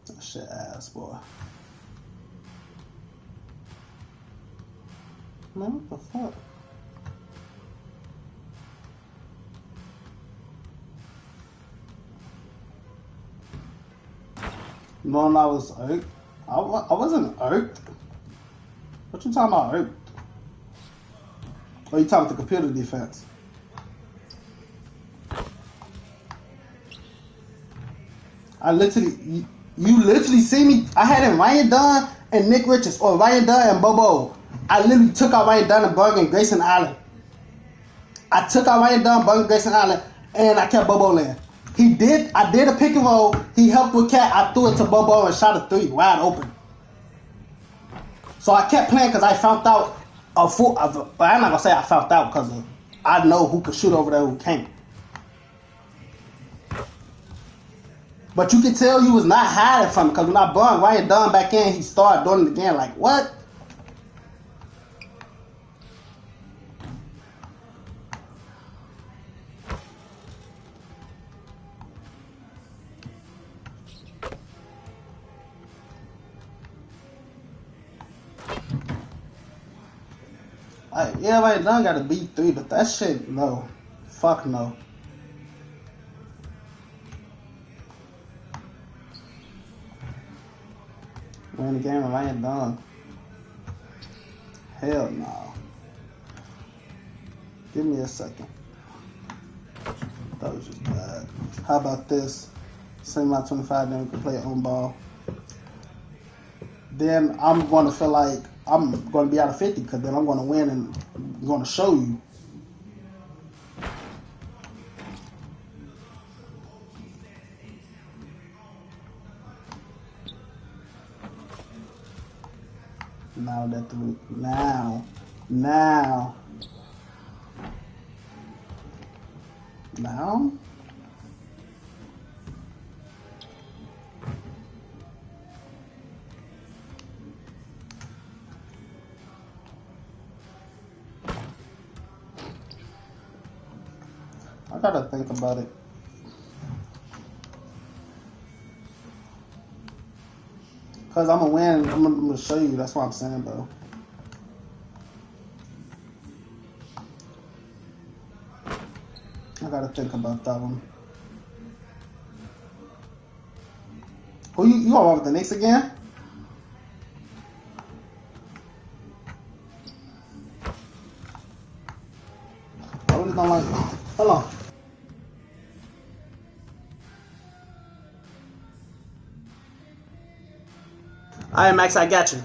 O: That shit ass, boy. Man, what the fuck? Knowing I was irked. I wasn't irked. What you talking about irked? Or you talking about the computer defense? I literally, you literally see me. I had him Ryan Dunn and Nick Richards, or Ryan Dunn and Bobo. I literally took out Ryan Dunn and Bug and Grayson Allen. I took out Ryan Dunn, Bug and Grayson Allen, and I kept Bobo in. I did a pick and roll. He helped with Cat. I threw it to Bobo and shot a three wide open. So I kept playing because I found out but I'm not gonna say I found out because I know who could shoot over there, who can't. But you could tell he was not hiding from it because when I brought Ryan Dunn back in, he started doing it again. Like, what? Yeah, Ryan Dunn got a B3, but that shit, no. Fuck no. Win the game with Ryan Dunn. Hell no. Give me a second. That was just bad. How about this? Send my 25, then we can play on ball. Then I'm going to feel like I'm going to be out of 50 because then I'm going to win and I'm going to show you. Now that now. I gotta think about it. Cause I'm gonna win. I'm gonna show you. That's what I'm saying, bro. I gotta think about that one. Who you all with the Knicks again? I really don't like. Hold on. All right, Max, I got you.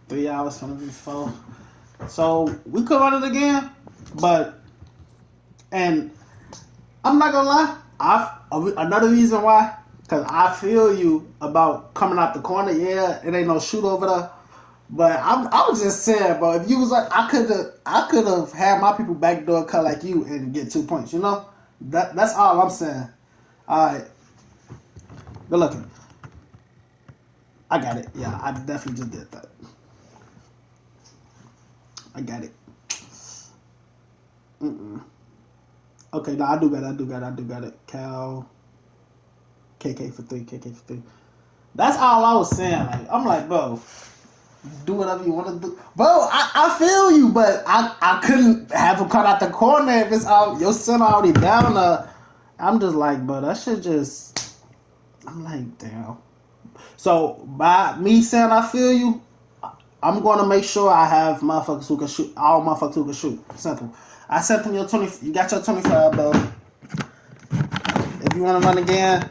O: 3 hours from before. So we could run it again, and I'm not gonna lie. Another reason why, because I feel you about coming out the corner. Yeah, it ain't no shoot over there. But I was just saying, bro, if you was like, I could have had my people backdoor cut like you and get 2 points. You know, that's all I'm saying. All right, good looking. I got it. Yeah, I definitely just did that. I got it. Okay, no, I do got it. Cal, KK for three. That's all I was saying. Like, I'm like, bro, do whatever you want to do. Bro, I feel you, but I couldn't have him cut out the corner if it's out, your son already down. I'm just like, bro, that shit just, I'm like, damn. So, by me saying I feel you, I'm going to make sure I have motherfuckers who can shoot, all motherfuckers who can shoot. Simple. I sent them your 20, you got your 25, bro. If you want to run again,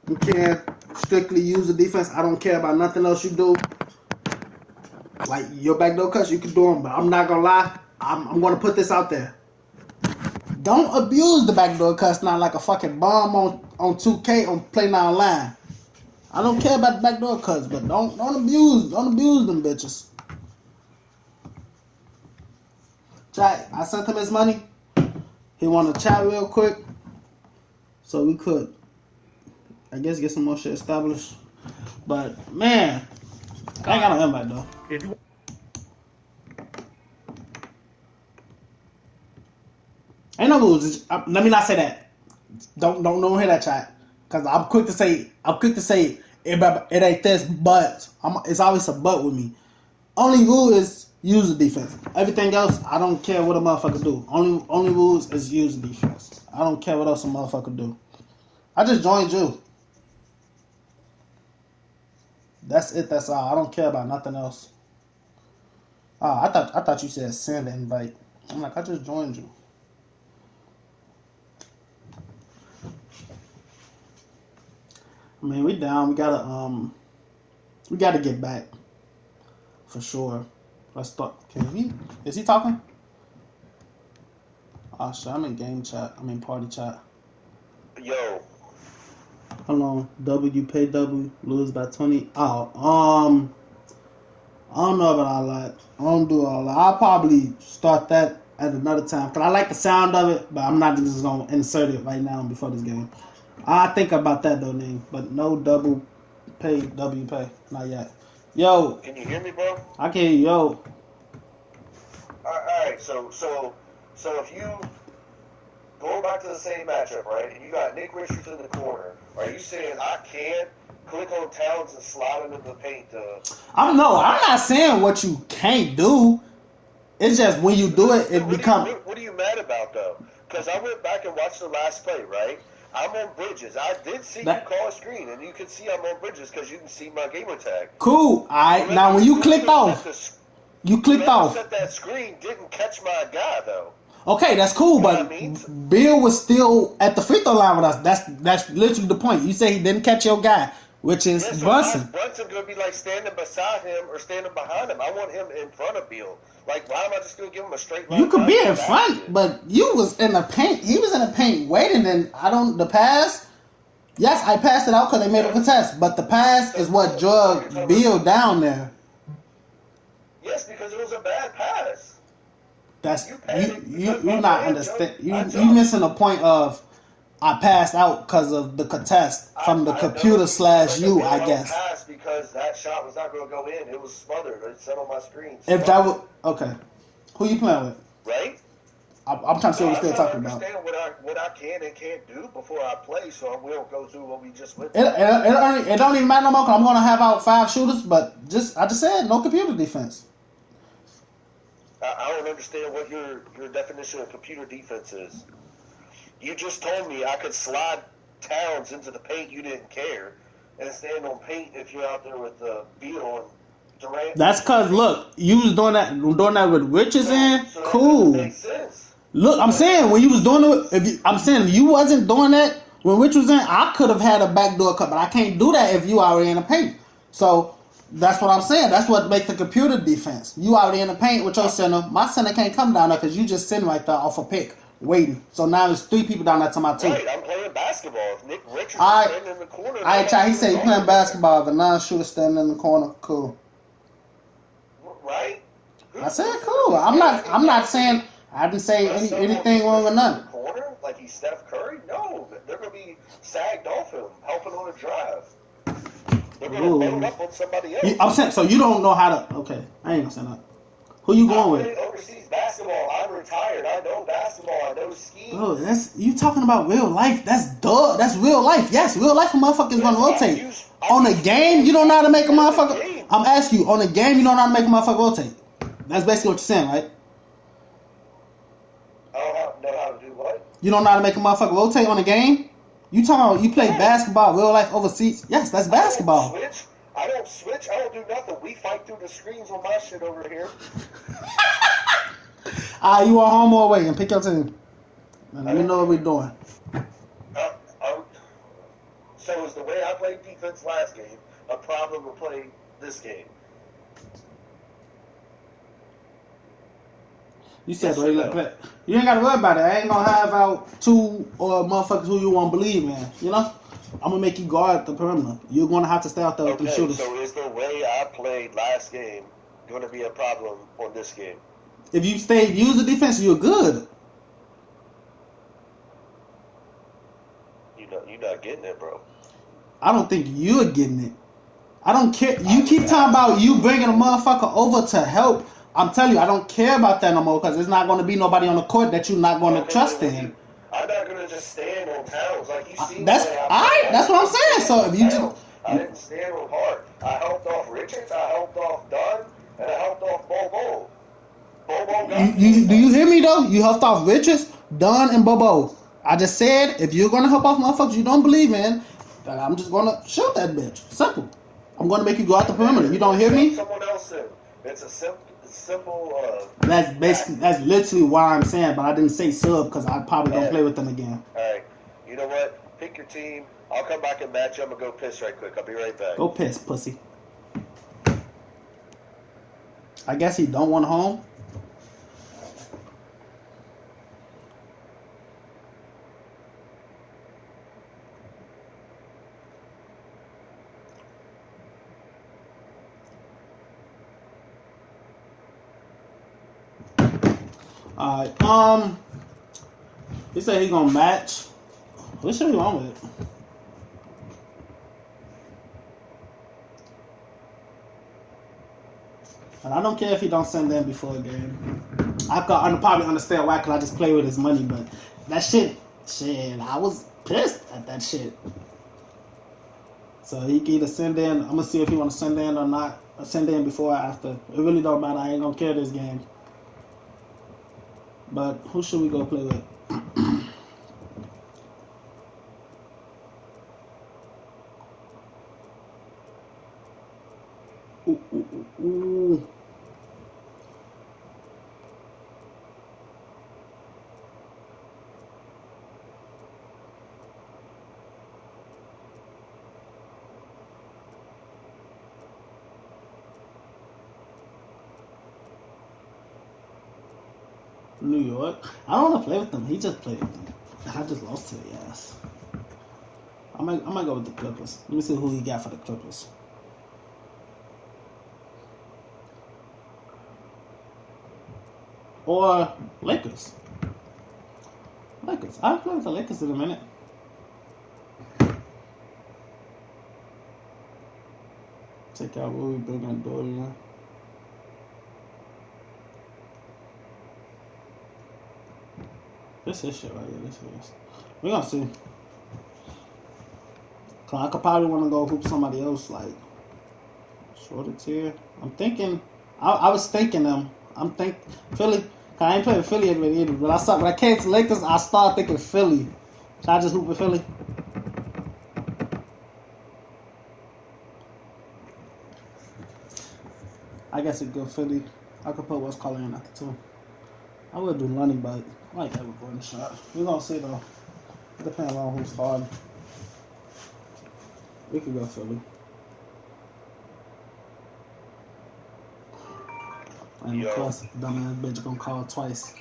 O: you can strictly use the defense. I don't care about nothing else you do. Like, your backdoor cuts, you can do them, but I'm not going to lie. I'm going to put this out there. Don't abuse the backdoor cuts now like a fucking bomb on 2K on PlayNow Online. I don't care about the backdoor cuts, but don't abuse them bitches. Chat, I sent him his money. He wanted to chat real quick, so we could, I guess, get some more shit established. But man, I ain't got no invite though. Ain't no rules. Let me not say that. Don't hear that, chat. Cause I'm quick to say it ain't this, but it's always a but with me. Only rule is use the defense. Everything else, I don't care what a motherfucker do. Only rules is use the defense. I don't care what else a motherfucker do. I just joined you. That's it. That's all. I don't care about nothing else. Oh, I thought you said send invite. I'm like, I just joined you. I mean, we down. We gotta get back for sure. Let's start. Is he talking? Oh shit, I'm in game chat. I'm in party chat.
M: Yo.
O: Hold on. W pay W, lose by 20. Oh, I don't know about all that. I don't do all that. I'll probably start that at another time because I like the sound of it, but I'm not just gonna insert it right now before this game. I think about that though, name, but no W pay, not yet. Yo,
M: can you hear me, bro?
O: I can hear you. Yo.
M: All right, so if you go back to the same matchup, right, and you got Nick Richards in the corner, are you saying I can't click on Towns and slide him into the paint?
O: I'm not saying what you can't do. It's just when you do it, it becomes.
M: What are you mad about though? Because I went back and watched the last play, right? I'm on Bridges. I did see you call a screen, and you can see I'm on Bridges because you can see my gamer tag.
O: Cool. All right. Now when you clicked off, you clicked off.
M: Set that screen didn't catch my guy though.
O: Okay, that's cool, but Bill was still at the free throw line with us. That's literally the point. You say he didn't catch your guy, which is Brunson.
M: Brunson gonna be like standing beside him or standing behind him. I want him in front of Bill. Like, why am I just gonna give him a straight line?
O: You could be in front, but you was in the paint. He was in the paint waiting. And the pass. Yes, I passed it out because they made a contest, but the pass is what drug Bill down there.
M: Yes, because it was a bad pass.
O: That's you not understand. You missing the point of I passed out because of the contest from the computer / you, I guess.
M: I passed because that shot was not going to go in. It was smothered. It said on my screen.
O: If that was okay, who you playing with?
M: Right.
O: I'm trying to see what we're still talking about.
M: I understand what I can and can't do before I play, so we don't go through what we just went
O: through. It don't even matter no more because I'm going to have out 5 shooters, but I just said no computer defense.
M: I don't understand what your definition of computer defense is. You just told me I could slide Towns into the paint. You didn't care, and stand on paint if you're out there with Beal and Durant.
O: That's because look, you was doing that with Richards in.
M: So
O: cool.
M: That makes sense.
O: Look, I'm saying when you was doing it, if you wasn't doing that when Richards was in, I could have had a backdoor cut, but I can't do that if you already in the paint. So That's what I'm saying. That's what makes the computer defense. You already in the paint with your center. My center can't come down there because you just sitting right there off a pick, waiting. So now there's 3 people down there to my team.
M: Right, I'm playing basketball. If Nick Richards
O: All right.
M: standing in the corner,
O: He said he playing basketball. The non-shooter standing in the corner. Cool.
M: Right?
O: I said cool. I'm not saying I didn't say anything wrong or nothing.
M: Corner like he's Steph Curry? No, they're gonna be sagged off him, helping on a drive. They're gonna load up on somebody else.
O: I'm saying so you don't know how to. Okay, I ain't gonna say that. Who you going with?
M: I play overseas basketball. I'm retired. I know basketball. I know schemes.
O: Oh, that's you talking about real life. That's real life. Yes, real life. A motherfucker's gonna rotate. On a game, you don't know how to make a motherfucker. I'm asking you. On a game, you don't know how to make a motherfucker rotate. That's basically what you're saying, right?
M: I don't know how to do what?
O: You don't know how to make a motherfucker rotate on a game? You talking about you play basketball, real life overseas? Yes, that's basketball.
M: I don't switch. I don't do nothing. We fight through the screens on my shit over here.
O: You want home or away and pick your team. Let me know what we're doing.
M: So is the way I played defense last game a problem to play this game?
O: You said you ain't gotta worry about it. I ain't gonna have out 2 motherfuckers who you won't believe in. You know, I'm gonna make you guard the perimeter. You're gonna have to stay out there with them shooters.
M: So is the way I played last game going to be a problem on this game?
O: If you use the defense, you're good.
M: You're not getting it, bro.
O: I don't think you're getting it. I don't care. You keep talking about you bringing a motherfucker over to help. I'm telling you, I don't care about that no more because there's not going to be nobody on the court that you're not going to trust in.
M: I'm not going to just stand on Towns like you see.
O: That's what I'm saying. So if you just,
M: I didn't stand on Hart. I helped off Richards. I helped off Dunn, and I helped off Bobo.
O: Do you hear me though? You helped off Richards, Dunn, and Bobo. I just said if you're going to help off motherfuckers you don't believe in, then I'm just going to shoot that bitch. Simple. I'm going to make you go out the perimeter. You don't hear me?
M: Someone else in. It's a simple.
O: That's literally why I'm saying, but I didn't say sub because I probably don't play with them again.
M: All right, you know what? Pick your team. I'll come back and match you. I'm gonna go piss right quick. I'll be right back.
O: Go piss, pussy. I guess he don't want home. Alright, he said he gonna match. What should we want with it? And I don't care if he don't send in before a game. I probably understand why, because I just play with his money, but that shit, I was pissed at that shit. So he can either send in, I'm gonna see if he wanna send in or not, or send in before or after. It really don't matter, I ain't gonna care this game. But who should we go play with? Ooh. New York. I don't want to play with them. He just played with them. I just lost to the ass. I might go with the Clippers. Let me see who he got for the Clippers. Or Lakers. I'll play with the Lakers in a minute. Check out what we bring on Dorian. This is shit right here. This is. We're gonna see. Cause I could probably want to go hoop somebody else like shorter tier. I'm thinking. I was thinking them. Philly. Cause I ain't playing with Philly either. But when I came to Lakers, I started thinking Philly. Should I just hoop with Philly? I guess it go Philly. I could put what's calling in after too. I would do Lunny, but I like that with Gordon shot. We're gonna see though. Depending on who's hard. We could go Philly. And plus, dumbass bitch gonna call twice.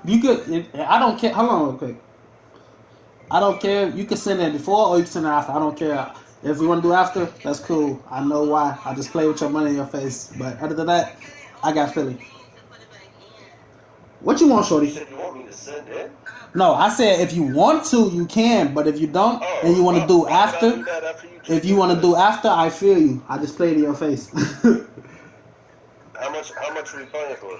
O: You could. I don't care. Hold on, real quick. I don't care. You can send it before or you can send it after. I don't care. If you want to do after, that's cool. I know why. I just play with your money in your face. But other than that, I got Philly. What you want, Shorty?
M: You said you want me to send in?
O: No, I said if you want to, you can. But if you don't and you want to do after, if you want to do after, I feel you. I just played in your face.
M: How much are we playing for?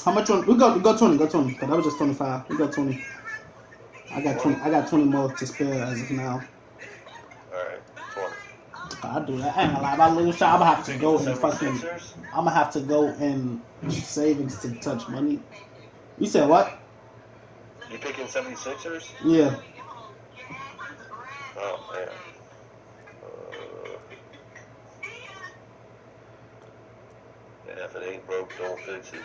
O: How much? We go 20. Go 20. Cause that was just 25. We got 20. I got 20. I got 20 more to spare as of now.
M: Alright, 20.
O: I'll do that. I ain't gonna lie. If I lose shot, I'm gonna have to go and fucking. I'm gonna have to go in savings to touch money. You said what?
M: You picking 76ers?
O: Yeah.
M: Oh man. Yeah, if it ain't broke, don't fix it.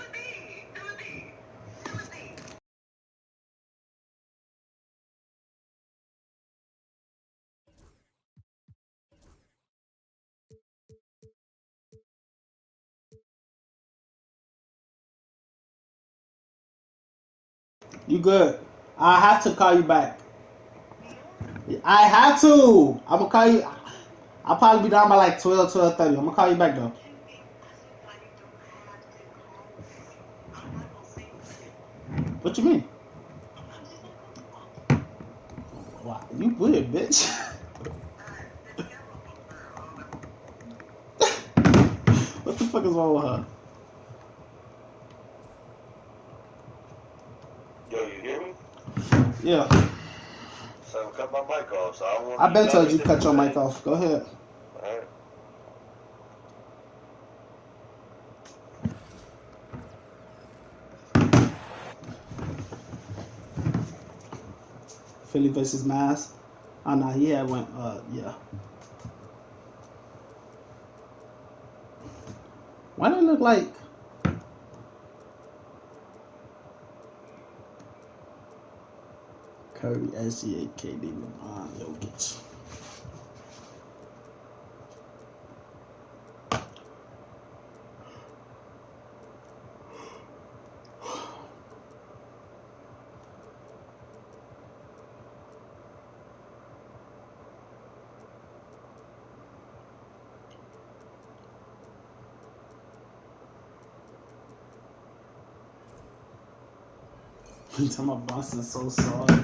O: You good? I have to call you back. I have to. I'm gonna call you. I'll probably be down by like 12:30. I'm gonna call you back though. What you mean? Wow, you weird, bitch. What the fuck is wrong with her?
M: Yo, you hear me?
O: Yeah.
M: So I cut my mic off, so I want.
O: I been told you cut your mic off. Go ahead.
M: Alright.
O: Philly versus Mavs. Oh no, he had one. Yeah. Why do it look like? Curry, SGA, KD, LeBron, Jokic. You talking about Boston so sorry.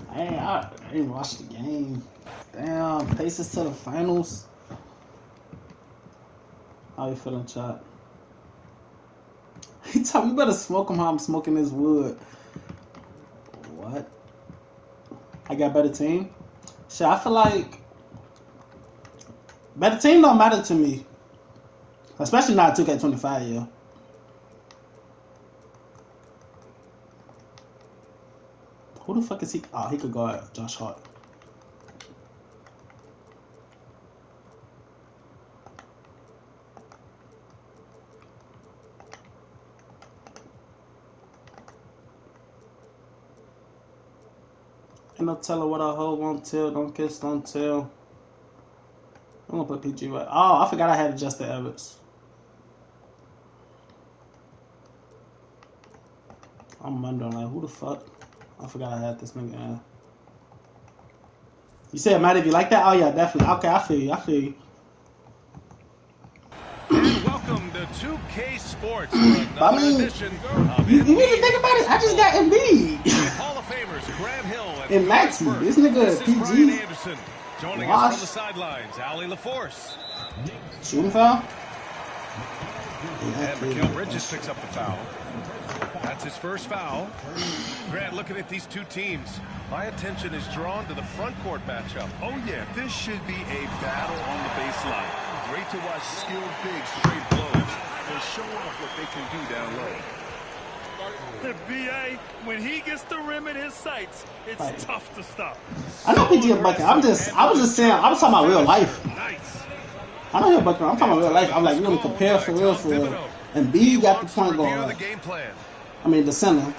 O: I ain't watched the game. Damn, Pacers to the finals. How you feeling, chat? He told me you better smoke him how I'm smoking this wood. What? I got better team? Shit, I feel like better team don't matter to me. Especially not 2K25, yo. Who the fuck is he? Oh, he could guard Josh Hart. Ain't no telling what I hold, won't tell, don't kiss, don't tell. I'm gonna put PG right. Oh, I forgot I had Justin Edwards. I'm wondering, like, who the fuck? I forgot I had this nigga. You said, Matt, if you like that? Oh, yeah, definitely. Okay, I feel you.
B: And welcome to 2K Sports for another edition of
O: you need to think about it. I just got Embiid.
B: Hall of Famers Grant Hill
O: and Maxey. This nigga PG.
B: Brian Anderson joining us from the sidelines. Allie LaForce.
O: Shooting foul.
B: And Mikal Bridges picks up the foul. That's his first foul. Grant, looking at these two teams, my attention is drawn to the front court matchup.
N: Oh, yeah, this should be a battle on the baseline. Great to watch skilled bigs trade blows. They're showing off what they can do down low.
C: The BA, when he gets the rim in his sights, it's tough to stop.
O: I know PG is bucket. I was just saying, I was talking about real life. I know he's bucket. I'm talking about real life. I'm like, we're going to compare for real. And B got the point guard. I mean, the center.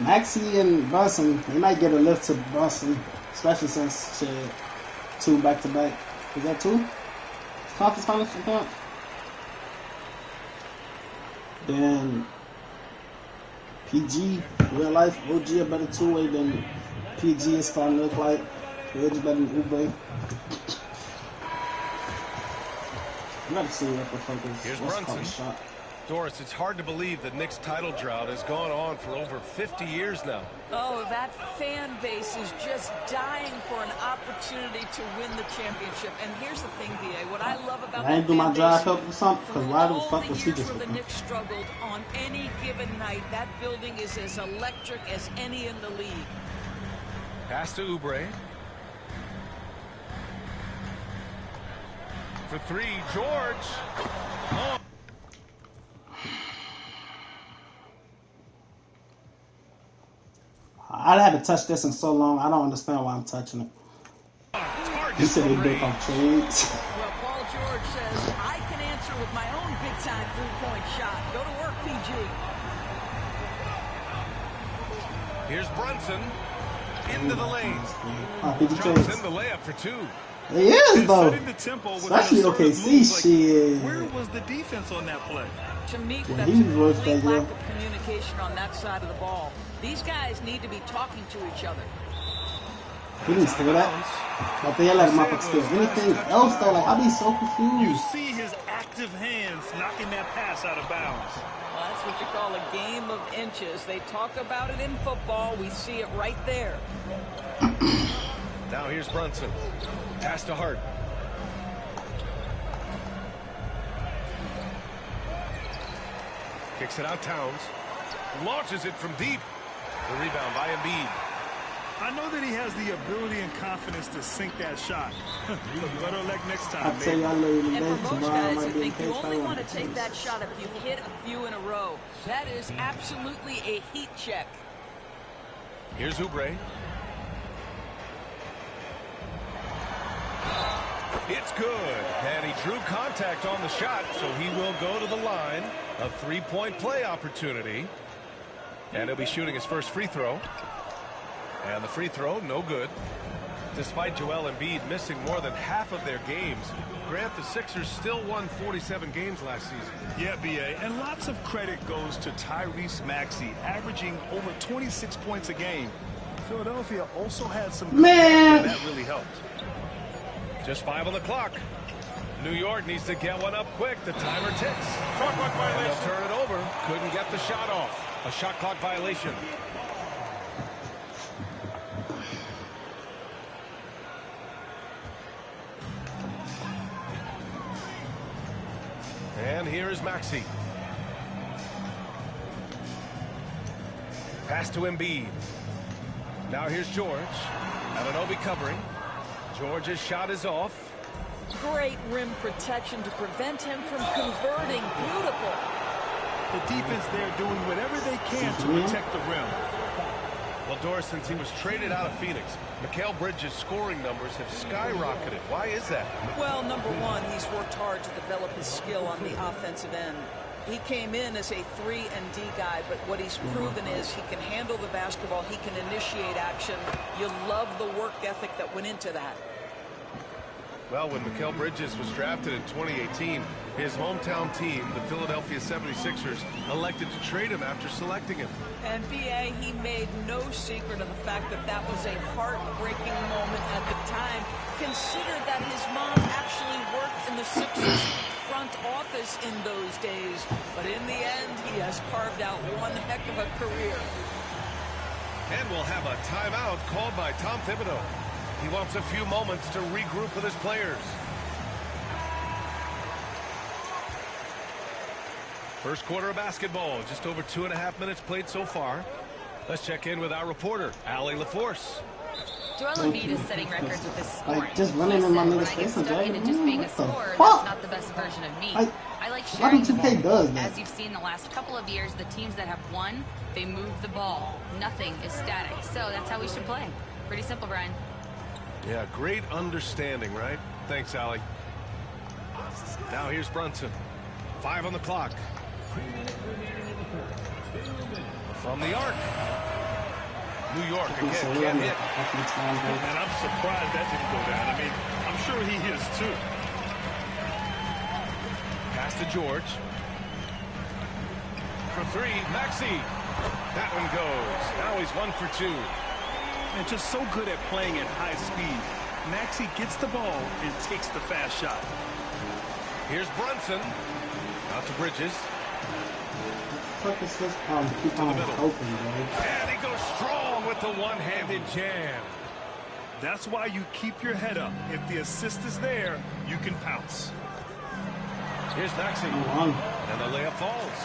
O: Maxey and Brunson, they might get a lift to Brunson, especially since shit, 2 back-to-back. Is that 2? Conference finals champion. Then PG, real life, OG a better two-way than PG is starting to look like. It's better than Oubre. I'm about to see what the fuck is.
B: Here's
O: What's
B: Brunson.
O: shot.
B: Doris, it's hard to believe the Knicks title drought has gone on for over 50 years now.
P: Oh, that fan base is just dying for an opportunity to win the championship. And here's the thing, BA, what I love about
O: I ain't do my drive help or something, because why the fuck was he just
P: the Knicks struggled on any given night, that building is as electric as any in the league.
B: Pass to Oubre. For three, George. Oh.
O: I haven't touched this in so long, I don't understand why I'm touching it. You said they built on trades.
P: Well, Paul George says, I can answer with my own big-time three-point shot. Go to work, PG.
B: Here's Brunson. Into the lane.
O: Jumps
B: in the layup for two.
O: He is, though.
C: Setting the tempo with
O: Especially OKC shit.
C: Where was the defense on that play?
P: To me,
O: Yeah,
P: that's
O: he
P: a
O: was
P: complete
O: that,
P: lack
O: yeah.
P: of communication on that side of the ball. These guys need to be talking to each other.
O: He didn't steal that. But they like motherfucker steal anything else though. Like I be so
C: You
O: confused.
C: see his active hands knocking that pass out of bounds.
P: Well, that's what you call a game of inches. They talk about it in football. We see it right there.
B: Now here's Brunson. Pass to Hart. Kicks it out Towns. Launches it from deep. The rebound by Embiid.
C: I know that he has the ability and confidence to sink that shot. But better luck next time,
O: I tell y'all later today,
P: And for most
O: tomorrow
P: guys,
O: might
P: I
O: be
P: think
O: the
P: you
O: case.
P: only want to take that shot if you've hit a few in a row. That is absolutely a heat check.
B: Here's Oubre. It's good. And he drew contact on the shot, so he will go to the line. A three-point play opportunity. And he'll be shooting his first free throw. And the free throw, no good. Despite Joel Embiid missing more than half of their games, Grant, the Sixers still won 47 games last season.
C: Yeah, BA, and lots of credit goes to Tyrese Maxey, averaging over 26 points a game. Philadelphia also had some good
O: Man.
C: that really helped.
B: Just 5 on the clock. New York needs to get one up quick. The timer ticks.
C: Shot clock violation.
B: They'll turn it over. Couldn't get the shot off. A shot clock violation. And here is Maxey. Pass to Embiid. Now here's George. Anunoby covering. George's shot is off.
P: Great rim protection to prevent him from converting. Beautiful.
C: The defense there doing whatever they can to protect the rim.
B: Well, Doris, since he was traded out of Phoenix, Mikal Bridges' scoring numbers have skyrocketed. Why is that?
P: Well, number one, he's worked hard to develop his skill on the offensive end. He came in as a 3-and-D guy, but what he's proven is he can handle the basketball, he can initiate action. You love the work ethic that went into that.
B: Well, when Mikal Bridges was drafted in 2018, his hometown team, the Philadelphia 76ers, elected to trade him after selecting him.
P: And BA, he made no secret of the fact that that was a heartbreaking moment at the time. Consider that his mom actually worked in the Sixers front office in those days. But in the end, he has carved out one heck of a career.
B: And we'll have a timeout called by Tom Thibodeau. He wants a few moments to regroup with his players. First quarter of basketball, just over 2.5 minutes played so far. Let's check in with our reporter, Allie LaForce.
E: Joel Embiid is setting records with his scoring.
O: Like just running in my nigga's
E: When I get
O: face and
E: stuck into just being a scorer, that's
O: fuck?
E: not the best version of me.
O: Like,
E: I like
O: why
E: sharing
O: don't
E: the
O: 2K
E: ball.
O: does that?
E: As you've seen the last couple of years, the teams that have won, they move the ball. Nothing is static. So that's how we should play. Pretty simple, Brian.
B: Yeah, great understanding, right? Thanks, Allie. Now here's Brunson. 5 on the clock. From the arc. New York again can't hit.
C: And I'm surprised that didn't go down. I mean, I'm sure he is too.
B: Pass to George. For three, Maxey. That one goes. Now he's 1 for 2.
N: And just so good at playing at high speed. Maxey gets the ball and takes the fast shot.
B: Here's Brunson. Out to Bridges.
O: Keep on open, bro.
B: And he goes strong with the one-handed jam.
N: That's why you keep your head up. If the assist is there, you can pounce.
B: Here's Maxey. And the layup falls.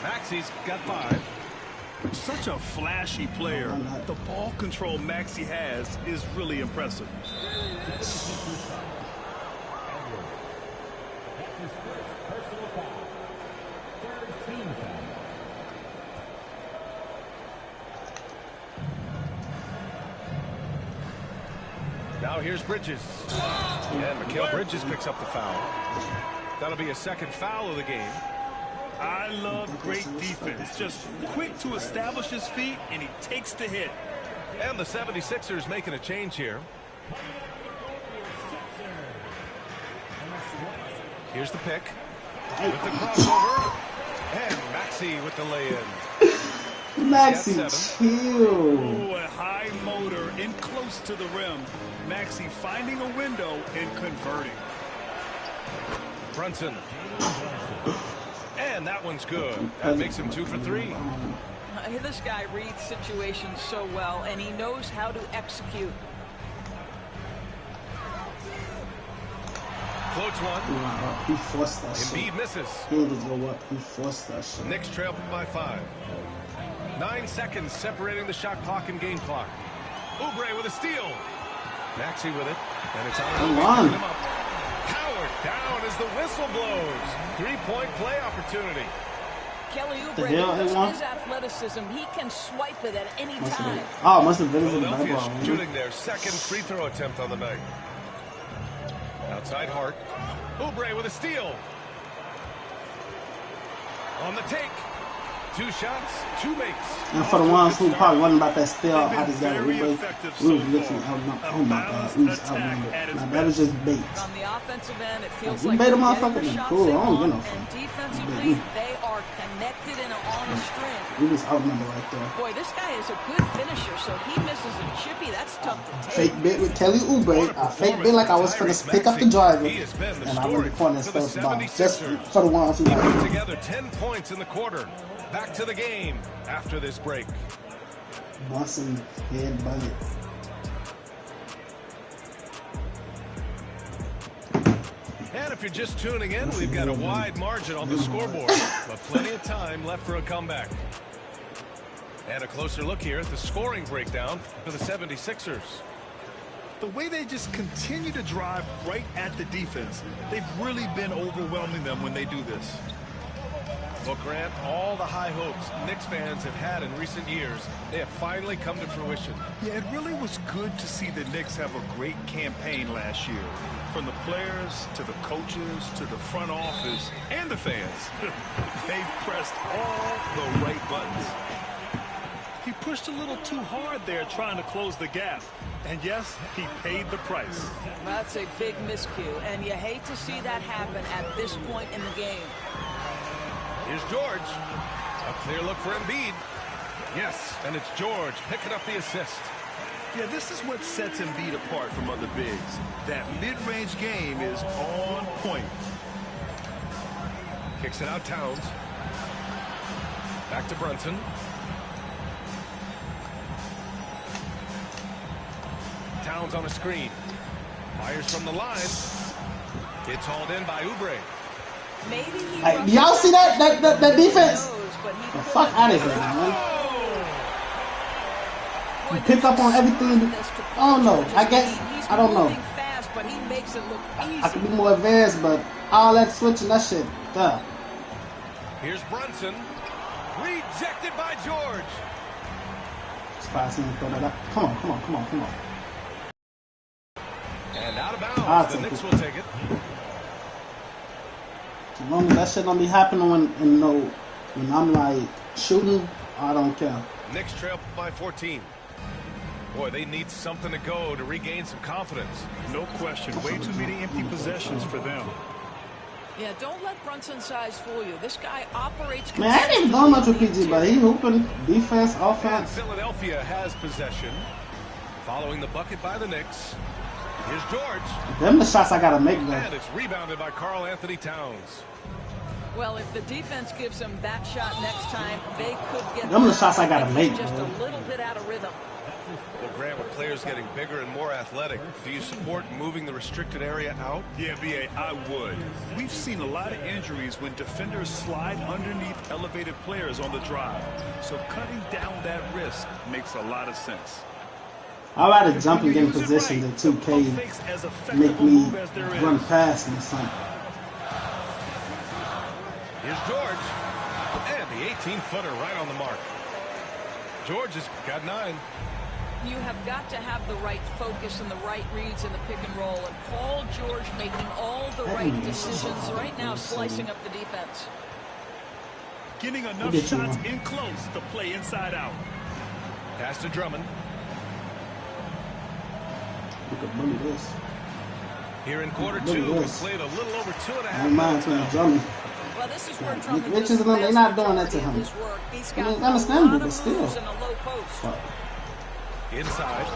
B: Maxey's got 5.
N: Such a flashy player. The ball control Maxey has is really impressive.
B: Now here's Bridges. And Mikal Bridges picks up the foul. That'll be a second foul of the game.
N: I love great defense. Just quick to establish his feet, and he takes the hit.
B: And the 76ers making a change here. Here's the pick. With the crossover. And Maxey with the lay-in.
O: Maxey, chill.
N: Ooh, a high motor in close to the rim. Maxey finding a window and converting.
B: Brunson. And that one's good. That makes him 2 for 3.
P: This guy reads situations so well, and he knows how to execute.
B: Floats one.
O: He forced that shit.
B: Embiid misses.
O: He didn't just go up. He forced that shit.
B: Knicks trail by 5. 9 seconds separating the shot clock and game clock. Oubre with a steal. Maxey with it. And it's on. Powered down as the whistle blows. 3-point play opportunity.
P: Kelly Oubre, because of his athleticism, he can swipe it at any time.
O: Oh, must have been
B: Philadelphia shooting their second free throw attempt on the night. Outside Hart. Oubre with a steal. On the take. 2 shots, 2 makes.
O: And for the ones who probably wondering about that steal, I just got it. We was literally outnumbered. Oh my God, we was outnumbered. Now that was just bait.
P: On the offensive end, it feels
O: we
P: like
O: bait a motherfucker, then cool. I don't get no
P: and defensively, they are connected and on a string.
O: We was outnumbered right there.
P: Boy, this guy is a good finisher, so he misses a chippy. That's tough to take.
O: Fake bit with Kelly Oubre. I fake bit like I was going to pick up the driver, and I went to the corner and stuff the ball. Just for the ones who
B: put together 10 points in the quarter. Back to the game after this break.
O: Boston head bucket.
B: And if you're just tuning in, we've got a wide margin on the scoreboard, but plenty of time left for a comeback. And a closer look here at the scoring breakdown for the 76ers.
N: The way they just continue to drive right at the defense, they've really been overwhelming them when they do this.
B: Well, Grant, all the high hopes Knicks fans have had in recent years, they have finally come to fruition.
N: Yeah, it really was good to see the Knicks have a great campaign last year. From the players, to the coaches, to the front office, and the fans. They've pressed all the right buttons. He pushed a little too hard there trying to close the gap. And yes, he paid the price.
P: That's a big miscue, and you hate to see that happen at this point in the game.
B: Here's George. A clear look for Embiid. Yes, and it's George picking up the assist.
N: Yeah, this is what sets Embiid apart from other bigs. That mid-range game is on point.
B: Kicks it out, Towns. Back to Brunson. Towns on a screen. Fires from the line. It's hauled in by Oubre.
O: Hey, y'all see that defense? The fuck out of here, man. You pick up on everything. I don't know. I guess I don't know. I could be more advanced, but all that switching, that shit, duh.
B: Here's Brunson. Rejected by George.
O: Surprise him, throw that up. Come on.
B: And out of bounds. The Knicks will take it.
O: As long as that shit don't be happening when I'm like shooting, I don't care.
B: Knicks trail by 14. Boy, they need something to go to regain some confidence.
N: No question. Way too many empty possessions for them.
P: Yeah, don't let Brunson's size fool you. This guy operates.
O: Man, I didn't know much with PG, but he hooping defense,
B: And
O: offense.
B: Philadelphia has possession. Following the bucket by the Knicks. Here's George.
O: Them the shots I gotta make, though.
B: And it's rebounded by Karl Anthony Towns.
P: Well, if the defense gives them that shot next time, they could get
O: them the shots I gotta make,
P: just
O: bro.
P: a little bit out of rhythm.
B: Well, Grant, with players getting bigger and more athletic, do you support moving the restricted area out?
N: Yeah, B.A., I would. We've seen a lot of injuries when defenders slide underneath elevated players on the drive. So cutting down that risk makes a lot of sense.
O: I'd rather jump and get in position than 2K make me run past and something.
B: Here's George. And the 18-footer right on the mark. George has got 9.
P: You have got to have the right focus and the right reads in the pick and roll. And Paul George making all the right decisions right now, slicing up the defense.
N: Getting enough shots in close to play inside out.
B: Pass to Drummond.
O: We could bully this.
B: Here in quarter 2, we played a little over 2.5
O: I don't mind playing Drummond.
P: Well, this is where Drummond
O: Nick Richards, they're not doing that to him. I mean, it's understandable, but still. Fuck.
B: Inside.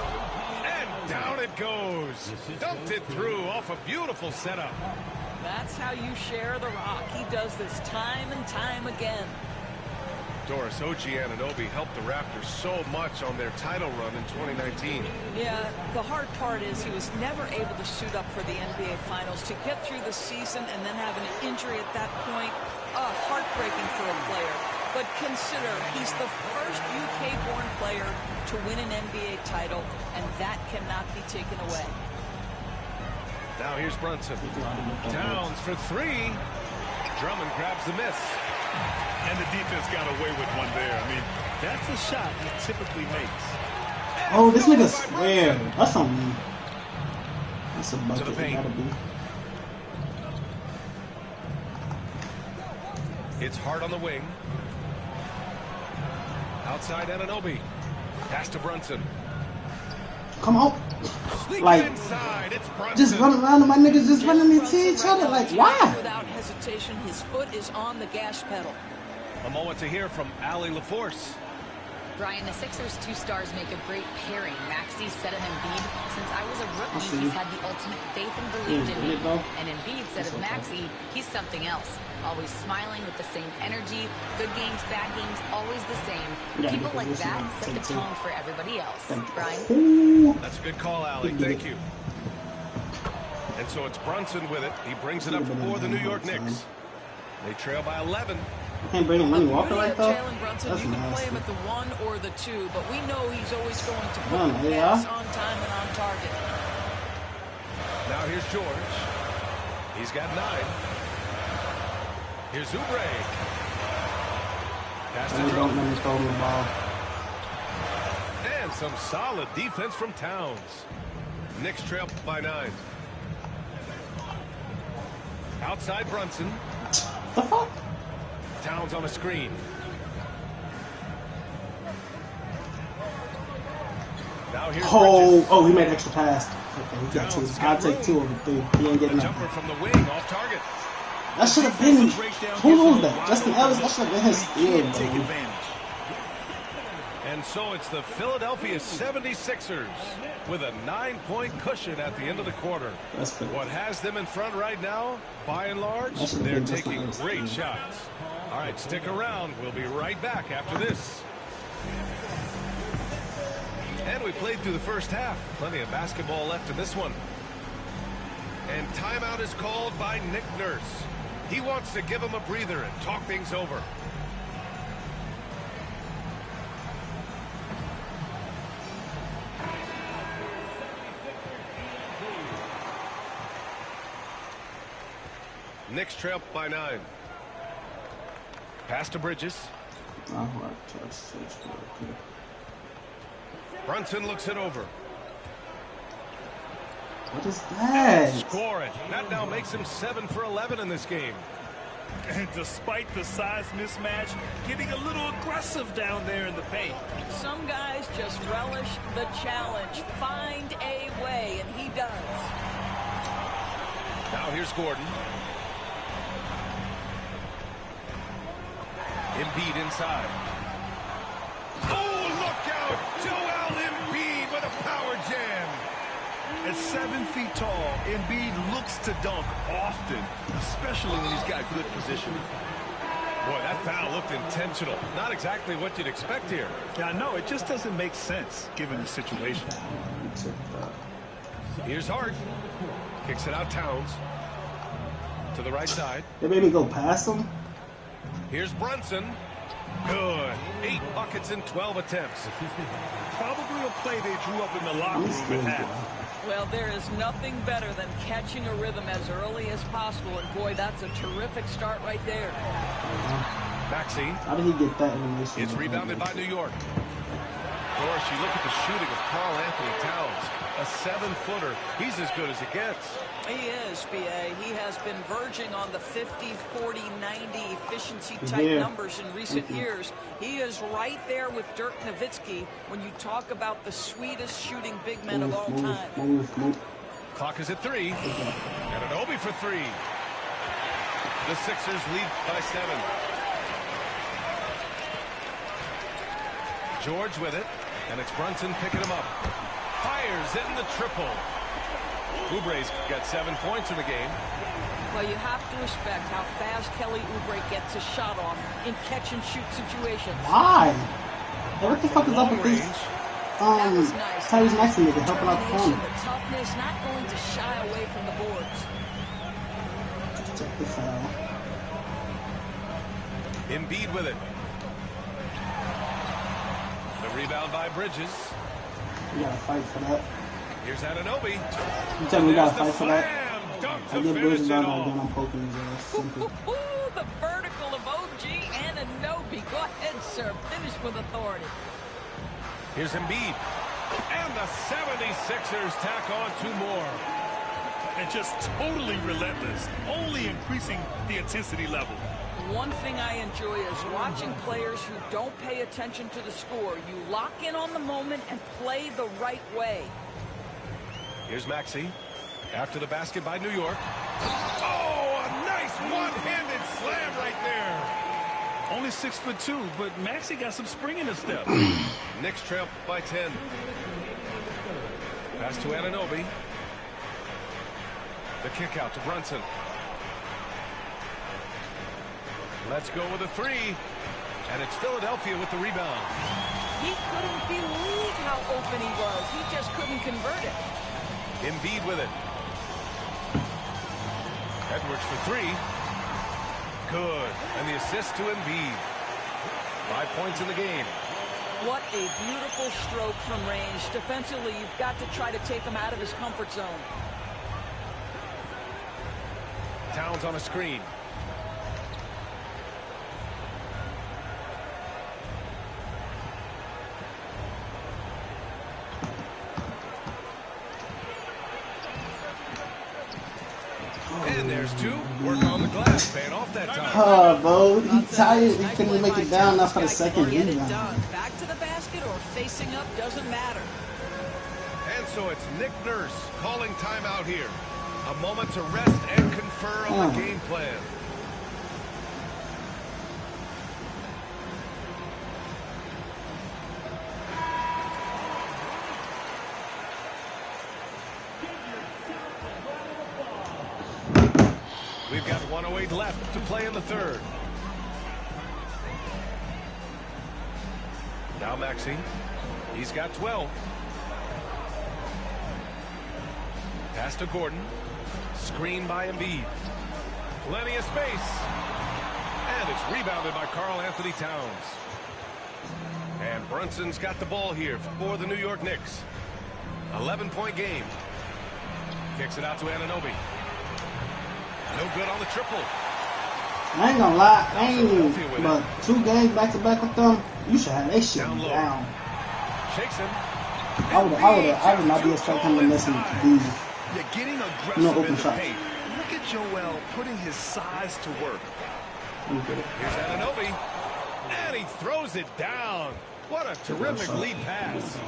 B: And down it goes. Dumped it through off a beautiful setup.
P: That's how you share the rock. He does this time and time again.
B: Doris Anunoby helped the Raptors so much on their title run in 2019.
P: Yeah, the hard part is he was never able to suit up for the NBA Finals. To get through the season and then have an injury at that point, heartbreaking for a player. But consider, he's the first UK-born player to win an NBA title, and that cannot be taken away.
B: Now here's Brunson. Towns for 3. Drummond grabs the miss.
N: And the defense got away with one there. I mean, that's a shot he typically makes.
O: Oh, this nigga square. That's on me. That's a bucket. It gotta be.
B: It's hard on the wing. Outside Anunoby. Pass to Brunson.
O: Come on. Like, just run around and my niggas just running into each other. Like, why?
P: Without hesitation, his foot is on the gas pedal.
B: A moment to hear from Allie LaForce.
E: Brian, the Sixers' 2 stars make a great pairing. Maxey said of Embiid, since I was a rookie, he's had the ultimate faith and believed in me. And Embiid said of Maxey, he's something else. Always smiling with the same energy. Good games, bad games, always the same. People like that set the tone for everybody else. Brian?
B: That's a good call, Allie. Thank you. And so it's Brunson with it. He brings it up for the New York Knicks. They trail by 11.
O: You can't bring him Money Walker like that?
P: Brunson,
O: That's
P: you can
O: nasty.
P: play him at the 1 or the 2, but we know he's always going to put the pass on time and on target.
B: Now here's George. He's got 9. Here's Oubre. Pass to
O: Don't let me throw the ball.
B: And some solid defense from Towns. Knicks trail by 9. Outside Brunson.
O: The fuck?
B: Towns on a screen. Now here's
O: Oh, he made extra pass. Okay, he got 2. I'll take 2 over 3. He ain't getting
B: jumper
O: nothing.
B: from the wing off target.
O: That should have been. Who knows that? Justin Ellis. That should have been his steal, bro.
B: And so it's the Philadelphia 76ers with a 9-point cushion at the end of the quarter. What has them in front right now, by and large, they're taking great shots. All right, stick around. We'll be right back after this. And we played through the first half. Plenty of basketball left in this one. And timeout is called by Nick Nurse. He wants to give him a breather and talk things over. Knicks trail by 9. Pass to Bridges. Brunson looks it over.
O: What is that?
B: Score it. That now makes him 7 for 11 in this game.
N: And despite the size mismatch, getting a little aggressive down there in the paint.
P: Some guys just relish the challenge. Find a way, and he does.
B: Now here's Gordon. Embiid inside. Oh, look out! Joel Embiid with a power jam.
N: At 7 feet tall, Embiid looks to dunk often, especially when he's got good positioning.
B: Boy, that foul looked intentional. Not exactly what you'd expect here.
N: Yeah, I know. It just doesn't make sense given the situation.
B: Here's Hart. Kicks it out Towns. To the right side.
O: They made me go past him.
B: Here's Brunson. Good. 8 buckets in 12 attempts.
N: Probably a play they drew up in the locker room at half.
P: Well, there is nothing better than catching a rhythm as early as possible, and boy, that's a terrific start right there.
B: Maxey.
O: How did he get that animation?
B: It's rebounded by New York. Of course, you look at the shooting of Karl Anthony Towns. A 7-footer. He's as good as it gets.
P: He is, B.A. He has been verging on the 50, 40, 90 efficiency-type numbers in recent years. He is right there with Dirk Nowitzki when you talk about the sweetest shooting big men of all time.
B: Clock is at 3. And an Obi for 3. The Sixers lead by 7. George with it. And it's Brunson picking him up. Fires in the triple. Oubre's got 7 points in the game.
P: Well, you have to respect how fast Kelly Oubre gets a shot off in catch-and-shoot situations.
O: Why? What the fuck is up with this? Tyrese Maxey nigga helping out the corner.
P: The toughness, not going to shy away from the boards.
O: Check this out.
B: Embiid with it. The rebound by Bridges.
O: We gotta fight for that.
B: Here's Anunoby.
O: You tell me we gotta fight for that? I get Bridges on there, then I'm poking his ass. Simple.
P: The vertical of OG Anunoby. Go ahead, sir. Finish with authority.
B: Here's Embiid. And the 76ers tack on 2 more.
N: And just totally relentless, only increasing the intensity level.
P: One thing I enjoy is watching players who don't pay attention to the score. You lock in on the moment and play the right way.
B: Here's Maxey. After the basket by New York. Oh, a nice one-handed slam right there.
N: Only 6'2", but Maxey got some spring in his step.
B: Knicks trail by 10. Pass to Anunoby. The kick out to Brunson. Let's go with a 3. And it's Philadelphia with the rebound.
P: He couldn't believe how open he was. He just couldn't convert it.
B: Embiid with it. Edwards for 3. Good. And the assist to Embiid. 5 points in the game.
P: What a beautiful stroke from range. Defensively, you've got to try to take him out of his comfort zone.
B: Towns on a screen. And there's 2. Work on the glass. Paying off that time.
O: Oh, bro. He's tired. He couldn't make it down after the second rebound.
P: Back to the basket or facing up doesn't matter.
B: And so it's Nick Nurse calling timeout here. A moment to rest and confer on the game plan. We've got 1:08 left to play in the third. Now Maxey. He's got 12. Pass to Gordon. Screen by Embiid. Plenty of space. And it's rebounded by Karl Anthony Towns. And Brunson's got the ball here for the New York Knicks. 11-point game. Kicks it out to Anunoby. No good on the triple.
O: I ain't gonna lie, but 2 games back-to-back with them, you should have that shit down.
B: Shakes him.
O: I would not be expecting him to miss these.
N: You're getting aggressive
O: open
N: in the
O: shots.
N: paint. Look at Joel putting his size to work.
B: Here's Anunoby. And he throws it down. What a terrific lead pass.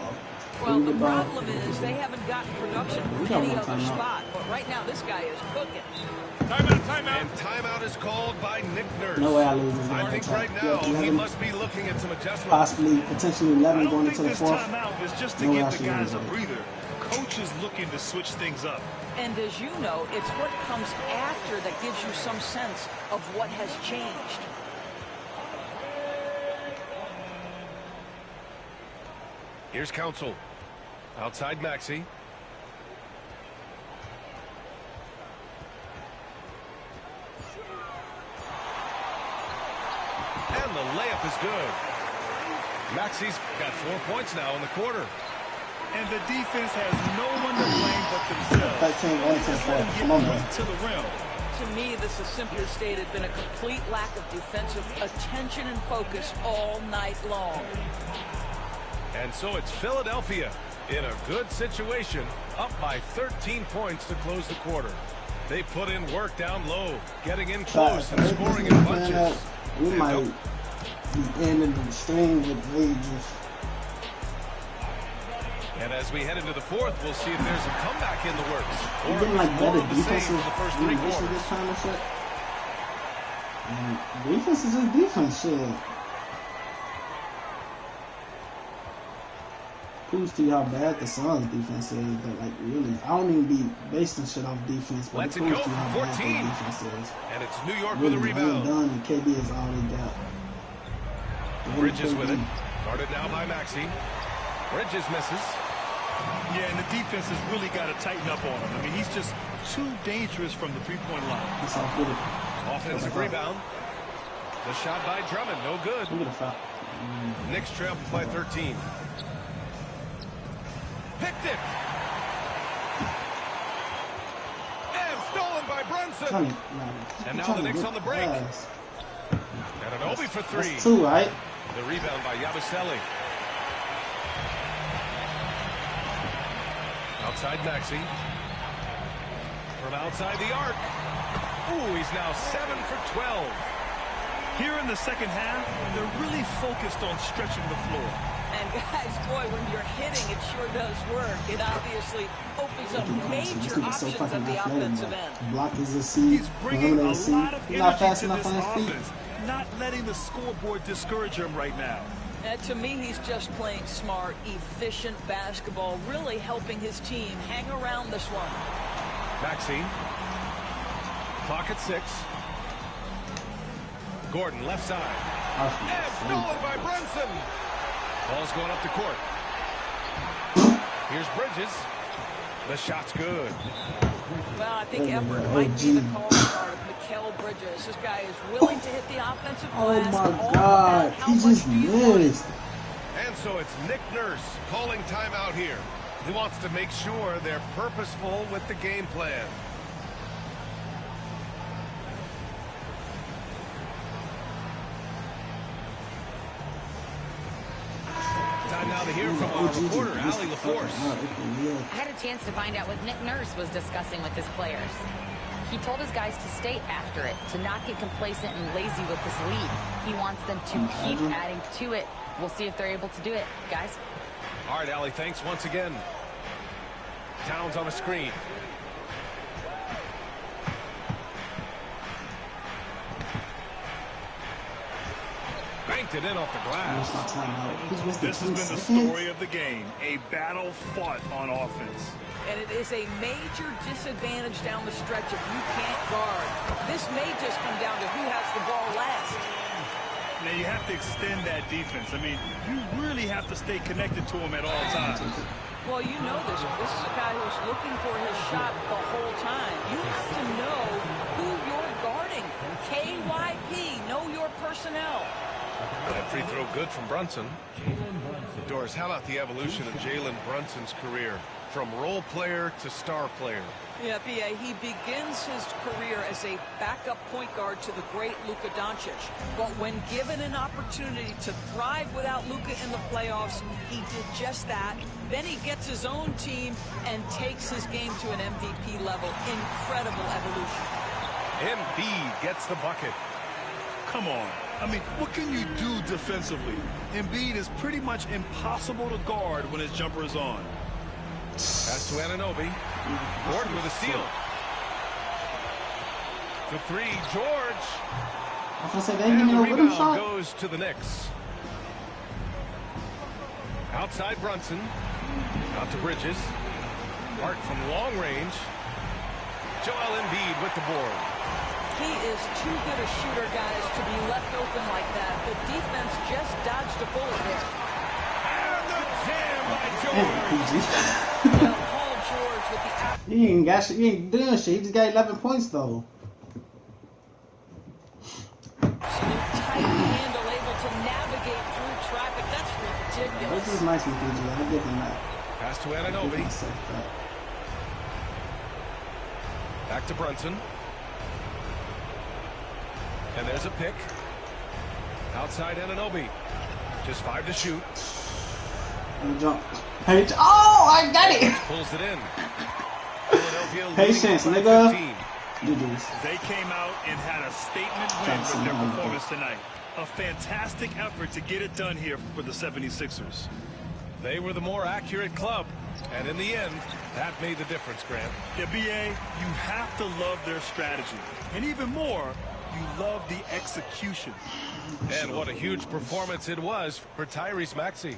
P: Well, the problem is they haven't gotten production from any other spot. But right now, this guy is cooking.
B: Timeout. And timeout is called by Nick Nurse.
O: No way I lose this game.
B: I think right now he must be looking at some adjustments.
O: Possibly, potentially 11 going into the fourth.
N: Timeout is just to give the guys a breather. Coach is looking to switch things up.
P: And as you know, it's what comes after that gives you some sense of what has changed.
B: Here's Council. Outside Maxey. And the layup is good. Maxey's got 4 points now in the quarter.
N: And the defense has no one to blame but themselves. To the rim.
P: To me, this has simply stated been a complete lack of defensive attention and focus all night long.
B: And so it's Philadelphia in a good situation, up by 13 points to close the quarter. They put in work down low, getting in close and scoring in bunches.
O: We might be ending the string with wages.
B: And as we head into the fourth, we'll see if there's a comeback in the works.
O: We're getting like better defensive this time and shit. And defense is just defense shit. Proves to you how bad the Suns defense is, but like really, I don't even be basing shit off defense, but it proves to you how bad their defense is.
B: And it's New York
O: really,
B: with a rebound.
O: Done, and KD is all they got.
B: Bridges with it. Guarded now by Maxey. Bridges misses.
N: Yeah, and the defense has really got to tighten up on him. I mean, he's just too dangerous from the three-point line.
B: Offensive rebound. The shot by Drummond, no good. Knicks trail by 13. Picked it. And stolen by Brunson. And now the Knicks on the break. And an Obi for three.
O: That's two, right?
B: The rebound by Yabusele. Outside Maxey. From outside the arc. Ooh, he's now 7 for 12.
N: Here in the second half, they're really focused on stretching the floor.
P: And guys, boy, when you're hitting, it sure does work. It obviously opens up major options at the offensive end.
O: Block is a C.
N: He's bringing a lot of energy to this offense, not letting the scoreboard discourage him right now.
P: And to me, he's just playing smart, efficient basketball, really helping his team hang around this one.
B: Maxey. Clock at 6. Gordon, left side. And stolen by Brunson. Ball's going up the court. Here's Bridges. The shot's good.
P: Well, I think effort might be the calling card of Mikal Bridges. This guy is willing to hit the offensive glass.
O: Oh my God, he just missed.
B: And so it's Nick Nurse calling timeout here. He wants to make sure they're purposeful with the game plan. Time now to hear from our reporter, Allie LaForce.
E: I had a chance to find out what Nick Nurse was discussing with his players. He told his guys to stay after it, to not get complacent and lazy with this lead. He wants them to keep adding to it. We'll see if they're able to do it, guys.
B: All right, Allie, thanks once again. Towns on a screen. Banked it in off the glass.
N: This has been the story of the game. A battle fought on offense.
P: And it is a major disadvantage down the stretch if you can't guard. This may just come down to who has the ball last.
N: Now you have to extend that defense. I mean, you really have to stay connected to him at all times.
P: Well, you know this. This is a guy who's looking for his shot the whole time. You have to know who you're guarding. KYP, know your personnel.
B: That free throw good from Brunson. Doris, how about the evolution of Jalen Brunson's career? From role player to star player.
P: Yeah, B.A., he begins his career as a backup point guard to the great Luka Doncic. But when given an opportunity to thrive without Luka in the playoffs, he did just that. Then he gets his own team and takes his game to an MVP level. Incredible evolution.
B: Embiid gets the bucket.
N: Come on. I mean, what can you do defensively? Embiid is pretty much impossible to guard when his jumper is on.
B: Pass to Anunoby. Gordon with a steal. For three, George. And the rebound goes to the Knicks. Outside Brunson. Out to Bridges. Hart from long range. Joel Embiid with the board.
P: He is too good a shooter, guys, to be left open like that. The defense just dodged a bullet there.
B: And the jam by George.
P: Well, Paul George with the...
O: He ain't doing shit. He just got 11 points, though.
P: Absolute tight handle, able to navigate through traffic. That's ridiculous.
O: This is nice with PG. I'll give him that.
B: Pass to Anunoby. Back to Brunson. And there's a pick. Outside Anunoby. Just 5 to shoot.
O: Jump. Oh, I got it.
B: Pulls it in. Philadelphia
O: Patience, nigga.
N: They came out and had a statement win with their performance tonight. A fantastic effort to get it done here for the 76ers.
B: They were the more accurate club. And in the end, that made the difference, Grant.
N: Yeah, BA, you have to love their strategy. And even more, you love the execution.
B: And what a huge performance it was for Tyrese Maxey.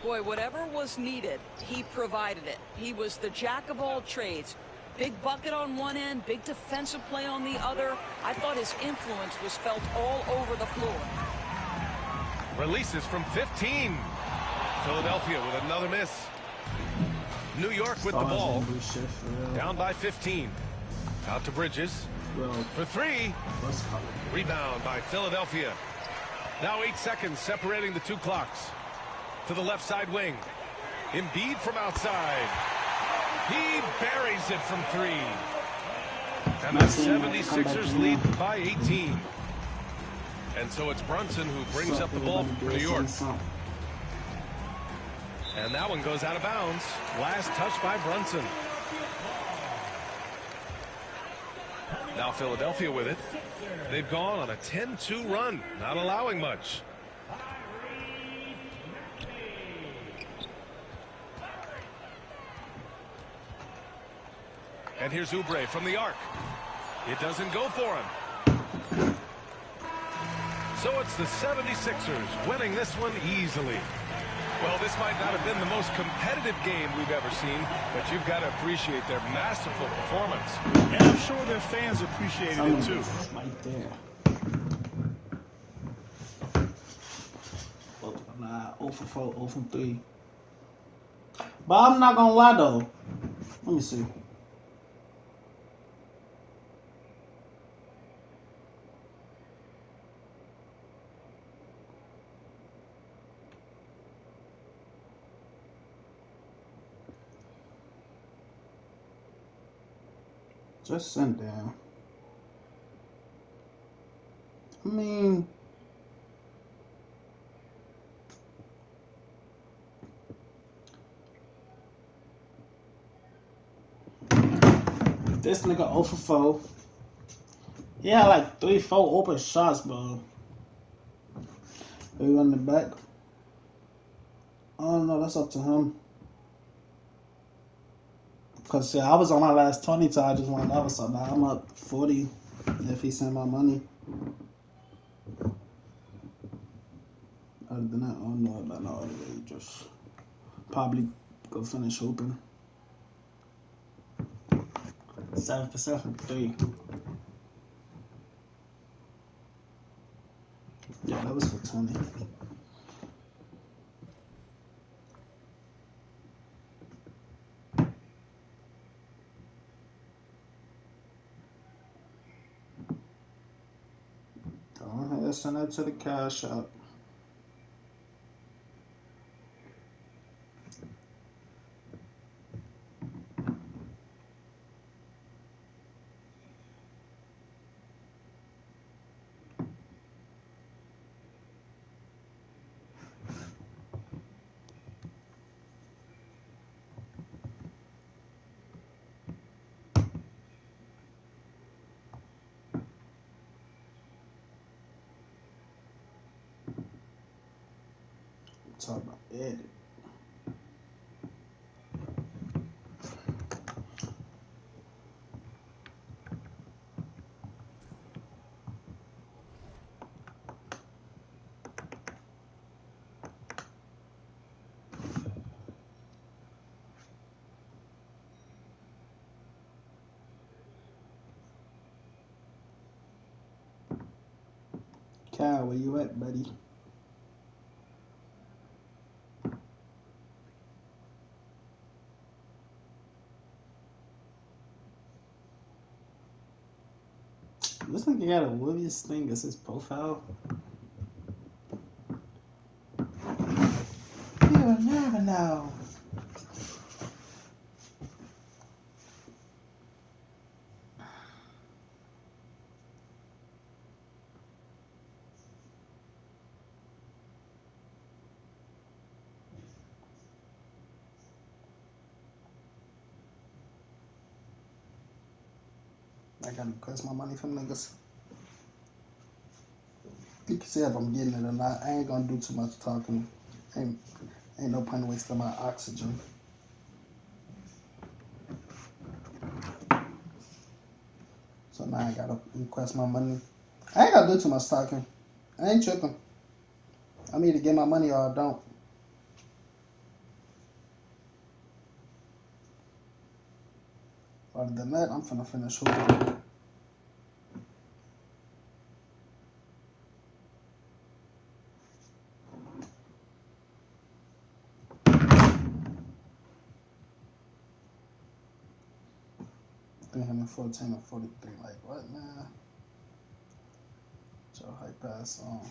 P: Boy, whatever was needed, he provided it. He was the jack of all trades. Big bucket on one end, big defensive play on the other. I thought his influence was felt all over the floor.
B: Releases from 15. Philadelphia with another miss. New York with the ball. Down by 15. Out to Bridges. For three. Rebound by Philadelphia. Now 8 seconds separating the two clocks. To the left side wing. Embiid from outside. He buries it from 3. And the 76ers lead by 18. And so it's Brunson who brings up the ball for New York. And that one goes out of bounds. Last touch by Brunson. Now Philadelphia with it. They've gone on a 10-2 run, not allowing much. And here's Oubre from the arc. It doesn't go for him. So it's the 76ers winning this one easily. Well, this might not have been the most competitive game we've ever seen, but you've got to appreciate their masterful performance.
N: And I'm sure their fans appreciated it too.
O: Right there. 0 for 4, 0 from 3. But I'm not gonna lie though. Let me see. Just sent down. I mean, this nigga 0 for 4. He had like 3-4 open shots, bro. He run the back. I don't know. That's up to him. Because I was on my last 20, so I just wanted that. So now I'm up 40 if he sent my money. Other than that, I don't know about no other way. Just probably go finish hooping. 7% from 3. Yeah, that was for 20. Send that to the cash app. talk about edit. Kyle, where you at, buddy? This nigga got a Williams thing as his profile. You'll never know. I gotta request my money from niggas. You can see if I'm getting it or not. I ain't gonna do too much talking. Ain't no point in wasting my oxygen. So now I gotta request my money. I ain't gotta do too much talking. I ain't tripping. I'm either get my money or I don't. Other than that, I'm finna finish hooping. $314 or 43. Like what, man? So high pass on.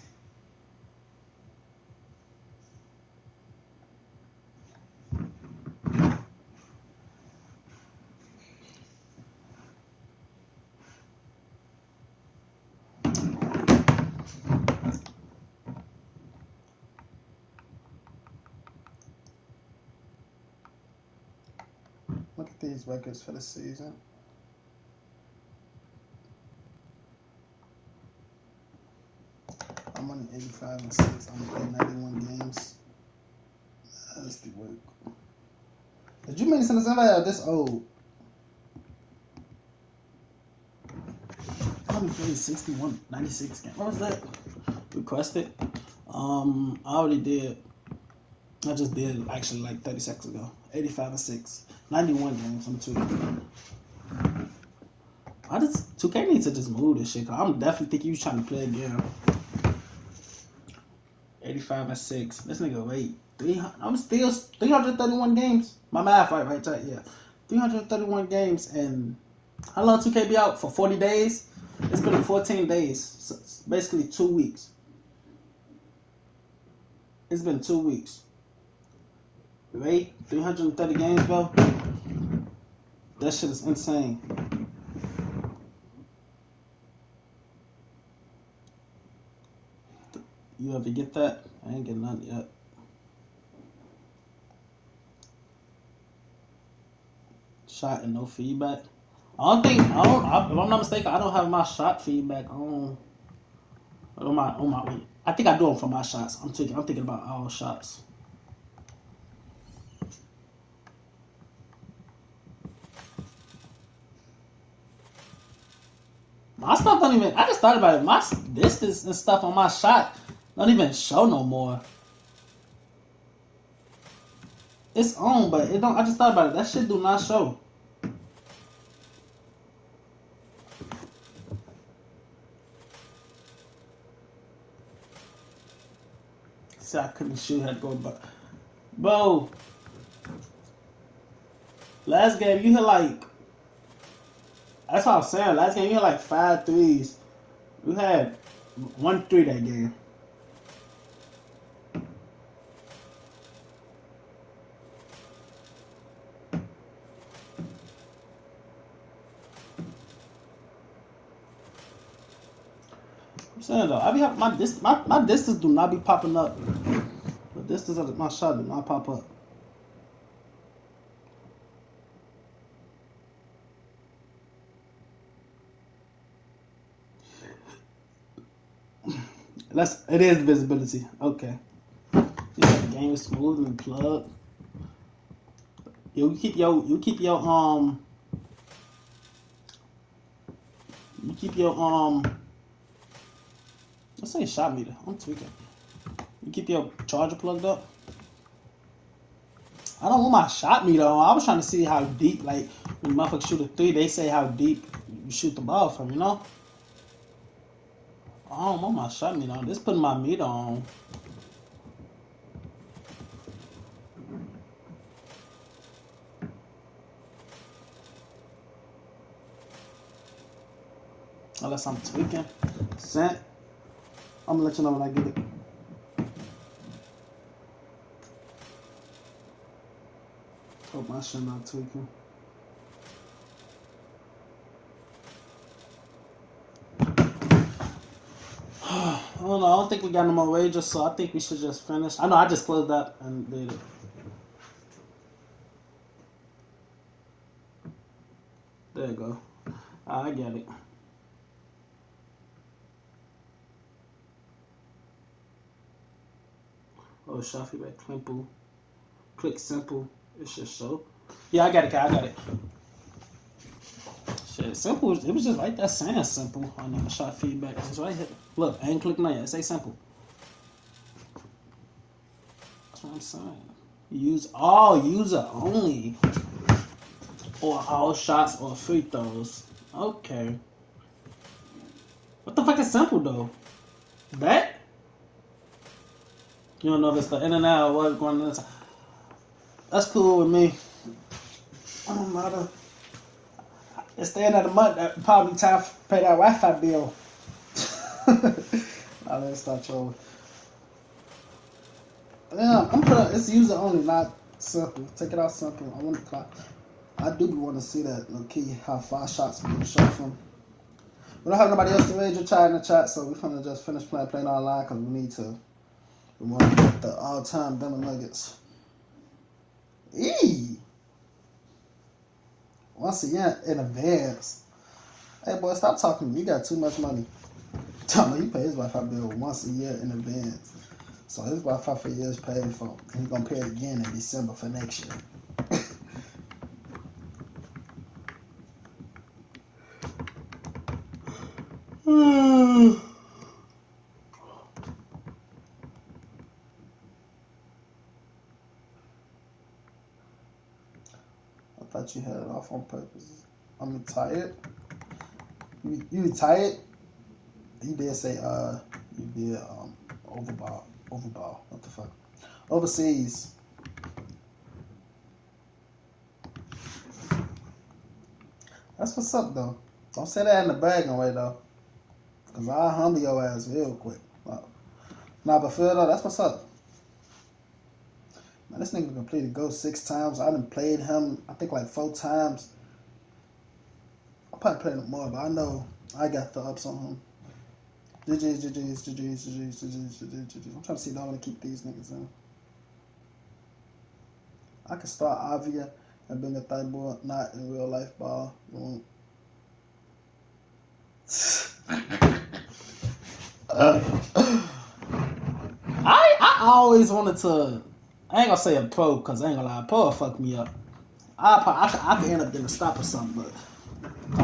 O: Look at these records for the season. I'm on 85-6. I'm playing 91 games. That's the work. Did you make sense? Somebody this old? I only played 61, 96 games. What was that? Requested. I already did. I just did actually like 30 seconds ago. 85-6. 91 games. I'm 2. I just 2K needs to just move this shit. Cause I'm definitely thinking you trying to play again. 85-6. This nigga wait. I'm still 331 games. My math right there. Yeah, 331 games. And how long 2K be out for? 40 days. It's been 14 days. So it's basically 2 weeks. It's been 2 weeks. Right? 330 games, bro. That shit is insane. You ever get that? I ain't getting none yet. Shot and no feedback. If I'm not mistaken, I don't have my shot feedback on my. I think I do them for my shots. I'm thinking about all shots. My stuff don't even. I just thought about it. My distance and stuff on my shot don't even show no more. It's on, but it don't. I just thought about it. That shit do not show. See, I couldn't shoot. Had to go back. Bro, last game you hit like. That's what I was saying. Last game you hit like 5 threes. You had 1 3 that game. I'm saying though, I be having my distance do not be popping up. The distance of my shot do not pop up. It is visibility. Okay. Yeah, game is smooth and plug. You keep your let's say shot meter. I'm tweaking. You keep your charger plugged up. I don't want my shot meter on. I was trying to see how deep, like when motherfuckers shoot a 3, they say how deep you shoot the ball from, you know? I don't want my shot meter on. Just putting my meter on. Unless I'm tweaking. Sent. I'm gonna let you know when I get it. Hope my shit not tweaking. I don't know. I don't think we got no more wages, so I think we should just finish. I know I just closed that and did it. There you go. I get it. Oh, shot feedback, simple. Click simple. It should show. Yeah, I got it. I got it. Shit, simple. It was just right there saying simple on the shot feedback. It's right here. Look, I ain't clicking on it. It say simple. That's what I'm saying. User only. Or all shots or free throws. Okay. What the fuck is simple though? Bet? You don't know if it's the internet or what's going on. That's cool with me. I don't matter. It's the end of the month. That probably time to pay that Wi-Fi bill. Nah, let's not trolling. Damn, I'm putting it's user only, not simple. Take it out simple. I want to. I do want to see that low key how 5 shots we can show from. We don't have nobody else to raise your chat in the chat, so we're gonna just finish playing online because we need to. We want to get the all-time Denver Nuggets. Eee! Once again, in advance. Hey, boy, stop talking to me. You got too much money. Tell me, he pays his Wi-Fi bill once a year in advance. So his Wi-Fi for years paid for. And he's going to pay it again in December for next year. I thought you had it off on purpose. I'm tired. You tired? You did say you did overball. What the fuck? Overseas. That's what's up though. Don't say that in the bragging way though. Cause I'll humble your ass real quick. Nah, but Phil though, that's what's up. Man, this nigga completed go 6 times. I done played him I think like 4 times. I'll probably play him more, but I know I got the ups on him. GG's. I'm trying to see if I want to keep these niggas in. I can start Avia and bring a thigh ball, not in real life ball. I always wanted to. I ain't gonna say a pro because I ain't gonna lie, pro will fuck me up. I could end up getting a stop or something, but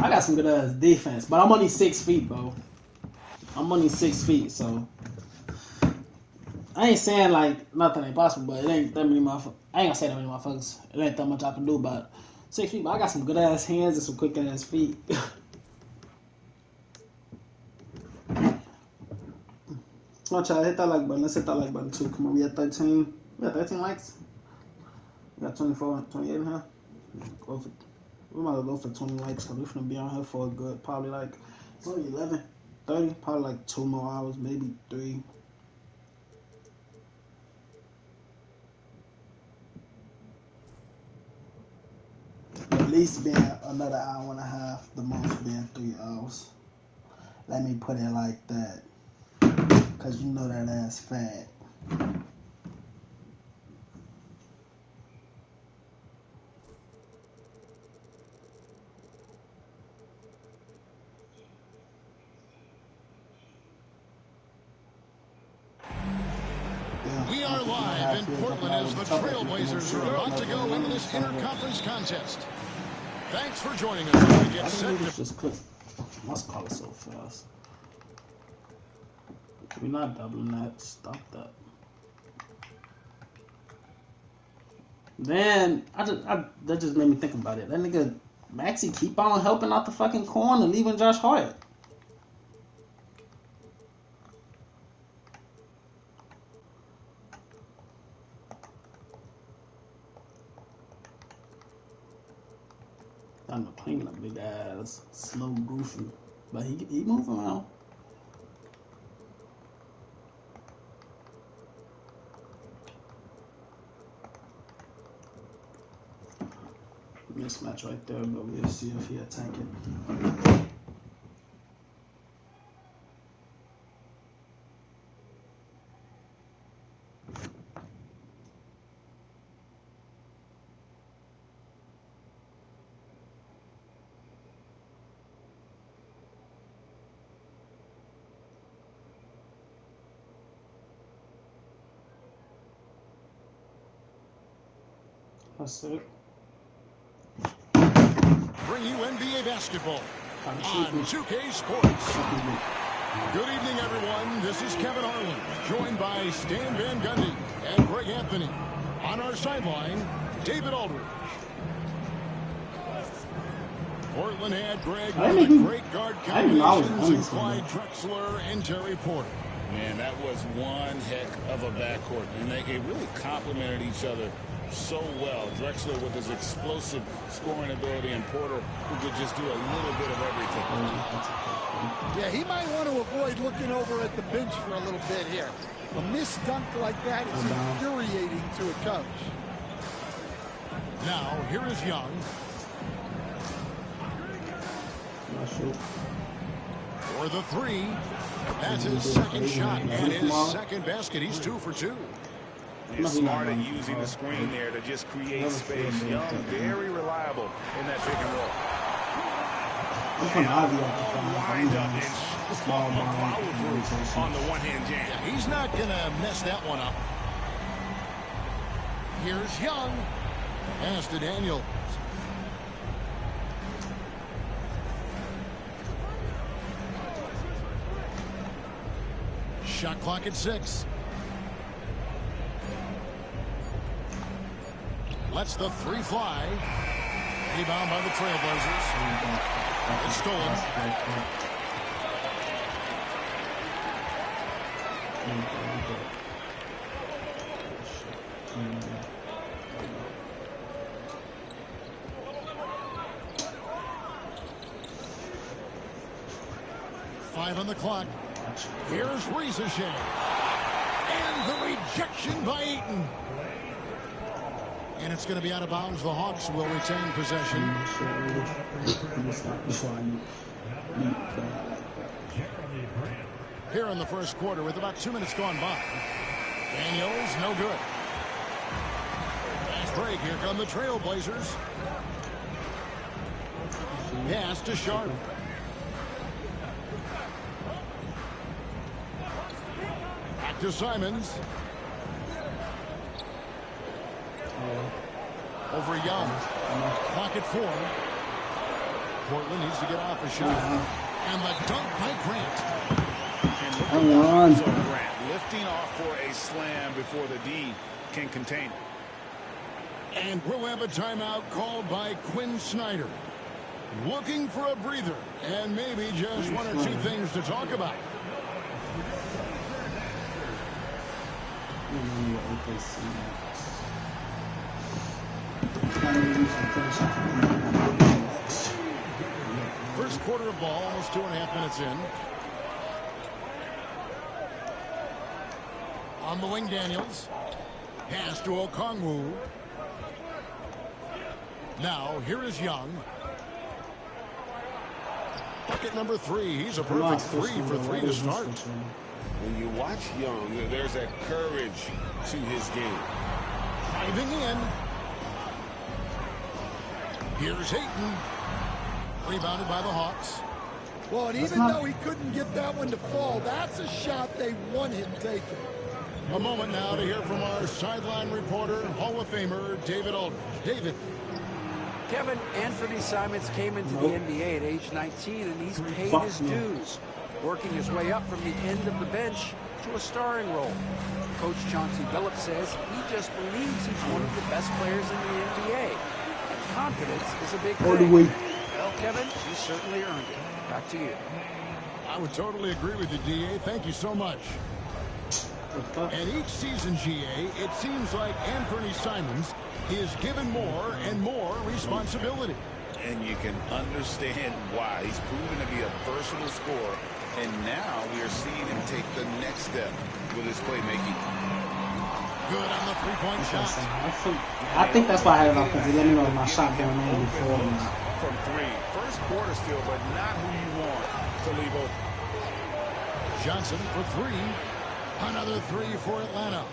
O: I got some good ass defense. But I'm only 6 feet, bro. I'm only 6 feet, so I ain't saying like nothing ain't possible, but it ain't that many motherfuckers. I ain't gonna say that many motherfuckers. It ain't that much I can do about 6 feet, but I got some good ass hands and some quick ass feet. I'm gonna try to hit that like button. Let's hit that like button too. Come on, we at 13. We got 13 likes. We got 24, 28 in here. We might go for 20 likes because we're gonna be on here for a good, probably like, it's only 11, 30, probably like 2 more hours, maybe 3. At least being another hour and a half, the most being 3 hours. Let me put it like that. Because you know that ass fat. Yeah.
F: We are live in Portland as the Trailblazers are about to go into this interconference contest. Thanks for joining us as we get set to...
A: Just click. Must call it so fast. We're not doubling that. Stop that. Then that just made me think about it. That nigga Maxey keep on helping out the fucking corner, leaving Josh Hart. I'm playing a big ass, slow, goofy, but he move around. Mismatch right there, but we'll see if he attack it. That's it.
F: Bring you NBA basketball on 2K Sports. Good evening, everyone. This is Kevin Harlan, joined by Stan Van Gundy and Greg Anthony. On our sideline, David Aldridge. Portland had Greg with great guard combinations and Clyde Drexler and Terry Porter.
I: Man, that was one heck of a backcourt, and they really complemented each other so well. Drexler with his explosive scoring ability, and Porter who could just do a little bit of everything.
D: Yeah, he might want to avoid looking over at the bench for a little bit here. A missed dunk like that is infuriating to a coach.
F: Now, here is Young. For the three. That's his second shot and his second basket. He's 2 for 2.
I: He's smart at using the screen there to just create space. Young, very reliable in that pick and roll.
K: Wind up and follow through on the one-hand jam.
F: Yeah, he's not going to mess that one up. Here's Young. Pass to Daniel. Shot clock at 6. Lets the 3 fly. Rebound by the Trailblazers. It's stolen. Five on the clock. Here's Riesesheim. And the rejection by Eaton. And it's going to be out of bounds. The Hawks will retain possession. Here in the first quarter with about 2 minutes gone by. Daniels, no good. Fast break. Here come the Trailblazers. Pass to Sharp. Back to Simons. Over Young. Clock at 4. Portland needs to get off a shot. And the dunk by Grant.
I: And look at so Grant lifting off for a slam before the D can contain it.
F: And we'll have a timeout called by Quinn Snyder. Looking for a breather and maybe just 1 or 2 things to talk about. First quarter of ball, almost 2.5 minutes in. On the wing, Daniels. Pass to Okongwu. Now, here is Young. Bucket number 3. He's a perfect 3 for 3 to start.
I: When you watch Young, there's that courage to his game.
F: Driving in. Here's Hayton. Rebounded by the Hawks.
D: Well, and even though he couldn't get that one to fall, that's a shot they want him taking.
F: A moment now to hear from our sideline reporter, Hall of Famer David Aldridge. David.
H: Kevin, Anthony Simons came into the NBA at age 19, and he's paid his dues, working his way up from the end of the bench to a starring role. Coach Chauncey Billups says he just believes he's one of the best players in the NBA. And confidence is a big thing. Well, Kevin, you certainly earned it. Back to you.
F: I would totally agree with you, DA. Thank you so much. And each season, GA, it seems like Anthony Simons is given more and more responsibility.
I: And you can understand why. He's proven to be a versatile scorer, and now we are seeing him take the next step with his playmaking.
F: Good on the three-point shot.
O: I think that's why I had it off, because he let me know my shot going in before.
I: From three. First quarter still, but not who you want to leave open.
F: Johnson for three. Another three for Atlanta.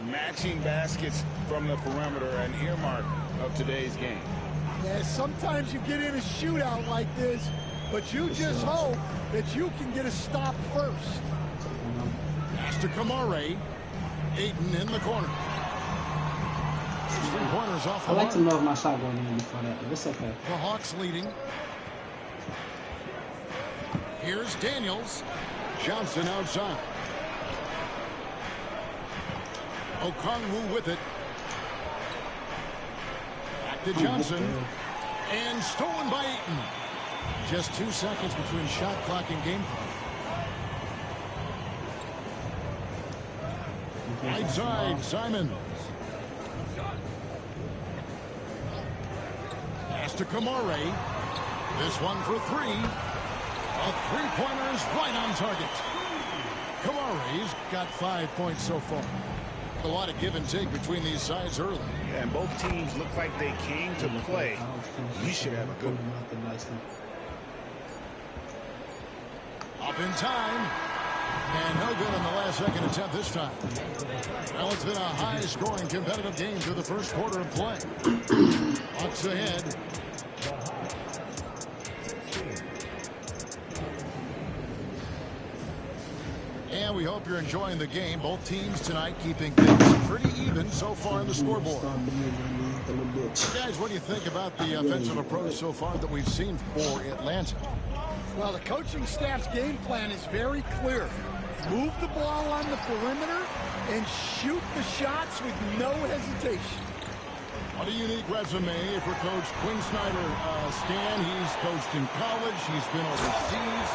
I: Matching baskets from the perimeter, an earmark of today's game.
D: Yeah, sometimes you get in a shootout like this, but you just hope that you can get a stop first.
F: Pass to Kamare. Ayton in the corner. Three-pointers off the
O: I like
F: mark.
O: to know if my shot going in before that, but it's okay.
F: The Hawks leading. Here's Daniels. Johnson outside. Okongwu with it. Back to Johnson. And stolen by Ayton. Just 2 seconds between shot clock and game clock. Right side, Simons. Pass to Kamare. This one for three. A three-pointer is right on target. Kamare's got 5 points so far. A lot of give and take between these sides early.
I: Yeah, and both teams look like they came to play. We should have a good one.
F: Up in time. And no good on the last second attempt this time. Well, it's been a high-scoring competitive game through the first quarter of play. Hawks ahead. And we hope you're enjoying the game. Both teams tonight keeping things pretty even so far in the scoreboard. Guys, what do you think about the offensive approach so far that we've seen for Atlanta?
D: Well, the coaching staff's game plan is very clear. Move the ball on the perimeter and shoot the shots with no hesitation.
F: What a unique resume for Coach Quinn Snyder. Stan, he's coached in college. He's been overseas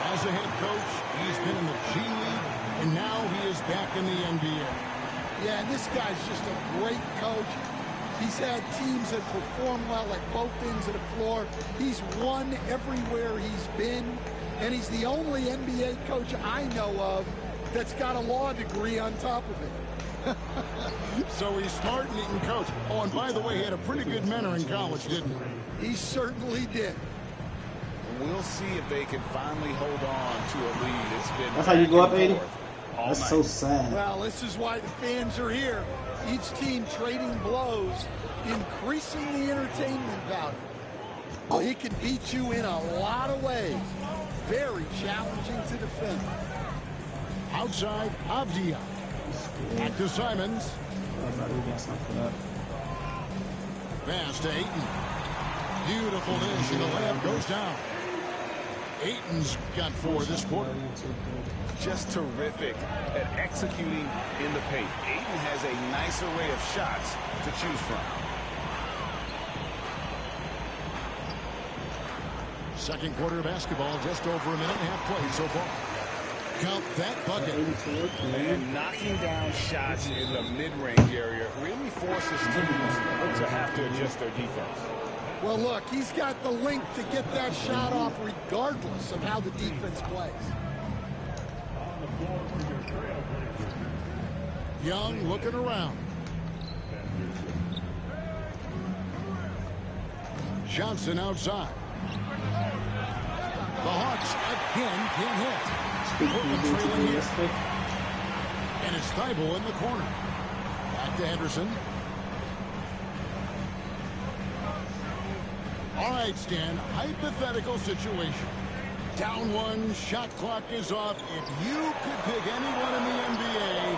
F: as a head coach. He's been in the G League, and now he is back in the NBA.
D: Yeah, and this guy's just a great coach. He's had teams that perform well at both ends of the floor. He's won everywhere he's been, and he's the only NBA coach I know of that's got a law degree on top of it.
F: So he's smart and he can coach. Oh, and by the way, he had a pretty good mentor in college, didn't he?
D: He certainly did.
I: We'll see if they can finally hold on to a lead. It's been
O: that's how you go up, 80? That's so sad.
D: Well, this is why the fans are here. Each team trading blows, increasing the entertainment value. Well, he can beat you in a lot of ways. Very challenging to defend.
F: Outside, Avdia. Back to Simons. Pass to Ayton. Beautiful dish, and the layup goes down. Ayton's got 4 this quarter.
I: Just terrific at executing in the paint. Ayton has a nice array of shots to choose from.
F: Second quarter of basketball, just over a minute and a half played so far. Count that bucket.
I: And knocking down shots in the mid-range area really forces teams to have to adjust their defense.
D: Well, look, he's got the length to get that shot off regardless of how the defense plays.
F: Young looking around. Johnson outside. The Hawks again can't hit. And it's Thibault in the corner. Back to Henderson. All right, Stan. Hypothetical situation. Down one, shot clock is off. If you could pick anyone in the NBA,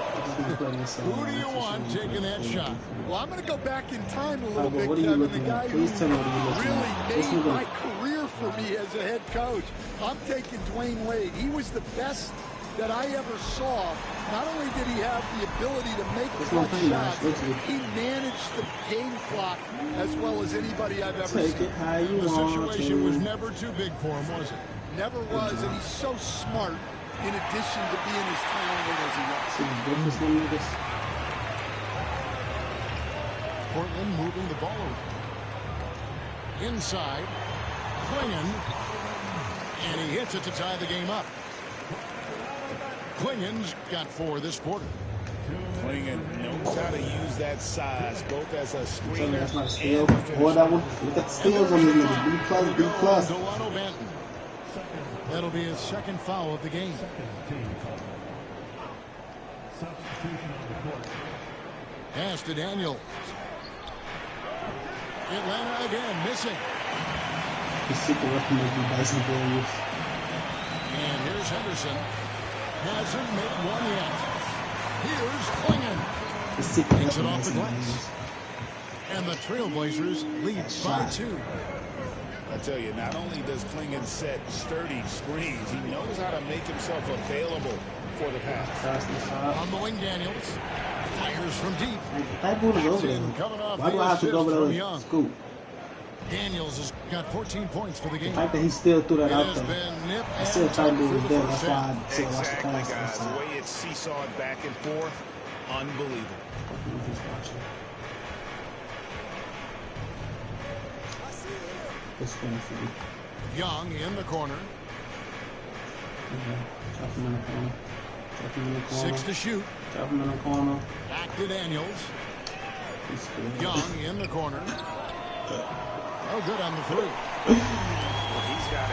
F: who do you want taking that shot?
D: Well, I'm going to go back in time a little bit, Kevin. The guy who really made my career for me as a head coach. I'm taking Dwayne Wade. He was the best that I ever saw. Not only did he have the ability to make clutch shots, he managed the game clock as well as anybody I've ever seen.
F: The situation was never too big for him, was it?
D: Never was, and he's so smart in addition to being as talented as he was.
F: Portland moving the ball over. Inside, Klingon, and he hits it to tie the game up. Klingon's got 4 this quarter.
K: Klingon knows how to use that size, both as a screener
O: that's not a steal. Boy, that one. Look at the steals on this nigga. B+, B+.
F: Delano Banton. That'll be his second foul of the game. Pass to Daniel. Atlanta again, missing. And here's Henderson. Hasn't made one yet. Here's Klingon. Takes it off the glass. And the Trailblazers lead by 2.
K: I tell you, not only does Klingon set sturdy screens, he knows how to make himself available for the pass.
F: On the wing, Daniels. Fires from deep.
O: That ball is over there. Why do I have to go over there and scoop?
F: Daniels has got 14 points for the game.
O: The fact that he still threw that out there. I still tried to do it there. That's why I still watched the
K: Exactly,
O: pass.
K: guys. The way it's seesawed back and forth, unbelievable.
F: Young in the corner.
O: Drop him in the corner. Drop him in the corner.
F: 6 to shoot.
O: Drop him in the corner.
F: Back to Daniels. Young in the corner. Oh, good on the 3.
K: Well, he's got a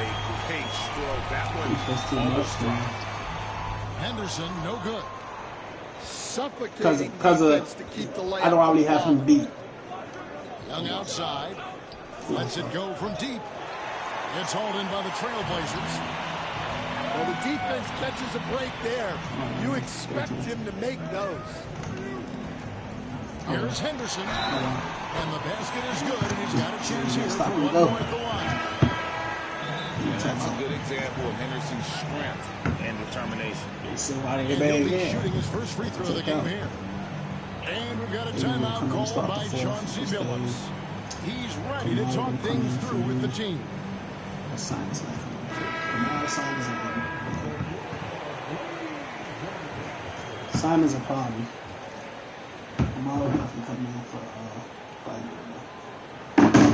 K: great stroke. That one almost dropped.
F: Henderson, no good.
D: Suffocating
O: Because
D: to keep the layup.
O: I don't already have him beat.
F: Young outside. Lets it go from deep. It's hauled in by the Trailblazers.
D: Well, the defense catches a break there. You expect him to make those.
F: Here's Henderson. And the basket is good, and he's got a chance here for 1 more at the line.
K: That's a good example of Henderson's strength and determination.
F: And he'll be shooting his first free throw of the game here. And we've got a timeout called by Chauncey Billups. He's ready to talk things through with the team.
O: Simon's a problem. I'm all have to come in for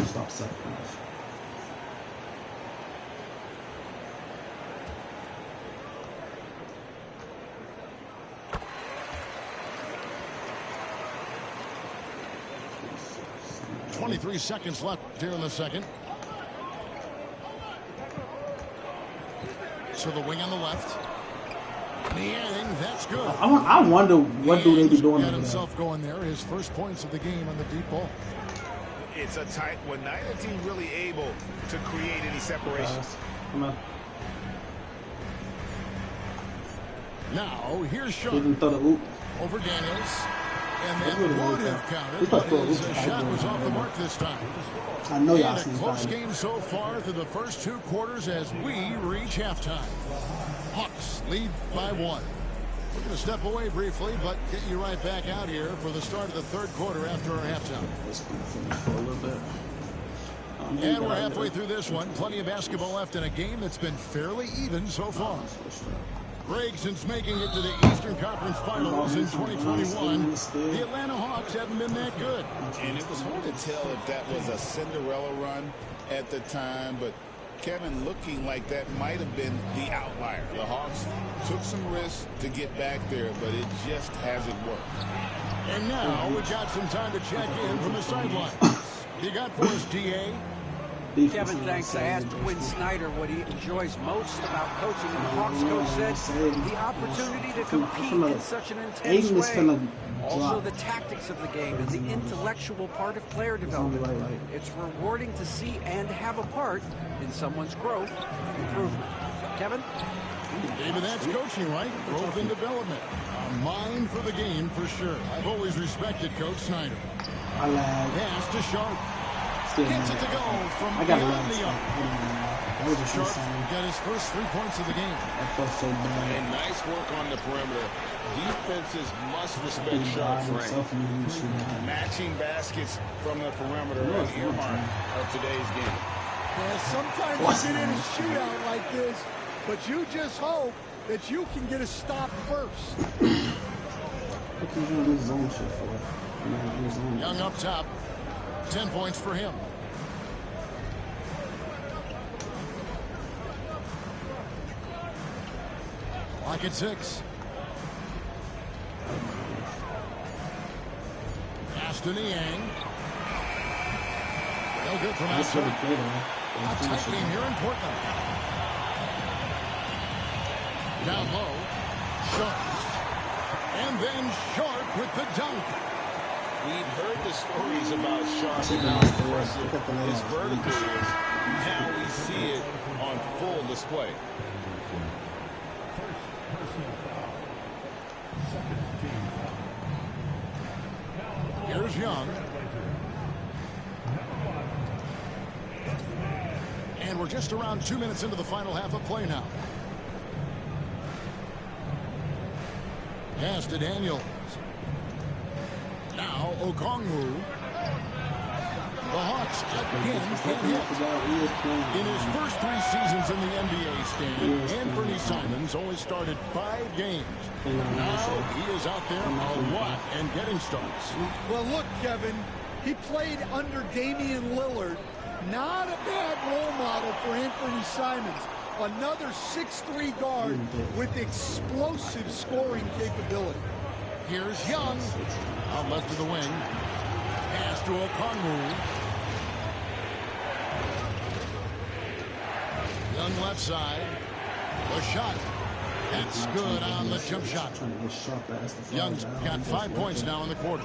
O: stop second.
F: .23 seconds left here in the second. To the wing on the left. Niang, that's good.
O: I wonder what do they be doing
F: got himself going there. His first points of the game on the deep ball.
K: It's a tight one. Neither team really able to create any separation.
O: Come on.
F: Now, here's Sean.
O: Didn't throw the oop.
F: Over Daniels. And that would have counted, but his shot was off the mark this time.
O: I know y'all
F: seen a close game so far through the first 2 quarters as we reach halftime. Hawks lead by 1. We're going to step away briefly, but get you right back out here for the start of the 3rd quarter after our halftime.
O: A little bit.
F: And we're halfway through this one. Plenty of basketball left in a game that's been fairly even so far. Greg, since making it to the Eastern Conference Finals in 2021, the Atlanta Hawks haven't been that good.
K: And it was hard to tell if that was a Cinderella run at the time, but Kevin, looking like that might have been the outlier. The Hawks took some risks to get back there, but it just hasn't worked.
F: And now we got some time to check in from the sideline. You got for us, DA?
H: Kevin, thanks. I asked Quinn Snyder what he enjoys most about coaching, and the Hawks coach said the opportunity to compete in such an intense way. Also the tactics of the game and the intellectual part of player development. It's rewarding to see and have a part in someone's growth and improvement. Kevin?
F: David, that's coaching, right? Growth and development. A mind for the game, for sure. I've always respected Coach Snyder. Pass to Sharp. Gets it to go from beyond the arc. Sharp got his first 3 points of the game.
I: And nice work on the perimeter. Defenses must respect Sharp's range. Matching baskets from the perimeter are an earmark of today's game.
D: Yeah, sometimes you get in a shootout like this, but you just hope that you can get a stop first.
F: Young up top. 10 points for him. Lock at 6. Pass to Niang. No good from outside. A tight game here in Portland. Down low. Sharp. And then Sharp with the dunk.
I: We've heard the stories about Sharp and how impressive his vertical is. Now we see it on full display.
F: Here's Young. And we're just around 2 minutes into the final half of play now. Pass to Daniels. Now Okongwu. The Hawks again can't hit. In his first 3 seasons in the NBA, Stan, Anthony Simons only started 5 games. Now he is out there a lot and getting starts.
D: Well, look, Kevin, he played under Damian Lillard. Not a bad role model for Anthony Simons. Another 6'3" guard with explosive scoring capability.
F: Here's Young. Out left of the wing. Pass to Okongwu. Young left side. The shot. That's good on the jump shot. Young's got 5 points now in the quarter.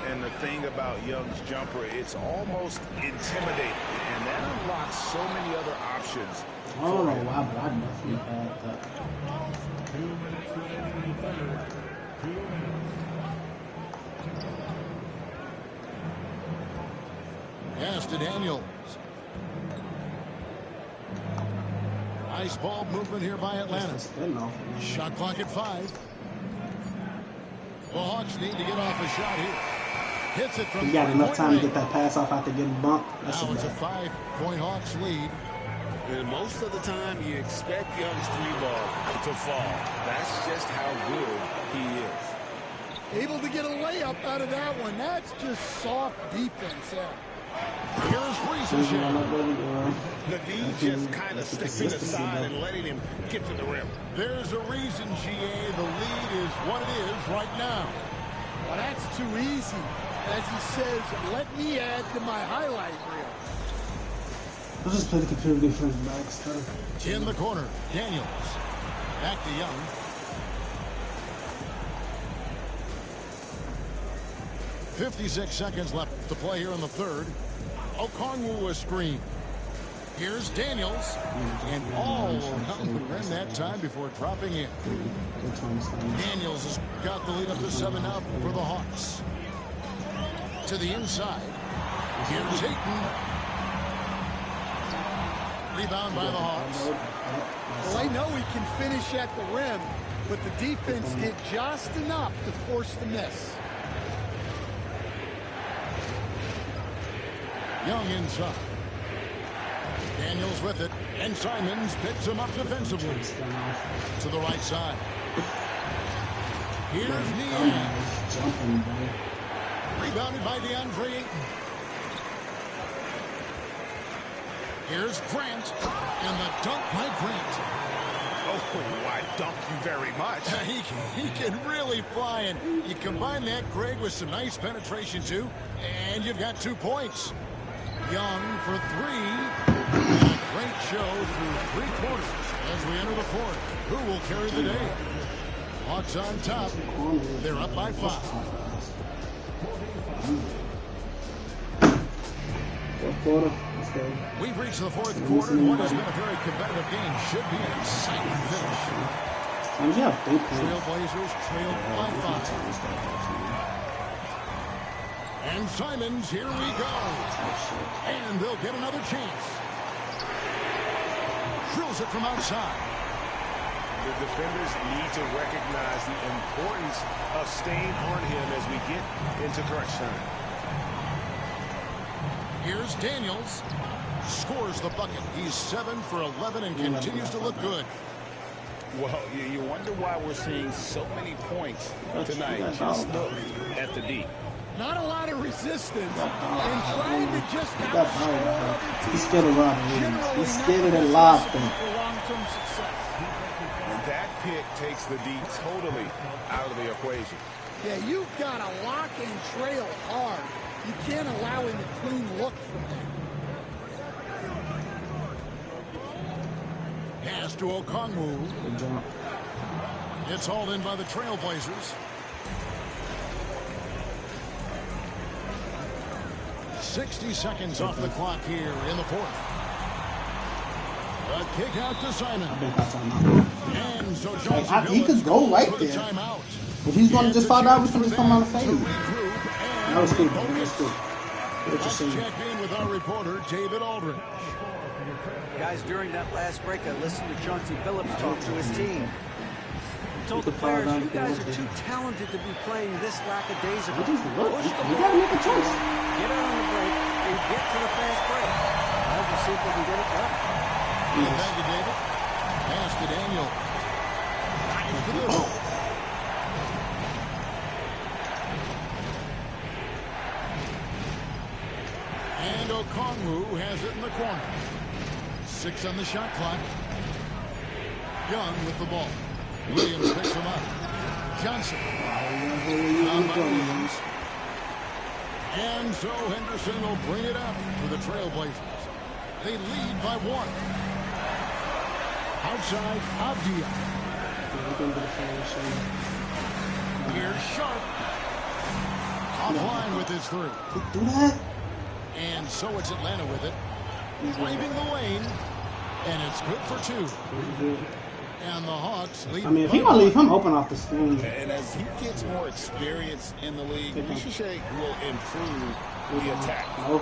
I: And the thing about Young's jumper, it's almost intimidating. And that unlocks so many other options.
O: I don't know why, but I definitely had that.
L: 2 minutes remaining in the third. 2 minutes.
F: Pass to Daniels. Nice ball movement here by Atlanta. Shot clock at 5. The Hawks need to get off a shot here. Hits it from.
O: You got enough time to get that pass off after getting bumped.
F: Now it's a 5-point Hawks lead.
I: And most of the time, you expect Young's 3-ball to fall. That's just how good he is.
D: Able to get a layup out of that one. That's just soft defense there.
F: Here's Reason.
I: Nadeem just kind of stepping aside and letting him get to the rim.
F: There's a reason, GA. The lead is what it is right now.
D: Well, that's too easy. As he says, let me add to my highlight reel.
O: Let's just play the computer defense back.
F: In the corner, Daniels. Back to Young. .56 seconds left to play here in the third. Okongwu a screen. Here's Daniels. And all around the rim that time before dropping in. Daniels has got the lead up to 7 now for the Hawks. To the inside. Here's Ayton. Rebound by the Hawks.
D: Well, I know he can finish at the rim, but the defense did just enough to force the miss.
F: Young inside. Daniels with it, and Simons picks him up defensively. To the right side. Here's Niang. Rebounded by DeAndre Ayton. Here's Grant, and the dunk by Grant.
I: Oh, I dunk you very much.
F: He can really fly, and you combine that, Greg, with some nice penetration, too, and you've got 2 points. Young for 3. And a great show through 3 quarters as we enter the fourth. Who will carry the day? Hawks on top. They're up by 5.
O: Fourth quarter. Let's
F: We've reached the fourth quarter. What has been a very competitive game should be an exciting finish. Trailblazers trailed by 5. And Simons, here we go. And they'll get another chance. Drills it from outside.
N: The defenders need to recognize the importance of staying on him as we get into crunch time.
F: Here's Daniels. Scores the bucket. He's 7 for 11 and continues to look good.
I: Well, you wonder why we're seeing so many points tonight. Just look at the D.
D: Not a lot of resistance. And trying to just outscore.
O: He's scared of robbing. He's scared of the lob thing.
N: And that pick takes the D totally out of the equation.
D: Yeah, you've got to lock and trail hard. You can't allow him a clean look from there.
F: Pass to Okongwu. It's hauled in by the Trailblazers. 60 seconds off the clock here in the fourth. A kick out to Simon. And so
O: he could go right there. But he's going to just fall down before he's coming on the fade. That was good. That was good.
F: Let's check in with our reporter, David Aldridge.
H: Guys, during that last break, I listened to Chauncey Billups talk to his team. He told the players, you guys are too talented to be playing this lackadaisical. Push the ball, get out on the break, and get to the fast break. We'll see if we can get it done.
F: Thank you, David. Pass to Daniel. Nice to the hole. And Okongwu has it in the corner. 6 on the shot clock. Young with the ball. Williams picks him up. Johnson. Down by Williams. And so Henderson will bring it up for the Trailblazers. They lead by 1. Outside, Avdia. Here's Sharp. Offline with his 3.
O: Do that?
F: And so it's Atlanta with it. Driving the lane. And it's good for 2. And the Hawks lead.
O: I mean, if he gonna leave him open off the screen.
I: And as he gets more experience in the league, Ricochet will improve the attack.
O: No.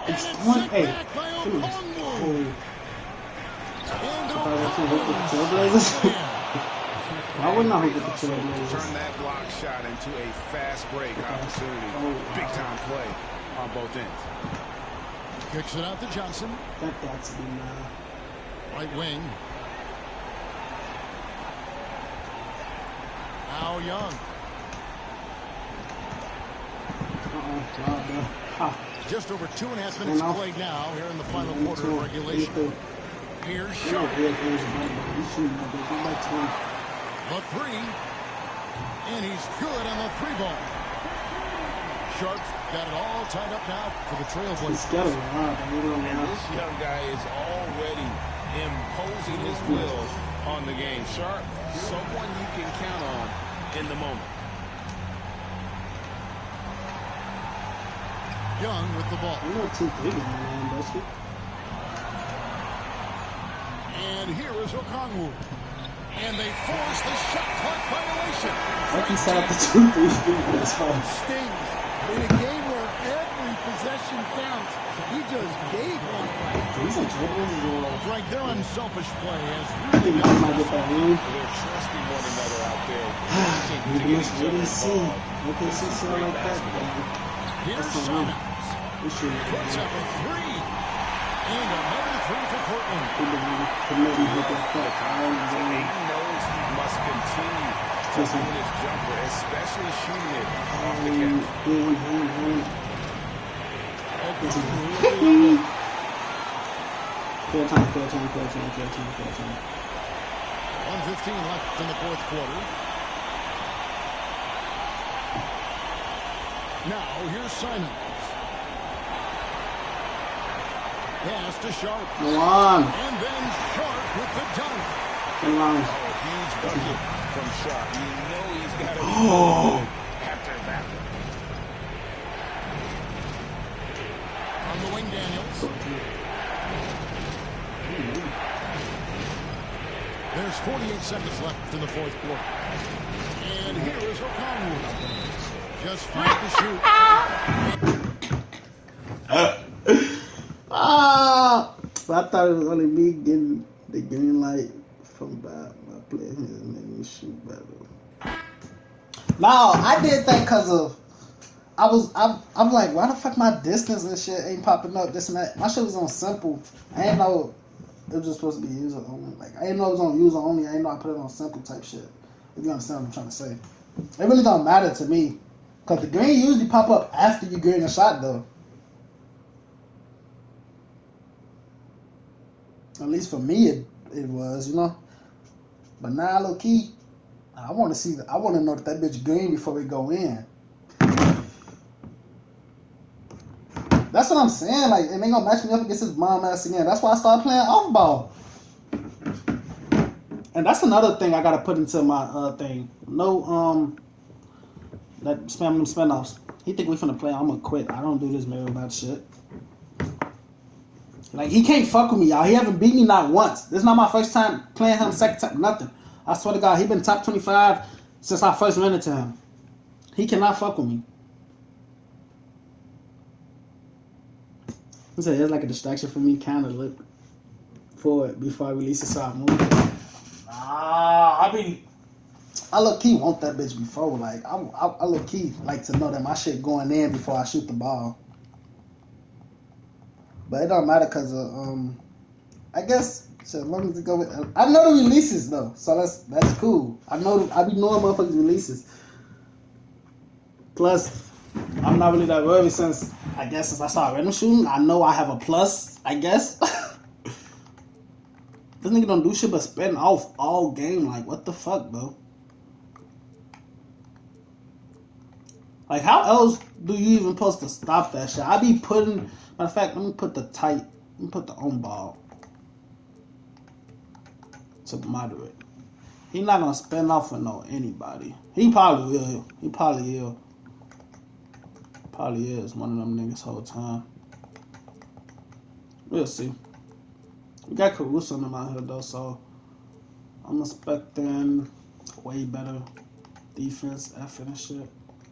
O: It's one. Hey. Why wouldn't I hook with the Trailblazers?
N: Turn that block shot into a fast break opportunity. Big time play on both ends.
F: Kicks it out to Johnson.
O: That got to be mad.
F: Right wing. Now Young. Just over 2.5 minutes played now here in the final quarter of regulation. Here's Sharp. The 3. And he's good on the 3 ball. Sharp's got it all tied up now for the Trailblazers.
I: And this young guy is already imposing his will on the game. Sharp, someone you can count on in the moment.
F: Young with the ball. And here is Okongwu. And they force the shot clock violation.
O: Like he set up the 2-3 this far.
D: Stings. In a game where every possession counts, he just gave one away.
F: Like their unselfish play has
O: really might get that win.
I: They're trusting one another out there.
O: You must really see. Okay, see something like that.
F: Here's Simons. Puts up a 3. And another 3 for Portland.
N: He knows he must continue to own his jumper, especially shooting it off the catch.
F: 1:15 left in the fourth quarter. Now here's Simons. Pass to Sharp.
O: Come on.
F: And then Sharp with the dunk.
O: Come on.
I: Huge bucket from Sharp. You know he's got to be after that.
F: On the wing, Daniels. There's 48 seconds left in the fourth quarter. And here is O'Connell. Just 5 to shoot.
O: But I thought it was only me getting the green light from my player here and made me shoot better. No, I did that because of I'm like, why the fuck my distance and shit ain't popping up, this and that. My shit was on simple. I didn't know it was just supposed to be user only. Like, I didn't know it was on user only. I didn't know I put it on simple type shit. If you understand what I'm trying to say. It really don't matter to me. Because the green usually pop up after you green a shot, though. At least for me, it was, you know. But now, low key, I want to know that bitch green before we go in. That's what I'm saying. Like, and they gonna match me up against his bomb ass again. That's why I started playing off ball. And that's another thing I gotta put into my thing. No, that spam them spin-offs. He think we finna play. I'm gonna quit. I don't do this Mary about shit. Like, he can't fuck with me, y'all. He haven't beat me not once. This is not my first time playing him, second time, nothing. I swear to God, he been top 25 since I first ran into him. He cannot fuck with me. He said it's like a distraction for me, kind of look forward before I release it so I move. I look key want that bitch before. Like, I look key like to know that my shit going in before I shoot the ball. But it don't matter because of, I guess, so as long as it go with, I know the releases though, so that's cool. I be knowing motherfuckers releases. Plus, I'm not really that worried since I started random shooting. I know I have a plus, I guess. This nigga don't do shit but spin off all game. Like, what the fuck, bro? Like, how else do you even supposed to stop that shit? I be putting, matter of fact, let me put the on ball to moderate. He not gonna spin off for anybody. He probably will. He probably will. Probably is one of them niggas whole time. We'll see. We got Caruso in out here though, so I'm expecting way better defense, effort and shit.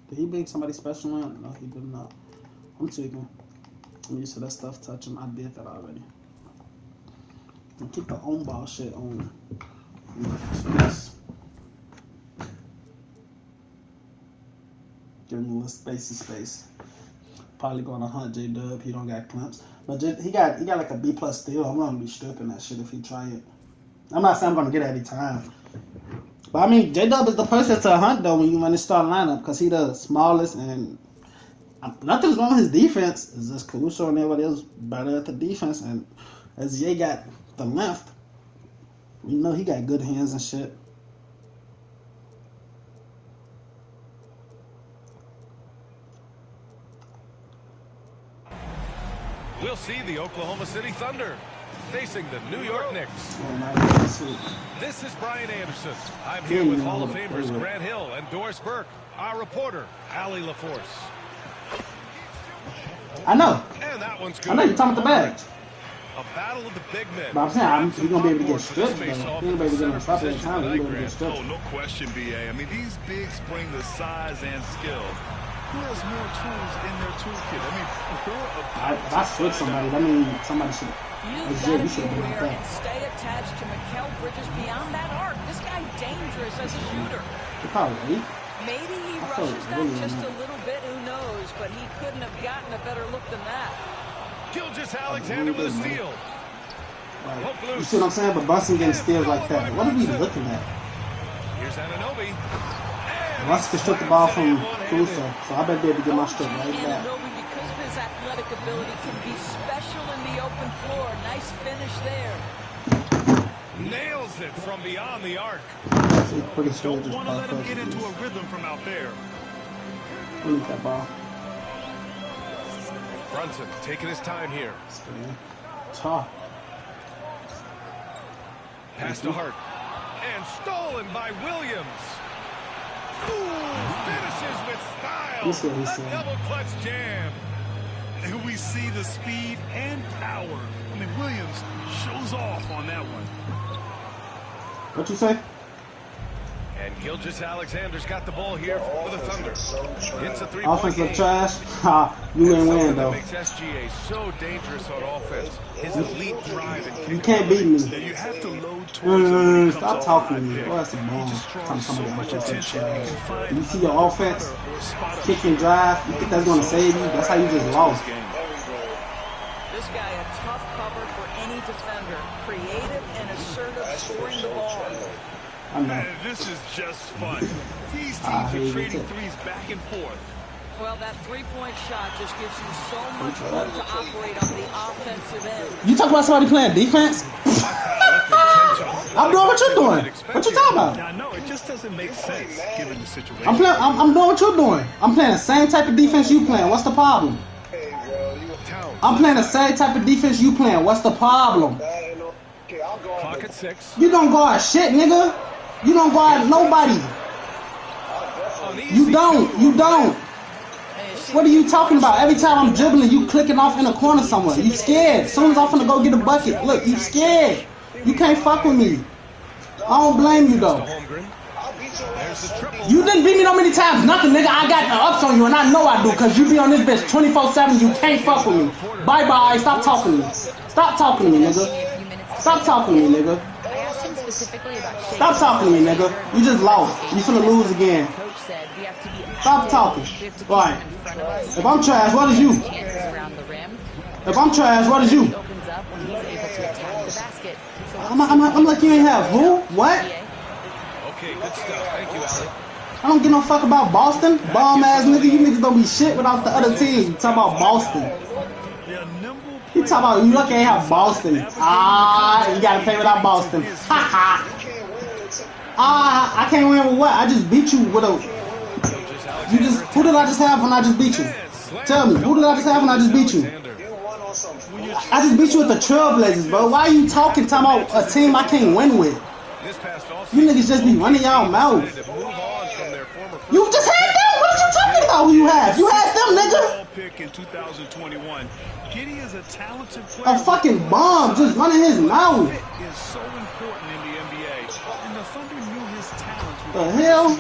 O: Did he make somebody special in? No, he did not. I'm tweaking. I'm used to that stuff touching. I did that already. And keep the on ball shit on. Give him a little space. Probably gonna hunt J-Dub. He don't got clamps. But he got like a B+ still. I'm gonna be stripping that shit if he try it. I'm not saying I'm gonna get it every time. But I mean, J-Dub is the person to hunt though when you start lineup because he the smallest and nothing's wrong with his defense. It's just Caruso and everybody else better at the defense. And as Jay got the length, we know he got good hands and shit.
B: We'll see the Oklahoma City Thunder facing the New York Knicks. This is Brian Anderson. I'm here with Hall of Famers Grant Hill and Doris Burke, our reporter, Allie LaForce.
O: I know.
B: And that one's good.
O: I know you're talking about the bag.
B: A battle of the big men.
O: But I'm saying, he's going to be able to get stripped, though. He's going to be able to get stripped every time. He's going to get stripped.
N: Oh, no question, B.A. I mean, these bigs bring the size and skill. Who has more tools in their toolkit? I mean,
O: if I switch somebody, that means somebody should.
P: You've got to be aware and stay attached to Mikal Bridges beyond that arc. This guy dangerous as a shooter. Maybe he rushes that just a little bit. Who knows? But he couldn't have gotten a better look than that.
B: Gilgeous-Alexander with a steal.
O: You see what I'm saying? But Brunson getting steals like that. What are we looking at?
B: Here's Anunoby.
O: Russ can strip the ball from Caruso, so I better be able to get my strip right back.
P: Anunoby, because of his athletic ability, can be special in the open floor. Nice finish there.
B: Nails it from beyond the arc.
N: Don't want to let him get into a rhythm from out there.
O: I need that ball.
B: Brunson taking his time here.
O: Tough.
B: Pass to Hart. And stolen by Williams. Ooh, finishes with style. A double clutch jam.
N: And we see the speed and power. I mean, Williams shows off on that one.
O: What you say?
B: And Gilgeous-Alexander's got the ball here for the Thunder. It's a three-point
O: Offense
B: game.
O: look trash. Ha, you ain't win though.
B: Makes SGA so dangerous on offense. His elite drive and
O: You can't beat me.
N: You have to load towards
O: Stop talking to me. Boy, that's a bomb. You see your offense, kick and drive. You think that's gonna save you? That's how you just lost.
P: This guy a tough cover for any defender. Creative and assertive, scoring the ball.
O: I know.
N: This is just fun. These teams are trading threes back and forth.
P: Well, that three-point shot just gives you so much room to operate on the offensive end.
O: You talk about somebody playing defense? I'm doing what you're doing. What you talking about?
N: I know, it just doesn't make sense given the situation.
O: I'm doing what you're doing. I'm playing the same type of defense you playing. What's the problem? I'm playing the same type of defense you playing. What's the problem?
B: Clock at 6.
O: You don't guard shit, nigga. You don't guard nobody. You don't. What are you talking about? Every time I'm dribbling, you clicking off in a corner somewhere. You scared. As soon as I'm finna go get a bucket, look, you scared. You can't fuck with me. I don't blame you though. You didn't beat me no many times. Nothing, nigga. I got the ups on you, and I know I do, because you be on this bitch 24/7. You can't fuck with me. Bye-bye. Stop talking to me. Stop talking to me, nigga. Stop talking to me, nigga. Stop talking to me, nigga. You just lost. You finna lose again. Stop talking. Right. If I'm trash, what is you? If I'm trash, what is you? I'm like you ain't have who? What?
B: Okay, good stuff. Thank you, Alec.
O: I don't give no fuck about Boston. Bomb ass nigga. You niggas don't be shit without the other team. You talk about Boston. You talk about you lucky ain't have Boston. You gotta play without Boston. I can't win with what? I just beat you with a. Who did I just have when I just beat you? Tell me, who did I just have when I just beat you? I just beat you with the Trailblazers, bro. Why are you talking about a team I can't win with? You niggas just be running y'all mouth. You just had them. What you talking about? Who you have? You had them, nigga.
N: Pick in 2021. Giddy is a talented player.
O: A fucking bomb just running his mouth.
N: Is so important in the NBA, and the Thunder knew his talent.
O: The hell?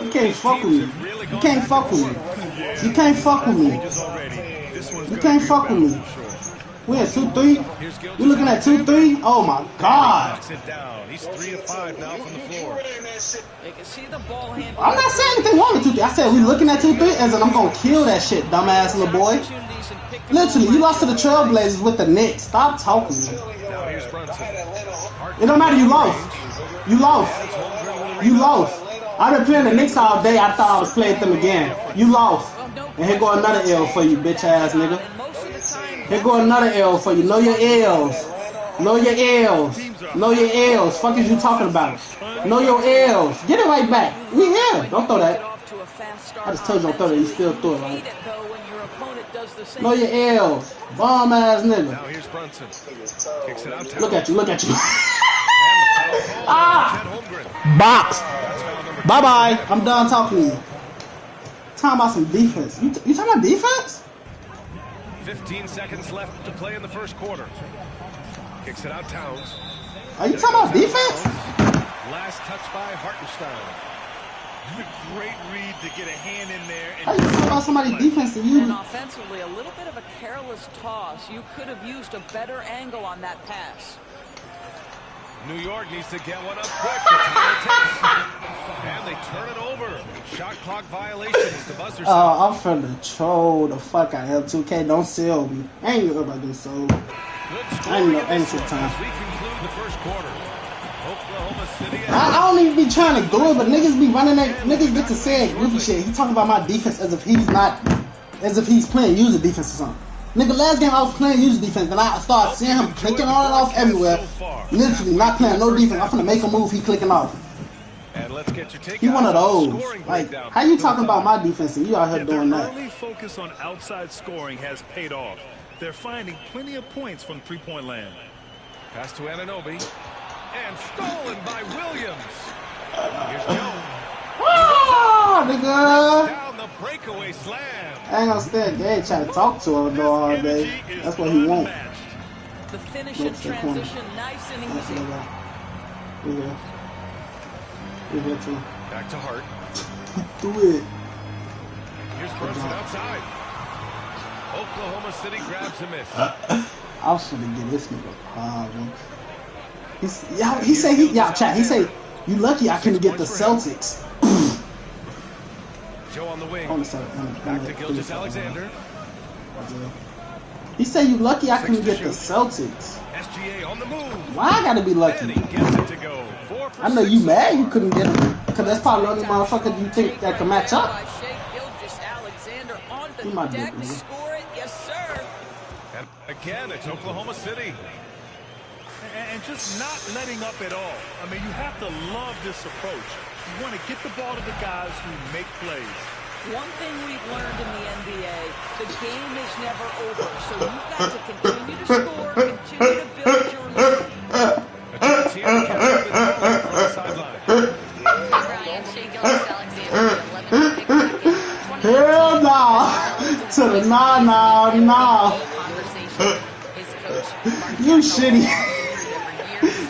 O: You can't fuck with me. You can't fuck with me. You can't fuck with me. You can't fuck with me. We at 2-3. You looking at 2-3? Oh my God.
B: He's 3 of 5 now from the floor.
P: They can see the ball handle.
O: I'm not saying anything wrong with 2-3. I said we looking at 2-3 as in I'm gonna kill that shit, dumbass little boy. Literally, you lost to the Trailblazers with the Knicks. Stop talking to me. It don't matter. You lost. You lost. You lost. I've been playing the Knicks all day. I thought I was playing them again. You lost. And here go another L for you, bitch ass nigga. Here go another L for you. Know your L's. Know your L's. Know your L's. Fuck is you talking about? Know your L's. Get it right back. We here. Don't throw that. I just told you don't throw that. You still threw it, right? Know your L's. Bomb ass nigga.
B: Now here's Brunson. Kicks it out.
O: Look at you. Look at you. Box. Bye-bye. I'm done talking to you. Talking about some defense. You talking about defense?
B: 15 seconds left to play in the first quarter. Kicks it out, Towns.
O: Are you talking about defense?
B: Last touch by Hartenstein.
N: Great read to get a hand in there.
O: How you talking about somebody's defense than you?
P: And offensively, a little bit of a careless toss. You could have used a better angle on that pass.
B: New York needs to get one up quick. The time it takes. And they turn it over. Shot clock violations. The buzzer.
O: I'm finna troll the fuck out of L2K. Don't sell me. I ain't gonna about this so. I ain't shit time.
B: We conclude the first quarter. Oklahoma City.
O: I don't even be trying to do it, but niggas be running that. Niggas get to saying goofy shit. He talking about my defense as if he's playing user defense or something. Nigga, last game I was playing user defense, and I started seeing him clicking on and off everywhere. Literally not playing no defense. I'm finna make a move. He clicking off.
B: And let's get your take.
O: He one of those. Like, how you talking about my defense and you out here doing that?
N: Their early focus on outside scoring has paid off. They're finding plenty of points from three-point land.
B: Pass to Anunoby. And stolen by Williams. Here's Joe.
O: Oh, nigga.
B: Down the breakaway slam.
O: I ain't gonna stay at Gabe trying to talk to him though all day. That's what he wants.
P: The finish and transition, nice and easy.
O: Yeah. Yeah, too.
B: Back to Hart.
O: Do it.
B: Here's Brunson outside. Oklahoma City grabs a miss.
O: I should have given this nigga a problem. He said you lucky I couldn't get the Celtics.
B: Joe on the wing.
O: Back
B: to Gilgeous-Alexander.
O: He said you lucky I couldn't get the Celtics.
B: SGA on the move.
O: Why I gotta be lucky? I know you mad you couldn't get him. Because that's probably the only motherfucker you think that can match up. He might be it, nigga.
P: Yes, sir.
B: And again, it's Oklahoma City.
N: And just not letting up at all. I mean, you have to love this approach. You want to get the ball to the guys who make plays.
P: One thing we've learned in the NBA, the game is never over. So you've got to continue to score, continue to build your lead.
B: A chance here to catch up with the ball from the sideline.
E: Brian Shea Gilgeous-Alexander, 11th pick back in 2018.
O: Hell no! To the nah. You shitty.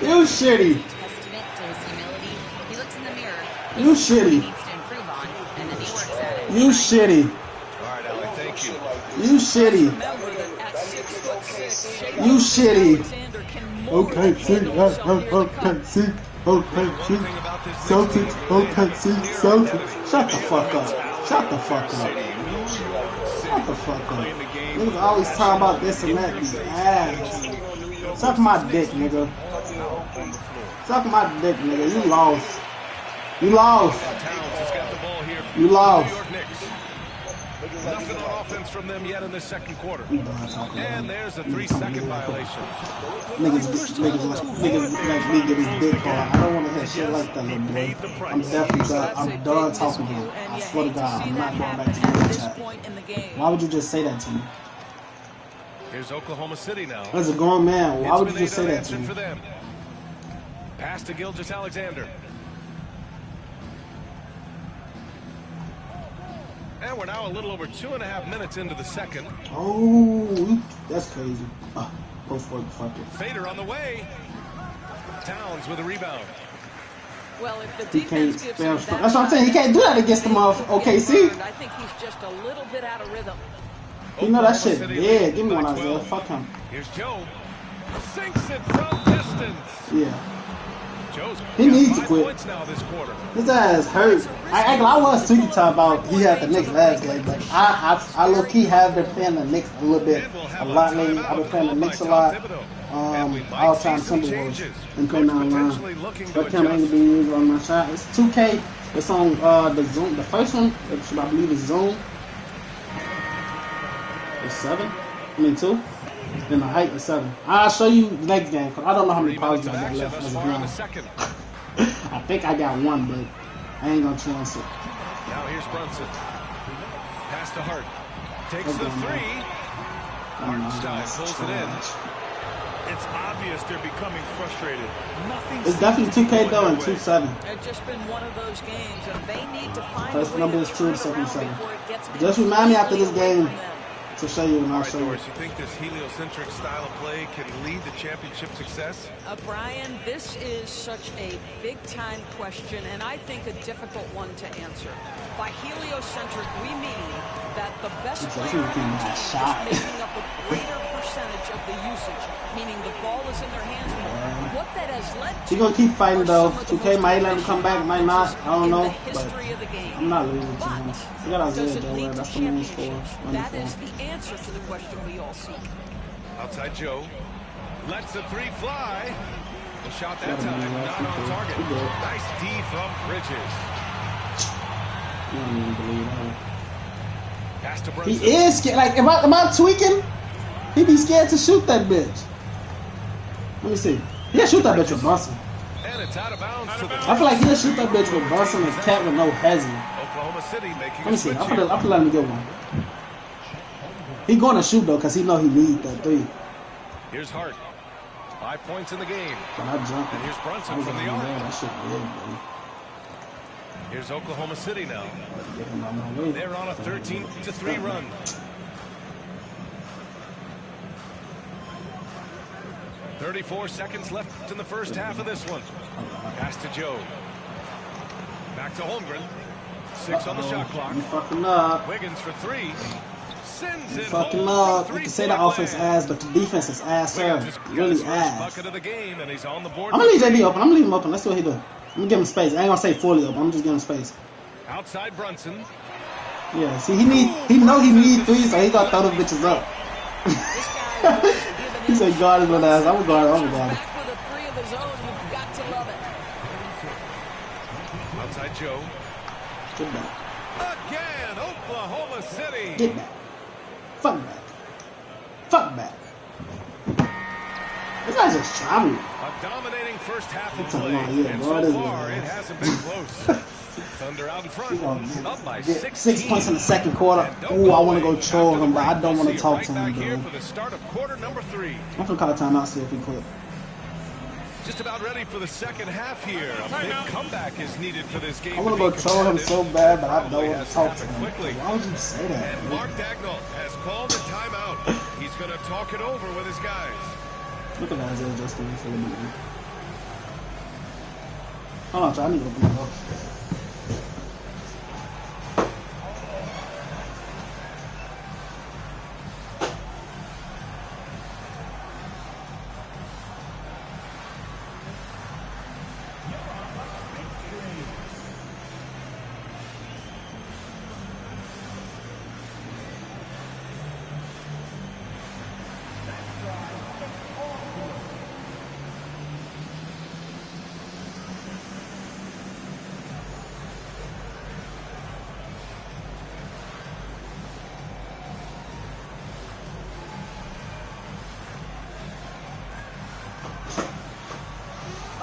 O: You shitty.
E: Testament to his humility. He looks in the mirror.
O: You shitty.
E: He needs to improve on, and then he works at it.
O: You shitty.
B: All right, Allie, thank you.
O: You shitty. You shitty. Okay, see. Celtics. Shut the fuck up. Shut the fuck up. Niggas always talking about this and that. These ass. Suck my dick, nigga. Suck my dick, nigga. You lost. You lost.
B: Nothing on offense from them yet in the second quarter. And there's a 3-second violation.
O: Niggas like me get his dick hard. I don't want to hear shit like that, little boy. I'm definitely done. I'm done talking to you. I swear to God, I'm not going back to the chat. Why would you just say that to me?
B: Here's Oklahoma City now.
O: As a grown man, why would you just say that to me?
B: Pass to Gilgeous-Alexander. And we're now a little over 2.5 minutes into the second.
O: Oh, that's crazy. Post work, fuck it.
B: Fader on the way. Towns with a rebound.
P: Well, if the defense gives him that,
O: that's what I'm saying. He can't do that against the motherfucker. OKC.
P: I think he's just a little bit out of rhythm.
O: You know that shit dead. Give me one, Isaiah. Fuck him.
B: Here's Joe. Sinks it from distance.
O: Yeah. He needs to quit. His ass hurt. I was tweeting about he had the Knicks last game, but I low key have been playing the Knicks a little bit, a lot lately. I've been playing the Knicks a lot. All time Timberwolves and playing online. But can't really be used on my shot. It's 2K. It's on the Zoom. The first one, which I believe is Zoom. It's 7. I mean 2. Then the height is 7. I'll show you the next game because I don't know how many pauses I got left as of now. I think I got 1, but I ain't gonna chance it.
B: Now here's Brunson. Pass to Hart. Takes the 3. Hartenstein pulls it in.
N: It's obvious they're becoming frustrated.
O: It's definitely 2K though and 2-7.
P: It's just been one of those games, and they need to find
O: first number is 2 and second 7. Just remind me after this game to show you and I'll show you.
B: You think this heliocentric style of play can lead to championship success?
P: Brian, this is such a big-time question, and I think a difficult one to answer. By heliocentric, we mean that the best player on the team is making up a greater percentage of the usage, meaning the ball is in their hands more. What that has led to...
O: He's going to keep fighting, though. 2K might let him come back, might not. I don't know. But I'm not losing to him. We got Isaiah Joe. That's the main score.
P: That is the answer to the question we all seek.
B: Outside Joe. Lets the 3 fly. The shot that time, not on target. Nice D from Bridges.
O: I don't even believe that.
B: Pass to Brunson.
O: He is scared. Like, am I tweaking? He be scared to shoot that bitch. Let me see. He'll shoot that bitch with Brunson.
B: And it's out of bounds.
O: I feel like he'll shoot that bitch with Brunson and Cat with no hezzy.
B: Oklahoma City making
O: Let me see. I'll let him get one. He going to shoot though, cause he know he needs that 3.
B: Here's Hart. 5 points in the game.
O: But I jumped.
B: And here's Brunson from the arc.
O: That shit good, buddy.
B: Here's Oklahoma City now. They're on a 13-3 run. 34 seconds left in the first half of this one. Pass to Joe. Back to Holmgren. 6 on the shot clock.
O: You fucking up.
B: Wiggins for 3. Sends
O: You
B: it
O: fucking
B: home.
O: up. You can say the offense ass, but the defense is ass, sir. Really ass.
B: Bucket of the game, and he's on the board.
O: I'm gonna leave JB open. I'm gonna leave him open. Let's see what he do. I'm gonna give him space. I ain't gonna say fully open. I'm just giving him space.
B: Outside Brunson.
O: Yeah. See, he need 3, so he gonna throw them bitches up. He said guard his little ass. I'm gonna guard him.
B: Outside Joe.
O: Get back.
B: Again, Oklahoma City.
O: Get back. Fuck back. Fuck back. This guy's just traveling.
B: A dominating first half of play, and so far it hasn't been close. Thunder out in front, up by
O: 6 points in the second quarter. Ooh, I want to go troll him, but I don't want to talk to him,
B: here for the start of quarter number 3.
O: I'm gonna call a timeout, see if he quit.
B: Just about ready for the second half here. A big comeback is needed for this game.
O: I want to go troll him so bad, but I don't want to talk to him. Why would you say that?
B: And Mark Dagnall has called a timeout. He's going to talk it over with his guys.
O: Look at Isaiah Justin for a minute. Hold on, I need to open it up.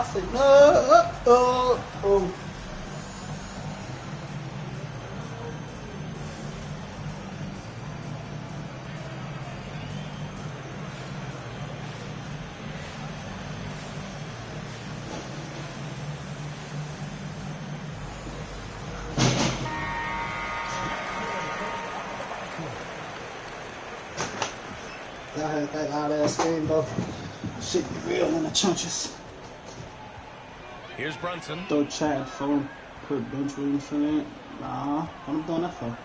O: I said, no, Y'all had that loud ass game though. Shit be real in the trenches.
B: Here's Brunson.
O: Throw Chad phone, put bench Williams in it. Nah, what I'm doing that for?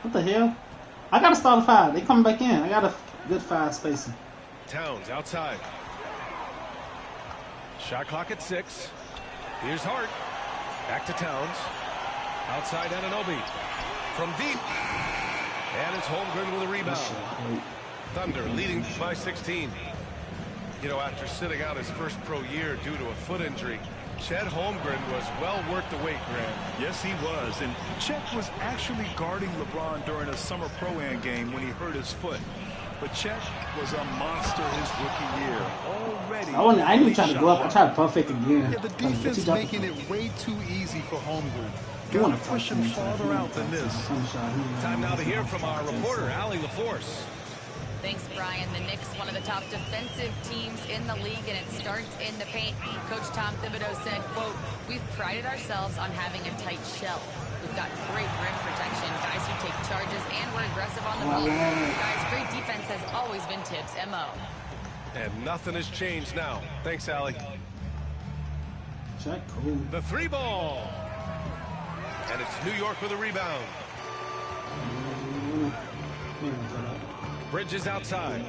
O: What the hell? I gotta start a 5. They coming back in. I got a good 5 spacing.
B: Towns outside. Shot clock at 6. Here's Hart. Back to Towns. Outside Anunoby. From deep. And it's Holmgren with a rebound. Thunder leading by 16. You know, after sitting out his first pro year due to a foot injury, Chet Holmgren was well worth the wait, Grant.
N: Yes, he was. And Chet was actually guarding LeBron during a summer pro-am game when he hurt his foot. But Chet was a monster his rookie year. Already.
O: I didn't even try to go up. I tried to perfect again.
N: Yeah, the defense making it way too easy for Holmgren. You want to push him farther out than this.
B: Time now to hear from our reporter, Allie LaForce.
E: Thanks, Brian. The Knicks, one of the top defensive teams in the league, and it starts in the paint. Coach Tom Thibodeau said, quote, "We've prided ourselves on having a tight shell. We've got great rim protection, guys who take charges, and we're aggressive on the ball. Guys, great defense has always been Tibbs' MO."
B: And nothing has changed now. Thanks, Allie. The 3 ball. And it's New York with a rebound. Bridges outside.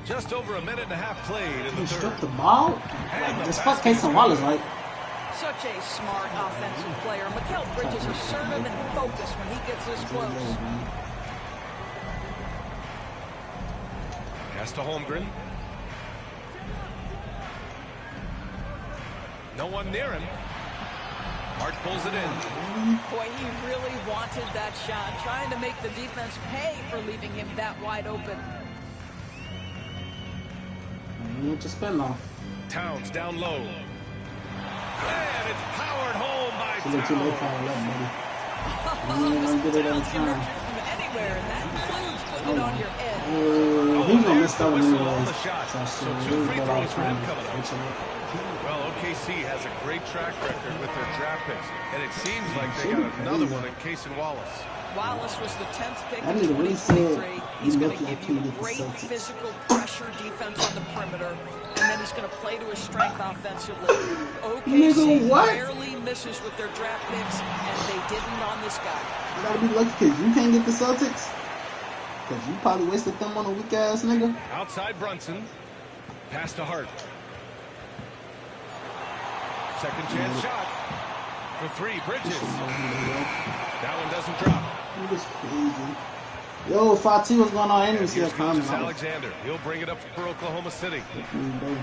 B: Just over a minute and a half played in the third.
O: Struck the ball? Like, this fuck Casey Wallace, right?
P: Such a smart offensive player. Mikal Bridges assertive and focused when he gets this close.
B: Pass to Holmgren. No one near him. Hart pulls it in.
P: Boy, he really wanted that shot, trying to make the defense pay for leaving him that wide open.
O: Just spin off.
B: Towns down low. And it's powered home by Towns.
P: Anywhere, and that includes putting it on your head.
O: He's gonna miss that one anyways.
B: So 2 free throws for him coming up. Well, OKC has a great track record with their draft picks, and it seems like they got another one in Casey Wallace.
P: Wallace was the 10th pick
O: I
P: in
O: need to really
P: 2023. He's going to give you
O: the
P: great
O: Celtics.
P: physical pressure defense on the perimeter, and then he's going to play to his strength offensively. OKC rarely misses with their draft picks, and they didn't on this guy.
O: You gotta be lucky because you can't get the Celtics. Because you probably wasted them on a weak ass nigga.
B: Outside Brunson. Pass to Hart. Second chance shot. For three, Bridges. That one doesn't drop.
O: It was crazy. Yo, 5T, what's going on? I didn't see that coming.
B: Alexander. He'll bring it up for Oklahoma City. And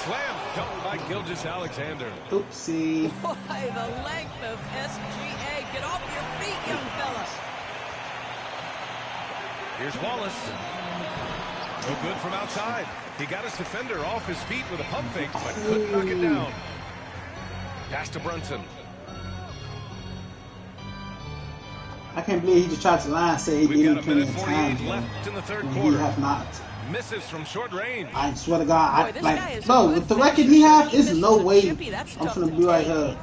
B: slam dunk by Gilgeous Alexander.
O: Oopsie.
P: Boy, the length of SGA. Get off your feet, young fella.
B: Here's Wallace. No good from outside. He got his defender off his feet with a pump fake, but couldn't knock it down. Pass to Brunson.
O: I can't believe he just tried to lie and say he didn't plenty of time.
B: Left in the third
O: when
B: quarter.
O: He have not.
B: Misses from short range.
O: I swear to God, with the record he have, there's no way I'm gonna be right here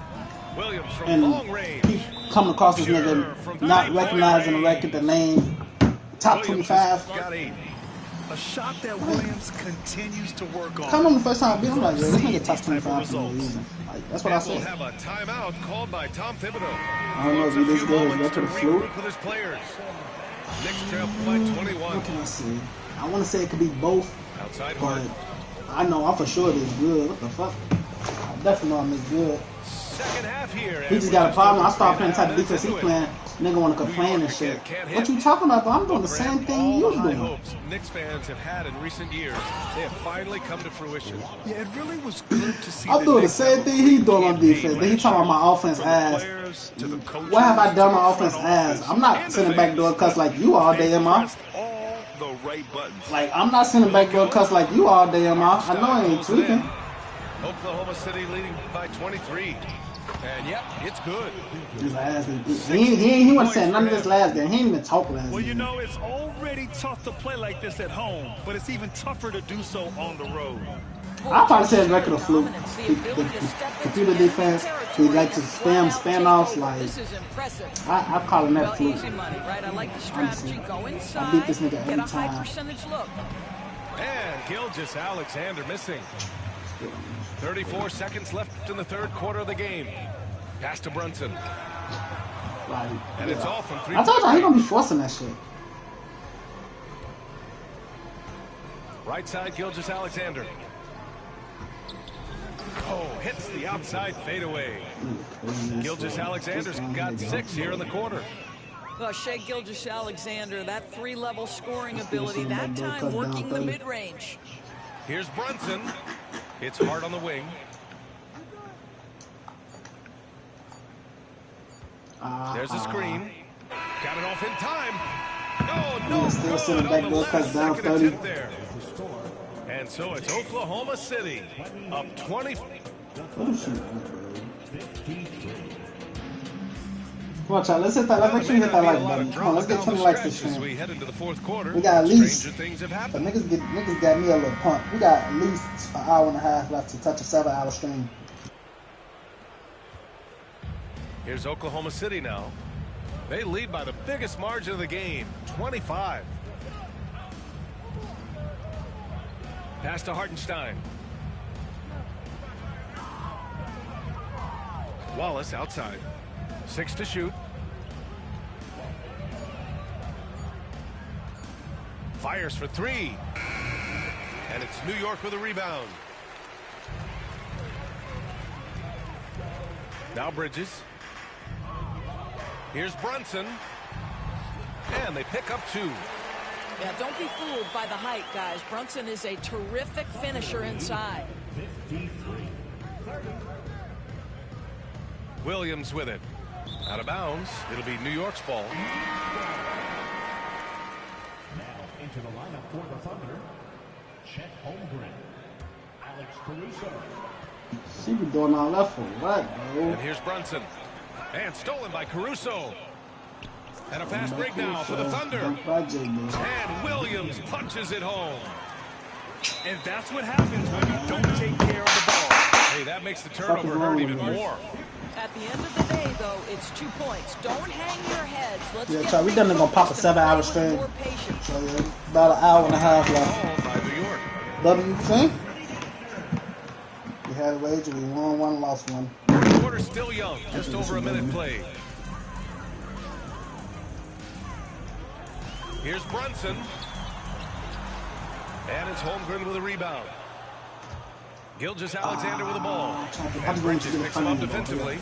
B: Williams from
O: and
B: long range.
O: keep coming across this nigga, not recognizing the record, the name, top 25.
N: Got 8. A shot that Williams continues to work on.
O: Come on the first time I beat him, like, yo, this nigga top 25 for no reason. Like, that's what I said.
B: We'll have a timeout called by Tom Thibodeau.
O: I don't know if he this good as record of fluke.
B: With his players. Knicks trail by 21.
O: What can I say? I want to say it could be both,
B: Outside
O: but I know I'm for sure it's good. What the fuck? I definitely know it's good.
B: Second half here.
O: He just got a problem. I start playing the type of defense he playing. Nigga want to complain and shit. What you talking about, bro? I'm doing the same thing you was doing.
B: Hopes Knicks fans have had in recent years, they have finally come to fruition.
N: Yeah, it really was good to see.
O: I'm doing the same thing he doing on defense. Then he talking about my offense ass. What have I done my offense ass? I'm not sending back door cuts like you all day, MR.
N: The right buttons.
O: Like, I'm not sending back door cuts like you all day, MR. I know I ain't tweaking.
B: Oklahoma City leading by 23. And yep, it's good.
O: His ass, he wasn't saying none of this last game. He didn't even talk last game.
N: Well, you know, it's already tough to play like this at home, but it's even tougher to do so on the road.
O: I'll probably say his record of fluke. The computer defense, he likes to spam offs. Like, I call him that fluke. I beat this nigga every time.
B: And Gilgeous Alexander missing. 34 seconds left in the third quarter of the game. Pass to Brunson.
O: Like,
B: and it's all from 3.
O: I told you he gonna be forcing that shit.
B: Right side, Gilgeous Alexander. Oh, hits the outside fadeaway. Gilgeous Alexander's got 6 here in the quarter.
P: Well, Shai Gilgeous-Alexander, that 3-level scoring ability, that time working the mid-range.
B: Here's Brunson. It's hard on the wing. There's a screen. Got it off in time. No,
O: still sitting back door cuts down 30.
B: There. And so it's Oklahoma City up 20.
O: What is she doing, bro? Come on, child. Let's hit that. Let's make sure we hit that like button. Come on, let's get 20 likes this stream.
B: We head into the fourth quarter.
O: We got at least.
B: Things have
O: So
B: happened.
O: niggas got me a little pump. We got at least an hour and a half left to touch a 7-hour stream.
B: Here's Oklahoma City now. They lead by the biggest margin of the game, 25. Pass to Hartenstein. Wallace outside. 6 to shoot. Fires for 3. And it's New York with a rebound. Now Bridges. Here's Brunson. And they pick up 2.
P: Yeah, don't be fooled by the height, guys. Brunson is a terrific finisher inside.
B: Williams with it. Out of bounds. It'll be New York's ball.
L: Now into the lineup for the Thunder, Chet Holmgren, Alex Caruso.
O: She be doing all that for what, bro?
B: And here's Brunson. And stolen by Caruso. And a fast break now for the Thunder. And Williams punches it home.
N: And that's what happens when you don't take care of the ball.
B: Hey, that makes the turnover hurt even more.
P: At the end of the day, way, though, it's 2 points. Don't hang your heads. Let's
O: Yeah,
P: get
O: Charlie, we done gonna pop a 7-hour stream. So yeah, about an hour and a half left. W, see? We had a wager, we won one, lost one.
B: Quarter still young, just over a minute played. Here's Brunson. And it's Holmgren with a rebound. Gilgeous-Alexander with the ball. And Bridges picks him up defensively.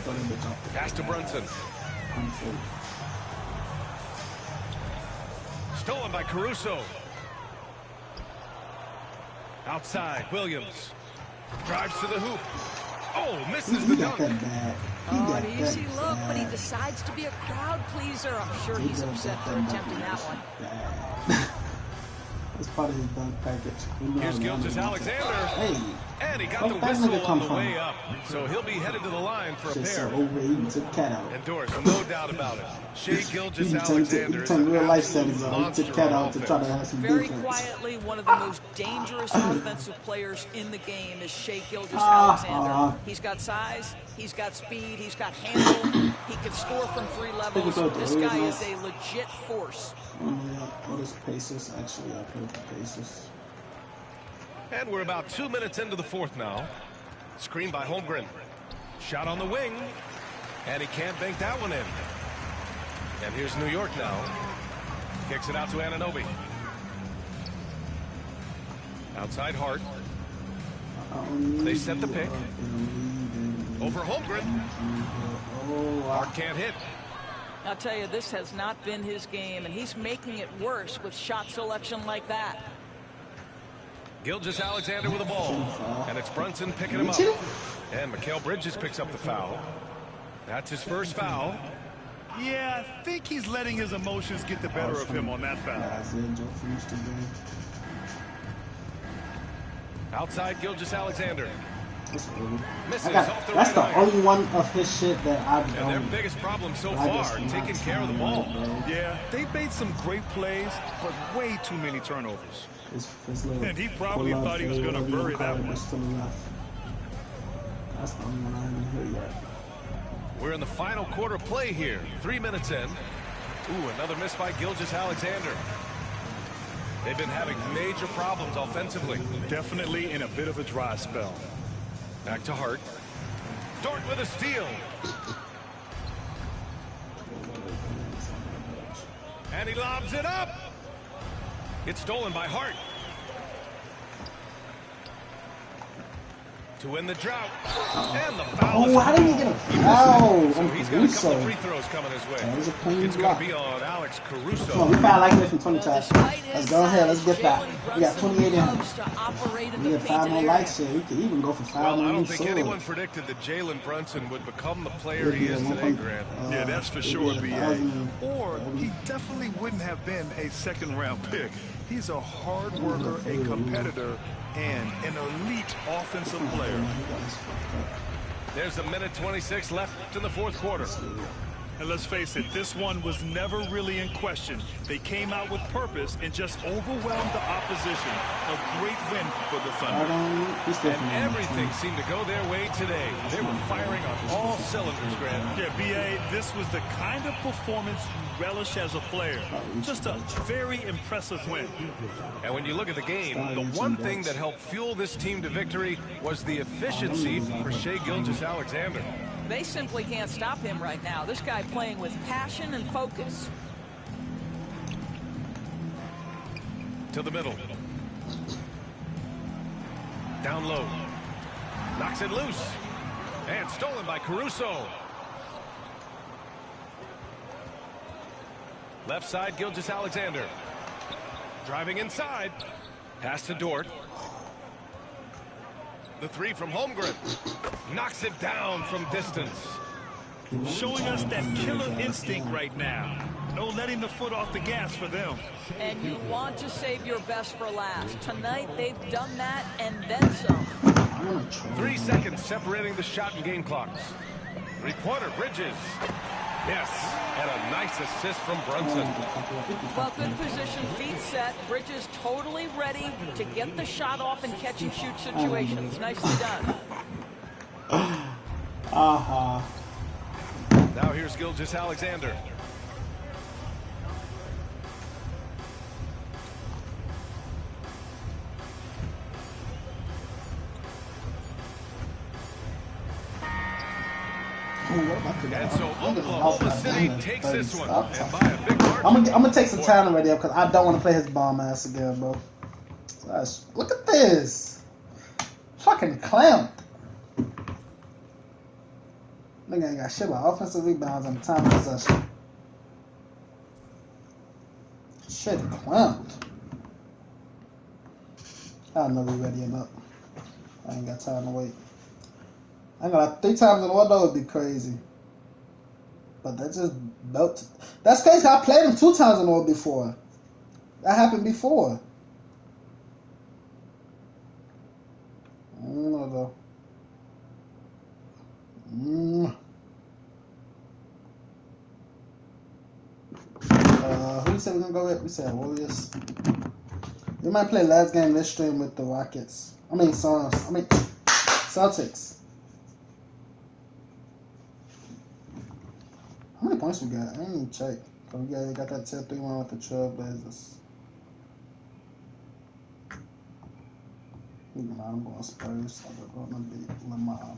B: Pass to Brunson. Stolen by Caruso. Outside, Williams. Drives to the hoop. Oh, misses the dunk.
P: Oh, an easy look, but he decides to be a crowd pleaser. I'm sure he's upset for attempting that one.
O: It's part of his dunk package.
B: Here's Gilgeous-Alexander.
O: Hey.
B: And he got the whistle on the way up. So he'll be headed to the line for a pair. And Doris, no doubt about it. Shai Gilgeous-Alexander is an
O: real life settings.
B: monster
O: He took cat out to try to have some
P: Very
O: defense.
P: quietly, one of the most dangerous offensive players in the game is Shai Gilgeous-Alexander. He's got size, he's got speed, he's got handle, he can score from 3 levels. This guy is a legit force.
O: What is Pacers? Actually, I played the Pacers.
B: And we're about 2 minutes into the fourth now. Screen by Holmgren. Shot on the wing. And he can't bank that one in. And here's New York now. Kicks it out to Anunoby. Outside Hart. They set the pick. Over Holmgren. Hart can't hit.
P: I'll tell you, this has not been his game, and he's making it worse with shot selection like that.
B: Gilgeous-Alexander with the ball. And it's Brunson picking him up. And Mikal Bridges picks up the foul. That's his first foul.
N: Yeah, I think he's letting his emotions get the better of him on that foul.
B: Outside Gilgeous-Alexander.
O: That's the only one of his shit that I've done.
B: And their biggest problem so far, taking care of the ball.
N: Yeah, they've made some great plays, but way too many turnovers. And he probably thought he was going to bury that one.
O: That's the only one I haven't hit yet.
B: We're in the final quarter play here. 3 minutes in. Ooh, another miss by Gilgeous-Alexander. They've been having major problems offensively.
N: Definitely in a bit of a dry spell.
B: Back to Hart. Dort with a steal. And he lobs it up. It's stolen by Hart. To win the drought. And the foul.
O: Oh, how did he get a foul?
B: So he's got a couple of free throws coming his way.
O: That was a clean
B: It's going to be on Alex Caruso.
O: Come on, we foul like this from 20 times. Let's go ahead. Let's get that. We got 28 in. We got 5 more likes here. We could even go for 5 more.
B: Well, I don't think anyone predicted that Jalen Brunson would become the player he is today, Grant.
N: Yeah, that's for sure, B.A. Or he definitely wouldn't have been a second-round pick. He's a hard worker, a competitor, and an elite offensive player.
B: There's a minute 26 left in the fourth quarter.
N: And let's face it, this one was never really in question. They came out with purpose and just overwhelmed the opposition. A great win for the Thunder.
B: And everything seemed to go their way today. They were firing on all cylinders, Grant.
N: Yeah, B.A., this was the kind of performance you relish as a player. Just a very impressive win.
B: And when you look at the game, the one thing that helped fuel this team to victory was the efficiency for Shai Gilgeous-Alexander.
P: They simply can't stop him right now. This guy playing with passion and focus.
B: To the middle. Down low. Knocks it loose. And stolen by Caruso. Left side, Gilgeous-Alexander. Driving inside. Pass to Dort. The three from Holmgren. Knocks it down from distance.
N: Showing us that killer instinct right now. No letting the foot off the gas for them.
P: And you want to save your best for last. Tonight, they've done that and then some.
B: 3 seconds separating the shot and game clocks. Three-pointer, Bridges. Yes, and a nice assist from Brunson.
P: Well, good position, feet set. Bridges totally ready to get the shot off in catch-and-shoot situations. Nicely done.
B: Now here's Gilgeous-Alexander.
A: And
B: so Oklahoma City takes this one, and by a big margin.
O: I'm gonna take some time already because I don't want to play his bomb ass again, bro. Look at this, fucking clamped. Nigga ain't got shit about offensive rebounds and time possession. Shit clamped. I know we ready enough. I ain't got time to wait. I got like 3 times in a row, would be crazy. But that just built. That's crazy. I played him 2 times in a row before. That happened before. I don't know though. Who we said we're gonna go with? We said Warriors. We might play last game this stream with the Rockets. Celtics. How many points we got? I didn't even check. So we got that 10-3-1 with the Trailblazers. I'm going Spurs. I'm going to beat Lamar.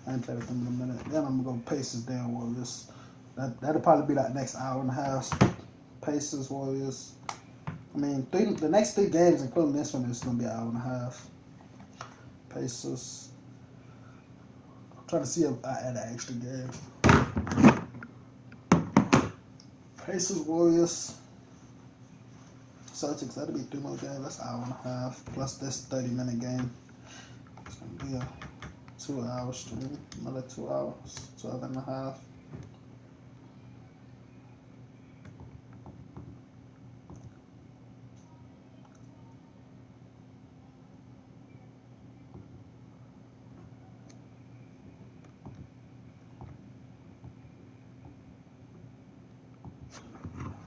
O: I ain't played with them in a minute. Then I'm going to go Pacers, then Warriors. That'll probably be like next hour and a half. Pacers, Warriors. I mean, the next 3 games, including this one, is going to be an hour and a half. Pacers. I'm trying to see if I add an extra game. Pacers, Warriors, Celtics. That'll be 3 more games. That's an hour and a half. Plus this 30-minute game. It's going to be a 2-hour stream. Another 2 hours. 12 and a half.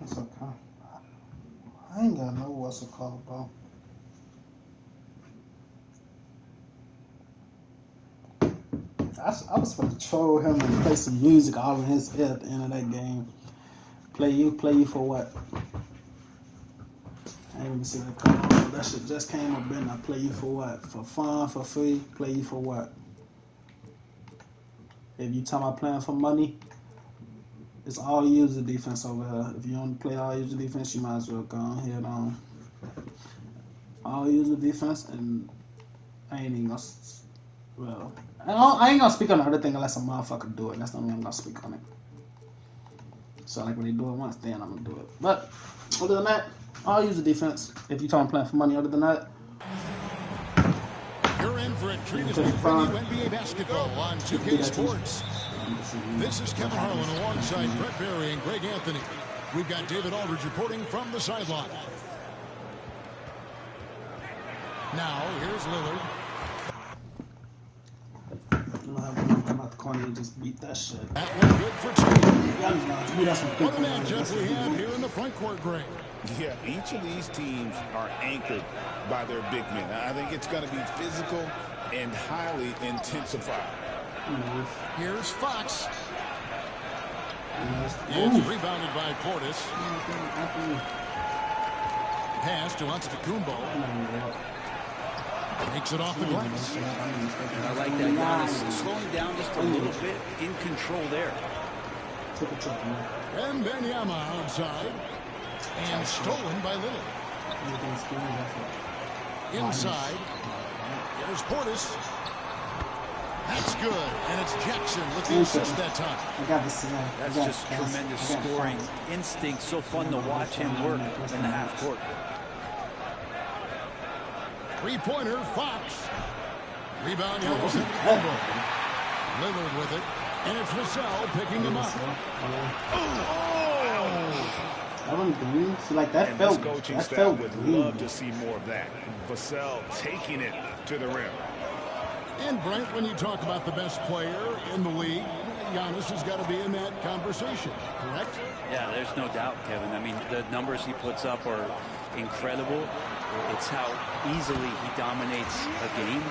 O: That's okay. I ain't got no what's it called, bro. I was supposed to troll him and play some music all in his head at the end of that game. Play you for what? I ain't even see that come on. That shit just came up in. I play you for what? For fun, for free? Play you for what? If you talking about playing for money, it's all user defense over here. If you don't play all user defense, you might as well go ahead on all user defense, and I ain't even gonna. Well, I ain't gonna speak on the other thing unless a motherfucker do it. That's the only way I'm gonna speak on it. So like when they do it once, then I'm gonna do it. But other than that, all user defense. If you talking playing for money, other than that.
F: You're in for a treat as we bring you NBA basketball on 2K Sports. This is Kevin Harlan alongside Brett Berry and Greg Anthony. We've got David Aldridge reporting from the sideline. Now, here's Lillard.
O: Come out the corner and just beat that shit.
F: That one good for 2. What a matchup we have here in the front court, Greg.
I: Yeah, each of these teams are anchored by their big men. I think it's going to be physical and highly intensified.
F: Here's Fox. It's rebounded by Portis. Pass to Antetokounmpo. Takes it off the glass.
G: I like that. Giannis slowing down just a little bit, in control there.
F: And Benyama outside. And stolen by Lillard. Inside. There's Portis. That's good. And it's Jackson with the assist that time.
G: That's just tremendous scoring instinct. So fun to watch him work in the half court.
F: 3-pointer, Fox. Rebound, Lillard with it. And it's Vassell picking him up.
O: That one green. So like that
I: and
O: felt.
I: This coaching
O: That
I: staff
O: felt
I: would
O: green.
I: love to see more of that. Vassell taking it to the rim.
F: And Brent, when you talk about the best player in the league, Giannis has got to be in that conversation, correct?
G: Yeah, there's no doubt, Kevin. I mean, the numbers he puts up are incredible. It's how easily he dominates a game.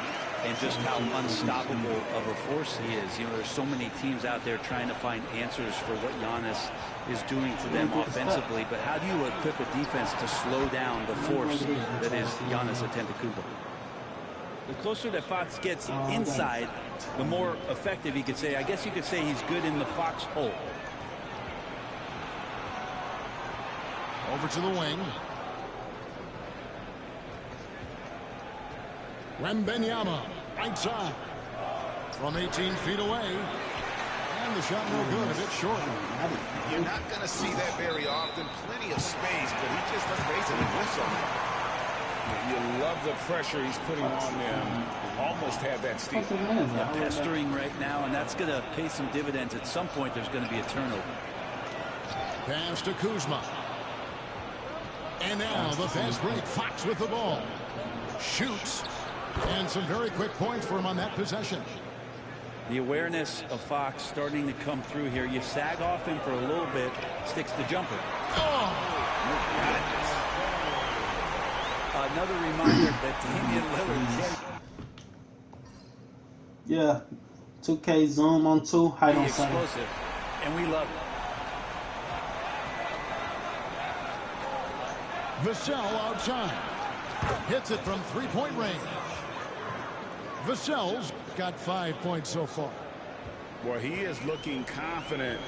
G: and just how unstoppable of a force he is. You know, there's so many teams out there trying to find answers for what Giannis is doing to them offensively, but how do you equip a defense to slow down the force that is Giannis Antetokounmpo? The closer that Fox gets inside, the more effective he could say. I guess you could say he's good in the Fox hole.
F: Over to the wing. Wembanyama, right side. From 18 feet away. And the shot no good, a bit short.
I: You're not going to see that very often. Plenty of space, but he just doesn't basically whistle. You love the pressure he's putting on them. Almost had that steal.
G: Yeah, pestering right now, and that's going to pay some dividends. At some point, there's going to be a turnover.
F: Pass to Kuzma. And now the fast break. Fox with the ball. Shoots. And some very quick points for him on that possession.
G: The awareness of Fox starting to come through here. You sag off him for a little bit, sticks the jumper. Another reminder that Damian Lillard can...
O: Yeah, 2K zoom on 2, height on 7.
G: Explosive, and we love it.
F: Vassell outside. Hits it from three-point range. Vassell's got 5 points so far.
I: Well, he is looking confident.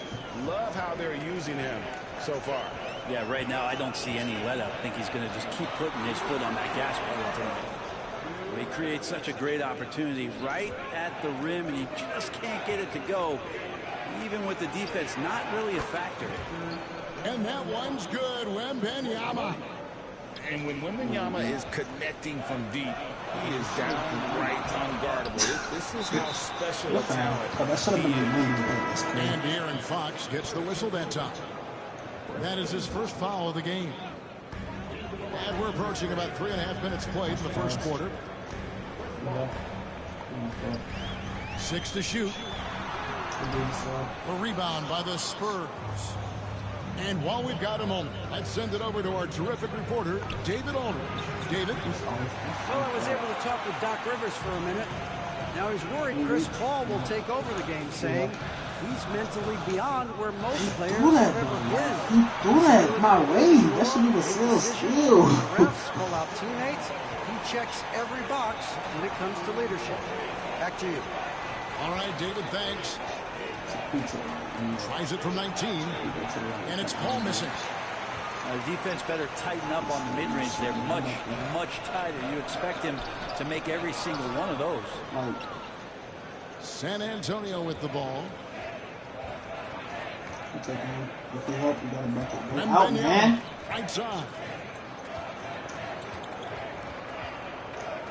I: Love how they're using him so far.
G: Yeah, right now I don't see any let up. I think he's going to just keep putting his foot on that gas pedal tonight. He creates such a great opportunity right at the rim, and he just can't get it to go, even with the defense not really a factor.
F: And that one's good. Wembanyama.
I: And when Wembanyama is connecting from deep, he is downright unguardable. This is how special a talent he is.
F: And De'Aaron Fox gets the whistle that time. That is his first foul of the game. And we're approaching about 3.5 minutes played in the first quarter. 6 to shoot. A rebound by the Spurs. And while we've got a moment, let's send it over to our terrific reporter, David Aldridge. David?
H: Well, I was able to talk with Doc Rivers for a minute. Now he's worried Chris Paul will take over the game, saying he's mentally beyond where most players have ever been.
O: He threw that my way. That should be the seal steal.
H: Refs pull out teammates. He checks every box when it comes to leadership. Back to you.
F: All right, David, thanks. Tries it from 19, and it's Paul missing.
G: The defense better tighten up on the mid-range. They're much, much tighter. You expect him to make every single one of those.
F: San Antonio with the ball.
O: If you help, you gotta back it. Get out, man.
F: Right side.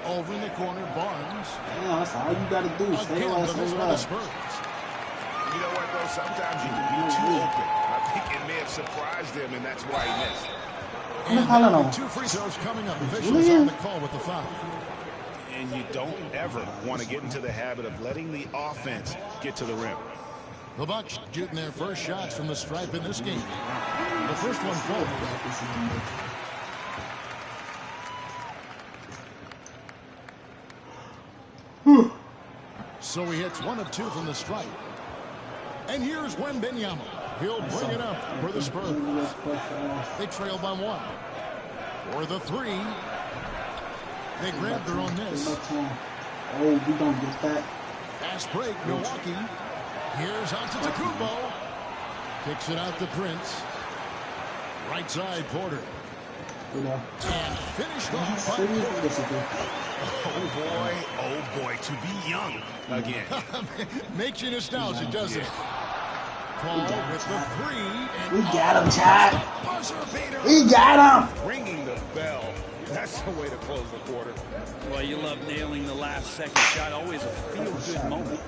F: Over in the corner, Barnes.
O: Yeah, that's all you gotta do. Stay last.
I: You know what, though? Sometimes you can be too open. I think it may have surprised him, and that's why he missed.
F: And 2 free throws coming up. Officials on the call with the foul.
I: And you don't ever want to get into the habit of letting the offense get to the rim.
F: The Bucks shooting their first shots from the stripe in this game. The first one falls. So he hits 1 of 2 from the stripe. And here's Wembanyama. He'll bring it up for the Spurs. They trail by 1. For the 3. They grab their own miss.
O: Oh, we don't get that.
F: Fast break, Milwaukee. Here's Antetokounmpo. Kicks it out to Prince. Right side, Porter. And finished off by Porter.
I: Oh boy, to be young again.
F: Makes you nostalgic, doesn't it? Paul with the 3. And
O: we got him, Chad. We got him.
I: Ringing the bell. That's the way to close the quarter.
G: Well, you love nailing the last second shot. Always a feel-good moment.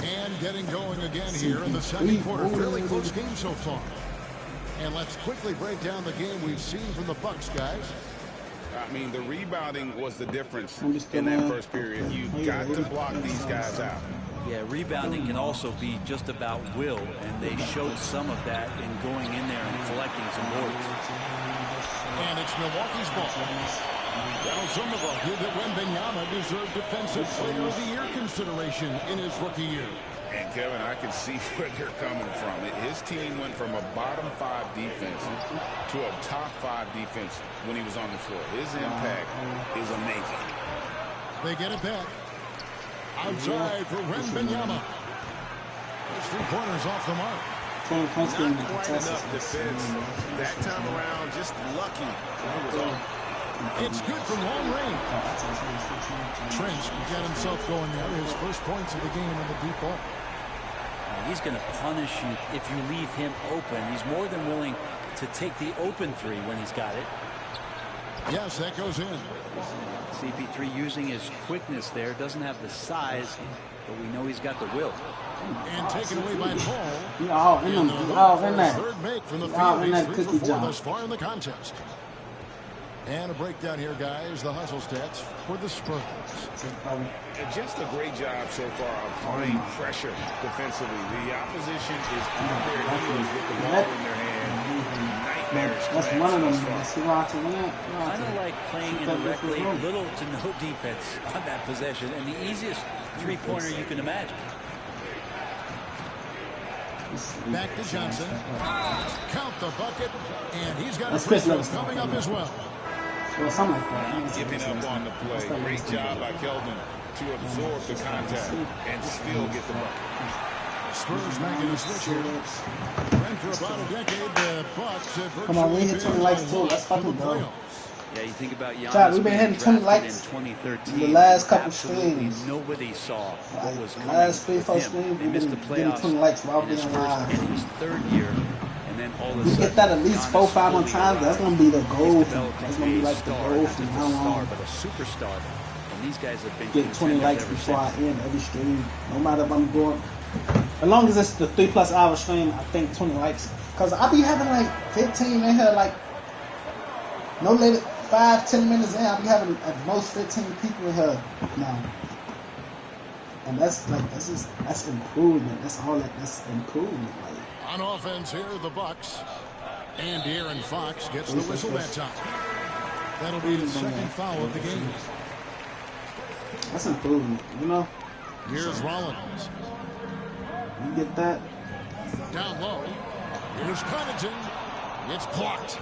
F: And getting going again here in the second quarter. Fairly close game so far. And let's quickly break down the game we've seen from the Bucks, guys.
I: I mean, the rebounding was the difference in that first period. You've got to block these guys out.
G: Yeah, rebounding can also be just about will, and they showed some of that in going in there and collecting some boards.
F: And it's Milwaukee's ball. Now some have argued that Wembanyama deserved Defensive Player of the Year consideration in his rookie year.
I: And Kevin, I can see where they're coming from. His team went from a bottom 5 defense to a top 5 defense when he was on the floor. His impact is amazing.
F: They get it back. Outside for Wembanyama. His 3-pointers off the mark.
I: Not quite enough defense. That time around, just lucky.
F: It's good from long range. Trench got himself going there. His first points of the game in the deep ball.
G: He's going to punish you if you leave him open. He's more than willing to take the open 3 when he's got it.
F: Yes, that goes in.
G: CP3 using his quickness there. Doesn't have the size, but we know he's got the will.
F: And taken away by Paul.
O: Third
F: make from the field. He's 3 for 4 thus far in the contest. And a breakdown here, guys. The hustle stats for the Spurs.
I: Just a great job so far applying pressure defensively. The opposition is on their heels with the ball in their hand. Nightmares.
O: That's one of them.
G: Kind of like playing indirectly, little to no defense on that possession, and the easiest 3-pointer you can imagine.
F: Back to Johnson. Count the bucket, and he's got a free throw coming up as well.
I: Giving up on the play. Great job by Keldon to absorb the contact and still get the bucket.
F: Spurs making a switch here. And for about a decade, the Bucks have
O: come on, we hit 20 likes too. Let's fucking go.
G: Yeah, you think about Giannis.
O: Chad, we've been hitting 20 likes
G: in 2013.
O: The last couple streams.
G: Nobody saw what was coming.
O: Last 3-4 streams,
G: they missed the playoffs
O: 20 likes while being
G: in his 3rd year. And then all of a sudden,
O: we get that at least 4-5 more times. That's gonna be the goal. That's gonna be like the goal from now on.
G: But a superstar. And these guys have been
O: get 20 likes before I end every stream. No matter if I'm going, as long as it's the 3+ hour stream, I think 20 likes. Cause I be having like 15 in here, like no later 5-10 minutes in. I be having at most 15 people in here now. And that's improvement. That's improvement. Like,
F: on offense here, the Bucks. And De'Aaron Fox gets the whistle that time. That'll be the second foul of the game.
O: That's improvement, you know?
F: Here's Rollins.
O: You get that?
F: Down low. Here's Connaughton. It's blocked.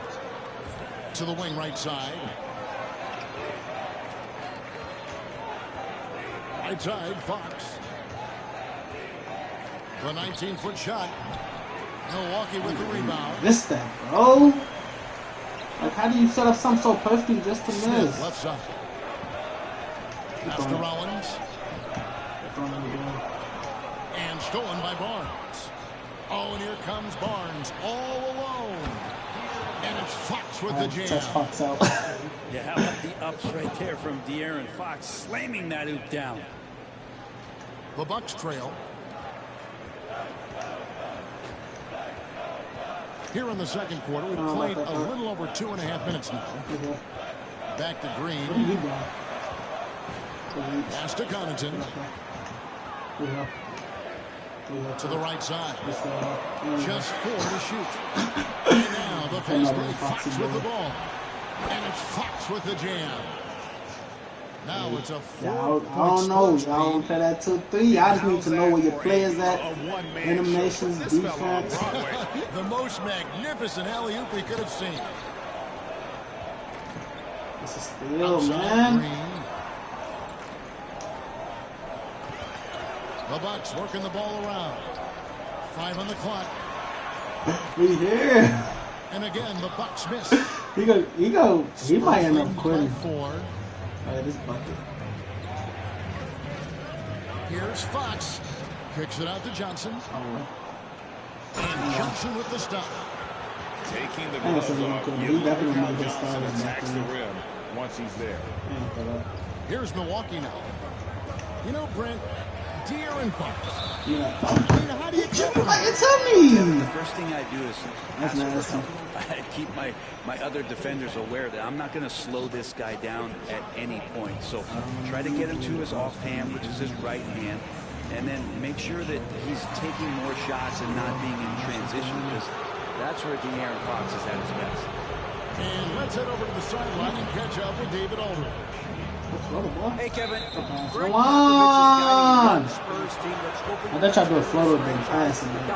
F: To the wing right side. Right side, Fox. The 19-foot shot. Milwaukee with the rebound.
O: Missed that, bro. Like, how do you set up something so perfect just to miss?
F: Left side. After Rollins. And stolen by Barnes. Oh, and here comes Barnes all alone. And it's Fox with the jam.
O: Touch Fox out.
G: Yeah, how about the ups right there from De'Aaron Fox slamming that hoop down.
F: The Bucks trail. Here in the second quarter, we've played a little over 2.5 minutes now. Back to Green. Pass to Connaughton. To the right side. Just 4 to shoot. And now the fast break. Fox with the ball. And it's Fox with the jam. Now it's a 4-point
O: I don't know. Y'all don't play that 2-3. I just need to know where your players at. Animations, defense.
F: The most magnificent alley-oop we could have seen.
O: This is still, man.
F: Green. The Bucks working the ball around. 5 on the clock.
O: We here.
F: And again, the Bucks miss.
O: He might end up quitting.
F: 4.
O: This bucket.
F: Here's Fox. Kicks it out to Johnson. And Johnson with the stop.
I: Taking the gloves off. You look how Johnson attacks the rim once he's there.
F: Here's Milwaukee now. You know, Brent, De'Aaron Fox.
O: Yeah.
F: How do you tell
O: me?
G: The first thing I do is ask for help. I keep my other defenders aware that I'm not going to slow this guy down at any point. So try to get him to his offhand, which is his right hand, and then make sure that he's taking more shots and not being in transition, because that's where De'Aaron Fox is at his best.
F: And let's head over to the sideline and catch up with David Aldridge.
H: Hey, Kevin.
O: Come on! I thought y'all do a floater than passing.
H: 5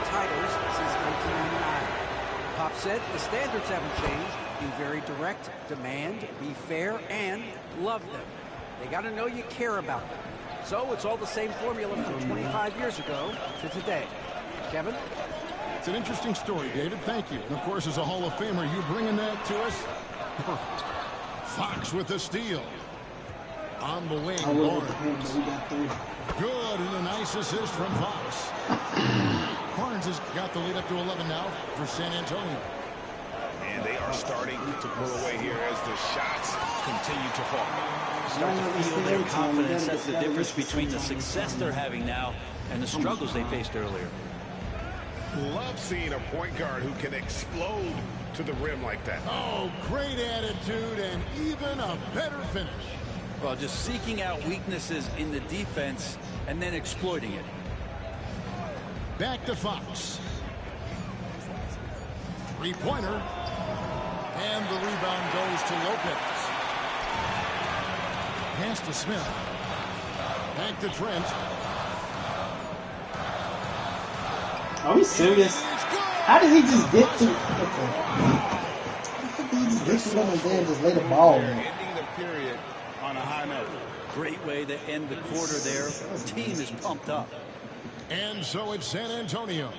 H: titles since 1999. Pop said the standards haven't changed. Be very direct, demand, be fair, and love them. They got to know you care about them. So it's all the same formula from 25 years ago to today. Kevin?
F: It's an interesting story, David. Thank you. And, of course, as a Hall of Famer, you bringing that to us? Perfect. Fox with the steal. On the wing, Barnes. Good, and a nice assist from Fox. Barnes has got the lead up to 11 now for San Antonio.
I: And they are starting to pull away here as the shots continue to fall.
G: Start to feel their confidence. That's the difference between the success they're having now and the struggles they faced earlier.
B: Love seeing a point guard who can explode to the rim like that.
F: Oh, great attitude and even a better finish.
G: Well, just seeking out weaknesses in the defense and then exploiting it.
F: Back to Fox. Three-pointer. And the rebound goes to Lopez. Pass to Smith. Back to Trent.
O: Are we serious? How did he just get to? Okay. He just get to them and then just lay the ball.
I: Ending the period on a high note.
G: Great way to end the quarter there. The team is pumped up.
F: And so it's San Antonio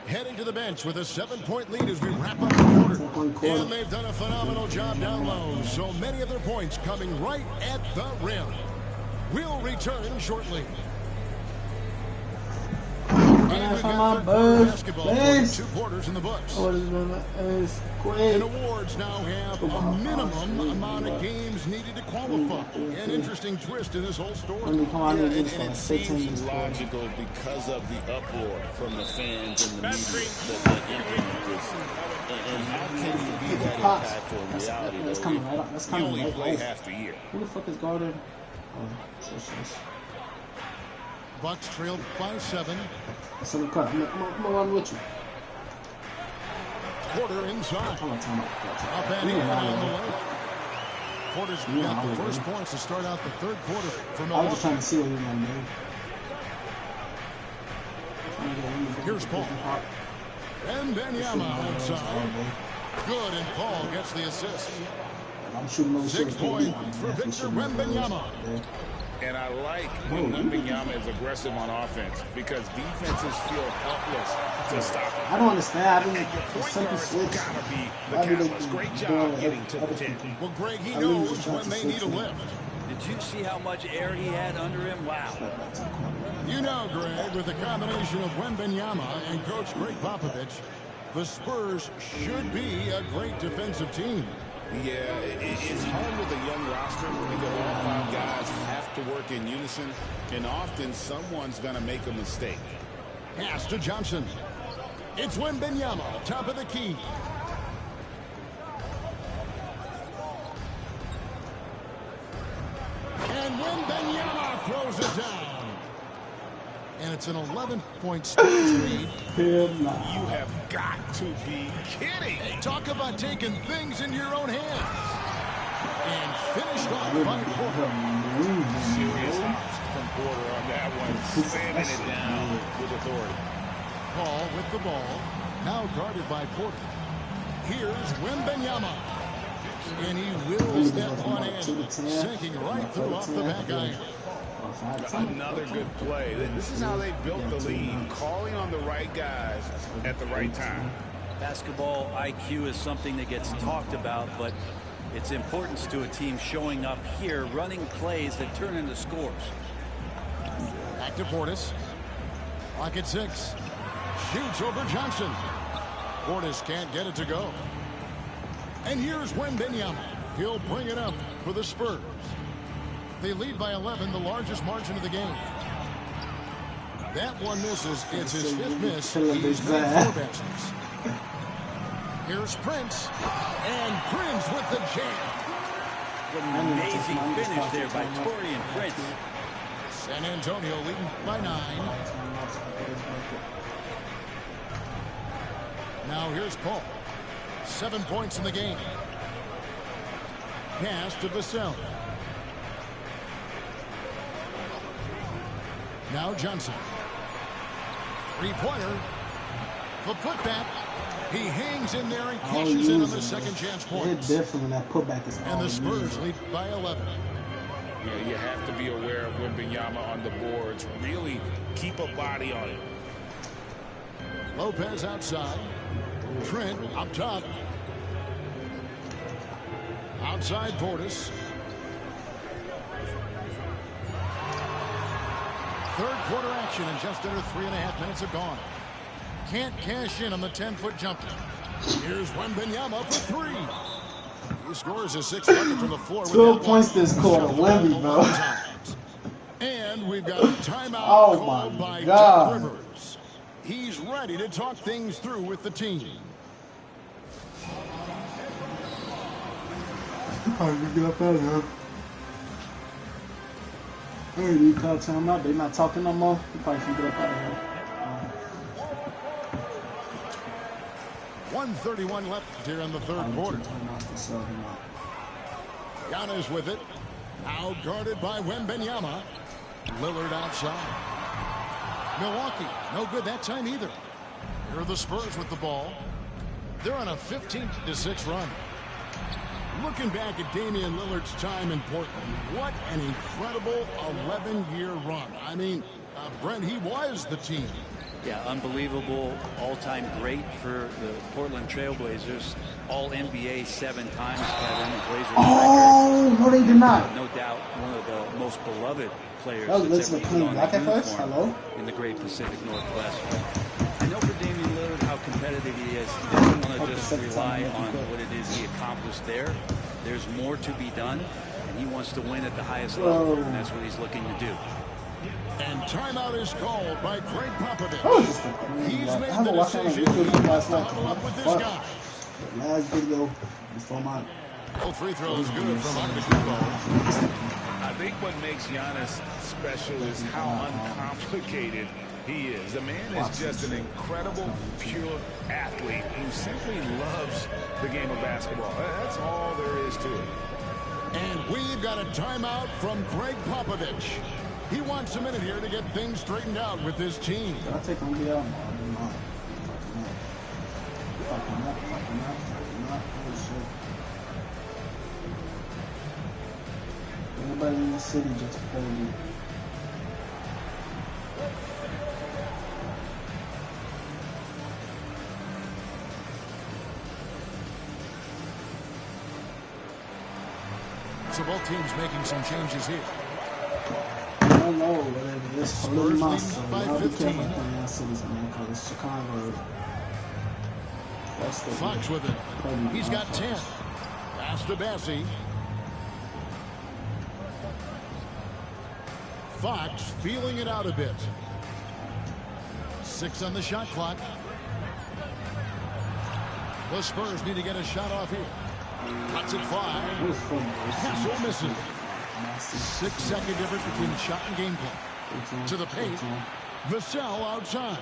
F: heading to the bench with a 7-point lead as we wrap up the quarter. And they've done a phenomenal job down low. So many of their points coming right at the rim. We'll return shortly.
O: And my birds,
F: Two quarters in the books.
O: And
F: awards now have a minimum amount of games needed to qualify. An interesting twist in this whole story.
I: And it seems logical because of the uproar from the fans and the media that implement this. And how can you be that impactful in reality?
O: That's coming right up. That's coming
I: you only
O: right
I: play
O: up.
I: half the year.
O: Who the fuck is guarding? Oh,
F: Bucks trailed by 7.
O: So I'm gonna run with you.
F: Porter inside. Up and in on the way. Porter's got the first points to start out the third quarter for Milwaukee.
O: I was just trying to see what he was gonna do.
F: Here's Paul. And Benyama outside. Good, and Paul gets the assist.
O: I'm shooting those
F: 6 points for Victor Wembanyama.
I: And I like when Wembanyama is aggressive on offense because defenses feel helpless to stop him.
O: I don't understand. I mean,
I: Point guard's gotta be the catalyst. Great job getting to the 10.
F: Well, Greg, he knows when they need a lift.
G: Did you see how much air he had under him? Wow.
F: You know, Greg, with the combination of Wembanyama and Coach Greg Popovich, the Spurs should be a great defensive team.
I: Yeah, it's hard with a young roster because all 5 guys have to work in unison, and often someone's going to make a mistake.
F: Pass to Johnson. It's Wembanyama, top of the key. And Wembanyama throws it down. And it's an 11-point Spurs lead.
I: You have got to be kidding.
F: Hey, talk about taking things into your own hands. And finished off by Porter.
I: Serious hops from Porter on that one. Slamming it down with authority.
F: Paul with the ball. Now guarded by Porter. Here's Wembanyama. And he wills that one in. Sinking right through off the back iron.
I: Another good play. This is how they built the lead, calling on the right guys at the right time.
G: Basketball IQ is something that gets talked about, but its importance to a team showing up here, running plays that turn into scores.
F: Back to Portis. Clock at 6. Shoots over Johnson. Portis can't get it to go. And here's Wembanyama. He'll bring it up for the Spurs. They lead by 11, the largest margin of the game. That one misses. It's his 5th miss. He's made 4 baskets. Here's Prince. And Prince with the jam.
G: What an amazing finish there by Taurean Prince.
F: San Antonio leading by 9. Now here's Paul. 7 points in the game. Pass to Vassell. Now Johnson. Three-pointer. The putback. He hangs in there and cashes in on the second chance points.
O: They're different when that putback is
F: and the Spurs lead by 11.
K: Yeah, you have to be aware of Wembanyama on the boards. Really keep a body on it.
F: Lopez outside. Trent up top. Outside Portis. Third quarter action and just under 3.5 minutes have gone. Can't cash in on the 10-foot jumper. Here's Wembanyama for three. He scores a 6 bucket from the floor.
O: 12 points this quarter. Wemby, bro.
F: And we've got a timeout called by Doc Rivers. He's ready to talk things through with the team.
O: Probably get up out of here. I heard you call timeout. They not talking no more. You probably can get up out of here.
F: 1:31 left here in the third quarter. Giannis with it. Out guarded by Wembanyama. Lillard outside. Milwaukee, no good that time either. Here are the Spurs with the ball. They're on a 15-6 run. Looking back at Damian Lillard's time in Portland, what an incredible 11-year run. I mean, Brent, he was the team.
G: Yeah, unbelievable, all-time great for the Portland Trailblazers. All-NBA 7 times, Kevin. Blazers
O: record. No, they did not.
G: No doubt, one of the most beloved players
O: that's ever
G: put on the
O: uniform
G: in the great Pacific Northwest. I know for Damian Lillard how competitive he is. He doesn't want to just rely on what it is he accomplished there. There's more to be done, and he wants to win at the highest level, and that's what he's looking to do.
F: And timeout is called by Greg Popovich. He's made
O: the decision to
F: follow up with this guy.
O: Last video before my
F: free throws good from Antetokounmpo.
K: I think what makes Giannis special is how uncomplicated he is. The man is just an incredible, pure athlete who simply loves the game of basketball. That's all there is to it.
F: And we've got a timeout from Greg Popovich. He wants a minute here to get things straightened out with his team.
O: Did I take on the out? Everybody in the city just played me.
F: So both teams making some changes here.
O: I don't know whether it's Spurs by 15. Because Chicago.
F: Fox with it. He's got 10. Pass to Bassie. Fox feeling it out a bit. 6 on the shot clock. The Spurs need to get a shot off here. Cuts it 5. Hassel misses. 6-second difference between the shot and game clock. To the paint. Vassell outside.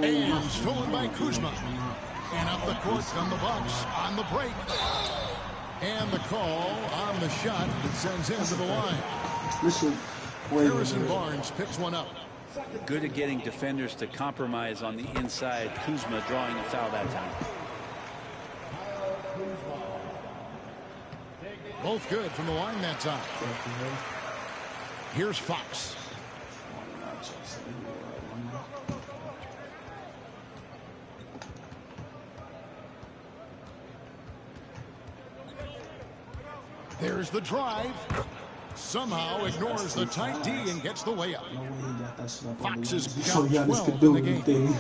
F: And stolen by Kuzma. And up the court come the Bucks on the break. And the call on the shot that sends him to the line. Harrison Barnes picks one up.
G: Good at getting defenders to compromise on the inside. Kuzma drawing a foul that time.
F: Both good from the line that time. Here's Fox. There's the drive. Somehow ignores the tight D and gets the way up. Fox has got 12 in the game.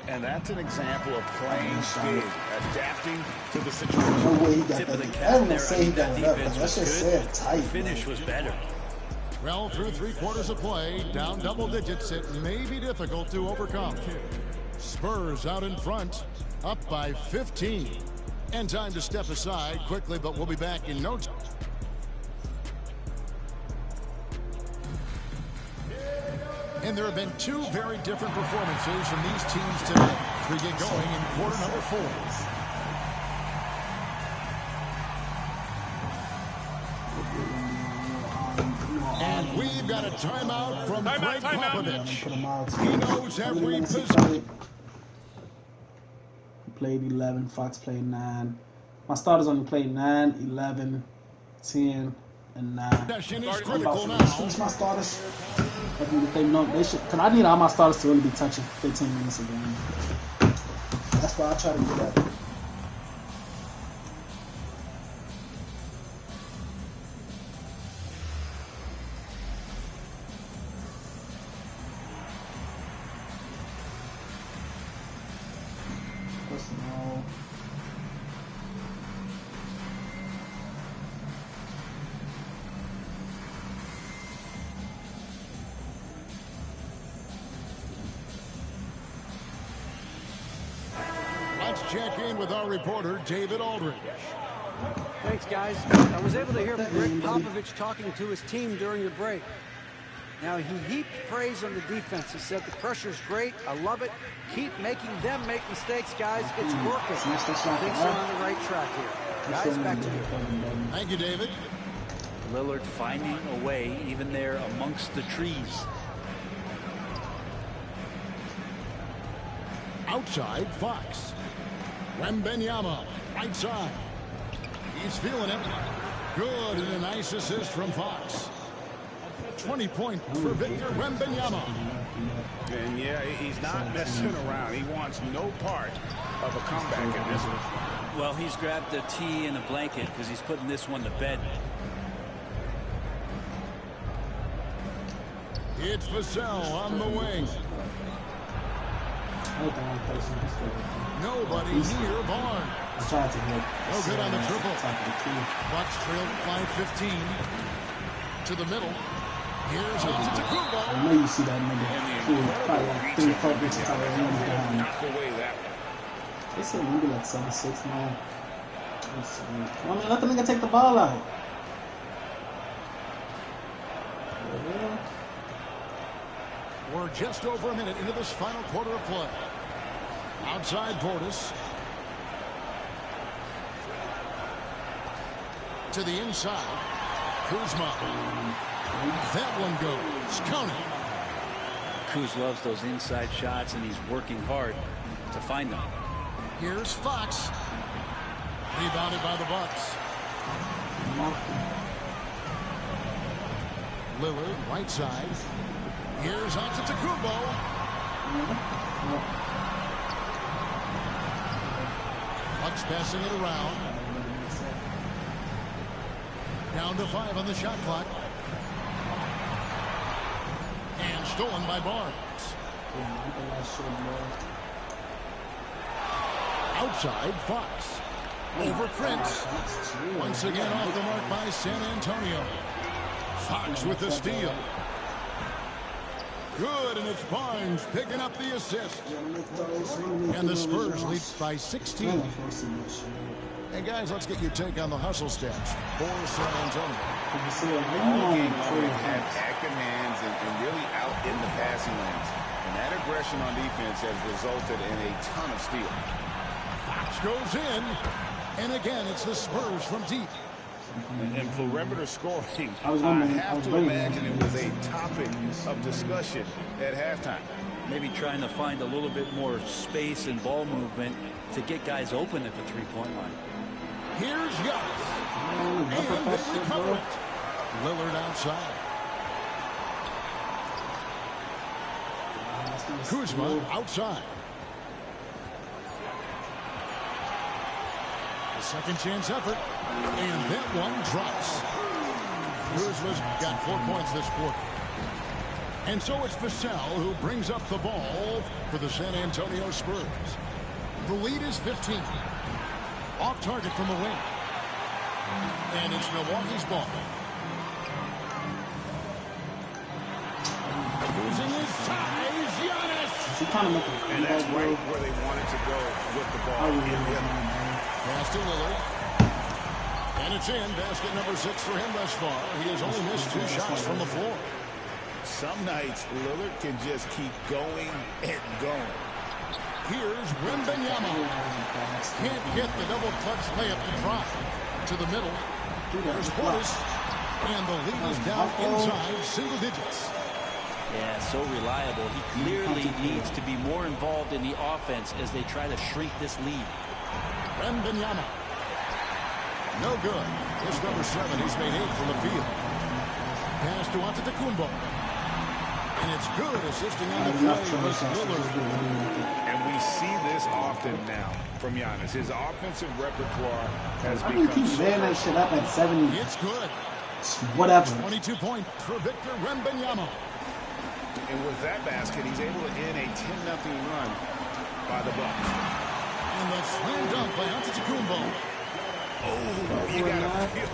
I: And that's an example of playing big, adapting to the situation.
G: Tip of the cap there. I mean, that defense was good. The finish was better.
F: Well, through 3 quarters of play, down double digits, it may be difficult to overcome. Spurs out in front, up by 15. And time to step aside quickly, but we'll be back in no time. And there have been 2 very different performances from these teams today. We get going in quarter number 4. got a timeout from Greg Popovich. He knows every position.
O: Played 11. Fox played 9. My starters only played 9, 11, 10, and 9.
F: Possession is critical now.
O: Finish my starters. If they know, they should. Because I need all my starters to really be touching 15 minutes a game. That's why I try to do that.
F: Let's check in with our reporter, David Aldridge.
H: Thanks, guys. I was able to hear Greg Popovich talking to his team during the break. Now, he heaped praise on the defense. He said, the pressure's great. I love it. Keep making them make mistakes, guys. It's working. I think they're on the right track here. Guys, back to you.
F: Thank you, David.
G: Lillard finding a way, even there amongst the trees.
F: Outside, Fox. Wembanyama, right side. He's feeling it. Good, and a nice assist from Fox. 20 points for Victor Wembanyama.
I: And yeah, he's not messing around. He wants no part of a comeback in this one.
G: Well, he's grabbed a tee and a blanket because he's putting this one to bed.
F: It's Vassell on the wing. Nobody near Barnes. No good on the triple. Bucks trailed by 15. To the middle. Here's Antetokounmpo.
O: I know you see that number. Probably like 3-4 bitches out of the
I: Knock away that one.
O: They said maybe like 7-6 now. Come on, man, let the nigga take the ball out.
F: We're just over a minute into this final quarter of play. Outside Portis. To the inside. Kuzma. That one goes. Count it.
G: Kuz loves those inside shots, and he's working hard to find them.
F: Here's Fox. Rebounded by the Bucks. Lillard, right side. Here's Antetokounmpo. Bucks passing it around. Down to 5 on the shot clock. And stolen by Barnes. Outside, Fox. Over Prince. Once again off the mark by San Antonio. Fox with the steal. Good, and it's Barnes picking up the assist. And the Spurs lead by 16. Hey, guys, let's get your take on the hustle stats for San Antonio.
I: All game long, they've had active hands and really out in the passing lanes. And that aggression on defense has resulted in a ton of steals.
F: Fox goes in, and again, it's the Spurs from deep.
I: And perimeter scoring, I have to imagine it was a topic of discussion at halftime.
G: Maybe trying to find a little bit more space and ball movement to get guys open at the three-point line.
F: Here's Giannis. And they recover it. Lillard outside. Kuzma outside. A second chance effort. And that one drops. Kuzma's got 4 points this quarter. And so it's Vassell who brings up the ball for the San Antonio Spurs. The lead is 15. Off target from the wing. And it's Milwaukee's ball. Losing his size, Giannis.
I: And that's right where they wanted to go with the ball.
F: Pass to Lillard. And it's in. Basket number 6 for him thus far. He has only missed 2 shots from the floor.
I: Some nights, Lillard can just keep going and going.
F: Here's Wembanyama. Can't get the double clutch layup to drop. To the middle. There's Portis. And the lead is down inside single digits.
G: Yeah, so reliable. He clearly needs to be more involved in the offense as they try to shrink this lead.
F: Wembanyama. No good. It's number 7. He's made 8 from the field. Pass to Antetokounmpo. And it's good, assisting on the play was Lillard.
J: And we see this often now from Giannis. His offensive repertoire has
O: I think
J: become
O: he's laying that shit up at 70.
F: It's good.
O: Whatever.
F: 22 points for Victor Wembanyama.
J: And with that basket, he's able to end a 10-0 run by the Bucks.
F: And the slam dunk by Antetokounmpo.
J: Oh, you got to feel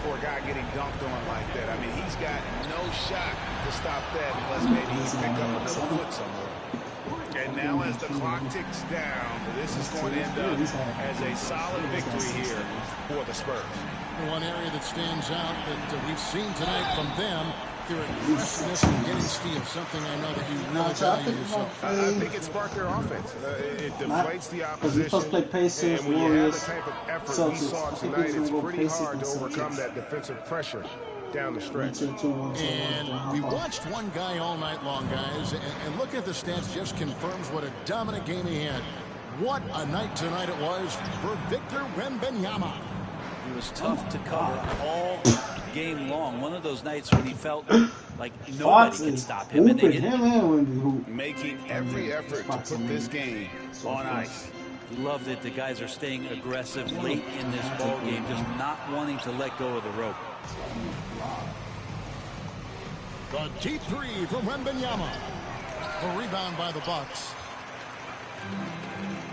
J: for a guy getting dunked on like that. I mean, he's got no shot to stop that unless maybe he pick up another foot somewhere. And now as the clock ticks down, this is going to end up as a solid victory here for the Spurs.
F: One area that stands out that we've seen tonight from them, their aggressiveness in getting steals, something I know that you really value yourself.
J: I think it sparked their offense. It deflates the
O: Because we supposed to play
J: opposition.
O: Pacers,
J: And when you have the
O: Warriors,
J: type of effort we
O: Celtics.
J: saw
O: I think
J: tonight,
O: he's
J: it's
O: gonna go
J: pretty
O: Pacers
J: hard
O: and
J: to overcome
O: Celtics.
J: that defensive pressure down the stretch.
F: And we watched one guy all night long, guys, and looking at the stats just confirms what a dominant game he had. What a night tonight it was for Victor Wembanyama.
G: He was tough to cover all game long. One of those nights when he felt like nobody could stop him.
J: Making every effort to put this game on ice.
G: He loved it. The guys are staying aggressive late in this ball game, just not wanting to let go of the rope.
F: The deep three from Wembanyama. A rebound by the Bucks.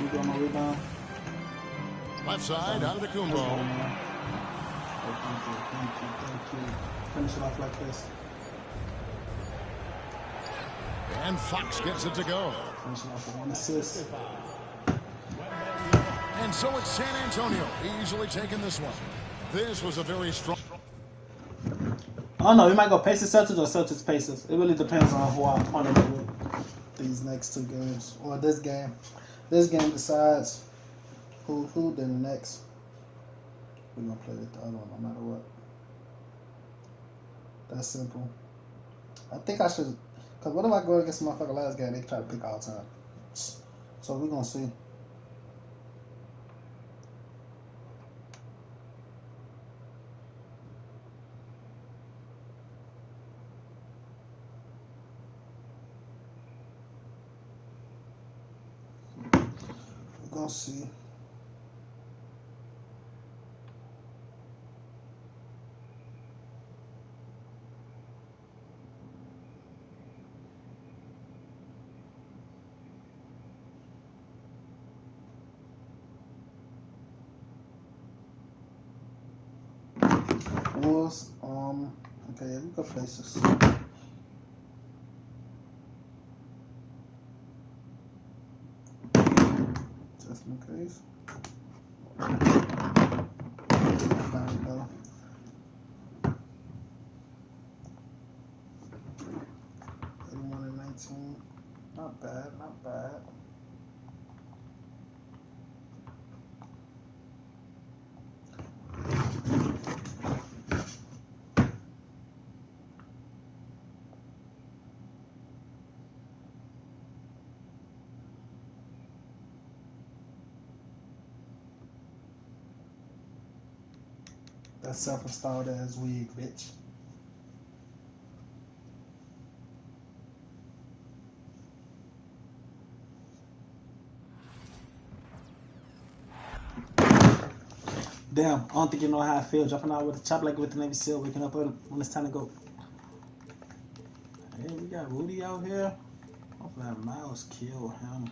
O: You got my rebound?
F: Left side, out of the Kumbo.
O: Thank you. Finish it off like this.
F: And Fox gets it to go.
O: Finish it off with 1 assist.
F: And so it's San Antonio easily taking this one. This was a very strong.
O: I don't know. We might go Pacers Celtics or Celtics Pacers. It really depends on who our opponent is with these next 2 games or this game. This game decides who then the next. We're gonna play with the other one no matter what. That's simple. I think I should. Cause what if I go against the motherfucker last game? They try to pick all the time. So we're gonna see. We're gonna see. Was okay, yeah, we got Pacers. Just in case. There we go. And 19. Not bad, not bad. That self-installed ass wig, bitch. Damn, I don't think you know how I feel. Dropping out with a chop like with the Navy SEAL, waking up when it's time to go. Hey, we got Rudy out here. Hopefully that mouse kill him.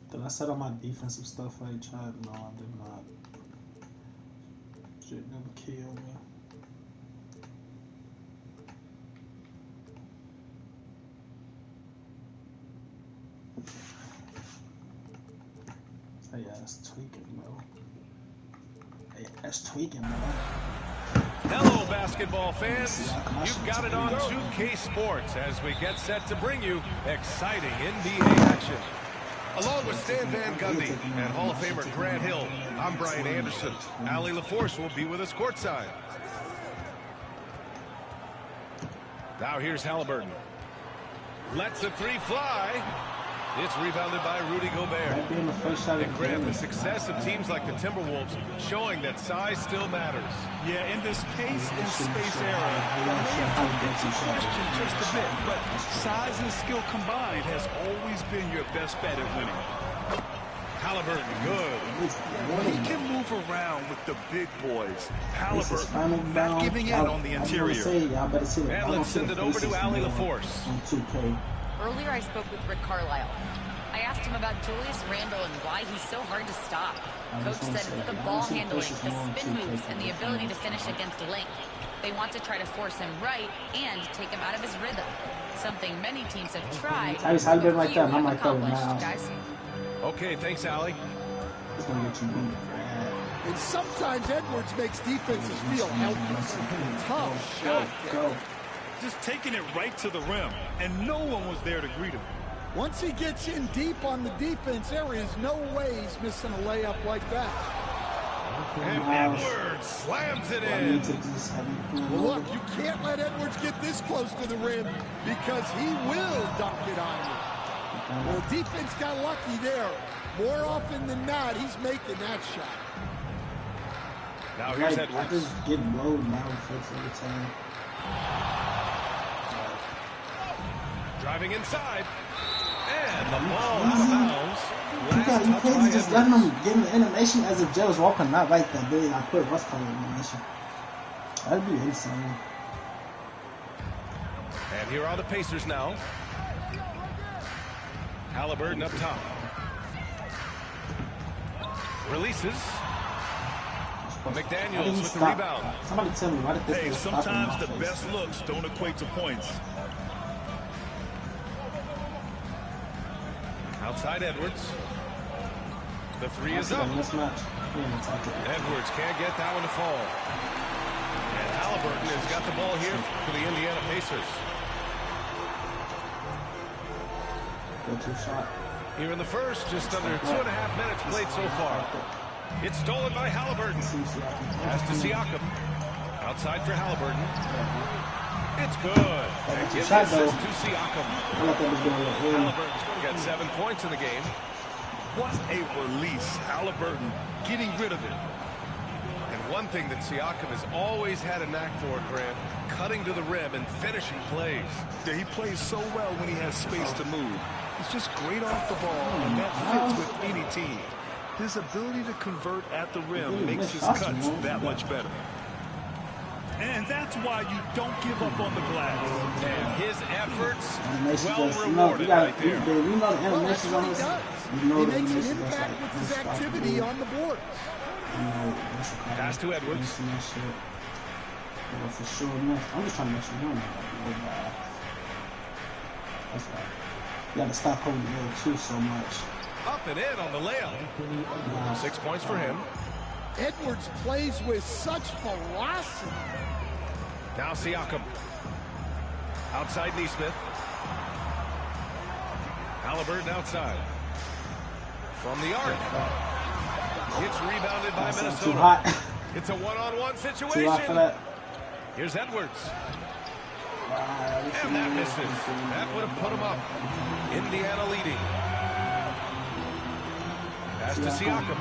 O: Did I set up my defensive stuff I tried? No, I did not. Shit never killed me. Hey, that's tweaking, bro. Hey, that's tweaking, bro.
B: Hello, basketball fans. You've got it on 2K Sports as we get set to bring you exciting NBA action. Along with Stan Van Gundy and Hall of Famer Grant Hill, I'm Brian Anderson. Allie LaForce will be with us courtside. Now here's Halliburton. Lets a three fly. It's rebounded by Rudy Gobert. And Grant, the success of teams like the Timberwolves showing that size still matters.
N: Yeah, in this pace and space era, it may have come into question just a bit, but size and skill combined has always been your best bet at winning.
B: Halliburton, good.
N: He can move around with the big boys. Halliburton not giving in on the interior.
B: And let's send it over to Allie LaForce.
E: Earlier, I spoke with Rick Carlisle. I asked him about Julius Randle and why he's so hard to stop. Coach said it's the ball handling, the spin moves, and the ability to finish against length. They want to try to force him right and take him out of his rhythm. Something many teams have tried.
O: I just had been like that. I'm like that now.
E: Guys.
B: Okay, thanks, Allie.
D: And sometimes Edwards makes defenses feel helpless. Tough shot.
O: Go.
N: Just taking it right to the rim, and no one was there to greet him.
D: Once he gets in deep on the defense, there is no way he's missing a layup like that.
B: And Edwards slams it in.
D: Well, look, you can't let Edwards get this close to the rim because he will dunk it on you. Well, defense got lucky there. More often than not, he's making that shot.
B: Now here's Edwards.
O: I just get low now every time.
B: Driving inside. And the ball out of bounds.
O: You crazy just letting him get the animation as if Joe was walking not like that big. I put what's called animation. That'd be insane.
B: And here are the Pacers now. Halliburton up top. Releases. McDaniels with the rebound.
O: Somebody tell me why did this?
N: Hey, sometimes the best looks don't equate to points.
B: Outside Edwards. The three is up. Edwards can't get that one to fall. And Halliburton has got the ball here for the Indiana Pacers. Here in the first, just under 2.5 minutes played so far. It's stolen by Halliburton. Pass to Siakam. Outside for Halliburton. It's good. And gives the assist to Siakam. Halliburton's going to get 7 points in the game.
N: What a release. Halliburton getting rid of it.
B: And one thing that Siakam has always had a knack for, Grant, cutting to the rim and finishing plays.
N: Yeah, he plays so well when he has space to move. He's just great off the ball, and that fits with any team. His ability to convert at the rim makes his cuts that much better. And that's why you don't give up on the glass.
B: And his efforts well rewarded right there.
D: Well, that's what he does. He makes an impact with his activity on the board.
B: Pass to Edwards.
O: For sure, I'm just trying to make sure you're not. That's right. You got to stop holding the ball too so much.
B: Up and in on the layup. 6 points for him.
D: Edwards plays with such ferocity.
B: Now Siakam. Outside Nesmith. Halliburton outside. From the arc. It's rebounded by Minnesota.
O: Too hot.
B: It's a one-on-one situation.
O: Too hot for that.
B: Here's Edwards. And that misses. That would have put him up. Indiana leading. Pass to Siakam.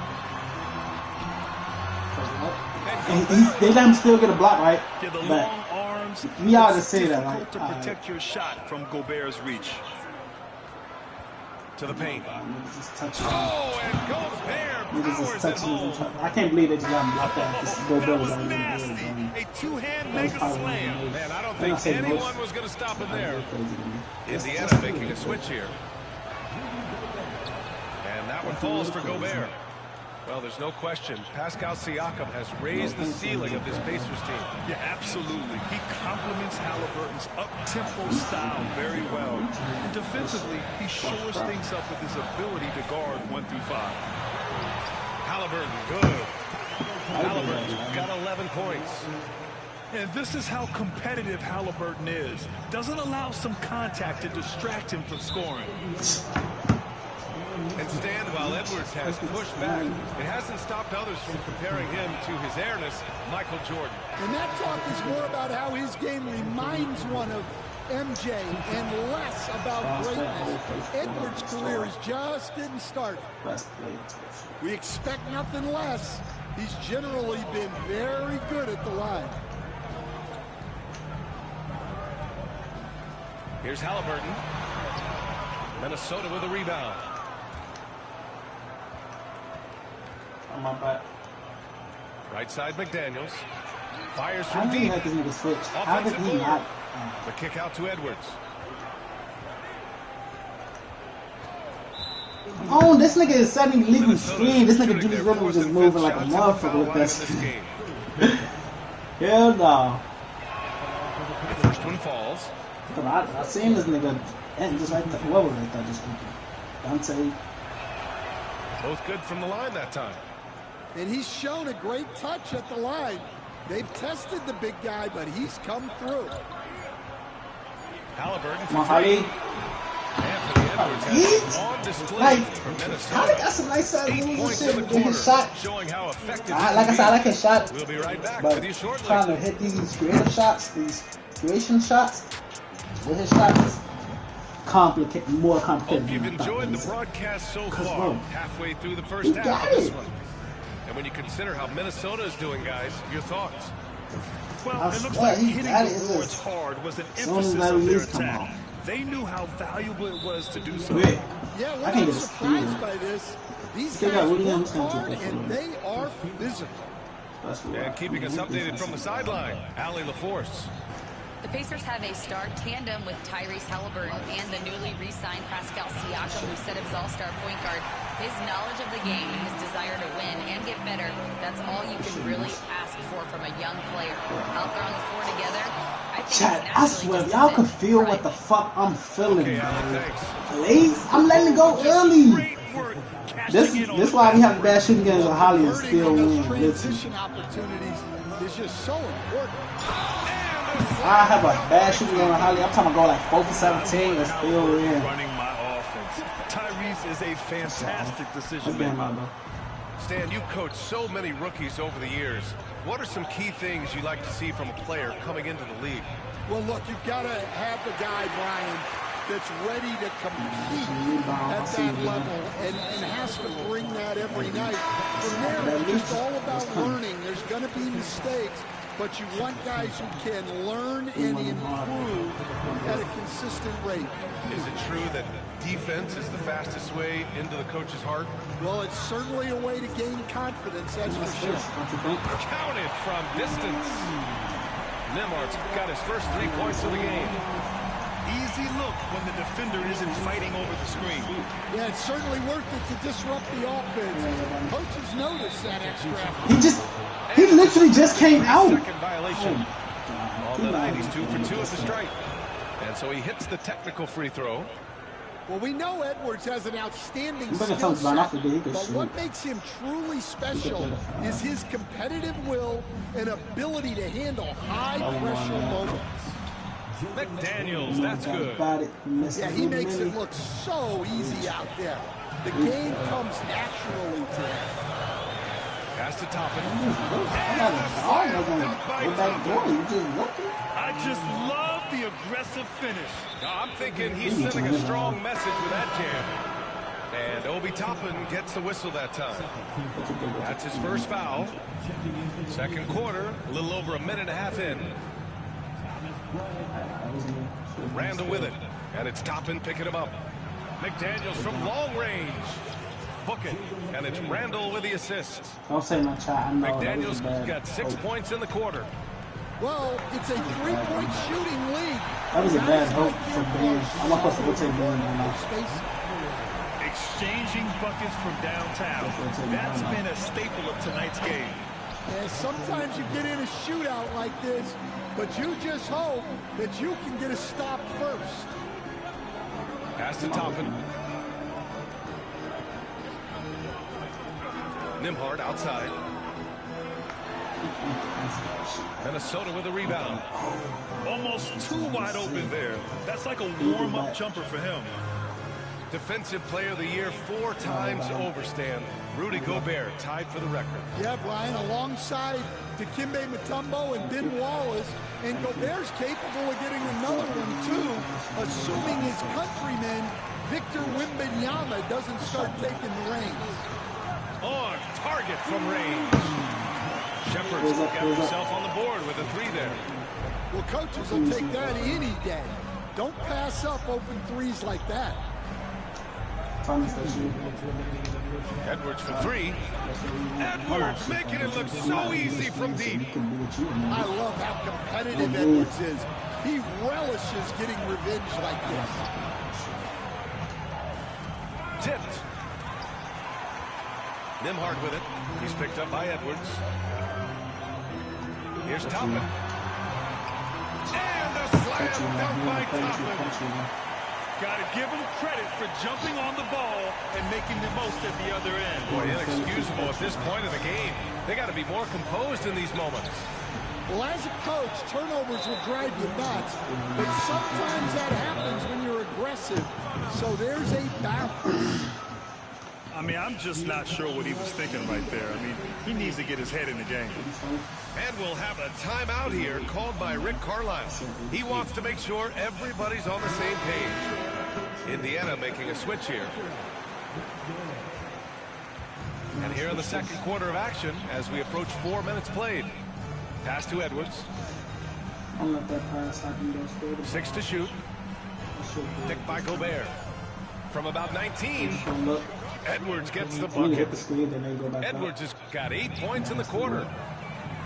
O: They let him still get a block, right?
N: Yeah, the long arms.
O: We ought to say that,
N: right?
O: right?
N: To protect your shot from Gobert's reach.
B: To the paint.
N: Oh, and Gobert powers it home.
O: I can't believe they just got him blocked out. This
N: That was nasty. A two-hand mega slam.
B: Man, I don't think anyone was going to stop him there. Indiana making a switch here. And that one falls for Gobert. Well, there's no question. Pascal Siakam has raised the ceiling of this Pacers team.
N: Yeah, absolutely. He complements Halliburton's up-tempo style very well. And defensively, he shores things up with his ability to guard 1 through 5.
B: Halliburton, good. Halliburton's got 11 points.
N: And this is how competitive Halliburton is. Doesn't allow some contact to distract him from scoring.
B: And Stan, while Edwards has pushed back, it hasn't stopped others from comparing him to his airness, Michael Jordan.
D: And that talk is more about how his game reminds one of MJ and less about greatness. Edwards' career is just getting started. We expect nothing less. He's generally been very good at the line.
B: Here's Halliburton. Minnesota with a rebound.
A: On my back.
B: Right side, McDaniels. Fires from deep.
O: How did he switch? How did
B: Offensive
O: he
B: board.
O: not?
B: The kick out to Edwards.
O: Oh, this nigga is setting legal screen. This nigga Julius Randle was just moving like a motherfucker with that. Hell no.
B: The first one falls.
O: I seen this nigga and just like what was that just Dante.
B: Both good from the line that time.
D: And he's shown a great touch at the line. They've tested the big guy, but he's come through.
B: Halliburton
O: Come on, Hardy.
B: Anthony Edwards has on display for Minnesota.
O: Hardy got some nice moves and shit with his shot.
B: Showing how effective.
O: Like I said, I like his shot.
B: We'll be right back
O: but
B: with you shortly.
O: Trying to hit these creative shots, these creation shots with his shots. More complicated.
B: Hope you've enjoyed the broadcast so far. Halfway through the first half of this one. And when you consider how Minnesota is doing, guys, your thoughts?
N: Well, it looks like hitting the boards hard was an emphasis of their attack. They knew how valuable it was to do so.
D: Yeah, we're not surprised by this. These guys work hard and they are physical.
B: And keeping us updated from the sideline, Allie LaForce.
E: The Pacers have a star tandem with Tyrese Halliburton and the newly re-signed Pascal Siakam, who set his all-star point guard. His knowledge of the game and his desire to win and get better, that's all you can really ask for from a young player. Out there on the floor together, I think
O: Chad, I swear, y'all could feel what the fuck I'm feeling, Please, I'm letting it go early. This why we have bad shooting games with Holly and still win.
D: Transition opportunities is just so important.
O: I have a bad shooting game with Holly. I'm talking about go like 4 for 17 and still win.
N: Running my offense. Tyrese is a fantastic decision maker.
B: Stan, you've coached so many rookies over the years. What are some key things you like to see from a player coming into the league?
D: Well, look, you've got to have the guy, Brian, that's ready to compete at that level and has to bring that every night. From there, it's all about learning. There's going to be mistakes, but you want guys who can learn and improve at a consistent rate.
B: Is it true that defense is the fastest way into the coach's heart?
D: Well, it's certainly a way to gain confidence, that's for sure.
B: Counted from distance. Nembhard's got his first 3 points of the game.
N: Easy look when the defender isn't fighting over the screen.
D: Yeah, it's certainly worth it to disrupt the offense. Coaches notice that extra effort.
O: He literally just came out.
B: Second violation. On the night, he's 2 for 2 at the strike. And so he hits the technical free throw.
D: Well, we know Edwards has an outstanding skill set, but what makes him truly special is his competitive will and ability to handle high-pressure moments.
B: McDaniels, that's good.
D: Yeah, he makes it look so easy out there. The game comes naturally to him.
B: Pass to Toppin.
N: I just love the aggressive finish.
B: I'm thinking he's sending a strong message with that jam. And Obi Toppin gets the whistle that time. That's his first foul. Second quarter, a little over a minute and a half in. Randall with it. And it's Toppin picking him up. McDaniels from long range. Book it. And it's Randall with the assist.
O: Don't say my child. I know
B: McDaniels got 6 points in the quarter.
D: Well, it's a 3-point shooting lead.
O: That was a bad hope for Ben. I'm not supposed to rotate Ben now.
N: Exchanging buckets from downtown. That's been a staple of tonight's game.
D: And sometimes you get in a shootout like this, but you just hope that you can get a stop first.
B: Pass to Toppin. Nembhard outside. Minnesota with a rebound.
N: Almost too wide open there. That's like a warm-up jumper for him.
B: Defensive Player of the Year 4 times over, Stan. Rudy Gobert tied for the record.
D: Yeah, Brian, alongside Dikembe Mutombo and Ben Wallace, and Gobert's capable of getting another one, too, assuming his countryman, Victor Wembanyama, doesn't start taking the reins.
B: On target from range. Shepard's got himself on the board with a 3 there.
D: Well, coaches will take that any day. Don't pass up open threes like that.
B: Edwards for 3. Edwards making it look so easy from deep.
D: I love how competitive Edwards is. He relishes getting revenge like this.
B: Tipped. Nembhard with it. He's picked up by Edwards. Here's Toppin. And a slam dunk by Toppin.
N: Got to give him credit for jumping on the ball and making the most at the other end.
B: Boy, inexcusable at this point of the game. They got to be more composed in these moments.
D: Well, as a coach, turnovers will drive you nuts, but sometimes that happens when you're aggressive. So there's a balance.
N: I mean, I'm just not sure what he was thinking right there. I mean, he needs to get his head in the game.
B: And we'll have a timeout here called by Rick Carlisle. He wants to make sure everybody's on the same page. Indiana making a switch here. And here in the second quarter of action as we approach 4 minutes played. Pass to Edwards. 6 to shoot. Picked by Gobert. From about 19, Edwards gets the bucket. Edwards has got 8 points in the quarter.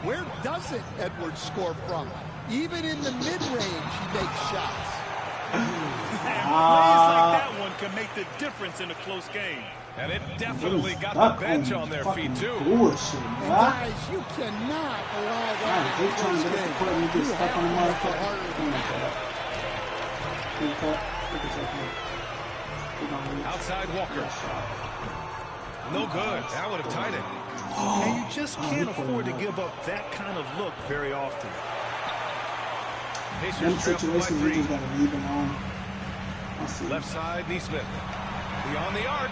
D: Where doesn't Edwards score from? Even in the mid-range, he makes shots.
N: And plays like that one can make the difference in a close game.
B: And it definitely got the bench on their feet, too.
D: And guys, you cannot allow that in a close game. You have to work harder than that.
B: Outside Walker. No good. That would have tied it.
N: And you just can't afford to give up that kind of look very often.
B: Pacers trail by 3. Left side, Nesmith. Beyond the arc.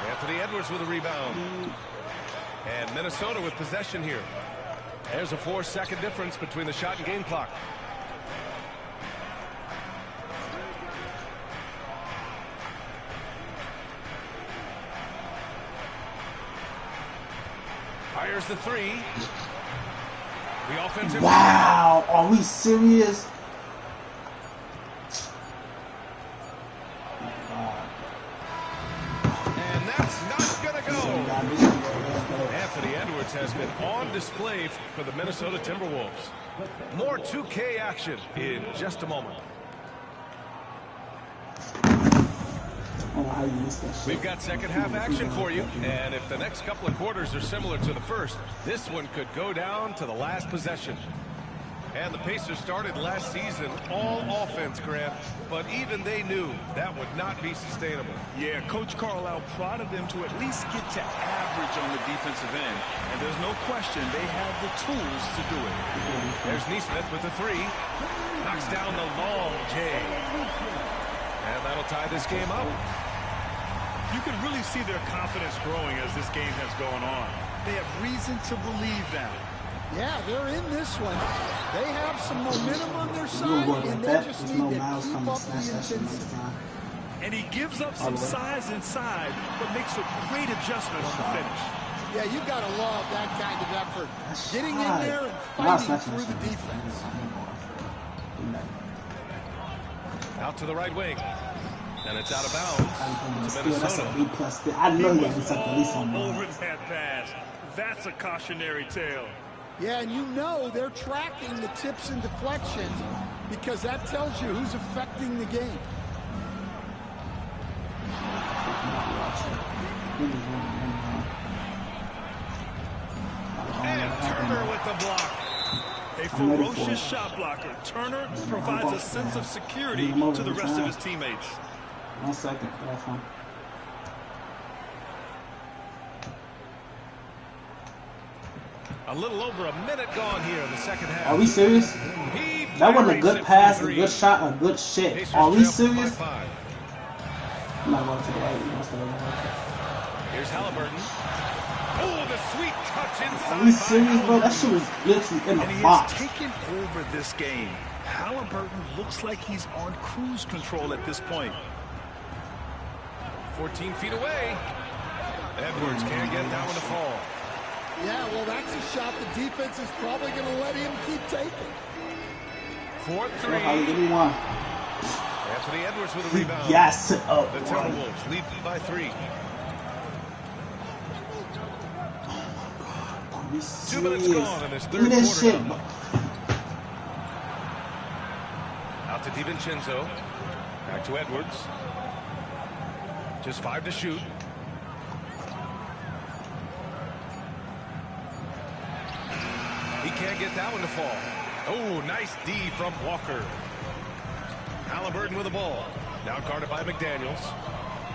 B: Anthony Edwards with a rebound. And Minnesota with possession here. There's a 4-second difference between the shot and game clock. Fires the 3. The offensive.
O: Wow, are we serious?
B: And that's not gonna go. Anthony Edwards has been on display for the Minnesota Timberwolves. More 2K action in just a moment. We've got second half action for you, and if the next couple of quarters are similar to the first, this one could go down to the last possession. And the Pacers started last season all offense, Grant, but even they knew that would not be sustainable.
N: Yeah, Coach Carlisle prodded them to at least get to average on the defensive end, and there's no question they have the tools to do it.
B: There's Nesmith with the 3. Knocks down the long J. And that'll tie this game up.
N: You can really see their confidence growing as this game has gone on. They have reason to believe that.
D: Yeah, they're in this one. They have some momentum on their side, and they just need to keep up the intensity.
N: And he gives up some size inside, but makes a great adjustment on the finish.
D: Yeah, you got to love that kind of effort. Getting in there and fighting through the defense.
B: Out to the right wing. And it's out of bounds to Minnesota.
O: I know you have at least
N: all over that pass. That's a cautionary tale.
D: Yeah, and you know they're tracking the tips and deflections because that tells you who's affecting the game.
B: And Turner with the block.
N: A ferocious shot blocker. Turner provides a sense of security to the rest of his teammates.
O: 1 second. That's fine.
B: A little over a minute gone here in the second half.
O: Are we serious? That wasn't a good pass, a good shot, a good shit. Are we serious? I'm not going to the right.
B: Here's Halliburton. Oh, the sweet touch inside.
O: Are we serious, bro? That shit was literally in the box.
N: He has taken over this game. Halliburton looks like he's on cruise control at this point.
B: 14 feet away. Edwards can't get that one to fall.
D: Yeah, well, that's a shot the defense is probably going to let him keep taking.
B: 4-3. Anthony Edwards with a rebound.
O: Yes.
B: The Timberwolves lead by 3. 2 minutes gone in this third quarter. Out to DiVincenzo. Back to Edwards. Just 5 to shoot. He can't get that one to fall. Oh, nice D from Walker. Halliburton with the ball. Now guarded by McDaniels.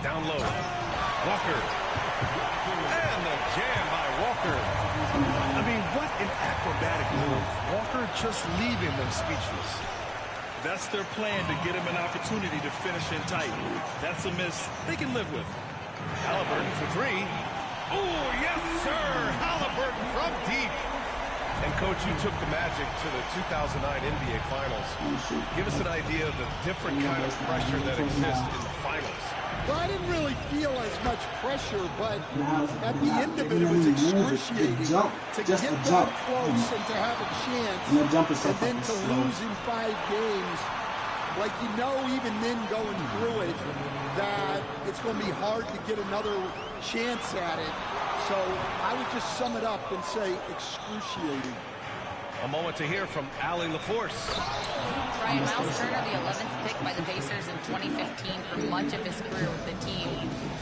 B: Down low. Walker. And the jam by Walker.
N: I mean, what an acrobatic move. Walker just leaving them speechless. That's their plan, to get him an opportunity to finish in tight. That's a miss they can live with.
B: Halliburton for 3. Oh, yes, sir. Halliburton from deep. And, Coach, you took the Magic to the 2009 NBA Finals. Give us an idea of the different kind of pressure that exists in the finals.
D: Well, I didn't really feel as much pressure, but at the end of it, it was excruciating to get that close and to have a chance, and then to lose in 5 games. Like, you know, even then going through it, that it's going to be hard to get another chance at it. So I would just sum it up and say excruciating.
B: A moment to hear from Allie LaForce.
E: Brian, Miles Turner, the 11th pick by the Pacers in 2015 for much of his career with the team.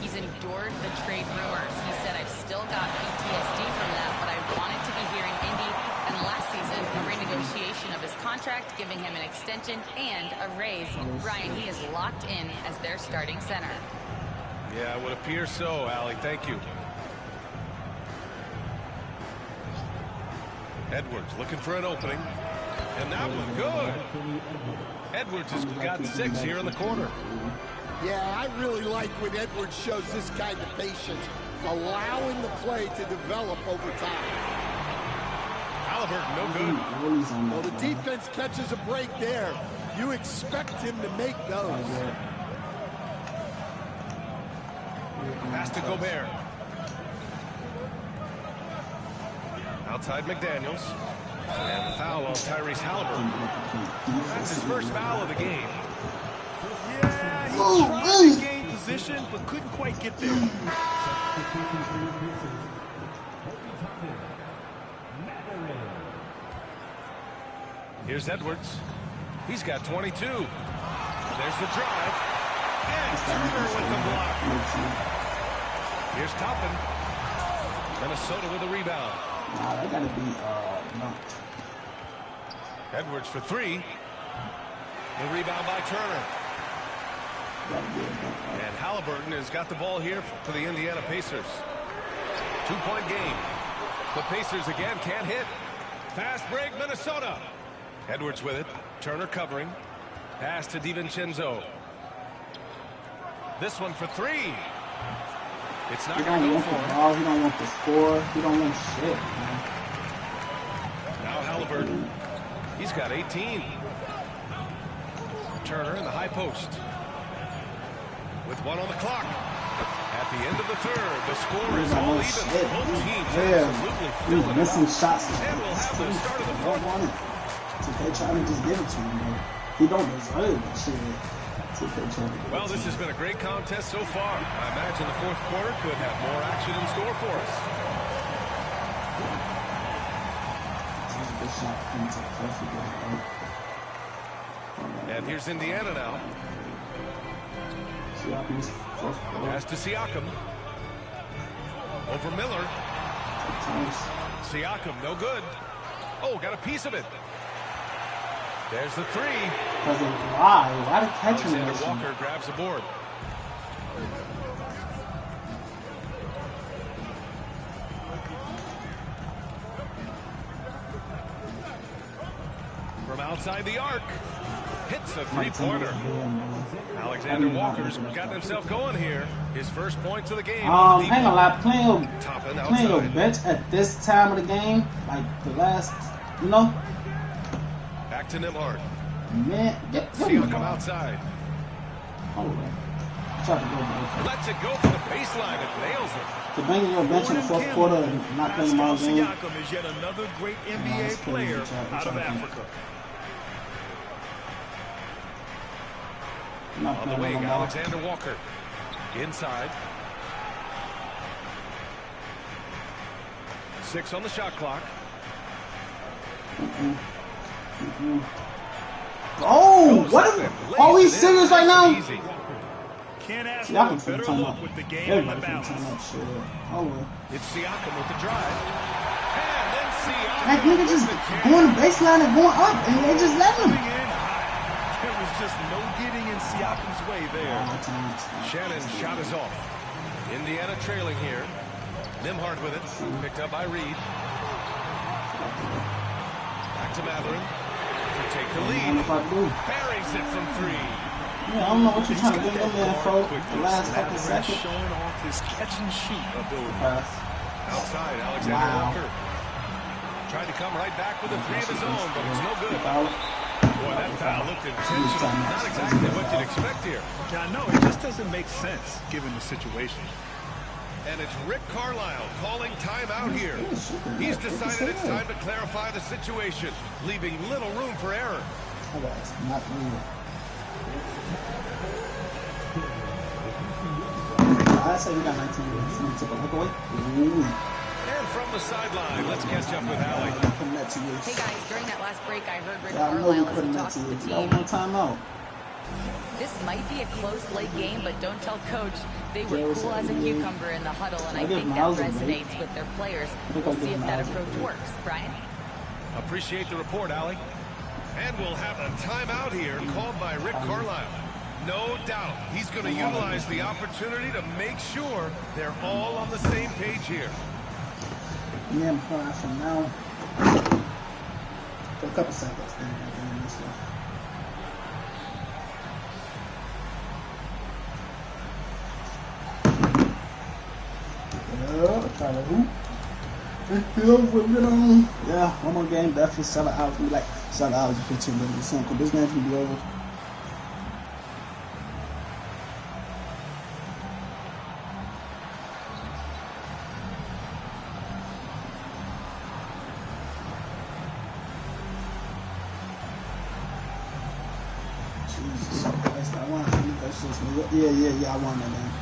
E: He's endured the trade rumors. He said, I've still got PTSD from that, but I wanted to be here in Indy. And last season, a renegotiation of his contract, giving him an extension and a raise. Brian, he is locked in as their starting center.
B: Yeah, it would appear so, Allie. Thank you. Edwards looking for an opening. And that was good. Edwards has got 6 here in the corner.
D: Yeah, I really like when Edwards shows this kind of patience, allowing the play to develop over time.
B: Halliburton, no good.
D: Well, the defense catches a break there. You expect him to make those.
B: Pass to Gobert. Outside McDaniels. And the foul on Tyrese Halliburton. That's his first foul of the game.
N: Yeah, he tried to gain position, but couldn't quite get there.
B: Here's Edwards. He's got 22. There's the drive. And Turner with the block. Here's Toppin. Minnesota with a rebound.
O: Nah, that gotta be no.
B: Edwards for 3. The rebound by Turner. And Halliburton has got the ball here for the Indiana Pacers. 2-point game. The Pacers again can't hit. Fast break, Minnesota. Edwards with it. Turner covering. Pass to DiVincenzo. This one for 3. It's not going to go for him.
O: He don't want the score. He don't want shit, man.
B: Now Halliburton. He's got 18. Turner in the high post. With 1 on the clock. At the end of the third, the score is all even. Both teams absolutely filling
O: missing shots.
B: And we'll have the start of the fourth.
O: They try to just give it to him, man. He don't deserve that shit.
B: Well, this has been a great contest so far. I imagine the fourth quarter could have more action in store for us. And here's Indiana now. Pass to Siakam. Over Miller. Siakam, no good. Oh, got a piece of it. There's the 3.
O: Why did catch him?
B: Alexander Walker grabs the board. from outside the arc. Hits a three-pointer. Alexander Walker's gotten himself going here. His first points of the game.
O: Ain't gonna lie, playing your bench at this time of the game, like the last, you know.
B: Back to Nembhard.
O: Man,
B: Siakam outside.
O: Hold on.
B: Lets it go for the baseline and nails it.
O: To bring in your bench in the fourth quarter and not playing them all game.
N: Siakam is yet another great NBA player out of Africa.
B: On the wing, Alexander Walker. Inside. 6 on the shot clock.
O: Oh, what are we serious right now?
N: Can't ask for a better look with the game and the balance.
B: It's Siakam with the drive. And then Siakam.
O: That nigga just going to baseline and going up, and they just let him.
N: There was just no getting in Siakam's way there.
B: Shannon's shot is off. Indiana trailing here. Nembhard with it. Picked up by Reed. Back to Mathurin to take the lead. Buries it from 3.
O: Yeah, I don't know what you're trying to get them there for the last fucking second.
N: Showing off his catch and shoot ability.
B: Outside, Alexander Walker. Tried to come right back with a 3 of his own, but it's no good. Boy, that foul looked intentional. Not exactly what you'd expect here.
N: Yeah, I know. It just doesn't make sense given the situation.
B: And it's Rick Carlisle calling timeout here. He's decided it's time to clarify the situation, leaving little room for error.
O: Not real. I say we got 19 minutes. Let me take a look away.
B: And from the sideline, let's catch up with Allie.
E: Hey guys, during that last break, I heard Rick Carlisle as he talked to the team.
O: No timeout.
E: This might be a close late game, but don't tell coach. They were cool as a cucumber in the huddle, and I think that resonates with their players. We'll see if that approach works. Brian?
B: Appreciate the report, Allie. And we'll have a timeout here called by Rick Carlisle. No doubt he's going to utilize the opportunity to make sure they're all on the same page here.
O: Yeah, I'm playing from now for a couple seconds. Try to hoop. Yeah, one more game, definitely 7 hours. Be like 7 hours and 15 minutes or something. This game's gonna be over. Jesus Christ, I want to finish that shit. Yeah, I won that game.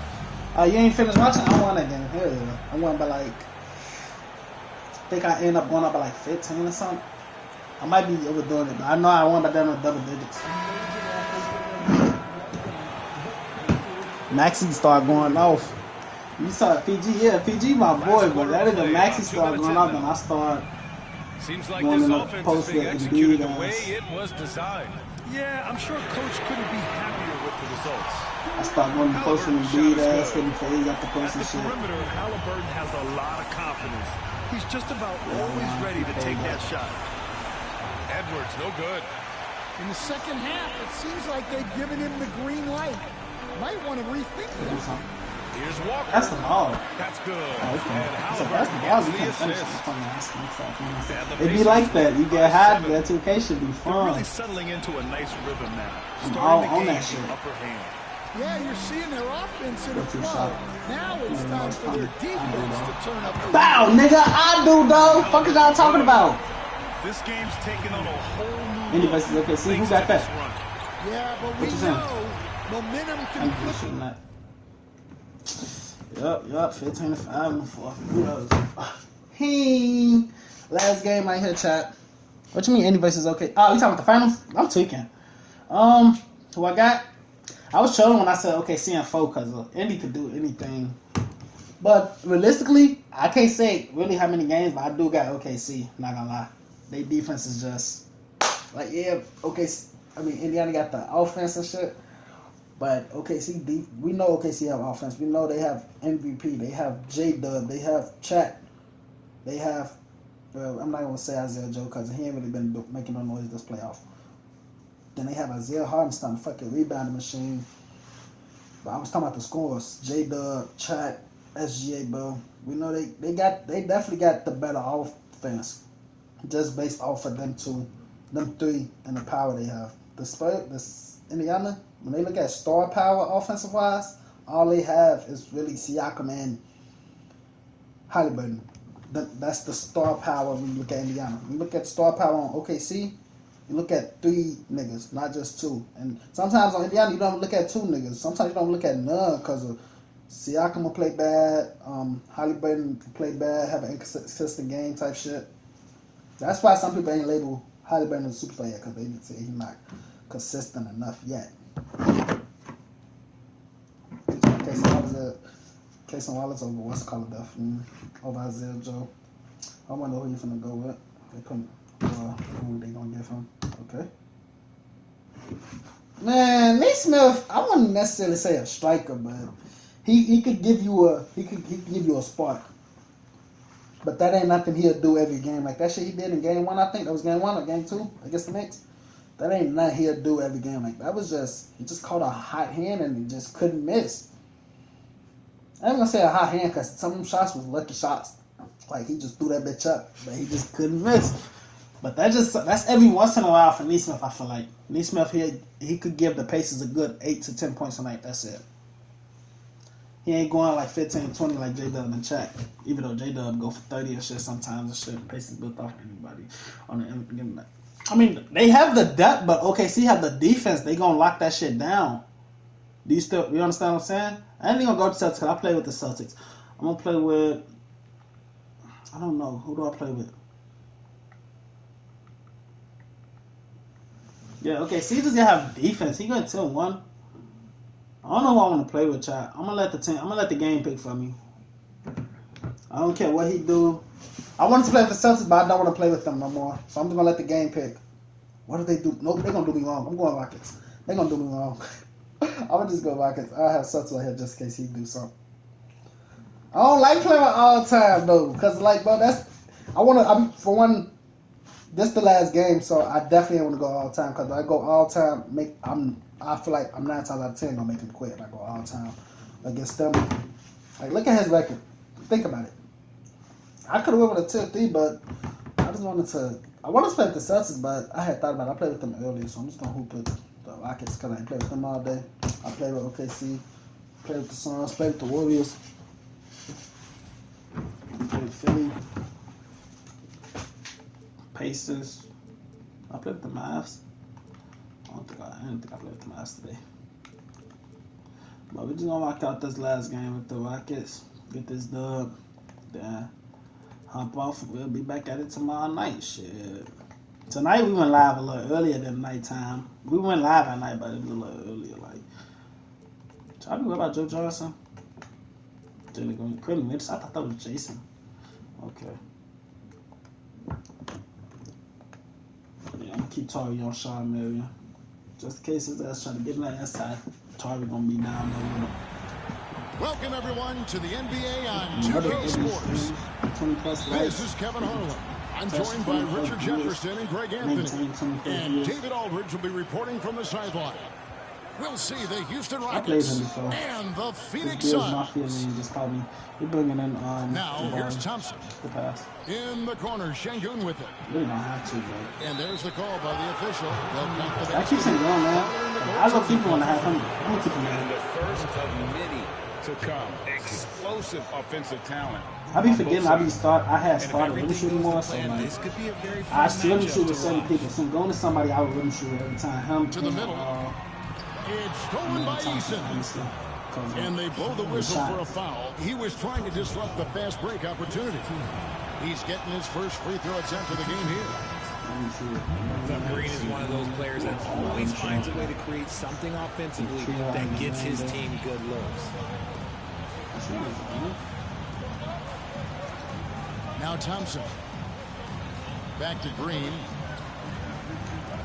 O: You ain't finished watching? I won that game. Hell yeah. I won by like, I think I ended up going up by like 15 or something. I might be overdoing it, but I know I won by them with double digits. Maxie started going off. You saw PG, yeah, PG my boy, but that is the Maxie started going off, and I started.
B: Seems like this offense is being executed the way it was designed.
N: Yeah, I'm sure coach couldn't be happier with the results.
O: I start going to post and beat ass, hitting fades after post and shit.
N: At the perimeter, Halliburton has a lot of confidence. He's just about always ready to take that shot.
B: Edwards, no good.
D: In the second half, it seems like they've given him the green light. Might want to rethink that.
B: Here's Walker.
O: That's the ball.
B: That's good.
O: Oh, okay.
B: And
O: That's the ball. You can't finish
B: assist.
O: It'd be like that. You get high, that 2K should be fun.
N: They're really settling into a nice rhythm now.
O: I'm all on that shit.
N: Upper hand.
D: Yeah, you're seeing their offense in a flow. Now it's time for their defense to turn up the
O: bow, nigga, I do, dog. Fuck is y'all talking about?
N: This game's taking on a whole new
O: Any versus OKC, who got that?
D: Yeah, but we know momentum can flip.
O: Yup, 15 to 5 in the fourth. Hey, last game right here, chat. What you mean, any versus okay? Oh, you talking about the finals? I'm tweaking. Who I got? I was trolling when I said OKC and 4 because Indy could do anything. But realistically, I can't say really how many games, but I do got OKC. Not gonna lie, their defense is just like Indiana got the offense and shit. But OKC, we know OKC have offense. We know they have MVP. They have J-Dub. They have Chat. They have Well, I'm not gonna say Isaiah Joe because he ain't really been making no noise this playoff. Then they have Isaiah Hartenstein, fucking rebounding machine. But I was talking about the scores. J-Dub, Chat, SGA, bro. We know they definitely got the better offense. Just based off of them three, and the power they have. The Spurs, Indiana, when they look at star power offensive wise, all they have is really Siakam and Halliburton. That's the star power when you look at Indiana. When you look at star power on OKC, you look at 3 niggas, not just 2. And sometimes on Indiana, you don't look at 2 niggas. Sometimes you don't look at none because of Siakam will play bad, Halliburton will play bad, have an inconsistent game type shit. That's why some people ain't label Halliburton as a superstar yet, because they didn't say he's not consistent enough yet. Casey Wallace over what's called over Isaiah Joe. I wonder who you're finna go with. They couldn't. Who they gonna give him? Okay. Man, Naismith, I wouldn't necessarily say a striker, but he could give you a spark. But that ain't nothing he'll do every game. Like that shit he did in game 1, I think that was game 1 or game 2 against the Knicks. That ain't nothing he'll do every game. Like that was he just caught a hot hand and he just couldn't miss. I ain't gonna say a hot hand because some of them shots was lucky shots. Like he just threw that bitch up, but he just couldn't miss. But that's every once in a while for Naismith. I feel like Naismith he could give the Pacers a good 8 to 10 points a night. That's it. He ain't going like 15, 20 like J-Dub and Chat. Even though J-Dub go for 30 and shit sometimes and shit. The Pacers built off anybody on the end. I mean, they have the depth, but OKC have the defense. They gonna lock that shit down. You understand what I'm saying? I ain't even gonna go to Celtics because I play with the Celtics. I'm gonna play with, I don't know, who do I play with? Yeah, okay, see, does he have defense? He got 10-1. I don't know who I want to play with, chat. I'm gonna let the game pick for me. I don't care what he do. I wanted to play with the Celtics, but I don't want to play with them no more. So I'm just gonna let the game pick. What do they do? Nope, they're gonna do me wrong. I'm going Rockets. They're gonna do me wrong. I'm gonna just go Rockets. I have Celtics right here just in case he do something. I don't like playing all time though, cause like, bro, for one. This the last game, so I definitely want to go all time. Cause I go all time, I feel like I'm 9 times out of 10 gonna make him quit. And I go all time against them. Like, look at his record. Think about it. I could have went with a 2-3, but I just wanted to. I wanted to play with the Celtics, but I had thought about it. I played with them earlier, so I'm just gonna hoop with the Rockets because I ain't played with them all day. I played with OKC, played with the Suns, played with the Warriors, played with Philly. Pacers. I played with the Mavs. I didn't think I played with the Mavs today. But we're just gonna rock out this last game with the Rockets. Get this dub. Then hop off. We'll be back at it tomorrow night. Shit. Tonight we went live a little earlier than nighttime. We went live at night, but it was a little earlier. Like, I knew about Joe Johnson. Couldn't miss. I thought that was Jason. Okay. Yeah, I'm gonna keep Tari on Sean Marion. Just in case his ass trying to get in that inside. Tari gonna be down there.
F: Welcome everyone to the NBA on 2K Sports. This is Kevin Harlan. I'm joined by Richard Jefferson and Greg Anthony. And David Aldridge will be reporting from the sideline. We'll see the Houston Rockets and the Phoenix Suns.
O: You're bringing in
F: now here's Thompson.
O: The pass.
F: In the corner, Şengün with it.
O: We don't have to, bro.
F: And there's the call by the official.
O: I keep saying, going, man. I don't keep want to have him. I'm gonna keep him.
I: And the first of many to come. Explosive offensive talent.
O: I be forgetting. I had started rim shooting more, so like I rim shoot with certain people. So going to somebody, I would rim shoot every time. Him
F: to the middle. It's stolen by Eason. And they blow the whistle for a foul. He was trying to disrupt the fast break opportunity. He's getting his first free throw attempt of the game here.
K: Green is one of those players that always finds a way to create something offensively that gets his team good looks.
F: Now Thompson. Back to Green.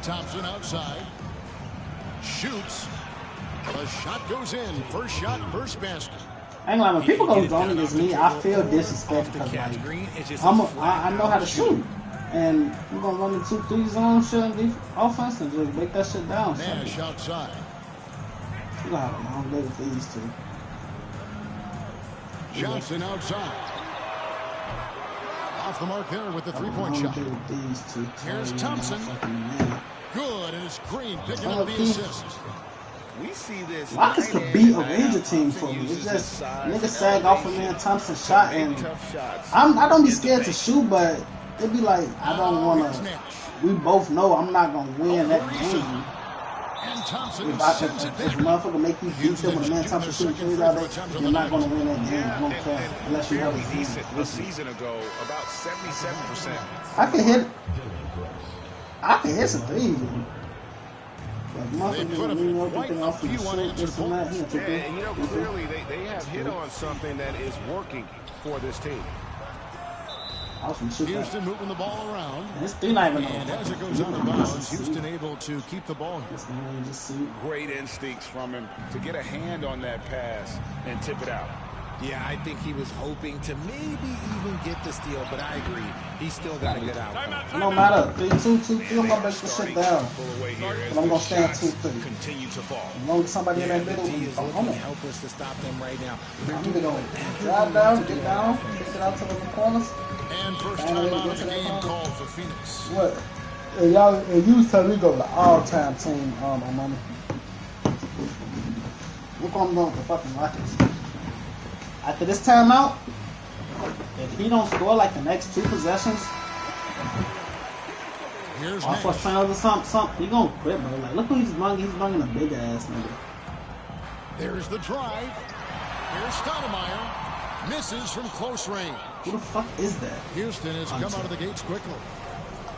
F: Thompson outside. Shoots. The shot goes in. First shot, first basket.
O: I ain't gonna lie, when people go zone against me, I feel disrespected because like, I know how to shoot. And we're gonna run the 2-3 zone shit and offense and just break that shit down.
F: Nash outside.
O: We're gonna have a long day with these two.
F: Johnson outside. Off the mark there with the three-point shot. Here's Thompson. Good, and it's Green picking up the assist.
I: We see this.
O: Rockets could beat a Ranger team for me. It's just niggas sag off of me and Thompson shot, and I don't be scared to shoot, but it'd be like I don't wanna. We both know I'm not gonna win that game. If a motherfucker make you beat them when a man Thompson shooting threes out there, you're not gonna win that game. I don't care unless you have a
J: season ago, about 77%.
O: I can hit some threes.
J: They put a quite a few on it. And you know, clearly they have hit on something that is working for this team.
F: Houston moving the ball around.
O: And
F: as it goes out of bounds, Houston able to keep the ball here.
J: Great instincts from him to get a hand on that pass and tip it out.
K: Yeah, I think he was hoping to maybe even get the steal, but I agree. He's still got to get out.
O: No matter. 3-2-2-3, I'm going to break this shit down. But I'm going to stand 2-3.
J: Continue to fall.
O: As long as somebody in that middle,
K: I'm helpless to stop them right now.
O: I'm either going to drive down, get down, kick it out to the corners.
F: And first time out of the game called for Phoenix.
O: What? And you tell me go the all-time team on money. Look what I'm doing with the fucking Rockets. After this timeout, if he don't score like the next 2 possessions, off of finals or something, he gonna quit, bro. Like, look who he's bringing. He's bringing a big ass nigga.
F: There's the drive. Here's Stoudemire. Misses from close range.
O: Who the fuck is that?
F: Houston has come out of the gates quickly.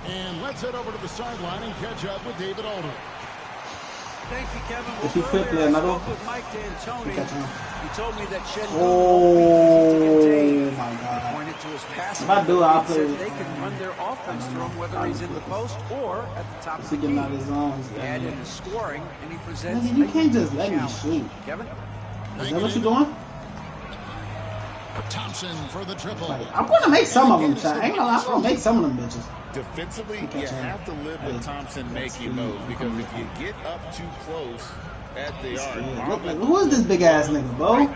F: And let's head over to the sideline and catch up with David Alder.
H: Thank you, Kevin. Well,
O: if you quickly another
H: with Mike D'Antoni, he told me that Shengun
O: oh my god.
H: Pointed to his passing.
O: If I do, I'll play.
H: They can run their offense through him, whether he's in the post or at the top of the
O: key.
H: He added his scoring, and he presents.
O: You can't just let me shoot.
H: Kevin,
O: is that what you're doing?
F: Thompson for the triple.
O: I'm gonna make some of them, Chad. I ain't gonna lie, I'm gonna make some of them bitches.
I: Defensively, you have to live with Thompson making those because if you get up too close at the arc,
O: who is this big ass nigga, bro?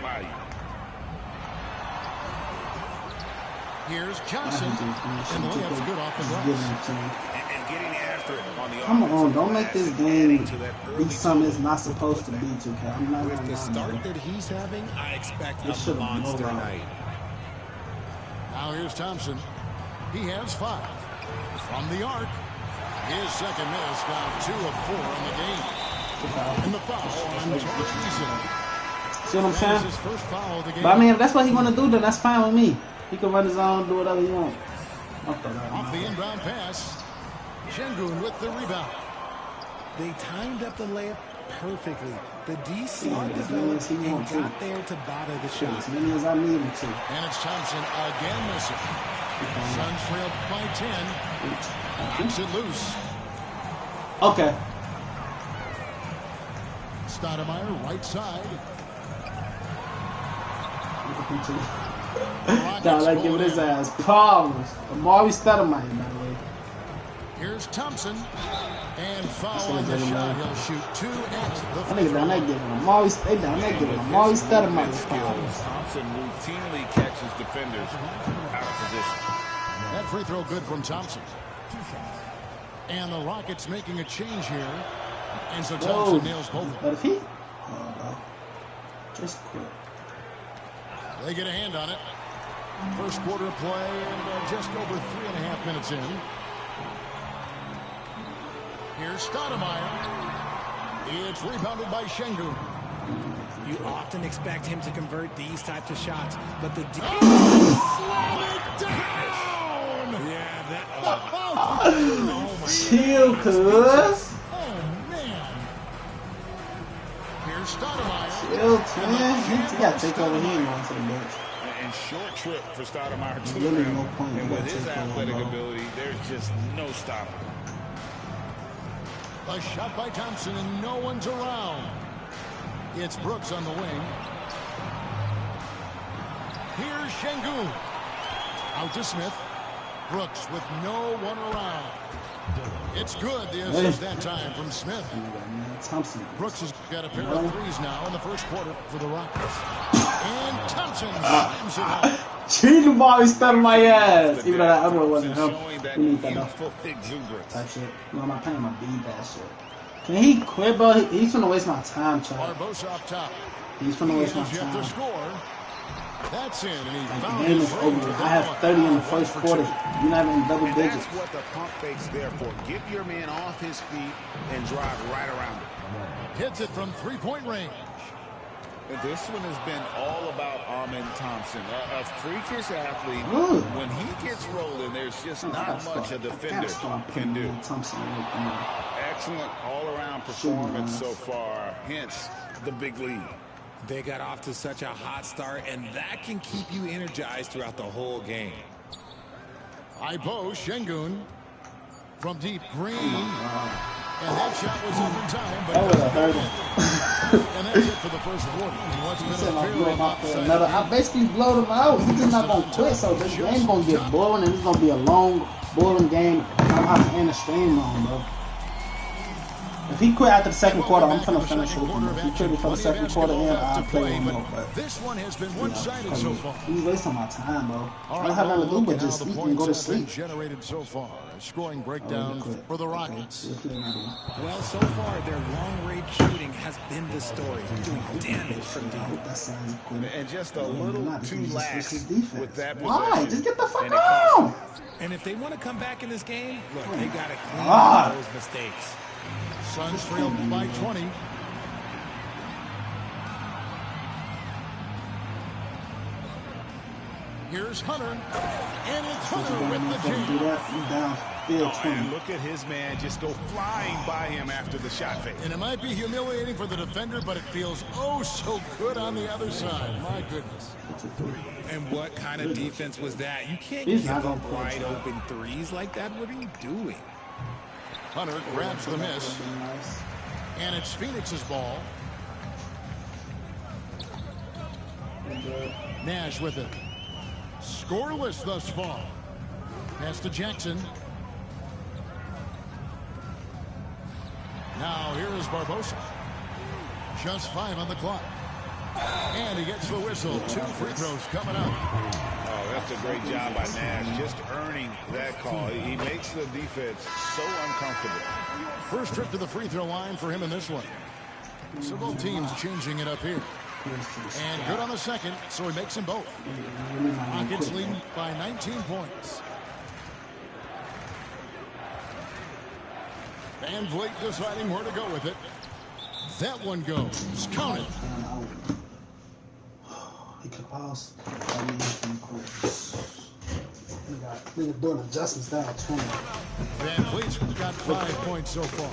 F: Here's Johnson, and the layup's good off the glass.
J: And getting after it on the
O: come on, don't make this game be something it's not supposed to be, 2K. I'm not
K: with the start that he's having, I expect a monster night.
F: Now here's Thompson. He has 5. From the arc, his second miss, found 2 of 4 in the game. And the foul on Torres.
O: See what I'm saying? But I mean, if that's what he want to do, then that's fine with me. He can run his own, do whatever he wants.
F: Off the inbound pass, Shengun with the rebound.
K: They timed up the layup perfectly. The DC developed and got there to bother the shot.
O: As many as I need him to.
F: And it's Thompson again missing. Suns trailed by 10. Knocks it loose.
O: Okay.
F: Stoudemire right side.
O: Down like giving his ass problems. Amari Stoudemire, by the way.
F: Here's Thompson. And foul on the shot. He'll shoot 2 at the
O: I think down there giving Amari Stoudemire problems.
I: Thompson routinely catches defenders out of position.
F: That free throw good from Thompson. And the Rockets making a change here. And so Thompson nails both.
O: But if he... just quit.
F: They get a hand on it. First quarter of play and just over 3.5 minutes in. Here's Stoudemire. It's rebounded by Shengun.
K: You often expect him to convert these types of shots, but the
F: slam it down!
K: Yeah, that.
O: Oh chill, cuz.
F: Oh man. Here's Stoudemire.
O: Chill, man. He got to take over here and go to the bench.
I: And short trip for Stoudemire to
O: really no point.
I: And with his athletic ability, there's just no stopping.
F: A shot by Thompson and no one's around. It's Brooks on the wing. Here's Şengün. Out to Smith. Brooks with no one around. It's good. The assist that time from Smith.
O: Thompson.
F: Brooks has got a pair of threes now in the first quarter for the Rockets. And Thompson slams it home.
O: Cheating ball, he stunned my ass. Even though that other one wasn't him. We need that though. Type shit. No, I'm not playing my beat that shit. Can he quit, bro? He's finna waste my time, child.
F: Barbosa up top.
O: He's finna waste my time.
F: To score. That's in, and he
O: found the game is over. I have 30 in the first quarter. You're not even double digits.
J: That's what the pump fake's there for. Get your man off his feet and drive right around it.
F: Hits it from three-point range.
I: This one has been all about Amen Thompson, a freakish athlete.
O: Ooh.
I: When he gets rolling, there's just not much a defender can do. Excellent all-around performance so far, hence the big lead.
K: They got off to such a hot start, and that can keep you energized throughout the whole game.
F: Ibo Şengün from deep Green. And that shot was up in time, but and that's it for the first quarter.
O: I basically blowed him out. He's just not gonna quit, so this game gonna get boring, and it's gonna be a long, boring game. I'm gonna have to end the stream long, bro. If he quit after the second quarter, I'm finna finish with him. If he quit before the second quarter end, I'll play him more. But
F: this one has been one-sided so far.
O: He's wasting my time, bro. I don't have nothing to do but just eat and go to sleep.
F: Generated so far. A scoring breakdown for the Rockets.
K: Well, so far their long-range shooting has been the story, doing damage from deep.
I: And just a little too lax with that possession.
O: Why? Just get the fuck out!
K: And if they want to come back in this game, look, they got to clean up those mistakes.
F: Suns trailed by 20. Here's Hunter, and it's Hunter with the jam.
J: And look at his man just go flying by him after the shot fake.
F: And it might be humiliating for the defender, but it feels oh so good on the other side. My goodness.
K: And what kind of defense was that? You can't give up wide open threes like that. What are you doing?
F: Hunter grabs the miss. And it's Phoenix's ball. Nash with it. Scoreless thus far. Pass to Jackson. Now here is Barbosa. Just 5 on the clock. And he gets the whistle. 2 free throws coming up.
J: Oh, that's a great job by Nash. Just earning that call. He makes the defense so uncomfortable.
F: First trip to the free throw line for him in this one. So both teams changing it up here. And good on the second, so he makes them both. Rockets lead by 19 points. Van Vliet deciding where to go with it. That one goes. Count it.
O: He could pass. Nigga doing adjustments down 20.
F: Van Vliet's got 5 points so far.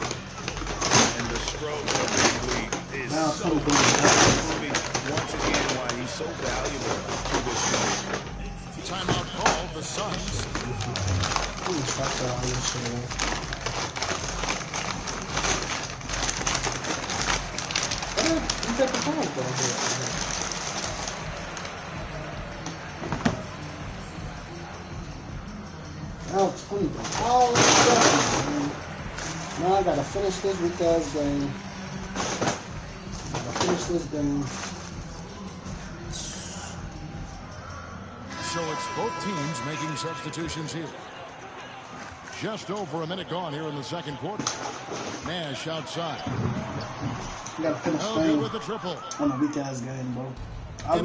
J: And the stroke of Van Vliet is so proving once again why he's so valuable to this team.
F: Timeout called the Suns.
O: He's at the phone. Now 20. All stuff, man. Now I gotta finish this weekend's game. Gotta finish this game.
F: So it's both teams making substitutions here. Just over a minute gone here in the second quarter. Nash outside.
O: You gotta finish
F: good with the triple.
O: On a weak ass game, bro. I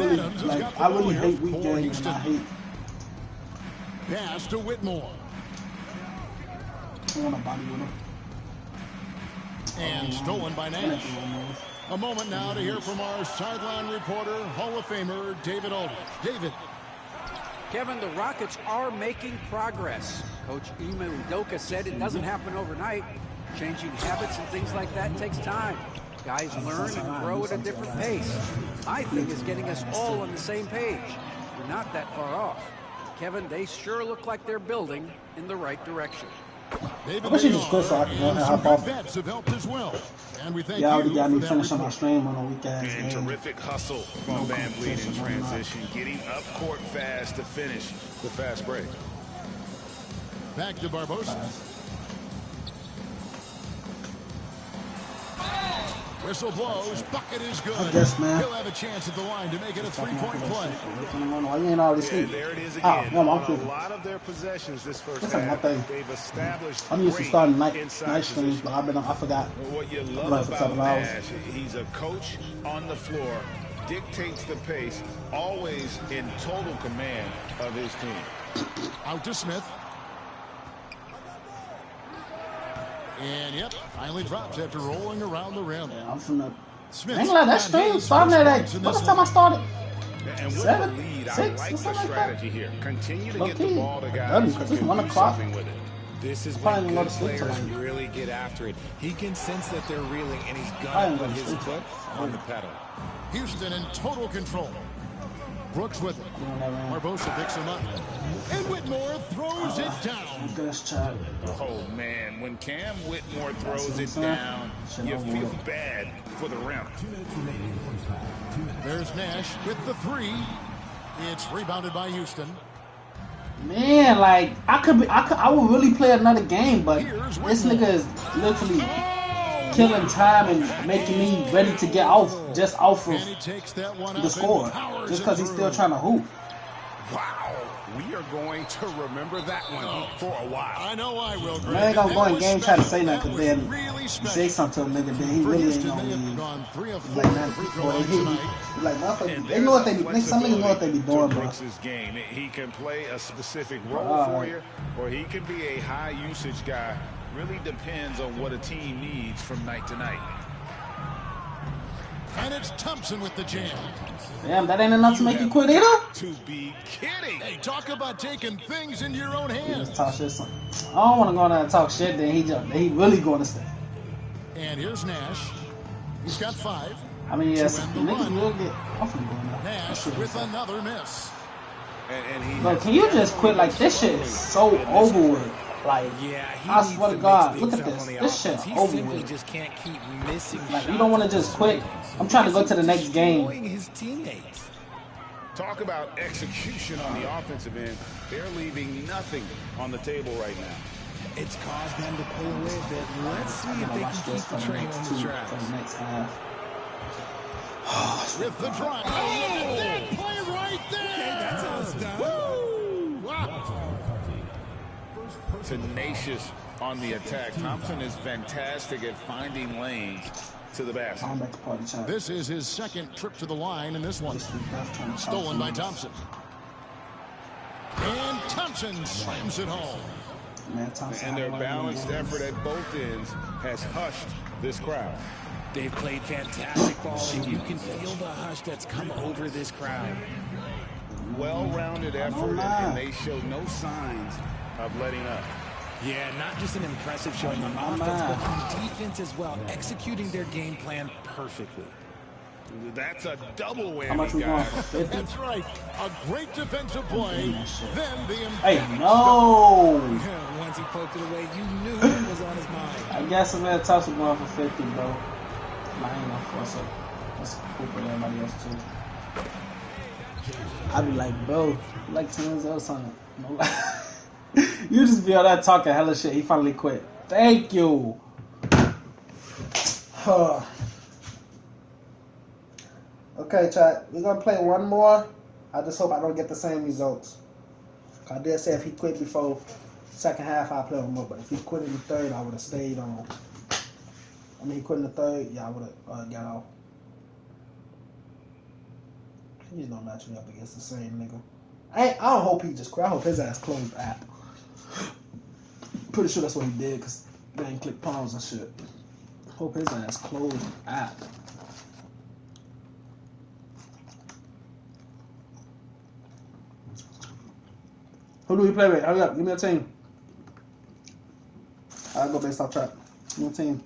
O: really hate weak games, and I hate.
F: Pass to Whitmore.
O: I want a body with him.
F: And stolen by Nash. A moment now to hear from our sideline reporter, Hall of Famer David Aldridge. David.
H: Kevin, the Rockets are making progress. Coach Ime Udoka said it doesn't happen overnight. Changing habits and things like that takes time. Guys learn and grow at a different pace. My thing is getting us all on the same page. We're not that far off. Kevin, they sure look like they're building in the right direction.
O: I wish he just quit so I can go ahead and hop off.
F: Bets have helped as well. And we thank
O: Yeah, I already got me
F: for
O: finishing my stream on a week ass
J: And
O: game.
J: terrific hustle from Van Vliet in transition, getting up court fast to finish the fast break.
F: Back to Barbosa. Whistle blows. Bucket is good.
O: I guess, man.
F: He'll have a chance at the line to make it a three-point play.
O: Why you ain't already sleep?
J: There it is
O: Oh,
J: again.
O: no, I'm
J: On a
O: sleeping.
J: lot of their possessions this first
O: That's like my
J: half,
O: thing.
J: they've established
O: I'm used to
J: great
O: starting night
J: inside
O: streams, but I forgot.
J: What you love
O: Like for
J: about
O: 7 hours.
J: Nash, he's a coach on the floor, dictates the pace, always in total command of his team.
F: Out to Smith. And yep, finally drops after rolling around the rim.
O: Yeah, I'm from the.
F: Smith
O: Ain't like that stream starting at like. What the time I started?
J: And with
O: 7,
J: the lead,
O: 6,
J: I
O: or
J: like the
O: something like that.
J: strategy here. Continue to
O: Low
J: get
O: key.
J: the ball to
O: I
J: guys
O: love you,
J: who
O: 'cause it's
J: can
O: 1
J: do
O: o'clock.
J: something with it.
K: This is
O: Probably
K: when
O: gonna go
K: good
O: to sleep
K: players
O: tonight.
K: really get after it. He can sense that they're reeling, and he's
O: I
K: gonna
O: ain't
K: put
O: gonna
K: his
O: sleep.
K: foot on the pedal.
F: Houston in total control. Brooks with it. Barbosa picks him up. And Whitmore throws it down.
O: Good shot.
J: Oh, man. When Cam Whitmore throws it down, you feel bad for the rim.
F: There's Nash with the three. It's rebounded by Houston.
O: Man, like I would really play another game, but this nigga is literally killing time and making me ready to get off just off of the score, just because he's still trying to hoop.
J: Wow, we are going to remember that one for a while.
F: I know I will, Greg.
O: I ain't gonna go in game try to say nothing, then you say something to a nigga, then he really ain't gonna leave. Like that, boy, he like nothing. They know what they be. Some niggas know what they be doing, bro.
J: Brooks's game. He can play a specific role for you, or he can be a high usage guy. Really depends on what a team needs from night to night.
F: And it's Thompson with the jam.
O: Damn, that ain't enough to make you quit either?
J: To be kidding.
F: Hey, talk about taking things into your own hands.
O: Talk shit. I don't want to go in there and talk shit. Then he really going to stay.
F: And here's Nash. He's got 5.
O: I mean, yes, niggas will get off of going there.
F: Nash with another miss.
O: Bro, can you just quit? Like, this shit is so over with. Like,
K: yeah,
O: I swear to God, look at this. This shit over with.
K: Just can't keep missing
O: like, you don't want to just quit. I'm trying to go to the next game.
K: His teammates.
J: Talk about execution on the offensive end. They're leaving nothing on the table right now.
K: It's caused them to pull away a bit. Let's see if they can keep the train on the tracks.
O: Next half.
F: With the drive. Oh, look at that play right there.
K: Okay, that's how it's done.
F: Woo! Wow.
J: Tenacious on the attack. Thompson is fantastic at finding lanes to the basket.
F: This is his second trip to the line in this one. Stolen by Thompson. And Thompson slams it home.
J: And their balanced effort at both ends has hushed this crowd.
K: They've played fantastic ball, and you can feel the hush that's come over this crowd.
J: Well-rounded effort, and they show no signs of letting up.
K: Yeah, not just an impressive showing on offense, but on defense as well, executing their game plan perfectly.
J: That's a double whammy,
O: How much we going?
F: That's right. A great defensive play. Then the
O: hey, no.
K: Once he poked it away, you knew it was on his mind.
O: I guess I'm at Thompson going for 50, bro. I ain't gonna force it. That's cool for everybody else too. I be like, bro, like 10 or something. No, you just be all that talking hella shit. He finally quit. Thank you. Okay, chat. We're gonna play one more. I just hope I don't get the same results. I did say if he quit before second half, I'll play one more. But if he quit in the third, I would have stayed on. I mean, he quit in the third. Yeah, I would have got off. Please don't match me up against the same nigga. I don't hope he just quit. I hope his ass closed the app. Pretty sure that's what he did because they didn't click pause and shit. Hope his ass closed the app. Who do we play with? Hurry up, give me a team. I'll go based off trap. Give me a team.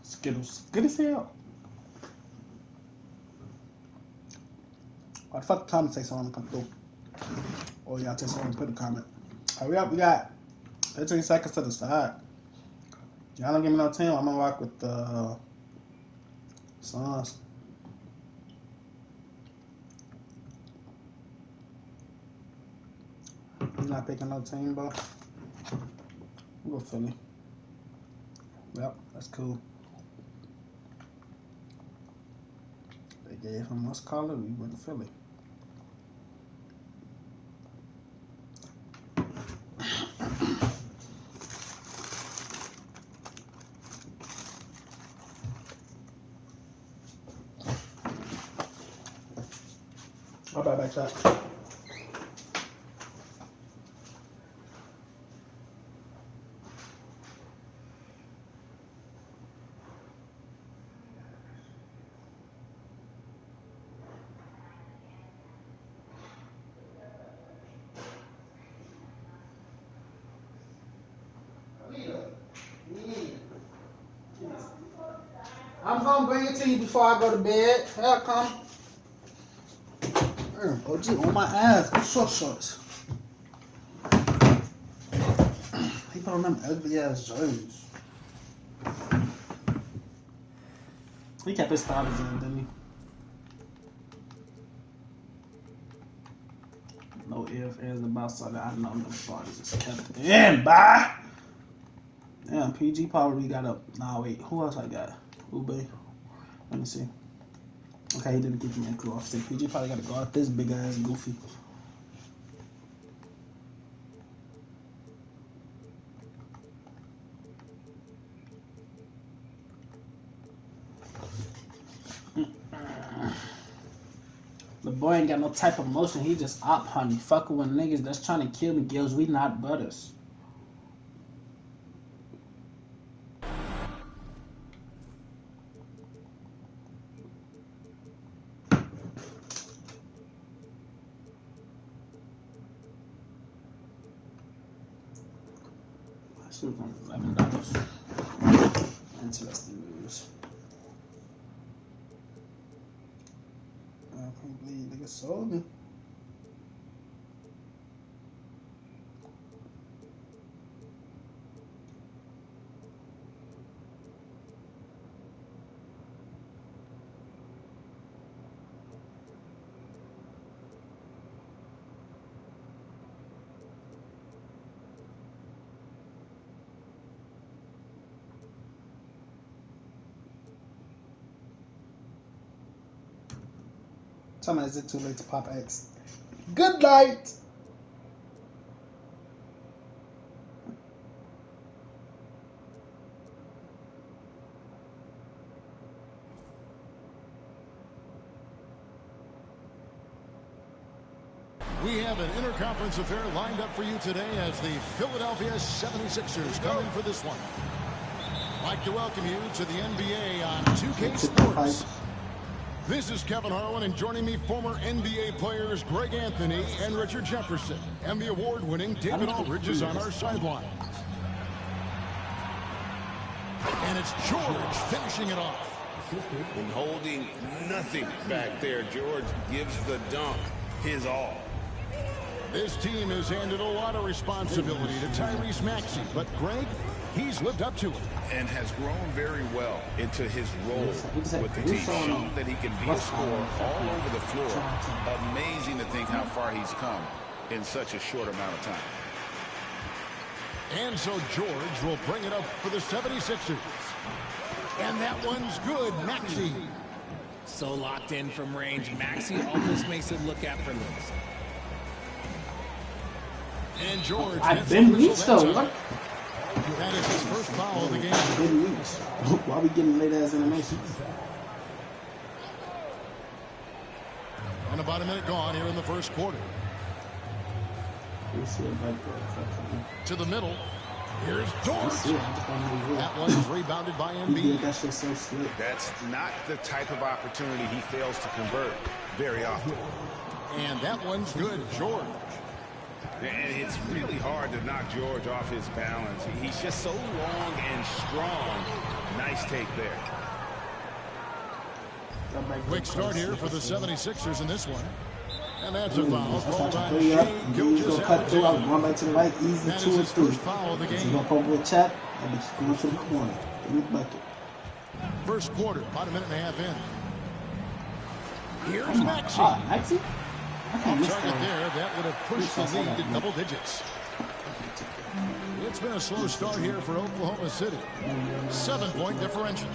O: Skittles. Good as hell. Why the fuck the comment takes so long to come through? Oh, y'all take so long to put a comment. Hurry up, we got 15 seconds to the side. Y'all don't give me no team. I'm gonna rock with the Suns. He's not picking no team, bro. We'll go Philly. Yep, that's cool. They gave him what's called it. We went to Philly. I'll buy back that. I'm gonna bring it to you before I go to bed. Here come. OG on my ass. Shorts. He put on them ugly ass jerseys. He kept his starters in, didn't he? No ifs, ands, about so that I know them starters is kept in, bye. Damn, PG probably got up. Nah, wait. Who else I got? Ube. Let me see. Okay, he didn't keep me in crew off stick. PG probably got to guard this big ass goofy. The boy ain't got no type of motion. He just op honey. Fucking with niggas that's trying to kill me, girls. We not butters. $11. Interesting news. I can't believe niggas sold me. Tell me, is it too late to pop X? Good night!
F: We have an interconference affair lined up for you today as the Philadelphia 76ers come in for this one. I'd like to welcome you to the NBA on 2K Sports. This is Kevin Harlan, and joining me, former NBA players Greg Anthony and Richard Jefferson. And the award-winning David Aldridge is on our sideline. And it's George finishing it off.
J: And holding nothing back there, George gives the dunk his all.
F: This team has handed a lot of responsibility to Tyrese Maxey, but Greg, he's lived up to it.
J: And has grown very well into his role with the team, shown that he can be a scorer all over the floor. Amazing to think how far he's come in such a short amount of time.
F: And so George will bring it up for the 76ers. And that one's good, Maxey.
K: So locked in from range, Maxey almost makes it look effortless.
F: And George,
O: I've been weak though. What?
F: That is his first foul of the game.
O: Why are we getting late ass animation?
F: And about a minute gone here in the first quarter. To the middle. Here's George. That one's rebounded by Embiid.
J: That's not the type of opportunity he fails to convert very often.
F: And that one's good, George.
J: And it's really hard to knock George off his balance. He's just so long and strong. Nice take there.
F: Quick start here for the 76ers in this one. And that's a foul called on
O: Three up.
F: Shea
O: Dude's gonna cut through. I'm
F: Gilgeous-Alexander.
O: going back to the right. Easy
F: That
O: 2
F: is
O: or
F: his
O: 3.
F: first foul of the
O: He's
F: game.
O: gonna come with a chat. And it's going to the corner. Give me the bucket.
F: First quarter, about a minute and a half in. Here's
O: Oh my
F: Maxey.
O: God, Maxey? I can't
F: Off
O: miss
F: target
O: that.
F: there. That would have pushed the lead to double digits. It's been a slow start here for Oklahoma City. 7-point differential.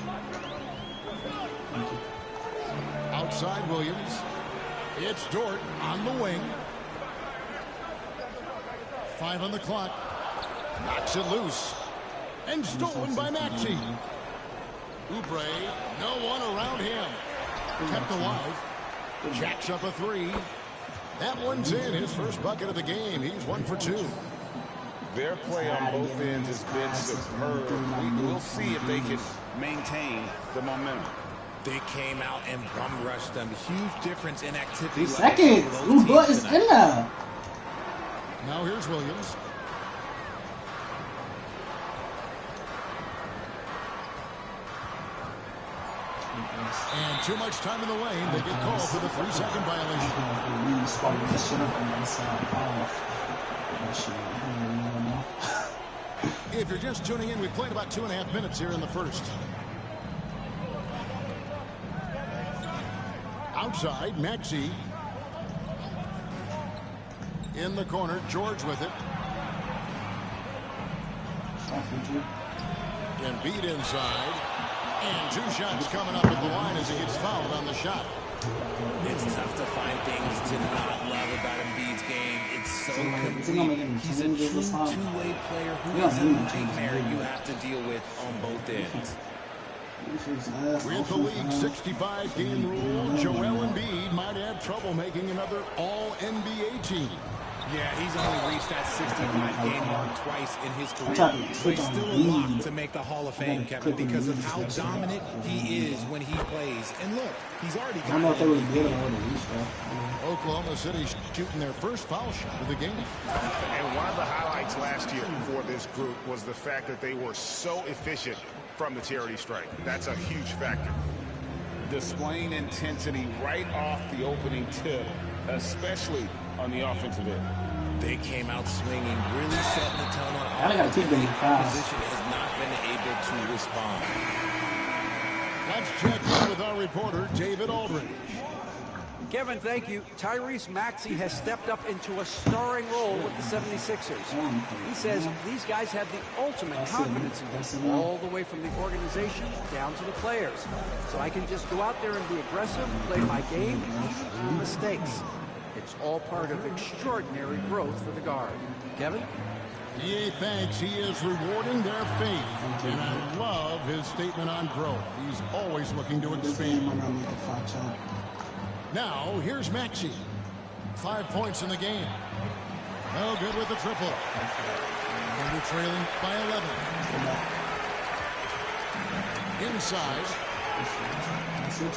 F: Outside Williams. It's Dort on the wing. 5 on the clock. Knocks it loose. And stolen by Maxey. Oubre, no one around him. Kept alive. Jacks up a 3. That one's in. His first bucket of the game. He's 1 for 2.
I: Their play on both ends has been superb. We'll see if they can maintain the momentum.
K: They came out and bum rushed them. Huge difference in activity.
O: 3 seconds. Ooh, boy, it's in there.
F: Now here's Williams. And too much time in the lane. They get called for the 3-second violation. If you're just tuning in, we played about 2.5 minutes here in the first. Outside, Maxey. In the corner, George with it. Embiid inside. And 2 shots coming up at the line as he gets fouled on the shot.
K: It's tough to find things to not love about Embiid's game. It's so complete. He's a true two-way player who is a nightmare you have to deal with on both ends.
F: With the league 65-game rule, Joel Embiid might have trouble making another All-NBA team.
K: Yeah, he's only reached that 65-game mark twice in his career. But he's still a lock to make the Hall of Fame, Kevin, because of how dominant he is when he plays. And look, he's already got it.
F: Oklahoma City shooting their first foul shot of the game.
J: And one of the highlights last year for this group was the fact that they were so efficient from the charity strike. That's a huge factor.
I: Displaying intensity right off the opening tip, especially on the offensive end.
K: They came out swinging, really setting the tone on offense. Position has not been able to respond.
F: Let's check in with our reporter, David Aldridge.
H: Kevin, thank you. Tyrese Maxey has stepped up into a starring role with the 76ers. He says these guys have the ultimate confidence in him, all the way from the organization down to the players. So I can just go out there and be aggressive, play my game, no mistakes. It's all part of extraordinary growth for the guard. Kevin?
F: EA thanks. He is rewarding their faith. And I love his statement on growth. He's always looking to expand. Now, here's Maxey. 5 points in the game. No good with the triple. And we're trailing by 11. Inside.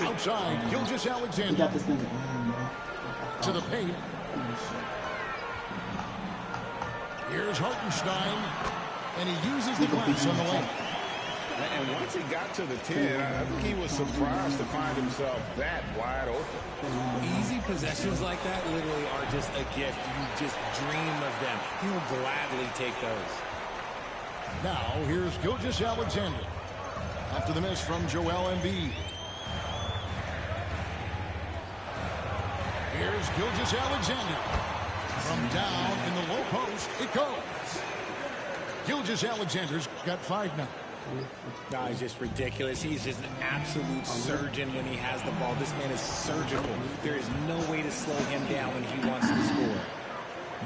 F: Outside, Gilgeous-Alexander. To the paint. Here's Hartenstein. And he uses the glass on the lane.
I: And once he got to the 10, I think he was surprised to find himself that wide open.
K: Easy possessions like that literally are just a gift. You just dream of them. He'll gladly take those.
F: Now, here's Gilgeous-Alexander. After the miss from Joel Embiid. Here's Gilgeous-Alexander. From down in the low post, it goes. Gilgeous-Alexander's got 5 now.
K: No, he's just ridiculous. He's just an absolute surgeon when he has the ball. This man is surgical. There is no way to slow him down when he wants to score.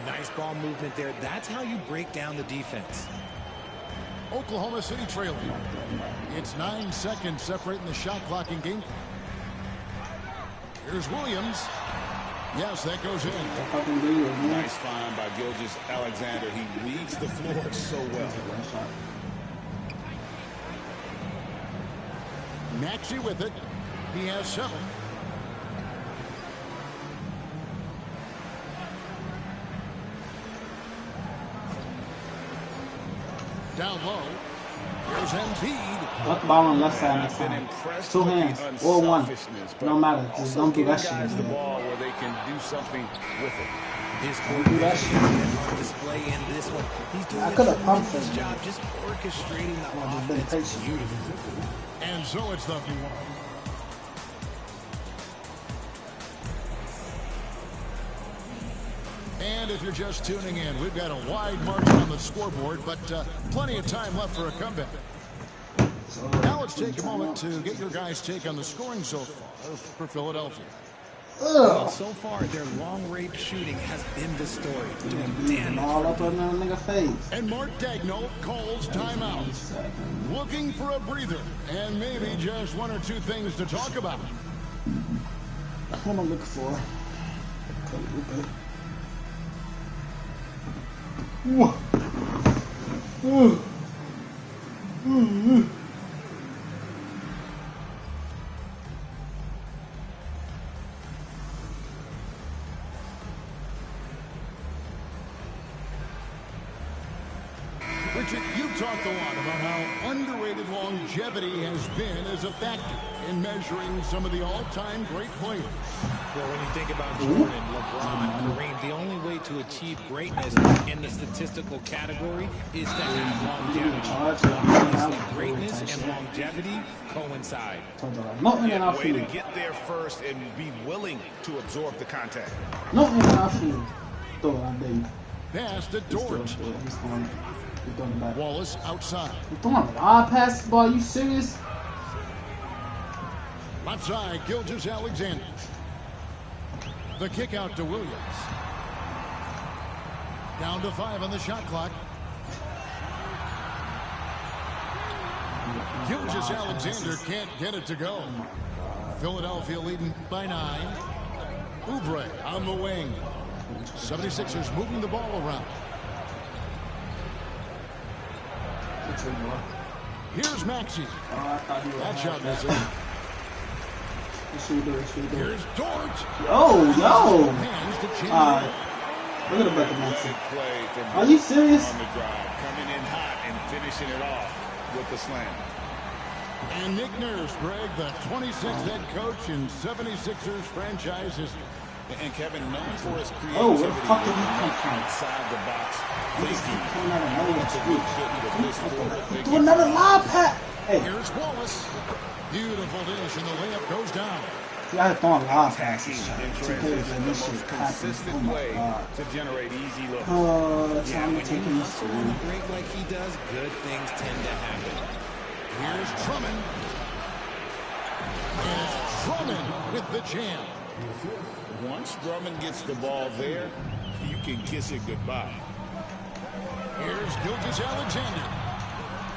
K: Nice ball movement there. That's how you break down the defense.
F: Oklahoma City trailing. It's 9 seconds separating the shot clock and game. Here's Williams. Yes, that goes in.
I: Nice find by Gilgeous-Alexander. He reads the floor so well.
F: Maxey with it. He has 7. Down low. Here's Embiid.
O: Let the ball on the left side next time. 2 hands or 1. No matter. Just don't do that shit.
J: Guys the ball where they can do something with it.
K: His coordination on display in this one. He's doing a tremendous job just orchestrating the offense beautifully.
F: And so it's the And if you're just tuning in, we've got a wide margin on the scoreboard, but plenty of time left for a comeback. Now let's take a moment to get your guys' take on the scoring so far for Philadelphia.
K: Well, so far, their long-range shooting has been the story. Doing damage.
O: All up on that nigga face.
F: And Mark Daigneault calls timeout. Looking for a breather and maybe just 1 or 2 things to talk about.
O: What am I looking for?
F: Richard, you talked a lot about how underrated longevity has been as a factor in measuring some of the all-time great players.
K: Well, when you think about Jordan, LeBron, Kareem, the only way to achieve greatness in the statistical category is to have longevity. Greatness and longevity coincide.
J: Yeah, way to get there first and be willing to absorb the contact.
F: Pass to Dort. Wallace outside.
O: You throwing a lot of passes, boy? You serious?
F: Left side, Gilgeous-Alexander. The kick out to Williams. Down to 5 on the shot clock. Gilgeous-Alexander can't get it to go. Philadelphia leading by 9. Oubre on the wing. 76ers moving the ball around. Here's Maxey. That shot misses. Here's Dort.
O: Yo. Look at the back of Maxey. Are you serious?
J: On the drive, coming in hot and finishing it off with the slam.
F: And Nick Nurse, Greg, the 26th head coach in 76ers franchise history.
J: And Kevin, known for his creativity, outside the box,
O: do another lob pass. Hey.
F: Here's Wallace. Beautiful dish, and the layup goes down.
O: See, I had thrown lob passes.
J: Consistent way to generate easy looks.
K: Yeah, when you hustle on a break like he does, good things tend to happen.
F: Here's Drummond. And it's Drummond with the jam.
J: Once Drummond gets the ball there, you can kiss it goodbye.
F: Here's Gilgeous-Alexander.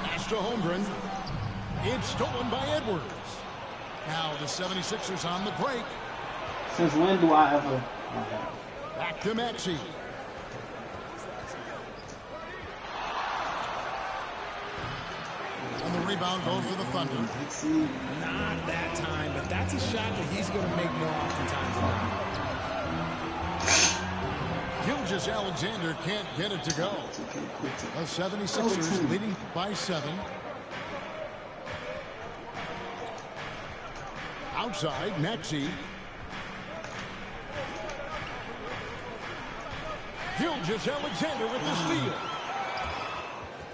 F: Pass to Holmgren. It's stolen by Edwards. Now the 76ers on the break.
O: Since when do I ever?
F: Back to Maxey. And the rebound goes to the Thunder.
K: Not that time, but that's a shot that he's going to make more oftentimes than not.
F: Gilgeous-Alexander can't get it to go. The 76ers leading by 7. Outside, Maxey. Gilgeous-Alexander with the steal.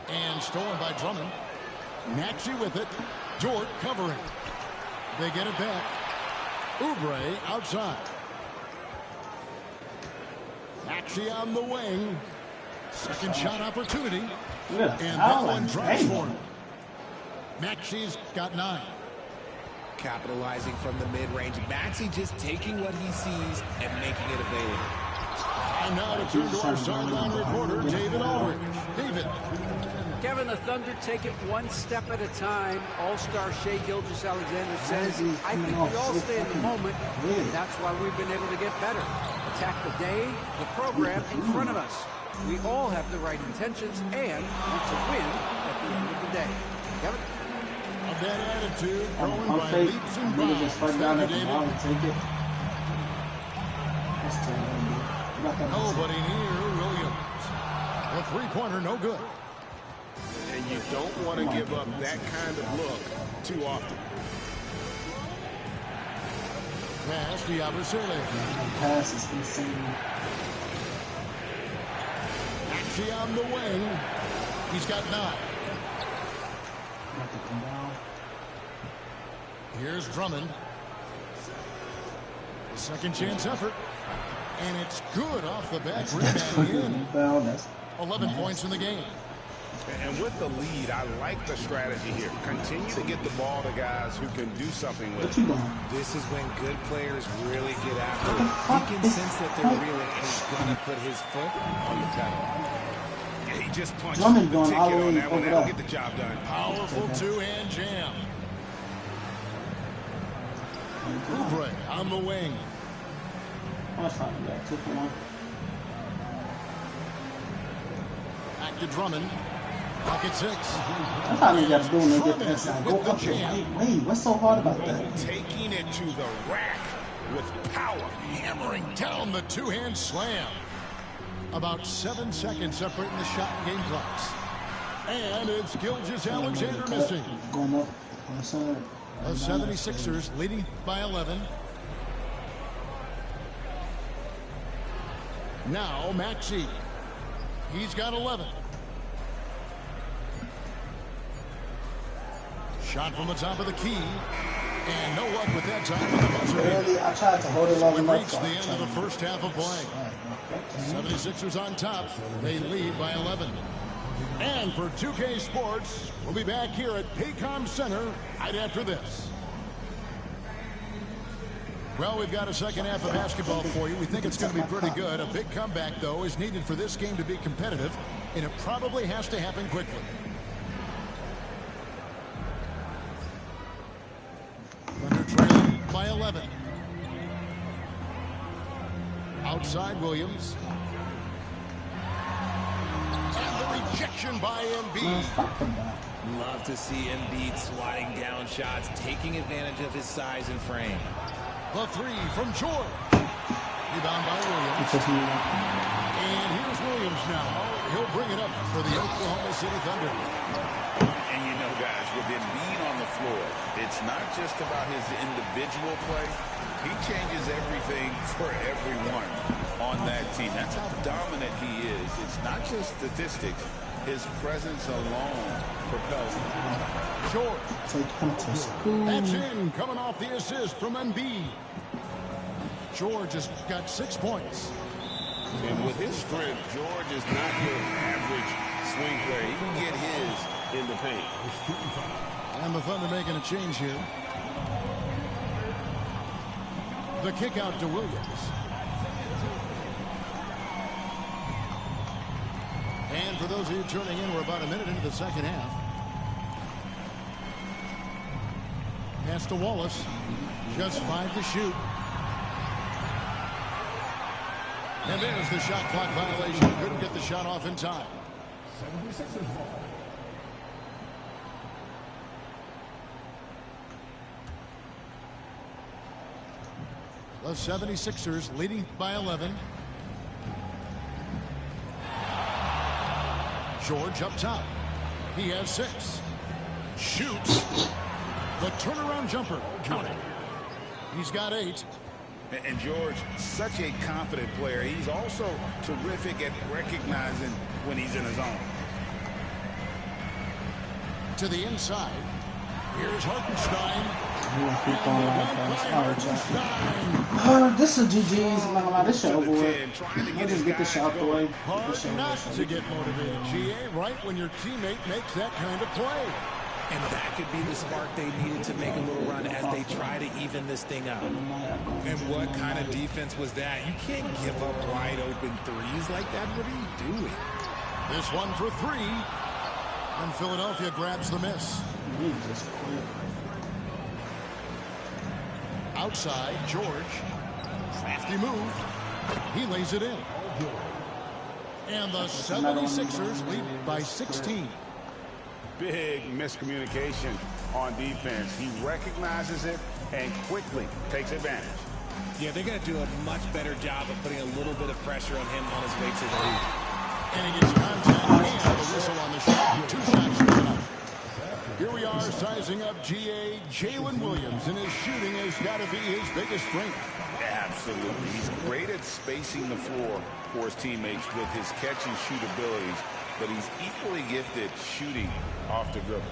F: And stolen by Drummond. Maxey with it. Dort covering. They get it back. Oubre outside. Maxey on the wing. Second shot opportunity. And that one drives for him. Maxey's got 9.
K: Capitalizing from the mid-range. Maxey just taking what he sees and making it available.
F: And now to turn to our sideline reporter, David Aldridge. David.
H: Kevin, the Thunder take it one step at a time. All-star Shai Gilgeous-Alexander says, I think we all stay in the moment, and that's why we've been able to get better. Attack the day, the program in front of us. We all have the right intentions and want to win at the end of the day. Kevin?
F: A bad attitude, growing by leaps and bounds. David. Nobody near Williams. The three-pointer, no good.
J: And you don't want to give up that kind of look too often.
F: Pass to Yabusele.
O: Pass is insane.
F: Maxey on the wing. He's got 9. Here's Drummond. The second chance effort. And it's good off the back rim and in. 11 points in the game.
J: And with the lead, I like the strategy here. Continue to get the ball to guys who can do something with it.
K: This is when good players really get after it. He can sense that they're reeling, and he's going to put his foot on the pedal.
J: Yeah, he just punched
O: Drummond
J: the ticket on that one.
O: over
J: That'll
O: there.
J: get the job done.
F: Powerful two-hand jam. Oubre on the wing.
O: That's fine. 2 for 1.
F: Back to Drummond. Pocket 6.
O: That's how they got to do when they get to inside. Go up there. Wait, what's so hard about that?
J: Taking it to the rack with power.
F: Hammering down the two-hand slam. About 7 seconds separating the shot and game clocks. And it's Gilgeous-Alexander missing.
O: Going up on the side.
F: The 76ers leading by 11. Now Maxey. He's got 11. Shot from the top of the key. And no luck with that time.
O: Really, I tried to hold it long enough.
F: We've reached the end of the first half of play. 76ers on top. They lead by 11. And for 2K Sports, we'll be back here at Paycom Center right after this. Well, we've got a second half of basketball for you. We think it's going to be pretty good. A big comeback, though, is needed for this game to be competitive, and it probably has to happen quickly. Thunder trailing by 11. Outside Williams. And the rejection by Embiid.
K: Love to see Embiid sliding down shots, taking advantage of his size and frame.
F: The 3 from George. Rebound by Williams. And here's Williams now. He'll bring it up for the Oklahoma City Thunder.
I: And you know, guys, with Embiid on the floor, it's not just about his individual play. He changes everything for everyone on that team. That's how dominant he is. It's not just statistics. His presence alone propels him.
F: George. That's in, coming off the assist from Embiid. George has got 6 points.
J: And with his strength, George is not your average swing player. He can get his in the paint.
F: And the Thunder making a change here. The kick out to Williams. And for those of you turning in, we're about a minute into the second half. Pass to Wallace. Just 5 to shoot. And there's the shot clock violation. Couldn't get the shot off in time.
L: 76ers ball.
F: The 76ers leading by 11. George up top. He has 6. Shoots. The turnaround jumper. Counting. He's got 8.
J: And George, such a confident player. He's also terrific at recognizing when he's in his zone.
O: to the inside. Here's Hartenstein. This is GG's. I'm not gonna lie, this shit over with. I'll just get this shit out the way.
F: Hard not to get motivated, GA, right when your teammate makes that kind of play.
K: And that could be the spark they needed to make a little run as they try to even this thing out. And what kind of defense was that? You can't give up wide open threes like that. What are you doing?
F: This one for 3. And Philadelphia grabs the miss. Outside, George. Crafty move. He lays it in. And the 76ers lead by 16.
J: Big miscommunication on defense. He recognizes it and quickly takes advantage.
K: Yeah, they're going to do a much better job of putting a little bit of pressure on him on his way to the hoop.
F: And he gets contact and the whistle on the shot. 2 shots taken up. Here we are sizing up GA Jalen Williams, and his shooting has got to be his biggest strength.
I: Absolutely. He's great at spacing the floor for his teammates with his catch and shoot abilities, but he's equally gifted shooting off the dribble.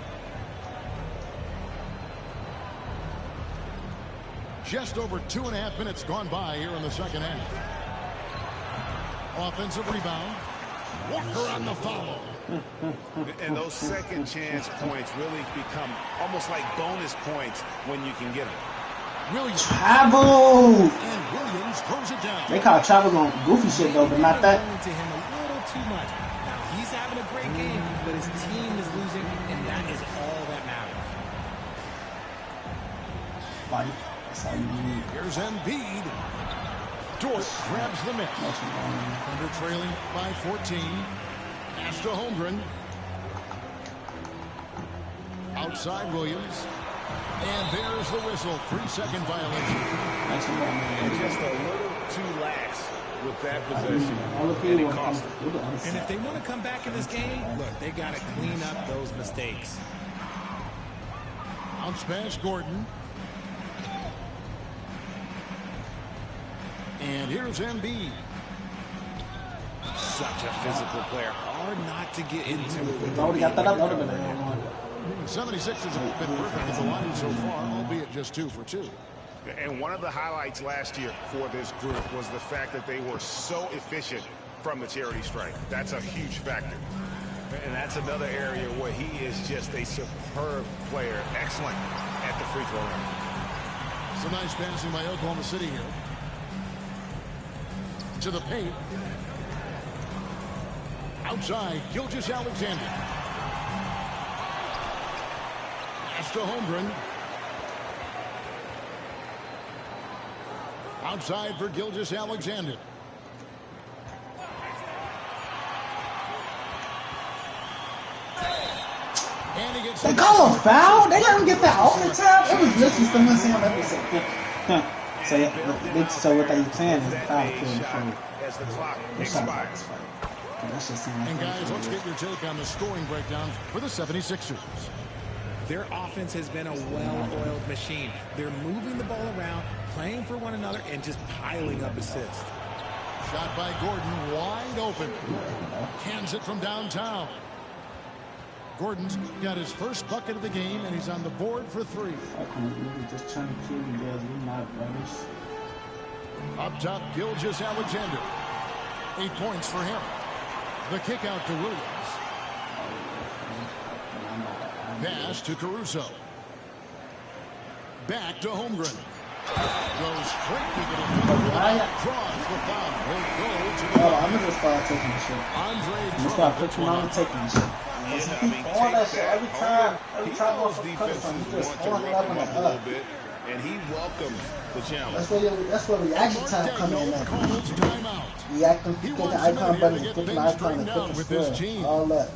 F: Just over 2.5 minutes gone by here in the second half. Offensive rebound. Walker on the follow.
J: And those second chance points really become almost like bonus points when you can get them.
F: Williams.
O: Travel.
F: And Williams throws it down.
O: They call travel on goofy shit though, but not that.
K: To him a little too much. Now he's having a great game, but his team is losing, and that is all that matters.
O: Like, that's all you need.
F: Here's Embiid. Dort grabs the miss. Thunder trailing by 14. Pass to Holmgren. Outside Williams. And there's the whistle. 3-second violation.
J: And just a little too lax with that possession. And it cost them.
K: And if they want to come back in this game, look, they got to clean up those mistakes.
F: Bounce pass Gordon. And here's Embiid.
K: Such a physical player. Hard not to get into it with
O: Already got that up.
F: 76ers have been perfect in the line so far, albeit just 2 for 2.
J: And one of the highlights last year for this group was the fact that they were so efficient from the charity stripe. That's a huge factor. And that's another area where he is just a superb player. Excellent at the free throw line.
F: Some nice passing by Oklahoma City here. To the paint. Outside, Gilgeous-Alexander. Pass to Holmgren. Outside for Gilgeous-Alexander. And he gets
O: they call a foul? They let him get that off the top? It was literally someone saying that. So what they saying is the foul killed
J: as the clock expires.
F: And guys, let's get your take on the scoring breakdown for the 76ers.
K: Their offense has been a well-oiled machine. They're moving the ball around, playing for one another, and just piling up assists.
F: Shot by Gordon, wide open. Hands it from downtown. Gordon's got his first bucket of the game, and he's on the board for 3.
O: Just trying to kill you guys. We're not brothers.
F: Up top, Gilgeous-Alexander. 8 points for him. The kick out to Williams. Pass to Caruso. Back to Holmgren. Goes straight to the defender. Draws the foul. Will go to the
O: I'm going to start taking the shit. I'm going to start pushing on and taking the shit. All that shit every time
J: Those defenses want to rough him up a little bit, and he welcomes the challenge.
O: That's where reaction time come in at. Reacting, click the icon button, click the icon, and click the square. All that.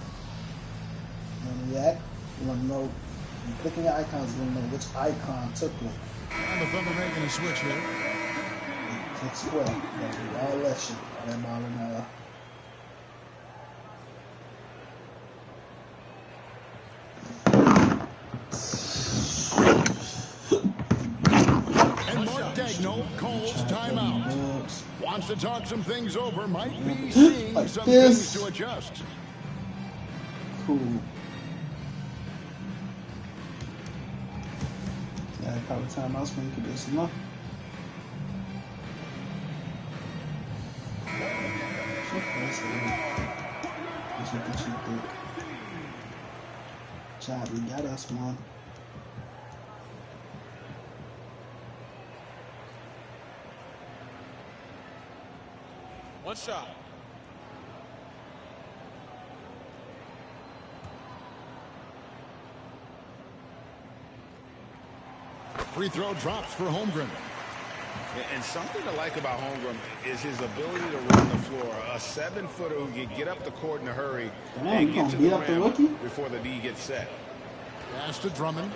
O: You want to react? You want to know, you clicking your icons, you want to know which icon took it.
F: And the Thunder making a switch here.
O: Click square. All that shit. All that ball in there.
F: And Mark Daigneault calls timeout. Wants to talk some things over. Might be seeing
O: like
F: some
O: this.
F: things to adjust.
O: Cool. Yeah, probably timeouts when you can do some more. Job, we got us one.
B: One shot.
F: Free throw drops for Holmgren.
J: And something to like about Holmgren is his ability to run the floor. A 7-footer who can get up the court in a hurry and get to the rim before the D gets set.
F: Pass to Drummond.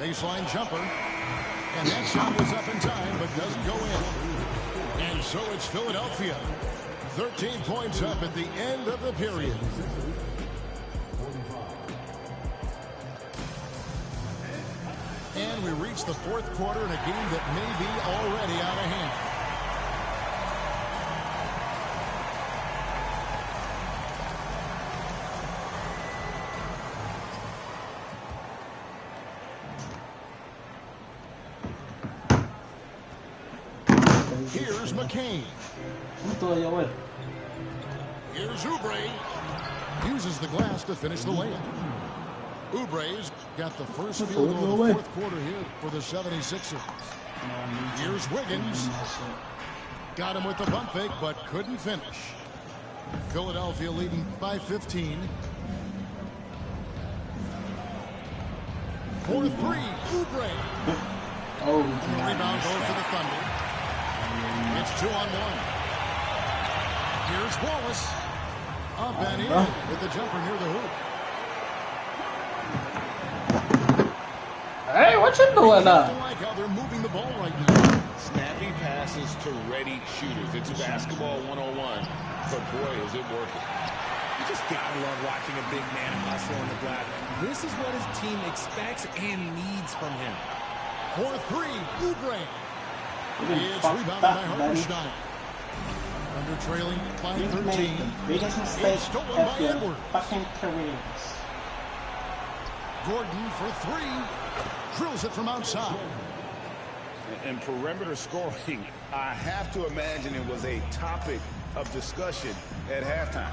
F: Baseline jumper. And that shot was up in time, but doesn't go in. And so it's Philadelphia. 13 points up at the end of the period. And we reach the fourth quarter in a game that may be already out of hand. Here's McCain. Here's Oubre. Uses the glass to finish the layup. Oubre's got the first field goal of the fourth quarter here for the 76ers. Here's Wiggins. Got him with the bump fake, but couldn't finish. Philadelphia leading by 15. For three, Oubre. And the rebound goes to the Thunder. It's 2-on-1. Here's Wallace. Up and in with the jumper near the hoop.
A: Hey, what you doing now?
F: I like how they're moving the ball right now.
I: Snappy passes to ready shooters. It's basketball 101, but boy, is it working.
K: You just gotta love watching a big man hustle on the glass. This is what his team expects and needs from him.
F: For three, Oubre. It's rebounded by Hartenstein. Under trailing by 13.
A: Biggest mistake
F: stolen by
A: of your
F: Edwards.
A: fucking careers.
F: Gordon for three. Drills it from outside.
I: And perimeter scoring, I have to imagine it was a topic of discussion at halftime.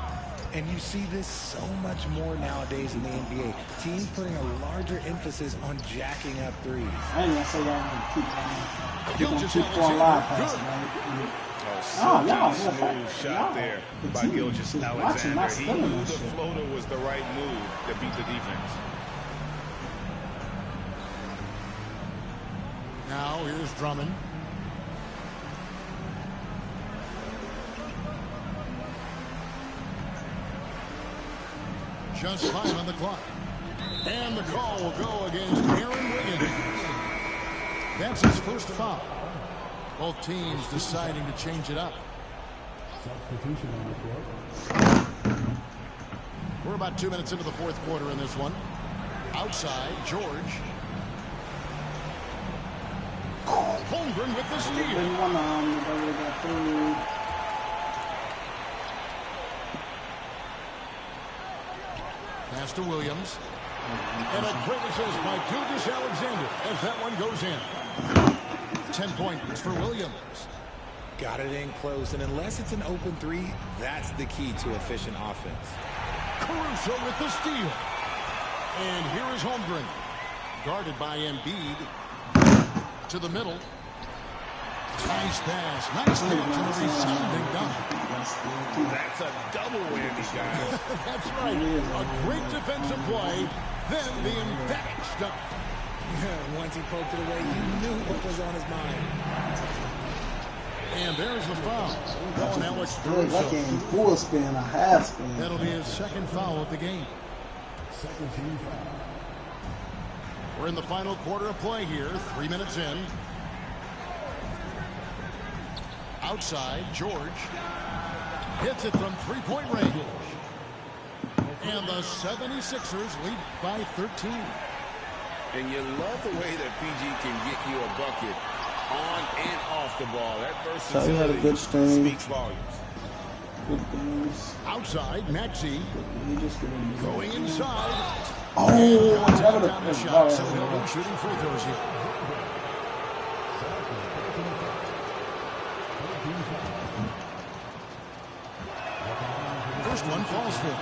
K: And you see this so much more nowadays in the NBA. Teams putting a larger emphasis on jacking up threes.
A: I ain't gonna say y'all gonna keep going live passing, right?
I: Y'all smooth shot there by Gilgeous-Alexander. He knew the floater was the right move to beat the defense.
F: Now here's Drummond. Just 5 on the clock. And the call will go against Aaron Wiggins. That's his first foul. Both teams deciding to change it up.
L: Substitution on the court.
F: We're about 2 minutes into the fourth quarter in this one. Outside, George. Holmgren with the steal. Pass to Williams. And a great assist by Gilgeous-Alexander as that one goes in. 10 points for Williams.
K: Got it in close, and unless it's an open three, that's the key to efficient offense.
F: Caruso with the steal. And here is Holmgren. Guarded by Embiid. To the middle. Nice pass. Nice catch and a resounding dunk.
I: That's a double whammy, guys.
F: That's right. A great defensive play, then the emphatic stuff.
K: Once he poked it away, you knew what was on his mind.
F: And there's the foul. On Alex
O: That game full spin, a half spin.
F: That'll be his second foul of the game.
L: Second team foul.
F: We're in the final quarter of play here. 3 minutes in. Outside, George hits it from three-point range. And the 76ers lead by 13.
I: And you love the way that PG can get you a bucket on and off the ball. That versatility
O: had a good stream.
I: speaks volumes.
O: Good things.
F: Outside, Maxey going inside.
O: Oh,
F: another down the shot, so he'll be shooting free throws here. First one falls for him.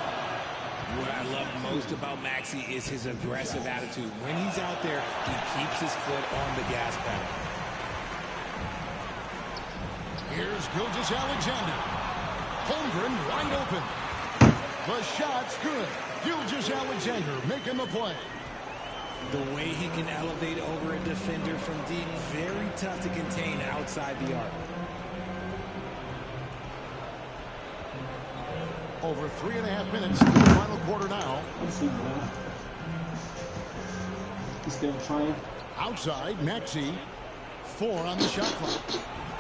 K: What I love most about Maxey is his aggressive attitude. When he's out there, he keeps his foot on the gas pedal.
F: Here's Gilgeous-Alexander. Holmgren wide open. The shot's good. Gilgeous-Alexander making the play.
K: The way he can elevate over a defender from deep, very tough to contain outside the arc.
F: Over 3.5 minutes in the final quarter now.
O: He's still trying.
F: Outside, Maxey. 4 on the shot clock.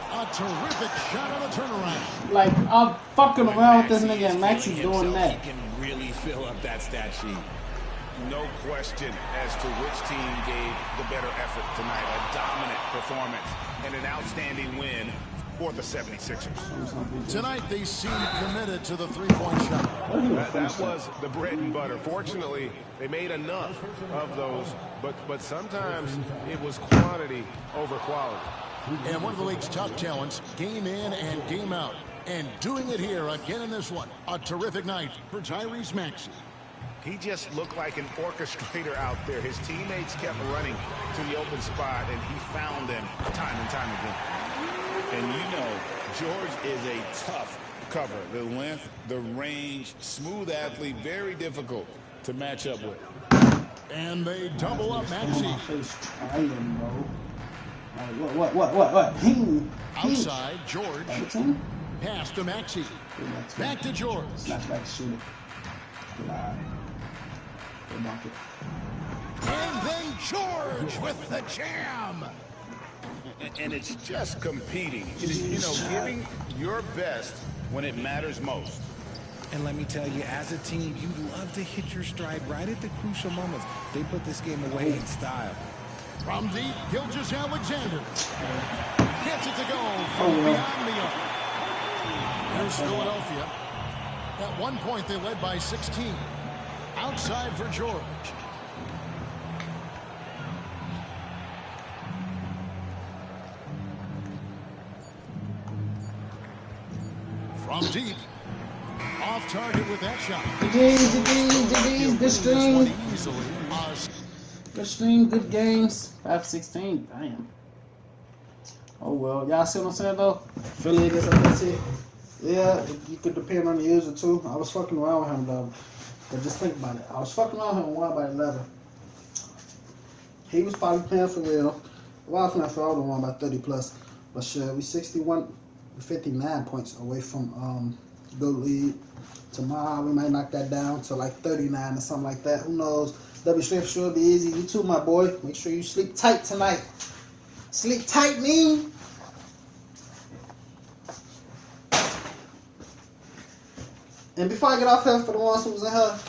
F: A terrific shot on the turnaround.
O: Like, I'm fucking around with this nigga and Maxey doing that.
K: He can really fill up that stat sheet.
J: No question as to which team gave the better effort tonight. A dominant performance and an outstanding win for the 76ers.
F: Tonight, they seem committed to the three-point shot.
B: That was the bread and butter. Fortunately, they made enough of those, but sometimes it was quantity over quality.
F: And one of the league's top talents, game in and game out. And doing it here again in this one. A terrific night for Tyrese Maxey.
J: He just looked like an orchestrator out there. His teammates kept running to the open spot, and he found them time and time again.
I: And you know, George is a tough cover. The length, the range, smooth athlete, very difficult to match up with.
F: And they double up Maxey.
O: What?
F: Outside, George. Pass to Maxey. Back to George.
O: Back to shoot it.
F: And then George with the jam.
I: And it's just competing. You know, giving your best when it matters most.
K: And let me tell you, as a team, you love to hit your stride right at the crucial moments. They put this game away in style.
F: From deep, Gilgeous-Alexander. Gets it to go from beyond the arc. Here's Philadelphia. At one point, they led by 16. Outside for George. From deep. Off target with that shot.
O: Good stream. Good stream, good games. 5-16. Damn. Oh well. Y'all see what I'm saying though? Philly against OKC. Yeah, you could depend on the user too. I was fucking around with him though. But just think about it. I was fucking around with him 1 by 11. He was probably playing for real. Well, I was playing for all the 1 by 30 plus. But shit, we 59 points away from the lead. Tomorrow we might knock that down to like 39 or something like that. Who knows? W strip sure be easy. You too, my boy. Make sure you sleep tight tonight. Sleep tight, mean. And before I get off here, for the ones who was in here,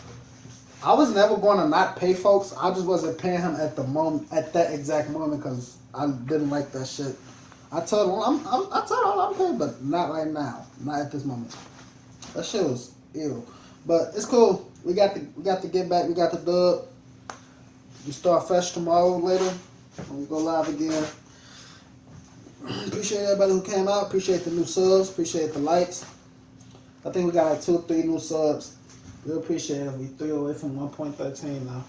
O: I was never going to not pay folks. I just wasn't paying him at the moment, at that exact moment, because I didn't like that shit. I told him I'm paid, but not right now, not at this moment. That shit was ill, but it's cool. We got to get back. We got the dub. We start fresh tomorrow later, and we go live again. Appreciate everybody who came out. Appreciate the new subs. Appreciate the likes. I think we got like 2 or 3 new subs. We appreciate it. We 3 away from 1.13 now.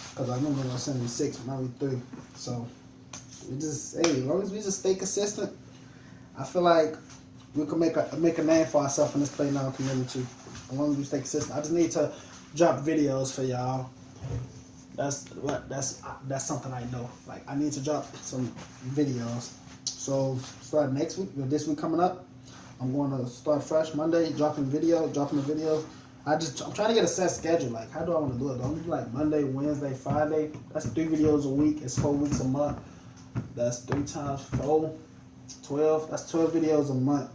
O: Because I remember when I was 76, now we 3. So, we just, hey, as long as we just stay consistent, I feel like we can make a name for ourselves in this PlayNow community. As long as we stay consistent. I just need to drop videos for y'all. That's something I know. Like, I need to drop some videos. So, start next week, or this week coming up, I'm going to start fresh Monday, dropping a video. I'm trying to get a set schedule. Like, how do I want to do it? I'm do like Monday, Wednesday, Friday. That's 3 videos a week. It's 4 weeks a month. That's 3 times 4, 12. That's 12 videos a month.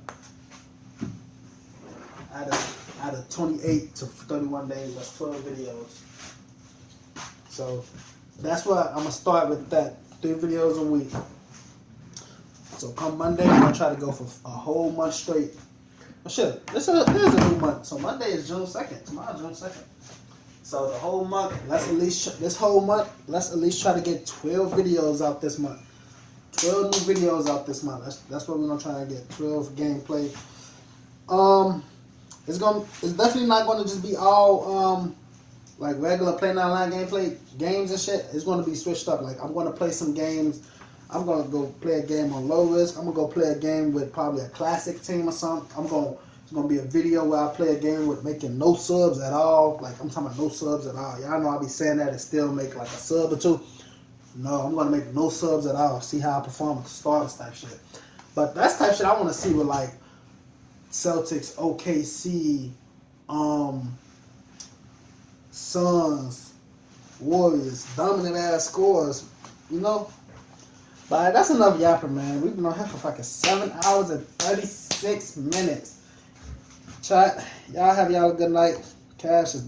O: Out of 28 to 31 days, that's 12 videos. So that's why I'm gonna start with that 3 videos a week. So come Monday, I'm gonna try to go for a whole month straight. Oh shit, this is a new month. So Monday is June 2nd. Tomorrow's June 2nd. So the whole month, let's at least try to get 12 videos out this month. 12 new videos out this month. That's what we're gonna try to get. 12 gameplay. It's definitely not gonna just be all like regular PlayNow Online gameplay games and shit. It's gonna be switched up. Like I'm gonna play some games. I'm gonna go play a game on low risk. I'm gonna go play a game with probably a classic team or something. It's gonna be a video where I play a game with making no subs at all. Like I'm talking about no subs at all. Y'all know I be saying that and still make like a sub or 2. No, I'm gonna make no subs at all. See how I perform with the starters type shit. But that's type shit I wanna see with like Celtics, OKC, Suns, Warriors, dominant ass scores. you know. But that's enough yapping, man. We've been on here for fucking 7 hours and 36 minutes. Chat, y'all have y'all a good night. Cash is